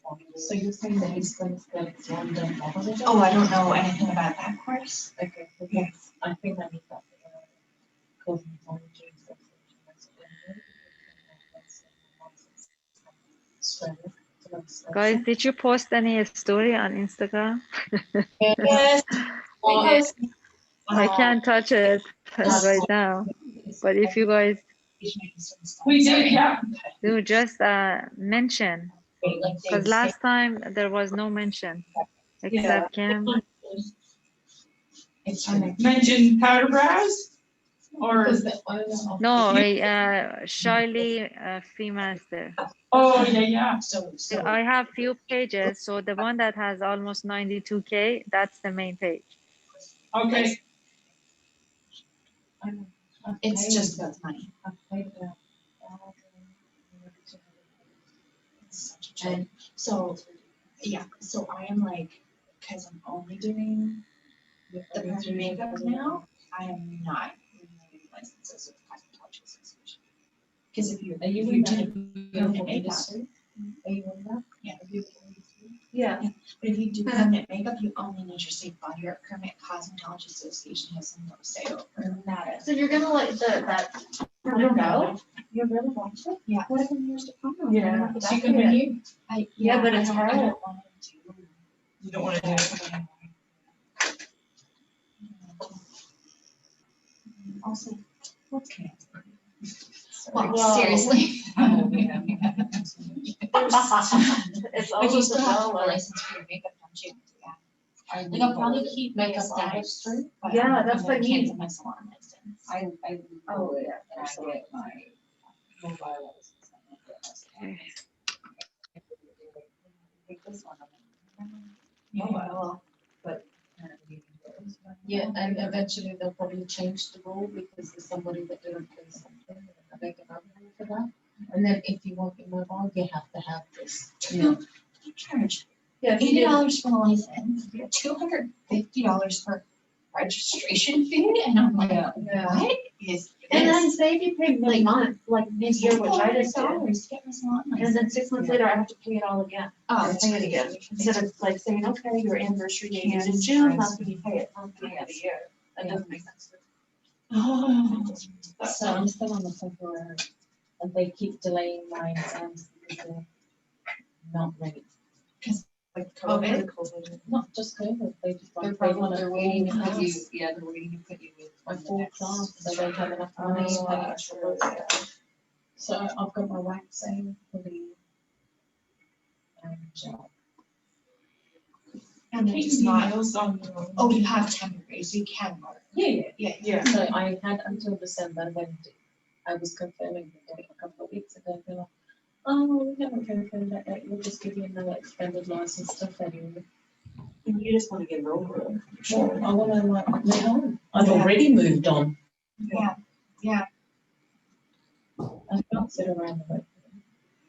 informative. So you're saying that he's going to get one done opposite? Oh, I don't know anything about that course. Okay. Yes. I think I need that. Cosmetology. Guys, did you post any story on Instagram? Yes. Because I can't touch it right now. But if you guys We did, yeah. do, just mention. Because last time there was no mention except Kim. Mention Powderbrows or? No, Shayli Phiacademy. Oh, yeah. So I have few pages. So the one that has almost 92K, that's the main page. Okay. It's just about money. And so, yeah, so I am like, because I'm only doing the part of makeup now, I am not renewing licenses with Cosmetology Association. Because if you do permanent makeup, Are you on that? yeah. Yeah. But if you do permanent makeup, you only need your safe body art permit. Cosmetology Association has no say over that. So you're gonna let that, I don't know. You're really going to? Yeah. What if in years to come? Yeah. That's She good. can renew. Yeah, but it's I hard. don't want to. You don't want to do it. Also, what's cancer? Well, seriously. It's But you always still have to have a a license for your makeup, don't you? Yeah. Like I'll probably keep Makeup makeup artistry. Yeah, that's what I mean. Cancel my salon license. I Oh, yeah, and I get my mobile license. Take this one. Mobile. But. Yeah, and eventually they'll probably change the rule because there's somebody that didn't pay something and they can have money for that. And then if you want your mobile, you have to have this. You charge $80 for the license, $250 for registration fee, and I'm like, what is And then this? say if you pay mid-month, like mid-year, which I just did, $200 to get my salon and license. then 6 months later, I have to pay it all again. Oh, I it's pay it again. Instead of like saying, okay, your anniversary date is in June, that's when you pay it, not the end of the year. That doesn't make sense. So I'm still on the temporary and they keep delaying my exams because they're not ready. Like COVID? COVID. Not just COVID, they just They're like, they probably, want they're to waiting to put you, class. yeah, they're waiting to put you with. My the full next class, they don't have enough money. Oh, to pay extra. So I've got my waxing for the gel. And they're just not, oh, you have temporary, so you can work. Yeah. So I had until December when I was confirming the date a couple of weeks ago. They're like, oh, we haven't confirmed that yet. We'll just give you another extended license stuff anyway. And you just want to get it over. Sure. I want to like move on. I've already moved on. Yeah. I can't sit around and wait for them.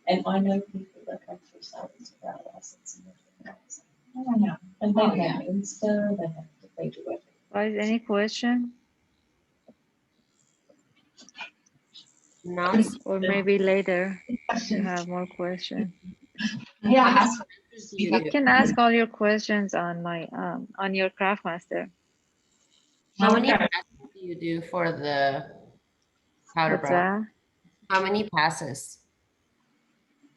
And I know people that come through salaries without a license and everything else. Oh, I know. And they Oh, have yeah. Insta, they do everything. Guys, any question? None. Or maybe later you have more questions. Yeah. You can ask all your questions on my on your CraftMaster. How many Okay. passes do you do for the powder What's brow? that? How many passes?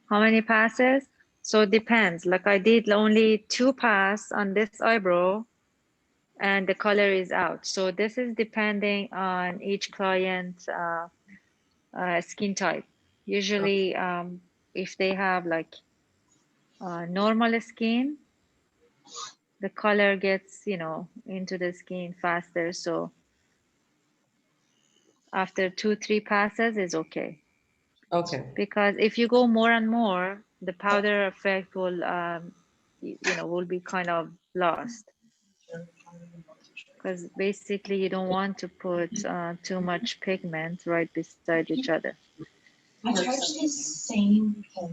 How many passes? So it depends. Like I did only 2 passes on this eyebrow and the color is out. So this is depending on each client's skin type. Usually if they have like normal skin, the color gets, into the skin faster. So after 2-3 passes is okay. Okay. Because if you go more and more, the powder effect will, will be kind of lost. Because basically you don't want to put too much pigment right beside each other. I charge the same because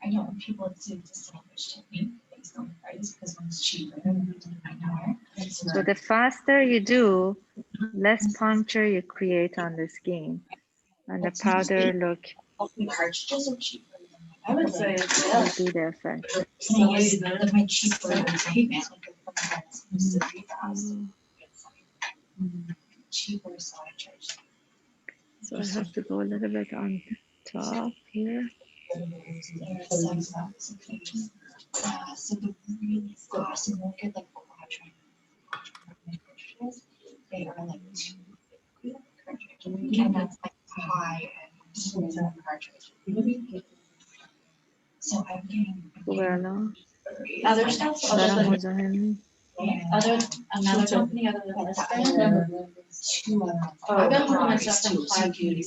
I don't want people to distinguish technique based on the price because one's cheaper than $9. So the faster you do, less puncture you create on the skin. And the powder look The cartridges are cheaper. I would say will be the effect. my cheaper pigment, like the cheaper, so I charge. So I have to go a little bit on top here. So the really fast and look at like quadrant cartridges, they are like 2 cartridges, and that's like high end cartridge. So I'm getting Bueno, other stuff. darah مزاحمی. Another company other than this thing. I've been putting my stuff in Cloud Beauty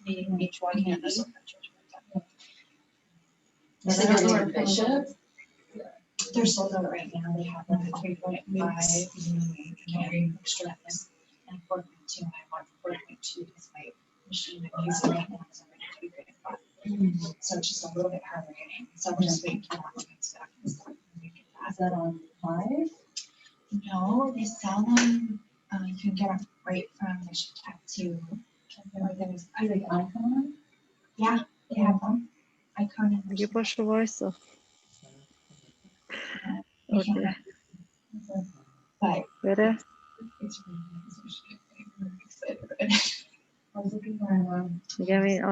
and each one has a Bishop. They're sold out right now. They have like a 3.5 carrying extra and 4.2, and I want 4.2 because my machine I'm using right now is already 3.5. So it's just a little bit harder getting. So we're just waiting for that one comes back. Is that on 5? No, they sell them. You can get them right from the tattoo. I like Icon. Yeah, they have them. Icon. یه پاشو وایسا. اوکی. بره. میگم این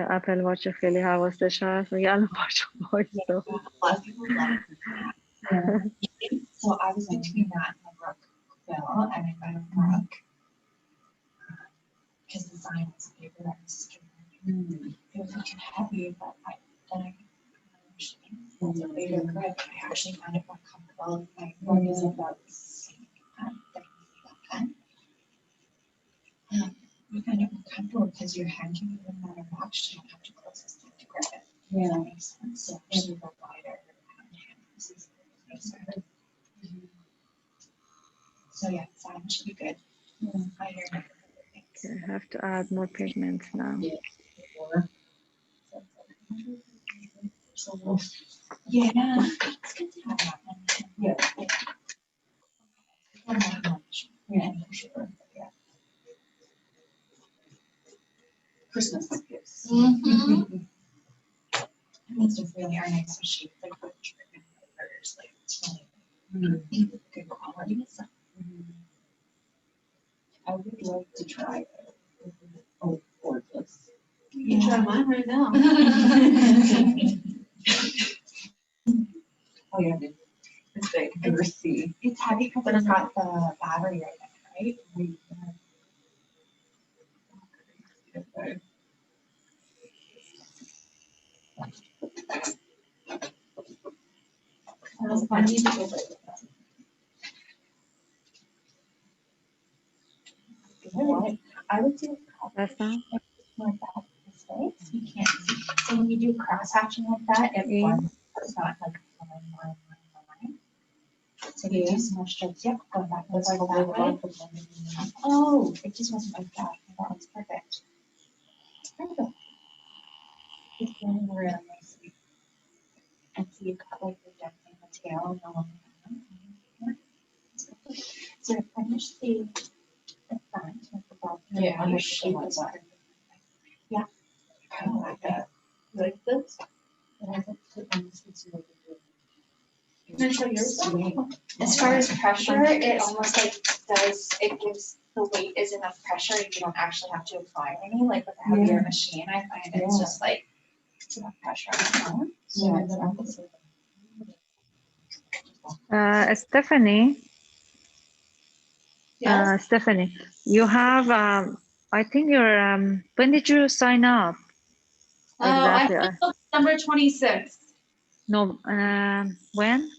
اپل واچ خیلی حواسش هست. میگه الان پاشو وایسا. So I was between that and the Brookville, and I got a Brook because the sign was bigger and skinnier. It was like too heavy, but then it's a bigger grip. I actually found it more comfortable. My Brook is about the same pen. You find it more comfortable because your hand can be no matter watch. You don't have to close this thing to grip it. Yeah, that makes sense. So actually, the wider hand is nicer. So yeah, sign should be good. Okay, I have to add more pigments now. Yeah, it's good to have that one. Yeah. Not that much. Yeah, for sure. Yeah. Christmas gifts. These just really are nice machines. Like with treatment papers, like it's really good quality stuff. I would like to try it. Oh, gorgeous. You can try mine right now. Oh yeah, it's big. It's heavy because it's got the battery right in it, right? I would do That's not. like that this way, so you can't see. So when you do cross hatching like that, it's not like line. So you do some more strokes. Yep, going back like that way. Oh, it just wasn't like that. That one's perfect. Perfect. It's going really nicely. And so you cut like the density the tail along the so to finish the front with the ball. Yeah, on the shape of water. Yeah. Kind of like that. Like this. Can I show yours? As far as pressure, it almost like it gives the weight is enough pressure. You don't actually have to apply any. Like with a heavier machine, I find it's just like it's enough pressure on Stephanie. Stephanie, you have I think you're when did you sign up? Exactly. I think December 26th. No, when?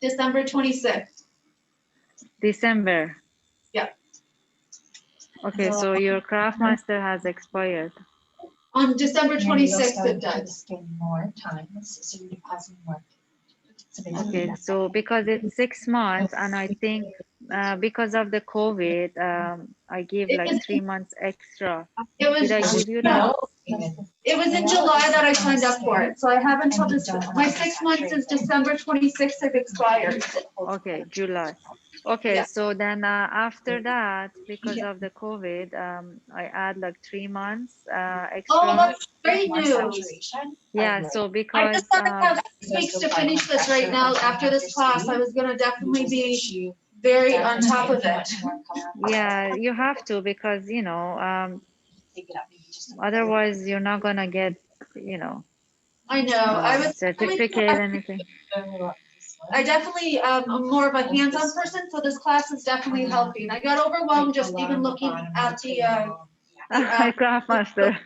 December 26th. December. Yeah. Okay, so your CraftMaster has expired. On December 26th, it does. More time, so you deposit more. Okay, so because it's 6 months, and I think because of the COVID, I give It like was- 3 months extra. It was, Did I give you that? it was in July that I signed up for it, so I have until this, my 6 months is December 26th have expired. Okay, July. Okay, Yeah. so then after that, because of the COVID, I add like 3 months Oh, extra. that's great news. Yeah, so I because just thought I have 6 weeks to finish this right now. After this class, I was gonna definitely be very on top of it. yeah, you have to because otherwise you're not gonna get, I know, I was. certificate, anything. I definitely, I'm more of a hands-on person, so this class is definitely helping. I got overwhelmed just even looking at the, CraftMaster.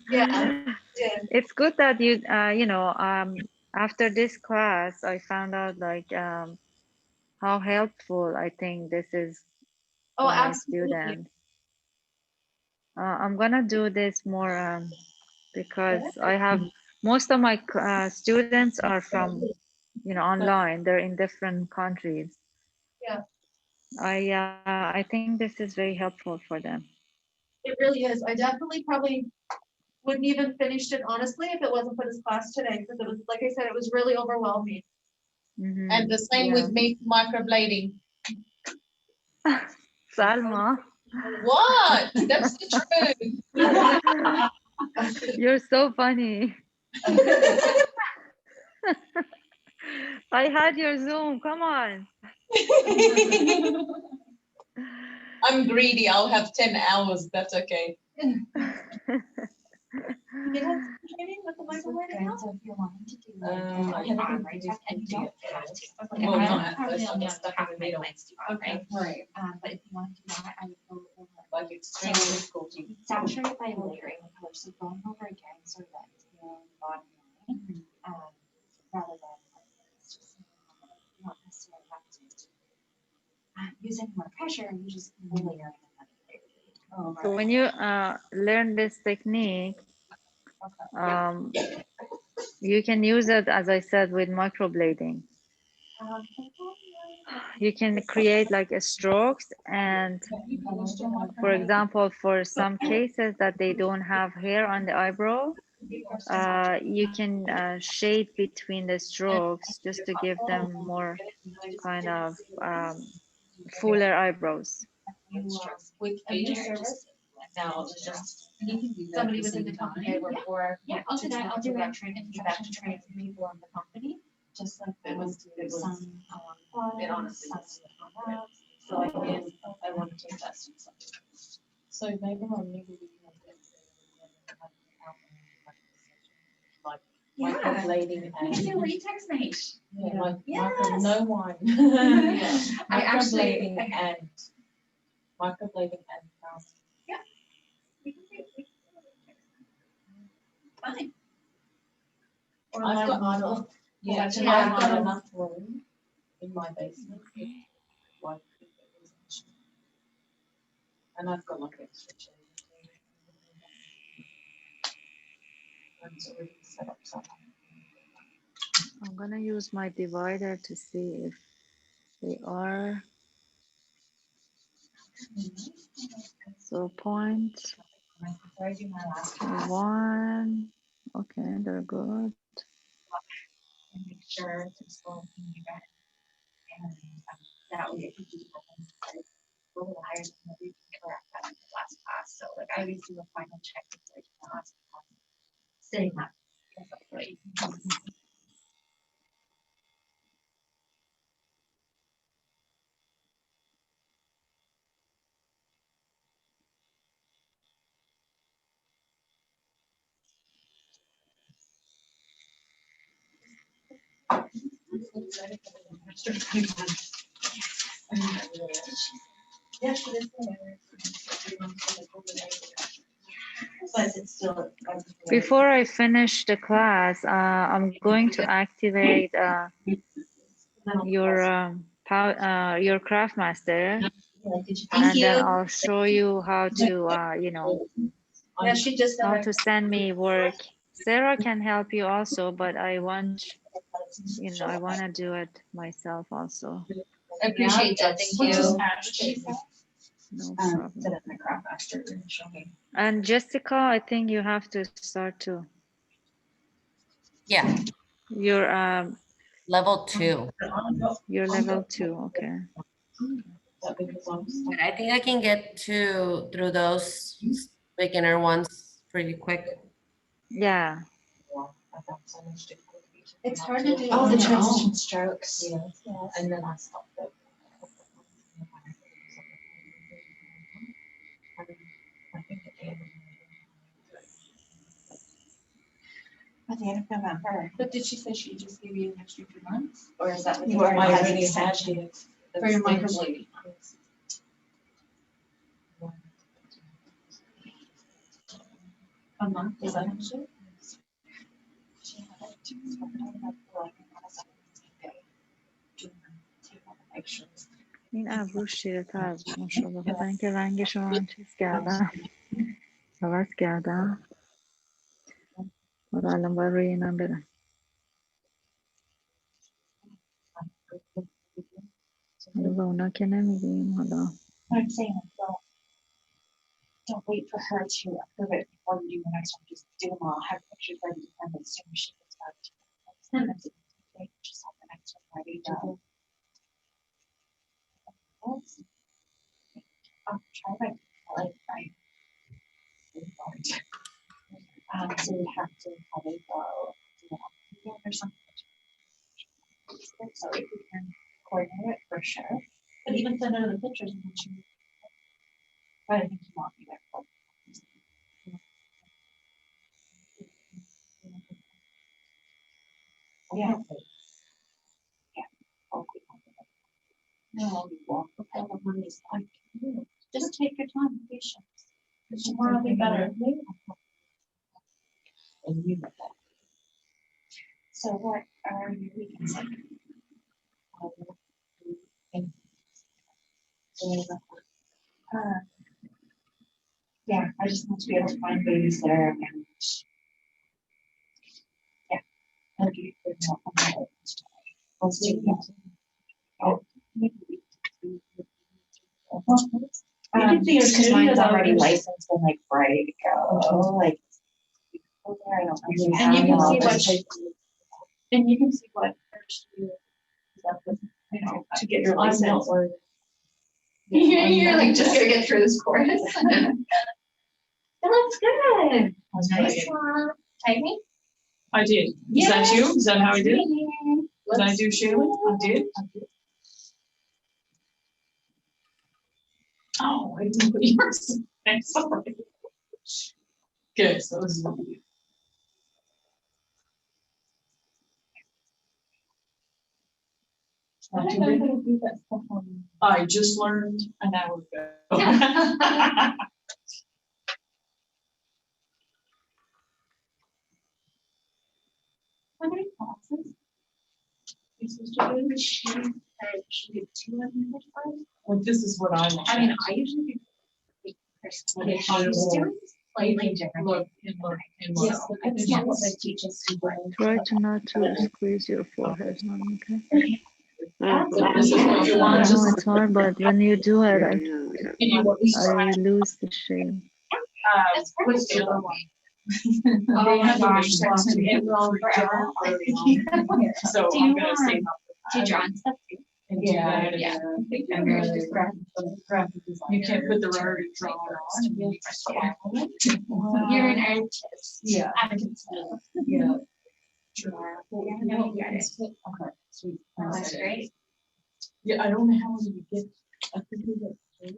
yeah, did. It's good that you, after this class, I found out like how helpful I think this is Oh, for my absolutely. students. I'm gonna do this more because I have most of my students are from, online. They're in different countries. Yeah, I think this is very helpful for them. it really is. I definitely probably wouldn't even finished it honestly if it wasn't for this class today, because it was, like I said, it was really overwhelming. Mhm. And the same Yeah. with me, microblading. Salma, What? That's the truth. you're so funny. I had your Zoom. Come on. I'm greedy. I'll have 10 hours. That's okay. You did have some training with the microblading now? I haven't really And you don't have to. Okay, Well, I not don't at have first, it on I'm the just other stuck in half the of my middle. plans to do, Okay, right? But if you want to do that, I would go over. Like it's really difficult to. Saturate by layering the color, so going over again, so that it's the bottom line, rather than it's just not necessarily have to use any more pressure, you just layer it over. So when you learn this technique, you can use it, as I said, with microblading. You can create like a strokes, and for example, for some cases that they don't have hair on the eyebrow, you can shade between the strokes just to give them more kind of fuller eyebrows. With any service, now just. Somebody was in the company I work for. Yeah, I'll do that, I'll do that training, back to train people in the company, just like It was some, it honestly was. So I guess I want to test it. So maybe I'll maybe we can like microblading We can do and latex night. yeah, like Yes. no wine. I actually- Microblading and Yeah. We can do fine. Or I've live got model. Yeah, Watch I've it got out. enough room in my basement. Like, and I've got like extra chairs. And it's already set up somehow. I'm gonna use my divider to see if they are. So 0.1. Okay, they're good. And make sure to slow you back. And that way it could be a little higher than what we can correct that in the last class. So like I always do a final check before I do the last class. Sitting up. Right. Yes, it is. But it's still. Before I finish the class, I'm going to activate your CraftMaster, and then I'll show you how to, Yeah, she just how to send me work. Sarah can help you also, but I want to do it myself also. I appreciate that, thank Which is you. actually, No set problem. up my CraftMaster and show me. And Jessica, I think you have to start too. Yeah, You're level 2. you're level 2, okay. But I think I can get through those beginner ones pretty quick. Yeah. It's hard to do. Oh, on the your transition own. strokes. Yes. And then At the end of November. But did she say she just gave you an extra 2 months? Or is that what You you already already had said? For your microblading. A month, is that what she? این ابروش شیره تر از اون شده بخاطر اینکه رنگش رو من چیز کردم عوض کردم. حالا الان باید روی اینم برم. حالا به اونا که نمیدیم. حالا I'm saying, don't wait for her to approve it before you do the next one. Just do them all. Have pictures ready to send as soon as she gets back to you. Send them to me. Just have the next one ready to go. I'll try my, like, so we have to probably go do that or something. So if we can coordinate it for sure, but even send her the pictures and then she. But I think you want me there for. Yeah. Yeah. No, we walk with all the money's like, just take your time, patience. Because tomorrow will be better. And you know that. So what are your weekends like? Yeah, I just want to be able to find babies there and yeah. I'll give you more on that. Let's do that. Oh. You can see because mine's already licensed and like ready to go. Like, I don't know. And you can see what, and you can see what first you know, to get your license. You're like just gonna get through this course. That looks good. Nice one. Typing? I did. Is that you? Is that how I did? Did I do Shayli? I did. Oh, I didn't put yours. I'm sorry. Good, so this is what we do. I just learned an hour ago. How many classes? You're supposed to do in machine and she did 205. Well, this is what I want. I mean, I usually do. She's doing slightly different. Look, and look, and look. Yes, it's not what they teach us to do. try to not to squeeze your forehead, okay? This is what you I want. know it's hard, but when you do it, I lose the shape. What's the other one? Oh my gosh, that's gonna be long forever. So I'm gonna say. Do you draw and stuff too? Yeah. Yeah. You can't put the rotary draw on. You're an artist. Yeah. I can tell. Yeah. Okay, sweet. That's great. Yeah, I don't know how many you get. I think we get 3.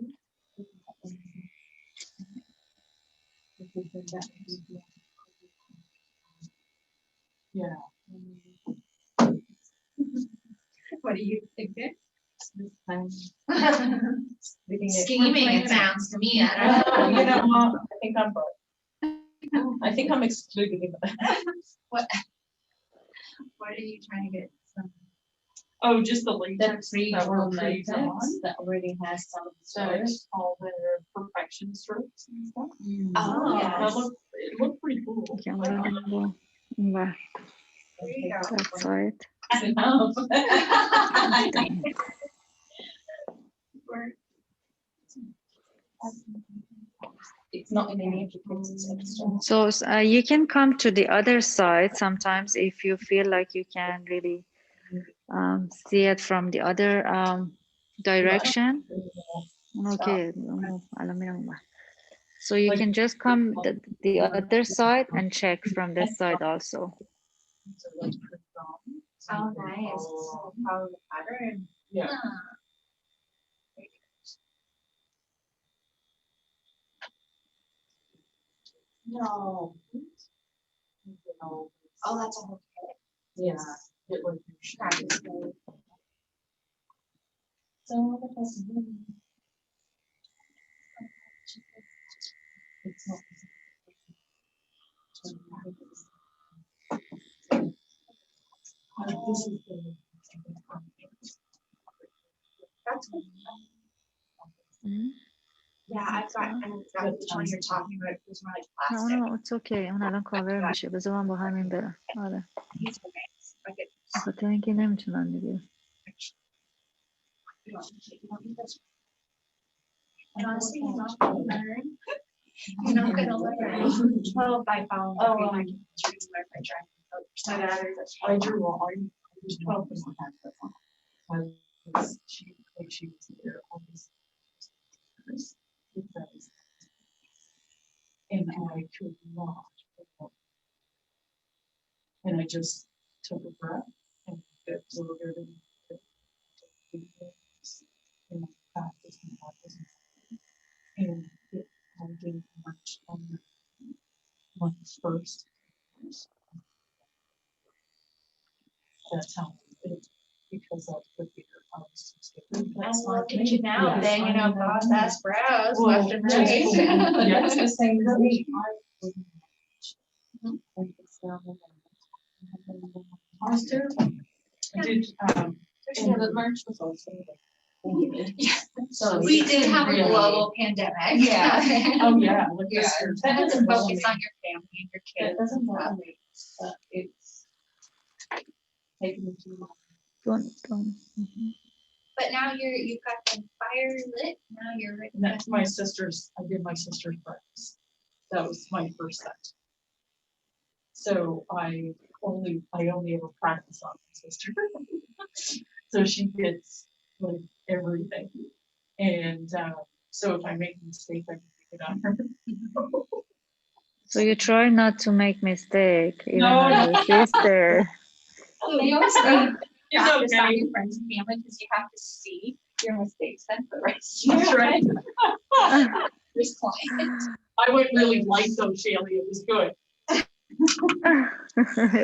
Yeah. What do you think? Scheming, Scheming, it sounds to me. I don't know. You know what? I think I'm both. I think I'm excluded. What are you trying to get? Oh, just the latex that we're latex on. that already has some of the So it's all the perfection strokes and stuff. Oh, That it looked pretty cool. Camera number. There. That's right. Enough. It's not in any of the kits, it's extra. So you can come to the other side sometimes if you feel like you can really see it from the other direction. Okay. Alam mo lang ba? So you can just come the other side and check from this side also. Oh, nice. Follow the pattern. Yeah. No. Oh, that's a whole kit. Yeah. It was. That is good. So what does it mean? It's not. This is the. That's good. Yeah, I've got, and that which one you're talking about, it was more like No, plastic. no, it's okay. أنا الآن كاور میشه. بذار من با همین برم. آره. These are nice. Like it. بخاطر اینکه نمیتونم دیگه. You don't need this. And honestly, you're not gonna learn. You're not gonna learn. Well, by following the green, I can choose where I try. I drew all. I was 12%. She was there all these years. And I could not. And I just took a breath and it was a little bit and practice and practice. And it didn't much on my first. That's how it, because of the fear I was too scared. And look at you now, Yes, banging out boss ass brows Well, left and right. Yeah, it's the same for me. Monster. I did, and the March was also like. Yeah. So We did have a really- global pandemic. Yeah. Oh, yeah. Like Yeah. this year. That doesn't focus on your family and your It kids. doesn't bother me, but it's taking me too long. Don't. But now you've got the fire lit, now you're ready. And that's my sister's, I did my sister's breakfast. That was my first set. So I only ever practice on my sister. So she gets like everything. And so if I make a mistake, I can pick it on her. So you try not to make mistake, even No, on your sister. They always say It's practice on okay. your friends and family because you have to see your mistakes then for the rest of your That's right. this client. I wouldn't really like those, Shayli. It was good.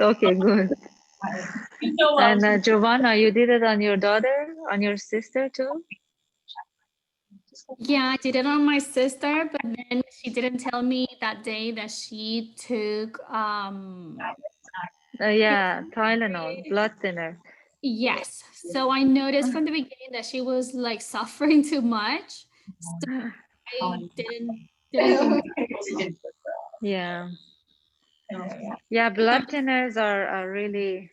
Okay, good. So, And Giovanna, you did it on your daughter, on your sister too? Yeah, I did it on my sister, but then she didn't tell me that day that she took Yeah, Tylenol, blood thinner. yes. So I noticed from the beginning that she was like suffering too much. So I didn't Yeah. Yeah, blood thinners are really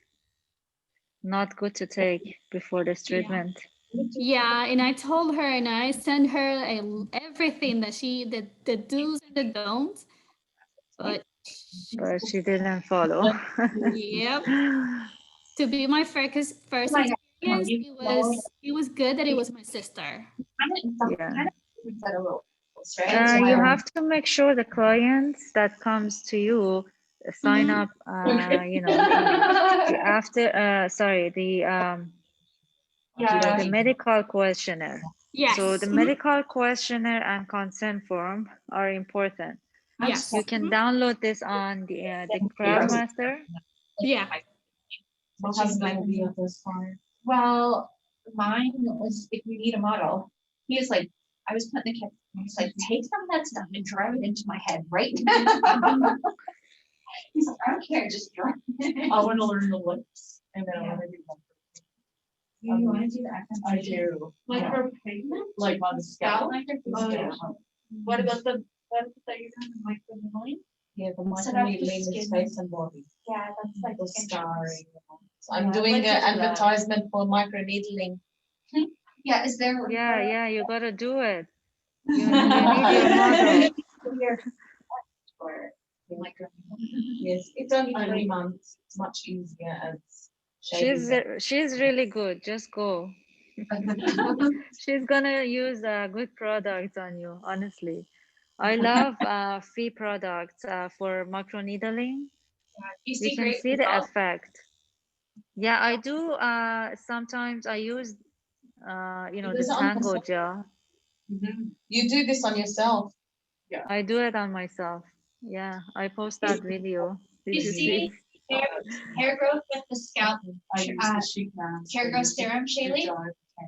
not good to take before this treatment. Yeah, and I told her and I sent her everything that the do's and the don'ts, but she didn't follow. Yep. To be my first experience, it was good that it was my sister. Yeah. You have to make sure the clients that comes to you sign up, you know, the medical questionnaire. Yes. So the medical questionnaire and consent form are important. Yes. You can download this on the CraftMaster. Yeah. What has been the other part? Well, mine was if you need a model, he was like, I was putting the kit, he's like, take some of that stuff and drive it into my head right now. He's like, I don't care, just drive it. I want to learn the lips and then I want to do them. You want to do that? I do. Micropigment? Like on the scalp. Micropigment. What about the, what that you're doing, microneedling? Yeah, the So that's the microneedling is skin. face and body. Yeah, that's like The skin scarring. treatment. So I'm Yeah, doing I'd like an to do that. advertisement for microneedling. Yeah, is there? Yeah, you gotta do it. You need your model. Yes, it's only 3 months. It's much easier as Shayli She's really good. Just go. She's gonna use good products on you. Honestly, I love free products for micro needling. You can great see the results? effect. Yeah, I do. Sometimes I use, you know, the Does it on tango yourself? gel. You do this on yourself. I do it on myself. Yeah, I post that video. Did You you see see? hair growth with the scalp hair growth serum, Shayli?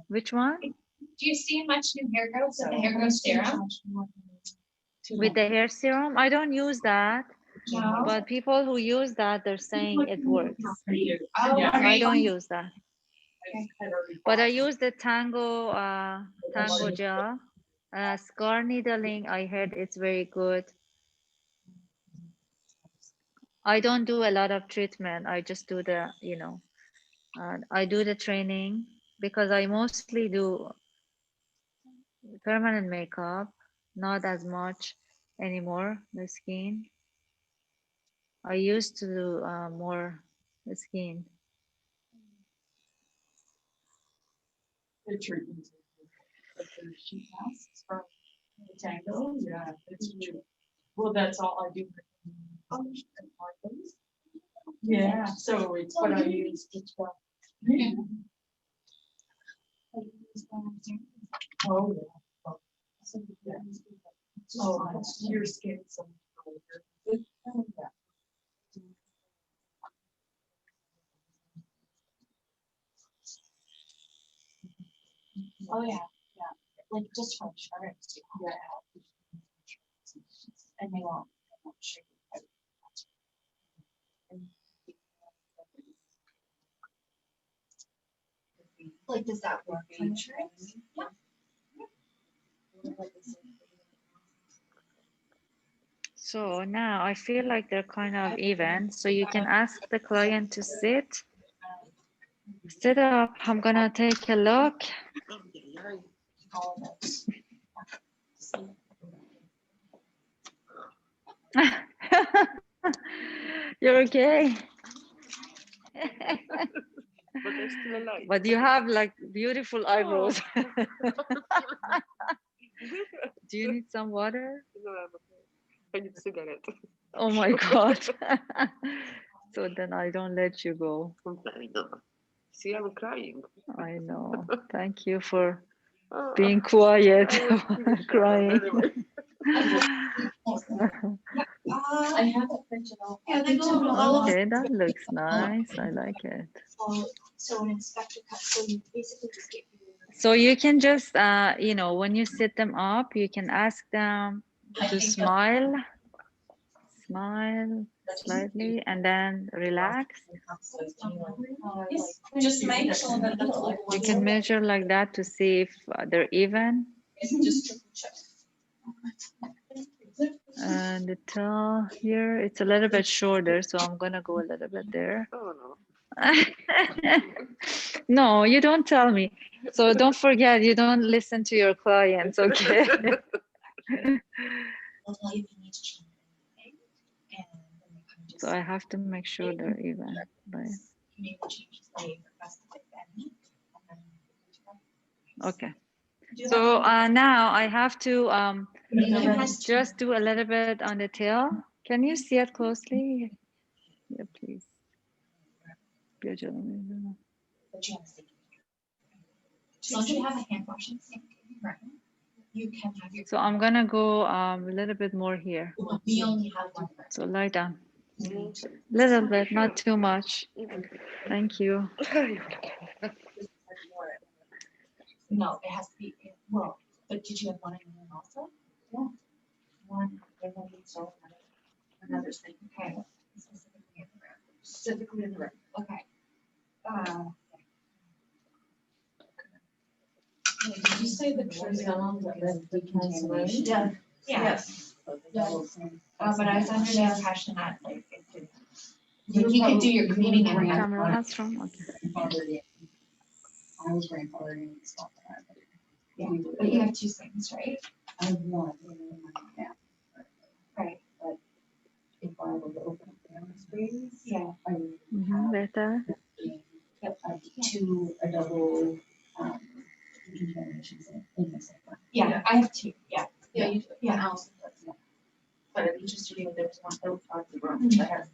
Which one? Do you see much new hair growth with the hair growth serum? With the hair serum? I don't use that. No. But people who use that, they're saying it works. Oh, I don't okay. use that. But I use the tango gel. Scar needling, I heard it's very good. I don't do a lot of treatment. I just do the, you know, I do the training because I mostly do permanent makeup, not as much anymore, the skin. I used to do more the skin. The treatment. But the sheet masks from the Tango, yeah, it's true. Well, that's all I do. Yeah, so it's what I use. Yeah. Oh, yeah. Oh, your skin. Oh, yeah, like just from insurance. Yeah. And they won't show you. Like, does that work for insurance? Yeah. So now I feel like they're kind of even. So you can ask the client to sit up. I'm gonna take a look. You're okay. But you have like beautiful eyebrows. Do you need some water? No, I'm okay. I need a cigarette. Oh my God. So then I don't let you go. See, I'm crying. I know. Thank you for Oh, being quiet, I was finished, crying. anyway. I have it printed out. Yeah, they go Okay, that looks nice. I like it. So an inspector cut, so you basically just get. So you can just, you know, when you set them up, you can ask them to smile slightly, and then relax. Just make sure that the. You can measure like that to see if they're even. Just triple check. And the tail here, it's a little bit shorter, so I'm gonna go a little bit there. Oh, no. No, you don't tell me. So don't forget, you don't listen to your clients, okay? So I have to make sure they're even, right? Okay. So now I have to just do a little bit on the tail. Can you see it closely? Yeah, please. So do you have a hand washing sink? Right. You can have your. So I'm gonna go a little bit more here. We only have one. So lie down. Little bit, not too much. Thank you. No, it has to be, well, but did you have one in your room also? Yeah. One, and then so another thing, okay. Specifically in the room. Specifically in the room, okay. Did you say the trial that the cancellation? Yeah. Yeah. Yes. But I was under the impression that like it could. You could do your cleaning in there. Camera has from, okay. I was grandfathered in and stuff like that. Yeah, but you have two things, right? I want it in my map. Right. But if I were to open up camera screens. Yeah. I would Better. Yep, I do a double, contaminations in the same one. Yeah, I have two, yeah. Yeah, you do. Yeah. Allison does, yeah. But I'm interested in there's one that on the room that has.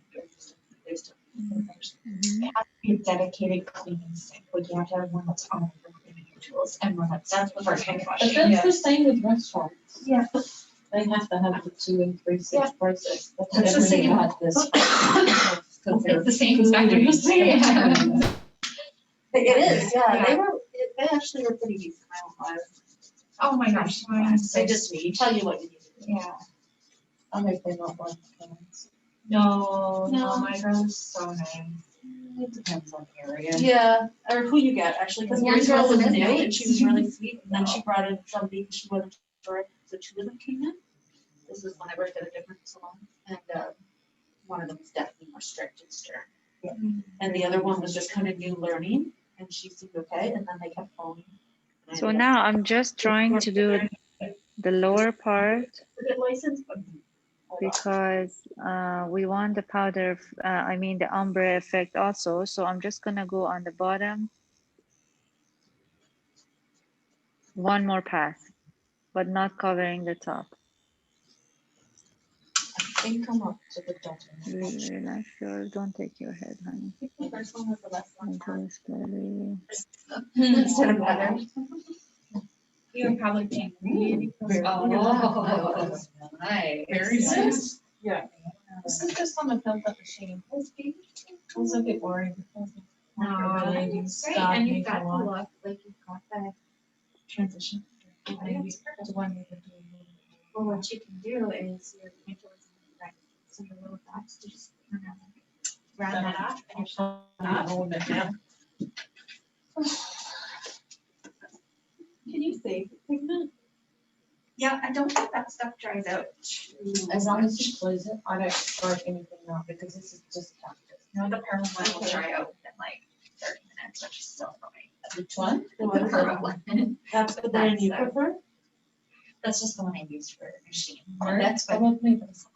There's It has to be a dedicated cleaning sink, like you have to have one that's on for cleaning your tools and one that's for hand But washing. that's the same with restaurants. Yeah. They have to have the 2 and 3 Yeah. stage process. But It's the everything same. about this. It's the same inspector. Yeah. It is, yeah, they actually were pretty decent, I won't lie. Oh my gosh, they just tell you what you need to do. Yeah. I make them not like cans. No, No. my girl is so nice. It depends on the area. Yeah, or who you get, actually, because One yours girl was was new and nice. she was really sweet, and then she brought in somebody, she wasn't sure, so two of them came in. This is when I worked at a different salon, and, one of them was definitely more strict and stern. And the other one was just kind of new learning, and she seemed okay, and then they kept following. So now I'm just trying to do the lower part Get licensed, but because we want the powder, I mean the ombre effect also. So I'm just gonna go on the bottom. One more pass, but not covering the top. I think I'm up to the dot. Relax, don't take your head, honey. the first one was the last one. Until steady. Instead of leather. You were probably paying really close. Oh, nice. Very nice. Yeah. This is just on the filter machine. I was a bit worried. No, Really it's great, start and me you've got for the one. look, like you've got the transition. Maybe the one you could do. Well, what you can do is your manipulates right, so your little dots, you just round that off and you're Hold it down. Can you save the pigment? Yeah, I don't think that stuff dries out. As long as you close it, I don't start anything now because this is just practice. No, the pearl one will dry out in like 30 minutes, which is so annoying. Which one? The pearl one. That's the brand you That's, prefer? That's just the one I use for the machine. Or That's what. probably for the salon.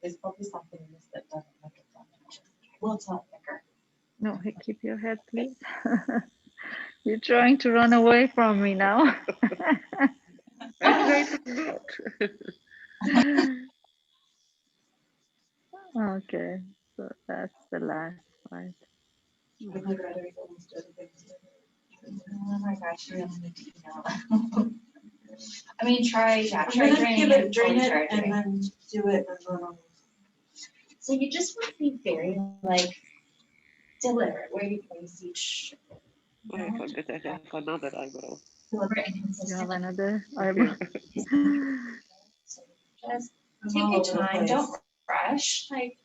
There's probably something in this that doesn't make it that much. Well, it's not thicker. No, hey, keep your head, please. You're trying to run away from me now. Okay, so that's the last part. I would rather you almost do everything. Oh my gosh, you really need to know. I mean, try I'm draining gonna give it, drain before you it, try and doing- then do it, and then So you just want to be very like deliberate where you place each. I forget I have another eyebrow. Deliberate and You consistent. have another eyebrow? Just take your time, don't rush, like,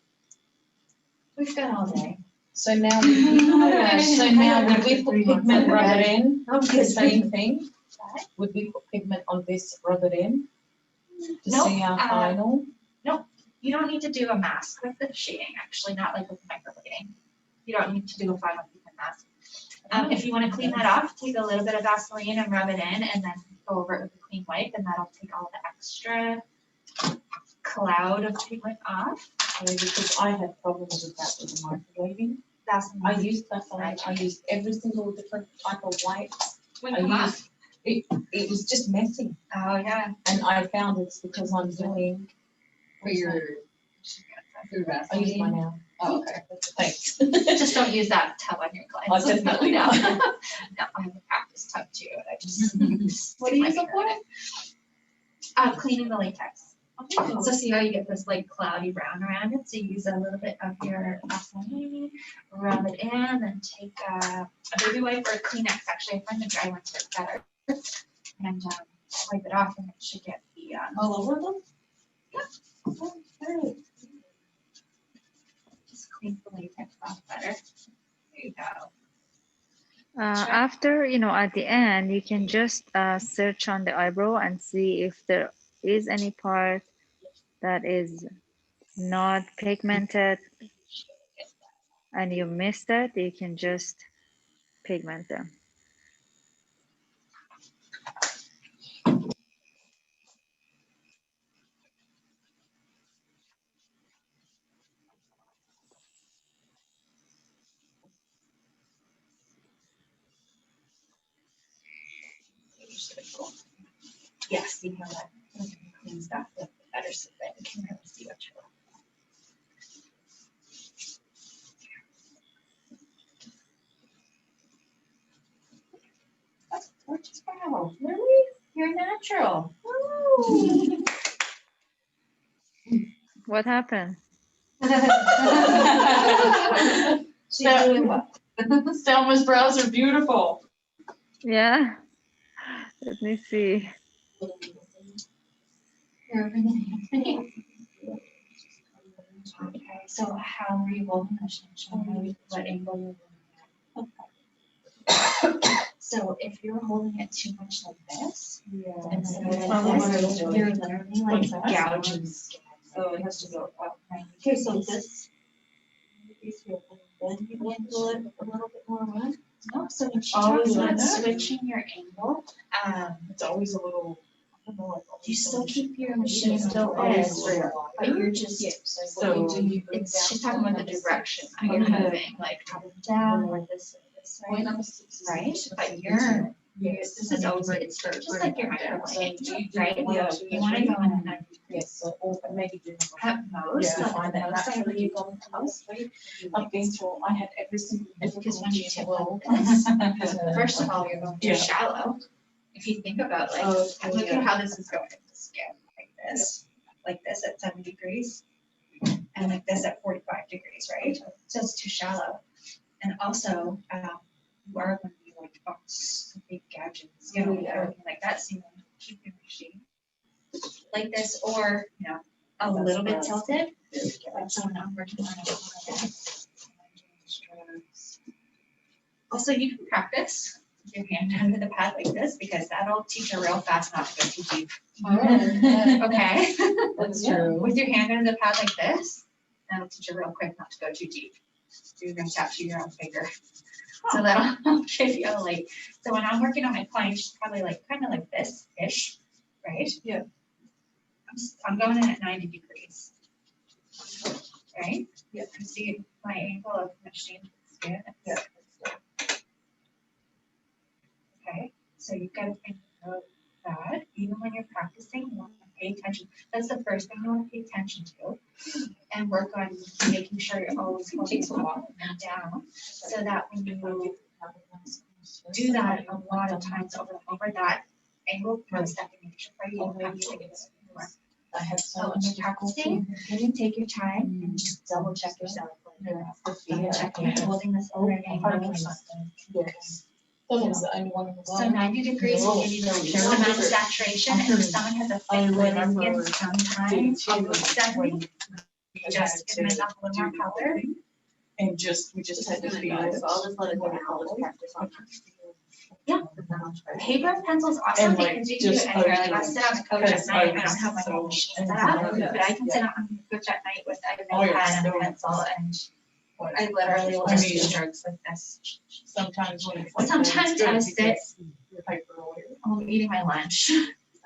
we've got all day. So now, would we put pigment, rub it in, the same thing? Would we put pigment on this, rub it in? To Nope, see our final? Nope, you don't need to do a mask with the shading, actually, not like with microblading. You don't need to do a final pigment mask. If you want to clean that off, take a little bit of Vaseline and rub it in, and then go over it with a clean wipe, and that'll take all the extra cloud of pigment off. Because I had problems with that with the microblading. Vaseline. I used Vaseline, I used every single different type of wipes. Wouldn't I come off. used, it was just messy. Oh, yeah. And I found it's because I'm doing. For your I use mine now. Oh, okay, thanks. Just don't use that tub on your Oh, clients. definitely No, not. no, I have a practice tub too, and I just. What do you use it for? Cleaning the latex. So see how you get this like cloudy brown around it, so you use a little bit of your Vaseline, rub it in, then take a baby wipe or a Kleenex, actually, I find the dry ones work better. And wipe it off and it should get the. All over them? Yeah. Oh, great. Just clean the latex off better. There you go. After, at the end, you can just search on the eyebrow and see if there is any part that is not pigmented and you missed it, you can just pigment them. Yes, you know what? Clean stuff, the better so that you can really see what you're That's gorgeous brow. Really? You're natural. Woo. What happened? She's doing what? Selma's brows are beautiful. Yeah. Let me see. Okay, so how are you holding the chin? What angle you're So if you're holding it too much like this, instead of like this, you're literally like gouging. So it has to go up. Okay, so this. Then you can pull it a little bit more around. No, so when she talks about switching your angle, It's always a little, I don't know, like. you still keep your machine still this, but you're just, So it's, she's talking about the direction that you're moving, like up and down, or this way, right? But you're, this is over, it's just like your microblading, right? You wanna go in a 90 degrees. So, or maybe do. At most, Yeah. like most, I would go close, right? I've been through, I had every single. Because when you tip like this, first of all, you're going too Yeah. shallow. If you think about like, look at how this is going. This again, like this at 70 degrees, and like this at 45 degrees, right? So it's too shallow. And also, you are going to be like, oh, big gadgets, you know, everything like that. So you want to keep your machine like this, or you know, a little bit tilted. Like so when I'm working on it. Also, you can practice with your hand under the pad like this, because that'll teach you real fast not to go too deep. Okay. That's true. With your hand under the pad like this, that'll teach you real quick not to go too deep. So you're gonna tap to your own finger. So that'll give you a like, so when I'm working on my client, she's probably like, kind of like this-ish, right? Yeah. I'm going in at 90 degrees. Right? Yeah. You see my angle of machine skin? Yeah. Okay, so you've got to think about that. Even when you're practicing, you want to pay attention. That's the first thing you want to pay attention to. And work on making sure you're always holding it up and down, so that when you do that a lot of times over that angle becomes second nature for you. You don't have to think it's anymore. I have so So when you're practicing, you can take your time and just double check yourself. Double check you're holding this over an angle. Yes. Someone's the only one in the world. So 90 degrees will give you the least amount of saturation, and if someone has a thick linen skin, sometimes I'll go 70. Just give myself a little more color. And just, we just had to feel it. So I'll just let it go now. Let's practice on. Yeah. Paper and pencils also, And, they like, can do just it anywhere. Like I'll open. sit on the couch at night, I don't Because have my so- whole machine set up, but I can sit on the couch at night with a Oh, yeah, notepad and a so- pencil, and I literally will I just do mean, strokes like this. Sometimes when it's like. Sometimes I sit, The paper or whatever. I'm eating my lunch,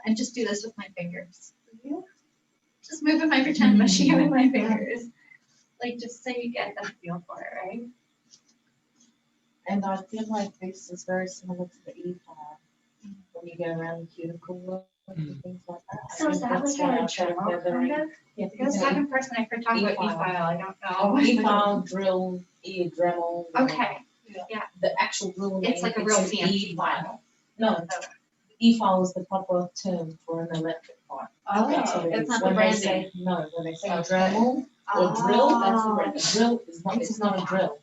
and just do this with my fingers. Just moving my pretend machine with my fingers. Like, just so you get the feel for it, right? And I feel like this is very similar to the e-file, when you go around the cuticle and things like that. I So is think that that's like why a I started journal gathering- kind of? Yeah, That's the second person I've heard talk about E-file. e-file, I don't know. E-file, drill, Dremel. Okay, yeah. The actual real name. It's like a real an fancy e-file. No, e-file is the proper term for an electric part. Oh, So it's not the when they branding. say- No, when they say Okay. Dremel or drill, Oh. drill is not, it's not a drill.